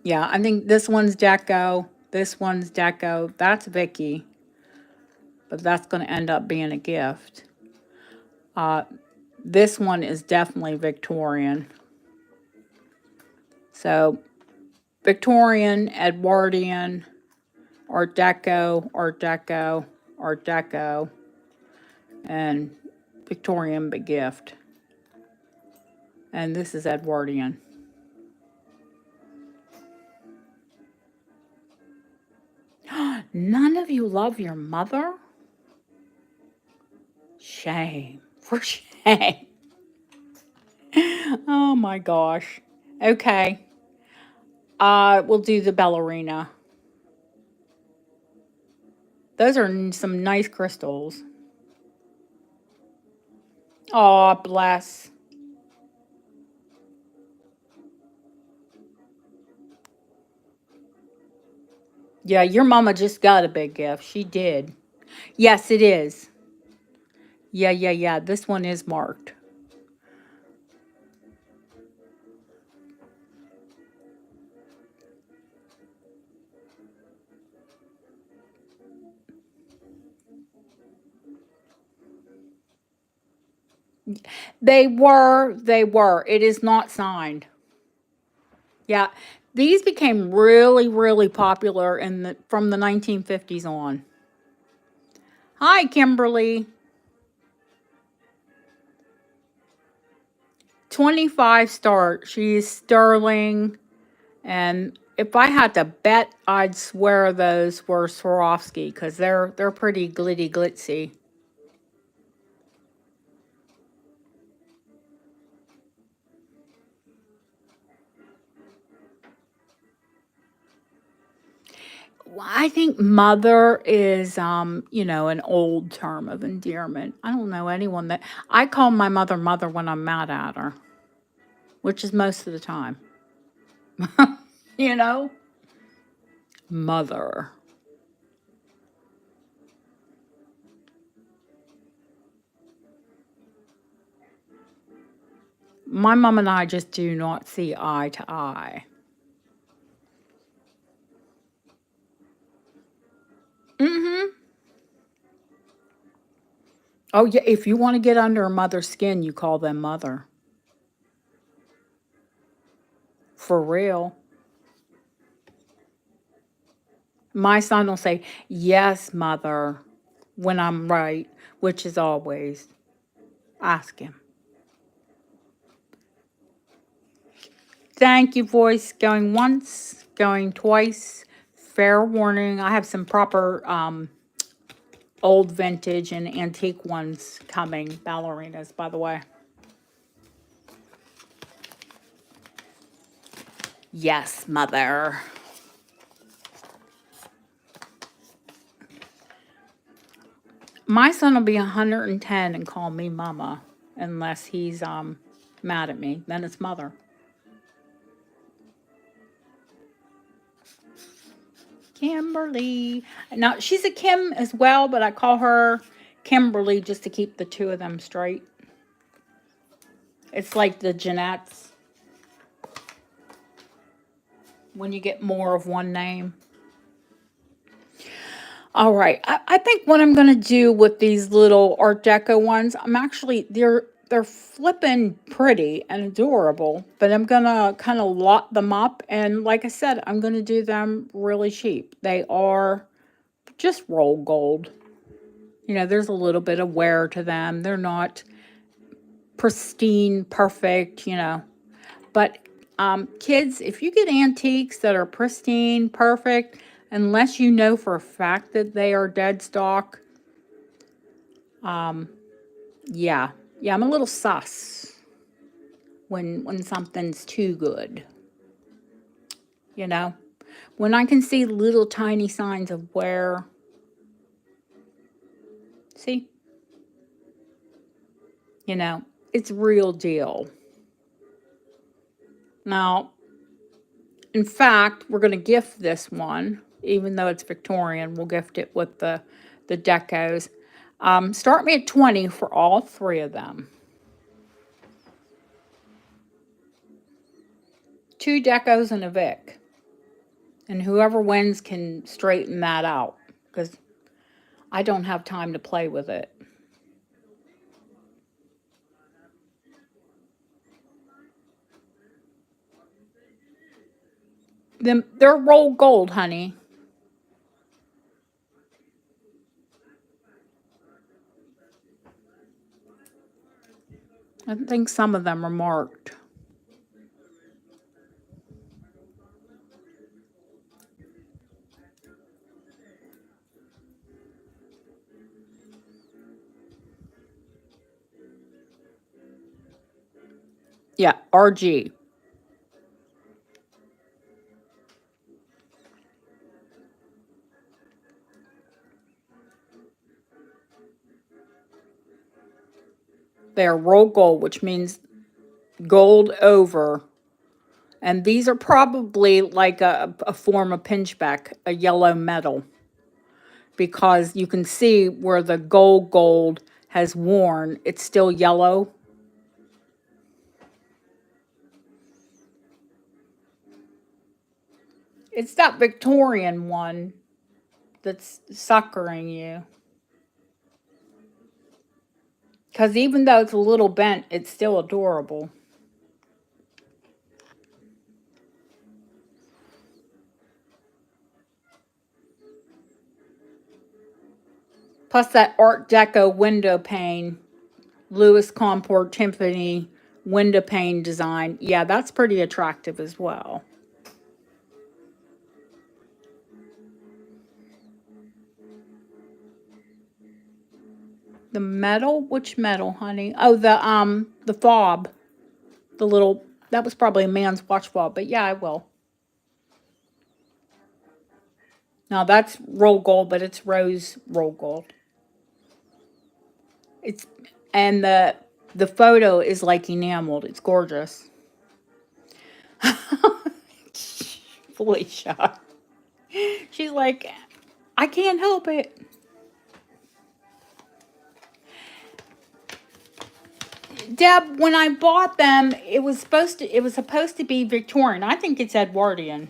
Yeah, I think this one's deco. This one's deco. That's Vicky. But that's going to end up being a gift. This one is definitely Victorian. So, Victorian, Edwardian, Art Deco, Art Deco, Art Deco, and Victorian big gift. And this is Edwardian. None of you love your mother? Shame. For shame. Oh my gosh. Okay. We'll do the ballerina. Those are some nice crystals. Oh, bless. Yeah, your mama just got a big gift. She did. Yes, it is. Yeah. This one is marked. They were. It is not signed. Yeah. These became really, really popular from the 1950s on. Hi, Kimberly. 25 start. She's sterling. And if I had to bet, I'd swear those were Swarovski because they're pretty glitzy. Well, I think mother is, an old term of endearment. I don't know anyone that I call my mother mother when I'm mad at her, which is most of the time. you know, Mother. My mom and I just do not see eye to eye. Hmm. Oh yeah, if you want to get under a mother's skin, you call them mother. For real. My son will say, "Yes, mother," when I'm right, which is always. Ask him. Thank you, voice. Going once, going twice. Fair warning. I have some proper old vintage and antique ones coming. Ballerinas, by the way. Yes, mother. My son will be 110 and call me mama unless he's mad at me. Then it's mother. Kimberly. Now, she's a Kim as well, but I call her Kimberly just to keep the two of them straight. It's like the Jeanettes when you get more of one name. All right. I think what I'm gonna do with these little Art Deco ones, they're flipping pretty and adorable, but I'm gonna kind of lot them up and like I said, I'm gonna do them really cheap. They are just roll gold. There's a little bit of wear to them. They're not pristine, perfect. But kids, if you get antiques that are pristine, perfect, unless you know for a fact that they are dead stock, yeah, yeah, I'm a little sus when something's too good. You know, when I can see little tiny signs of wear. See, you know, it's real deal. Now, in fact, we're going to gift this one, even though it's Victorian. We'll gift it with the decos. Start me at 20 for all three of them. Two decos and a Vic. And whoever wins can straighten that out because I don't have time to play with it. They're roll gold, honey. I think some of them are marked. Yeah, RG. They're roll gold, which means gold over. And these are probably like a form of pinchback, a yellow metal, because you can see where the gold has worn, it's still yellow. It's that Victorian one that's suckering you. Because even though it's a little bent, it's still adorable. Plus that Art Deco window pane, Louis Comport Tiffany window pane design. Yeah, that's pretty attractive as well. The metal? Which metal, honey? Oh, the fob. The little, that was probably a man's watch fob, but yeah, I will. Now that's roll gold, but it's rose roll gold. It's and the photo is like enameled. It's gorgeous. Felicia. She's like, I can't help it. Deb, when I bought them, it was supposed to be Victorian. I think it's Edwardian.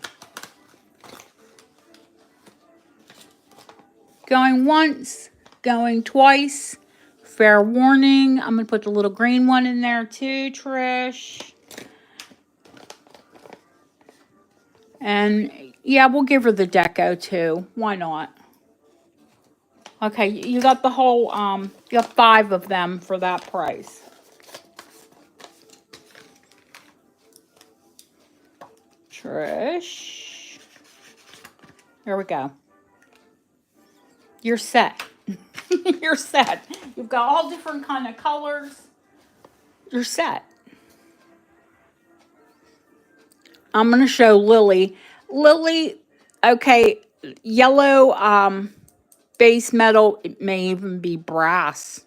Going once, going twice. Fair warning. I'm going to put the little green one in there too, Trish. And yeah, we'll give her the deco too. Why not? Okay, you got the whole, you got 5 of them for that price. Trish. Here we go. You're set. You're set. You've got all different kind of colors. You're set. I'm going to show Lily. Lily, okay, yellow base metal, it may even be brass,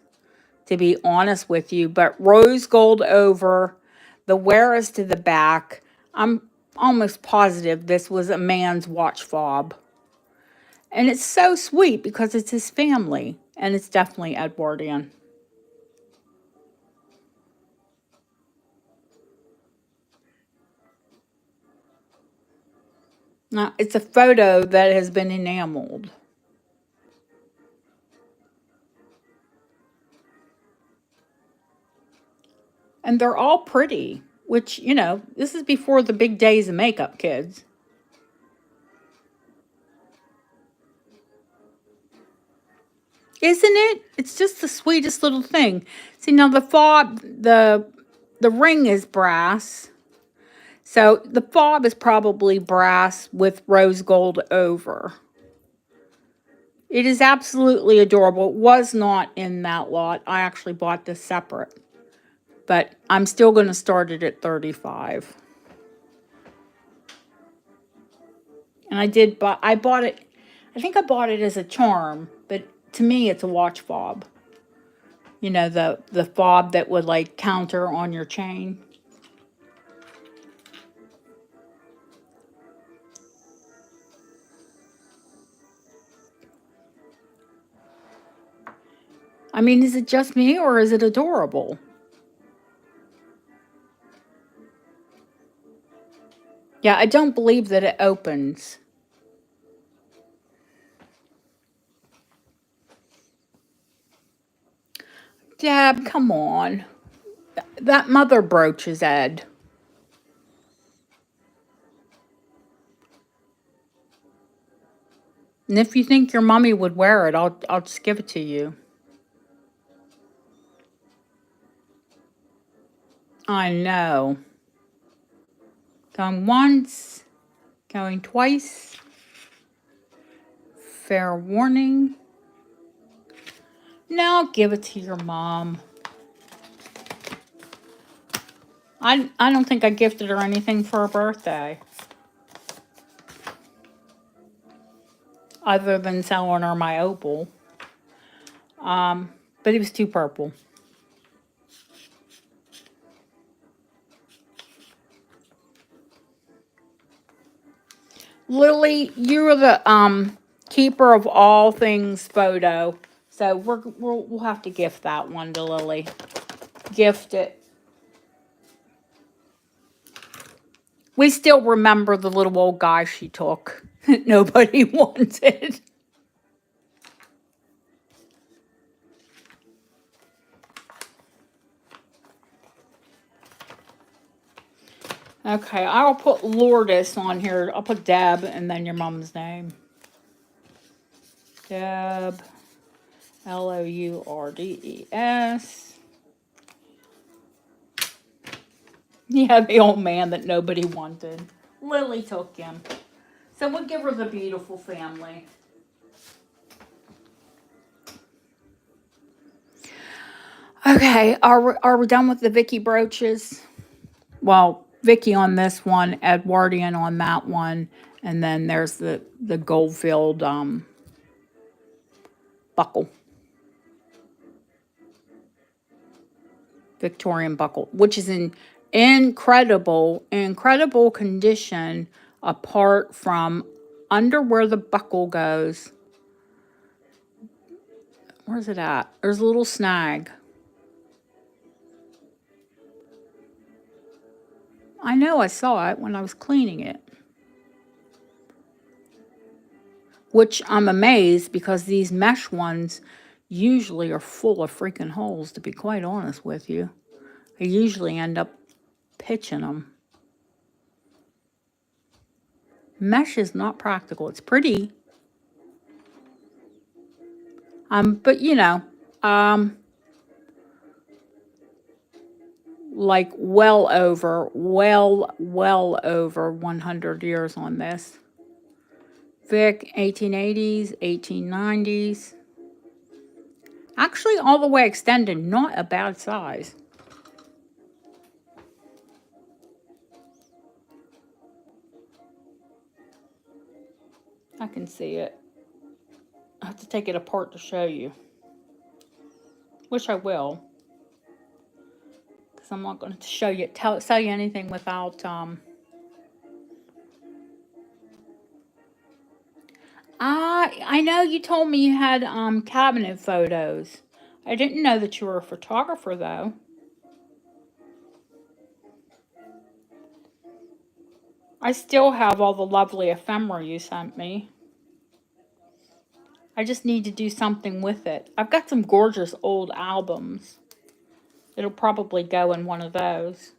to be honest with you, but rose gold over, the wear is to the back. I'm almost positive this was a man's watch fob. And it's so sweet because it's his family, and it's definitely Edwardian. Now, it's a photo that has been enameled. And they're all pretty, which, you know, this is before the big days of makeup, kids. Isn't it? It's just the sweetest little thing. See, now the fob, the ring is brass. So the fob is probably brass with rose gold over. It is absolutely adorable. It was not in that lot. I actually bought this separate. But I'm still going to start it at 35. And I bought it, I think I bought it as a charm, but to me it's a watch fob. You know, the fob that would like counter on your chain. I mean, is it just me or is it adorable? Yeah, I don't believe that it opens. Dab, come on. That mother brooch is Ed. And if you think your mommy would wear it, I'll just give it to you. I know. Going once, going twice. Fair warning. Now give it to your mom. I don't think I gifted her anything for her birthday. Other than selling her my opal. But it was too purple. Lily, you're the keeper of all things photo. So we'll have to gift that one to Lily. Gift it. We still remember the little old guy she took. Nobody wanted. Okay, I'll put Lourdes on here. I'll put Deb and then your mom's name. Deb, Lourdes. Yeah, the old man that nobody wanted. Lily took him. So we'll give her the beautiful family. Okay, are we done with the Vicky brooches? Well, Vicky on this one, Edwardian on that one, and then there's the Goldfield buckle. Victorian buckle, which is in incredible condition apart from under where the buckle goes. Where's it at? There's a little snag. I know I saw it when I was cleaning it. Which I'm amazed because these mesh ones usually are full of freaking holes, to be quite honest with you. I usually end up pitching them. Mesh is not practical. It's pretty. But you know, like well over 100 years on this. Vic, 1880s, 1890s. Actually, all the way extended, not a bad size. I can see it. I have to take it apart to show you. Which I will. Because I'm not going to show you, tell you anything without, I know you told me you had, cabinet photos. I didn't know that you were a photographer, though. I still have all the lovely ephemera you sent me. I just need to do something with it. I've got some gorgeous old albums. It'll probably go in one of those.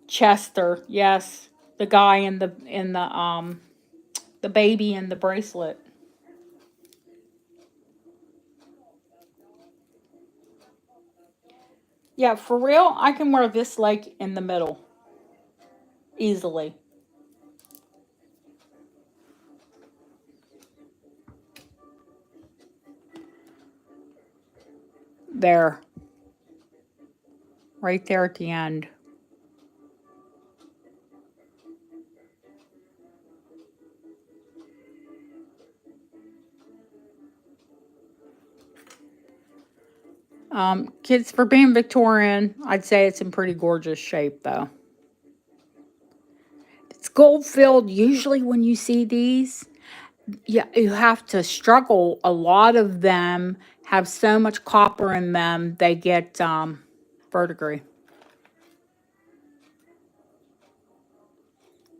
Chester, yes. The guy in the baby in the bracelet. Yeah, for real, I can wear this like in the middle. Easily. There. Right there at the end. Kids, for being Victorian, I'd say it's in pretty gorgeous shape, though. It's gold filled. Usually when you see these, yeah, you have to struggle. A lot of them have so much copper in them, they get verdigris.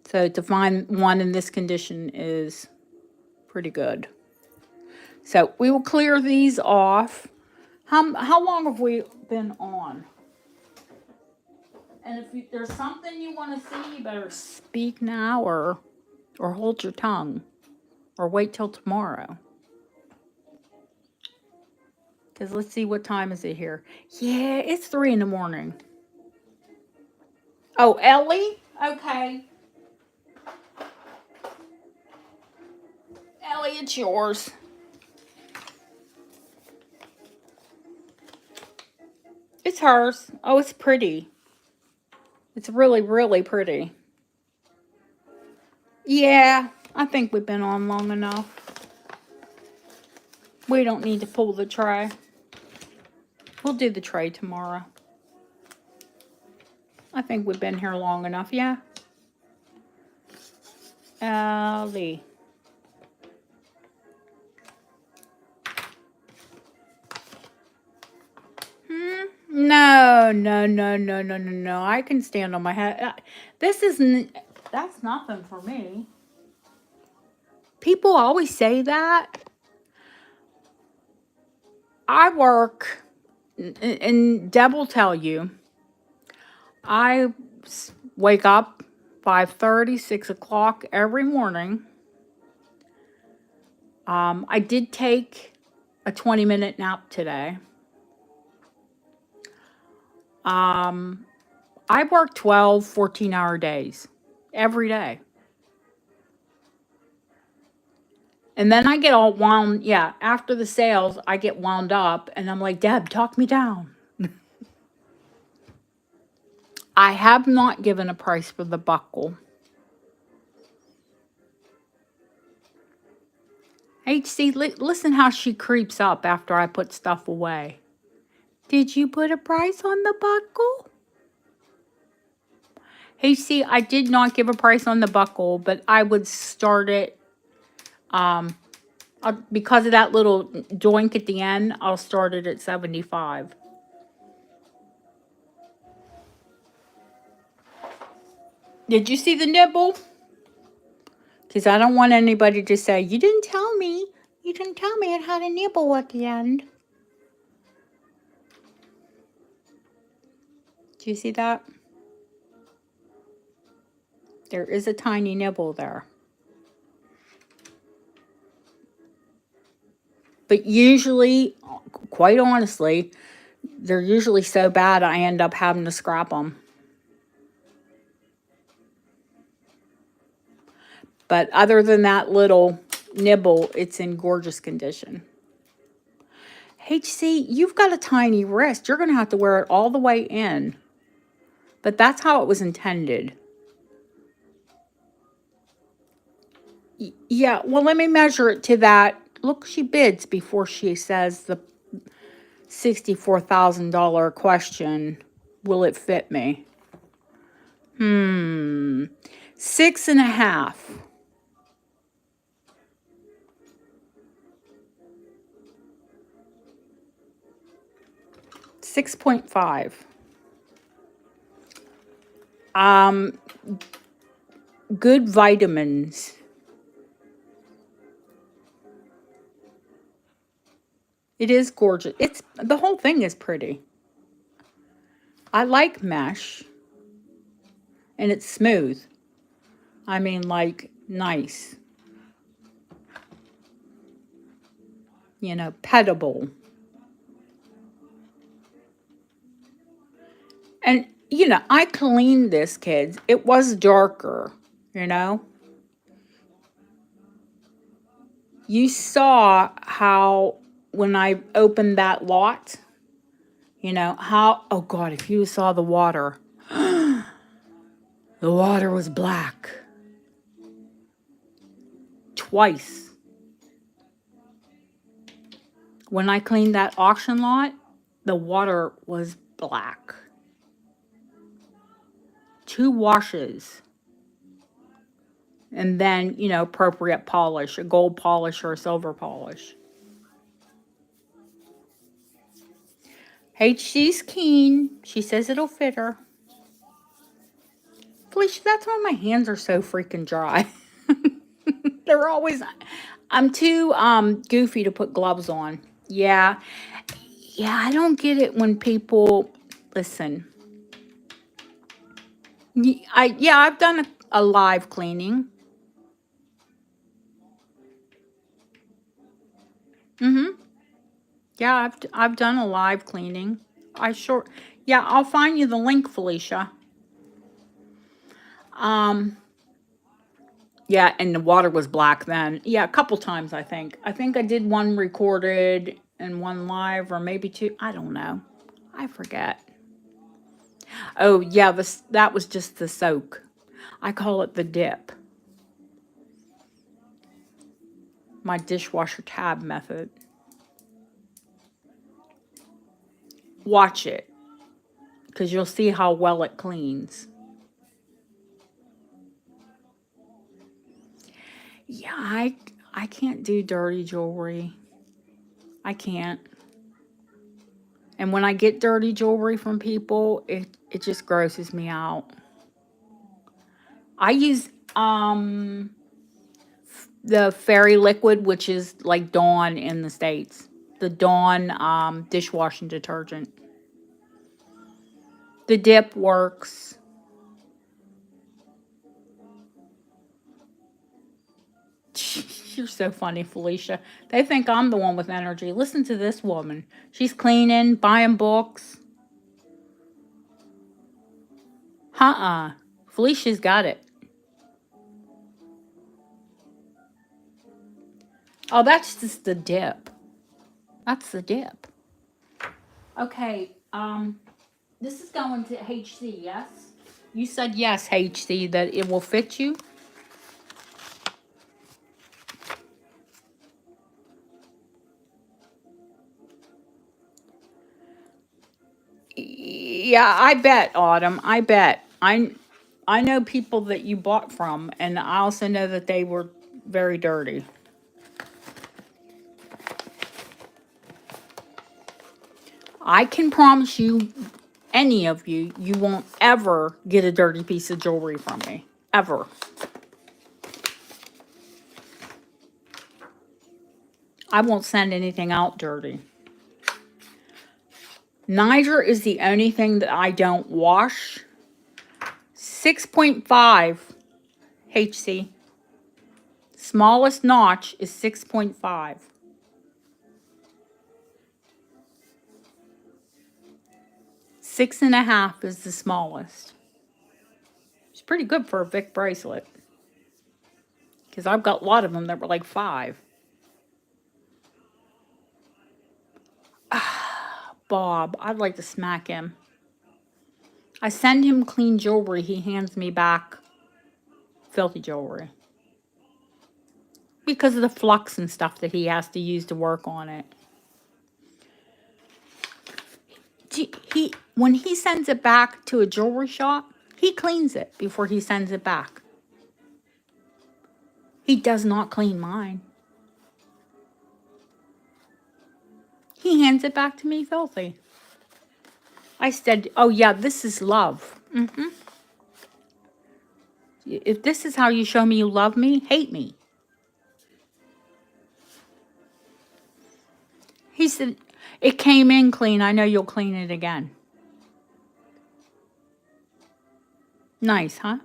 So to find one in this condition is pretty good. So we will clear these off. How long have we been on? And if there's something you want to see, you better speak now or hold your tongue or wait till tomorrow. Because let's see, what time is it here? Yeah, it's 3 in the morning. Oh, Ellie? Okay. Ellie, it's yours. It's hers. Oh, it's pretty. It's really, really pretty. Yeah, I think we've been on long enough. We don't need to pull the tray. We'll do the tray tomorrow. I think we've been here long enough, yeah? Ellie. No. I can stand on my head. That's nothing for me. People always say that. I work, and Deb will tell you, I wake up 5:30, 6 o'clock every morning. I did take a 20-minute nap today. I work 12, 14-hour days every day. And then I get all wound, yeah, after the sales, I get wound up and I'm like, Deb, talk me down. I have not given a price for the buckle. HC, listen how she creeps up after I put stuff away. Did you put a price on the buckle? HC, I did not give a price on the buckle, but I would start it, because of that little doink at the end, I'll start it at 75. Did you see the nibble? Because I don't want anybody to say, you didn't tell me. You didn't tell me it had a nibble at the end. Do you see that? There is a tiny nibble there. But usually, quite honestly, they're usually so bad I end up having to scrap them. But other than that little nibble, it's in gorgeous condition. HC, you've got a tiny wrist. You're going to have to wear it all the way in. But that's how it was intended. Yeah, well, let me measure it to that. Look, she bids before she says the $64,000 question. Will it fit me? 6.5. 6.5. Good vitamins. It is gorgeous. The whole thing is pretty. I like mesh. And it's smooth. I mean, like, nice. You know, pettable. And, you know, I cleaned this, kids. It was darker, you know. You saw how, when I opened that lot, you know, how, oh God, if you saw the water, the water was black. Twice. When I cleaned that auction lot, the water was black. 2 washes. And then, you know, appropriate polish, a gold polish or a silver polish. HC's keen. She says it'll fit her. Felicia, that's why my hands are so freaking dry. They're always, I'm too goofy to put gloves on. Yeah. Yeah, I don't get it when people, listen. I've done a live cleaning. Yeah, I've done a live cleaning. Yeah, I'll find you the link, Felicia. Yeah, and the water was black then. Yeah, a couple times, I think. I think I did one recorded and one live, or maybe 2. I don't know. I forget. Oh, yeah, that was just the soak. I call it the dip. My dishwasher tab method. Watch it, because you'll see how well it cleans. Yeah, I can't do dirty jewelry. I can't. And when I get dirty jewelry from people, it just grosses me out. I use the Fairy Liquid, which is like Dawn in the States. The Dawn dishwashing detergent. The dip works. You're so funny, Felicia. They think I'm the one with energy. Listen to this woman. She's cleaning, buying books. Felicia's got it. Oh, that's just the dip. That's the dip. Okay, this is going to HC, yes? You said yes, HC, that it will fit you? Yeah, I bet, Autumn. I bet. I know people that you bought from, and I also know that they were very dirty. I can promise you, any of you, you won't ever get a dirty piece of jewelry from me. Ever. I won't send anything out dirty. Niger is the only thing that I don't wash. 6.5 HC. Smallest notch is 6.5. 6.5 is the smallest. It's pretty good for a Vic bracelet. Because I've got a lot of them that were like 5. Bob, I'd like to smack him. I send him clean jewelry. He hands me back filthy jewelry. Because of the flux and stuff that he has to use to work on it. When he sends it back to a jewelry shop, he cleans it before he sends it back. He does not clean mine. He hands it back to me filthy. I said, oh yeah, this is love. If this is how you show me you love me, hate me. He said, it came in clean. I know you'll clean it again. Nice, huh?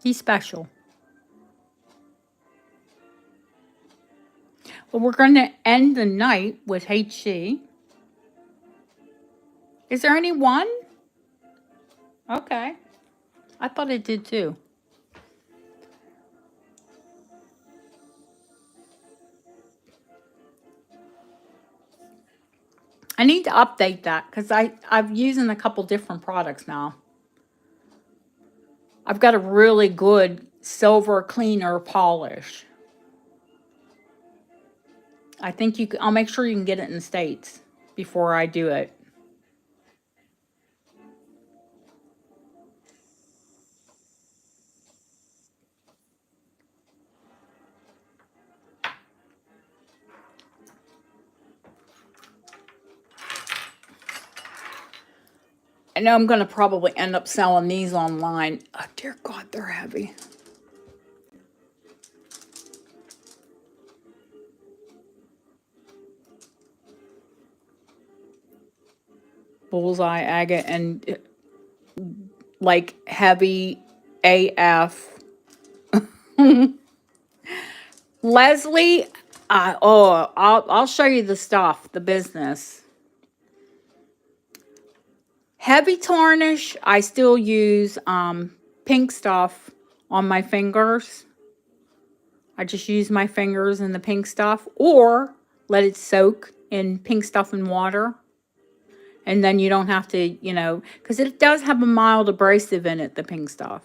He's special. Well, we're going to end the night with HC. Is there any one? Okay. I thought it did too. I need to update that because I'm using a couple different products now. I've got a really good silver cleaner polish. I think I'll make sure you can get it in the States before I do it. I know I'm going to probably end up selling these online. Oh, dear God, they're heavy. Bullseye agate and like heavy AF. Leslie, I'll show you the stuff, the business. Heavy tarnish, I still use pink stuff on my fingers. I just use my fingers in the pink stuff, or let it soak in pink stuff and water. And then you don't have to, because it does have a mild abrasive in it, the pink stuff.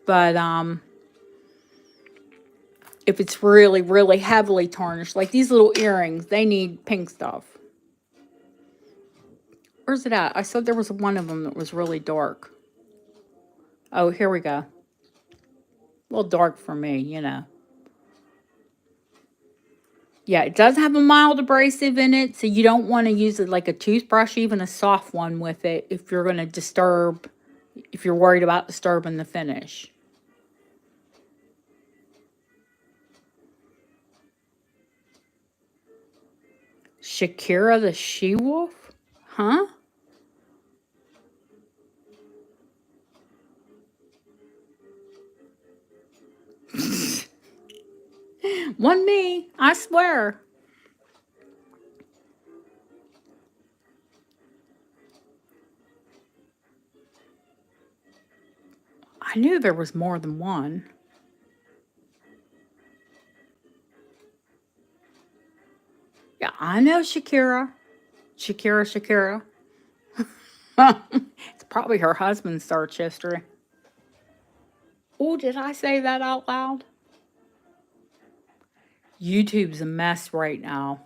But if it's really, really heavily tarnished, like these little earrings, they need pink stuff. Where's it at? I said there was one of them that was really dark. Oh, here we go. A little dark for me, Yeah, it does have a mild abrasive in it, so you don't want to use it like a toothbrush, even a soft one with it, if you're going to if you're worried about disturbing the finish. Shakira the she-wolf? Huh? One me, I swear. I knew there was more than one. Yeah, I know Shakira. Shakira. It's probably her husband's search history. Oh, did I say that out loud? YouTube's a mess right now.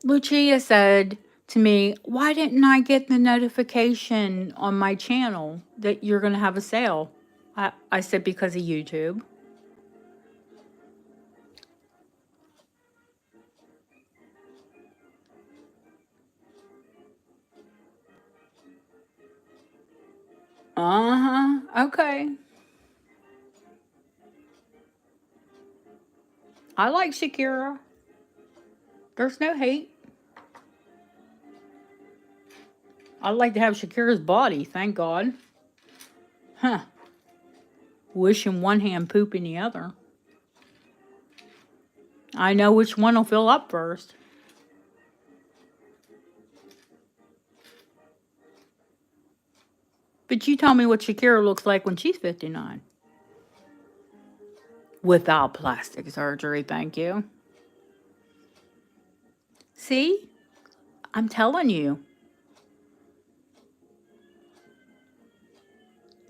Lucia said to me, why didn't I get the notification on my channel that you're going to have a sale? I said, because of YouTube. Uh-huh. Okay. I like Shakira. There's no hate. I'd like to have Shakira's body, thank God. Huh. Wish in one hand, poop in the other. I know which one will fill up first. But you tell me what Shakira looks like when she's 59. Without plastic surgery, thank you. See? I'm telling you.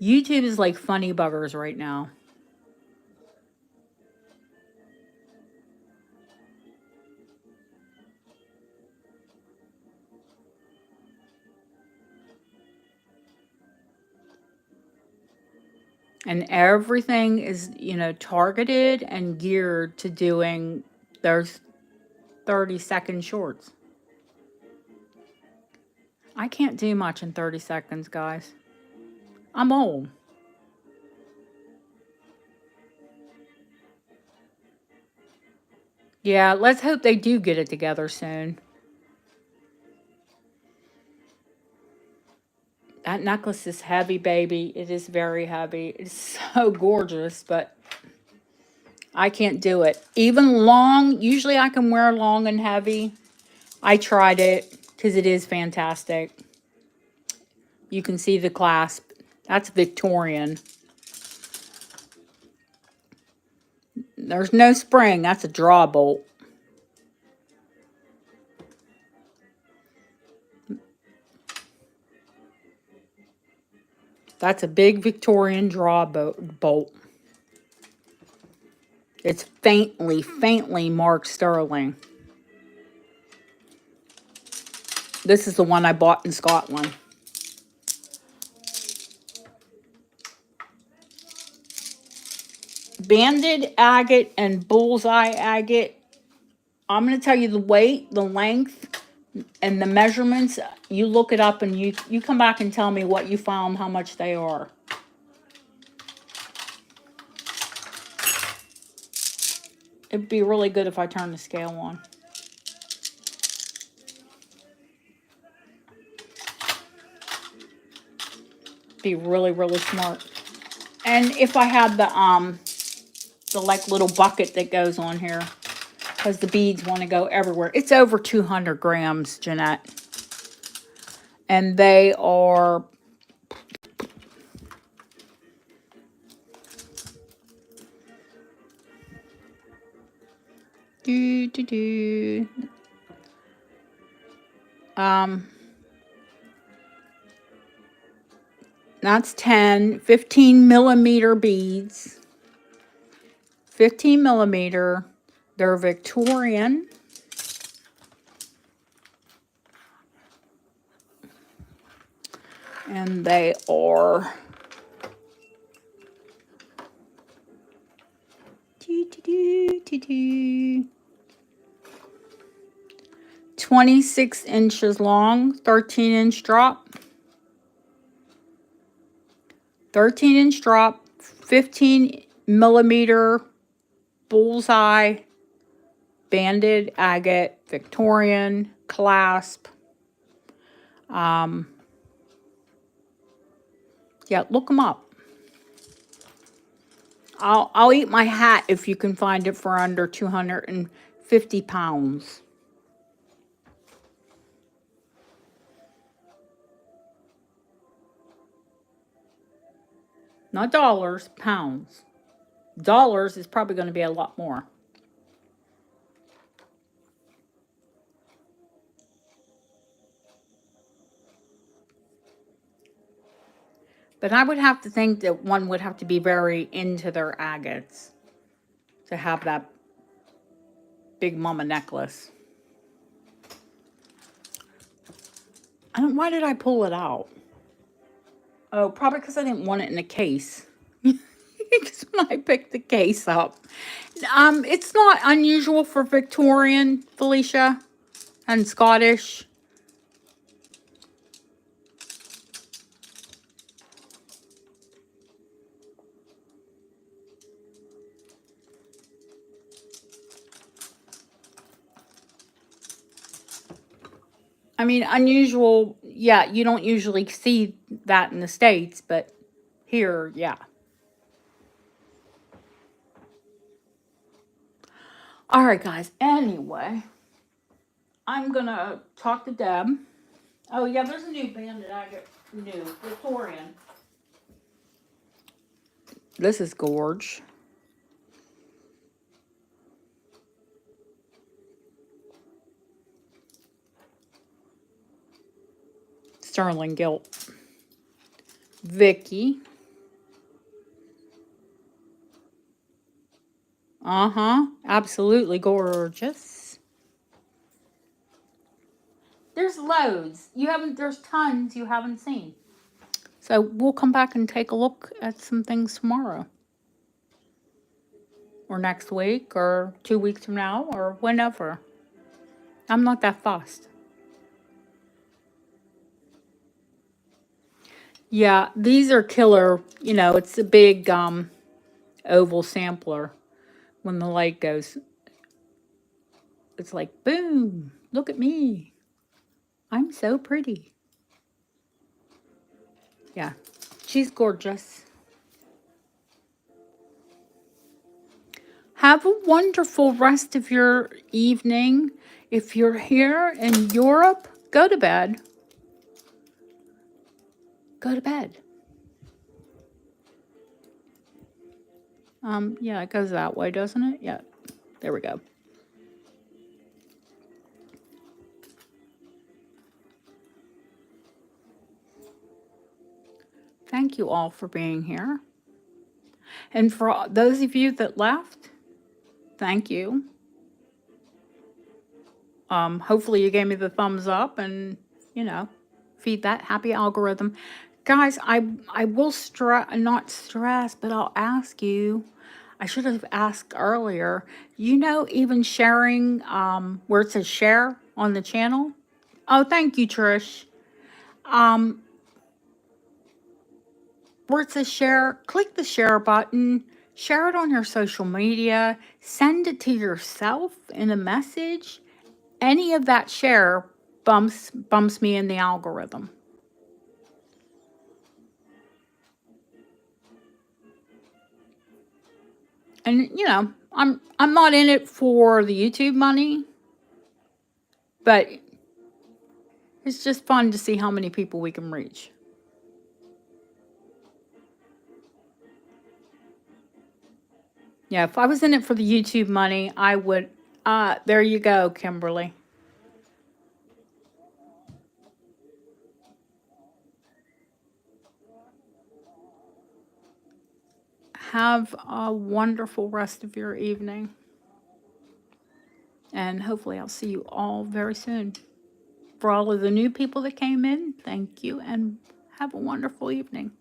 YouTube is like funny buggers right now. And everything is, targeted and geared to doing those 30-second shorts. I can't do much in 30 seconds, guys. I'm old. Yeah, let's hope they do get it together soon. That necklace is heavy, baby. It is very heavy. It's so gorgeous, but I can't do it. Even long, usually I can wear long and heavy. I tried it because it is fantastic. You can see the clasp. That's Victorian. There's no spring. That's a draw bolt. That's a big Victorian draw bolt. It's faintly marked sterling. This is the one I bought in Scotland. Banded agate and bullseye agate. I'm going to tell you the weight, the length, and the measurements. You look it up and you come back and tell me what you found, how much they are. It'd be really good if I turned the scale on. Be really smart. And if I had the like little bucket that goes on here, because the beads want to go everywhere. It's over 200 grams, Jeanette. And they are that's 15 millimeter beads. 15 millimeter. They're Victorian. And they are 26 inches long, 13-inch drop. 13-inch drop, 15 millimeter bullseye banded, agate, Victorian, clasp. Yeah, look them up. I'll eat my hat if you can find it for under 250 pounds. Not dollars, pounds. Dollars is probably going to be a lot more. But I would have to think that one would have to be very into their agates to have that big mama necklace. Why did I pull it out? Oh, probably because I didn't want it in a case. Because when I picked the case up. It's not unusual for Victorian, Felicia, and Scottish. I mean, unusual, yeah, you don't usually see that in the States, but here, yeah. All right, guys, anyway, I'm going to talk to Deb. Oh, yeah, there's a new band that I get new, Victorian. This is gorge. Sterling gilt. Vicky. Absolutely gorgeous. There's loads. There's tons you haven't seen. So we'll come back and take a look at some things tomorrow. Or next week, or 2 weeks from now, or whenever. I'm not that fussed. Yeah, these are killer. You know, it's a big oval sampler. When the light goes, it's like, boom, look at me. I'm so pretty. Yeah, she's gorgeous. Have a wonderful rest of your evening. If you're here in Europe, go to bed. Go to bed. Yeah, it goes that way, doesn't it? Yeah, there we go. Thank you all for being here. And for those of you that left, thank you. Hopefully you gave me the thumbs up and, you know, feed that happy algorithm. Guys, I will not stress, but I'll ask you. I should have asked earlier. You know, even sharing where it says share on the channel. Oh, thank you, Trish. Where it says share, click the share button. Share it on your social media. Send it to yourself in a message. Any of that share bumps me in the algorithm. And you know, I'm not in it for the YouTube money, but it's just fun to see how many people we can reach. Yeah, if I was in it for the YouTube money, I would. There you go, Kimberly. Have a wonderful rest of your evening. And hopefully I'll see you all very soon. For all of the new people that came in, thank you and have a wonderful evening.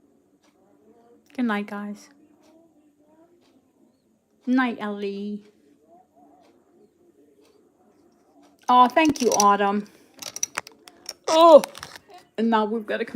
Good night, guys. Night, Ellie. Oh, thank you, Autumn. Oh, and now we've got to come.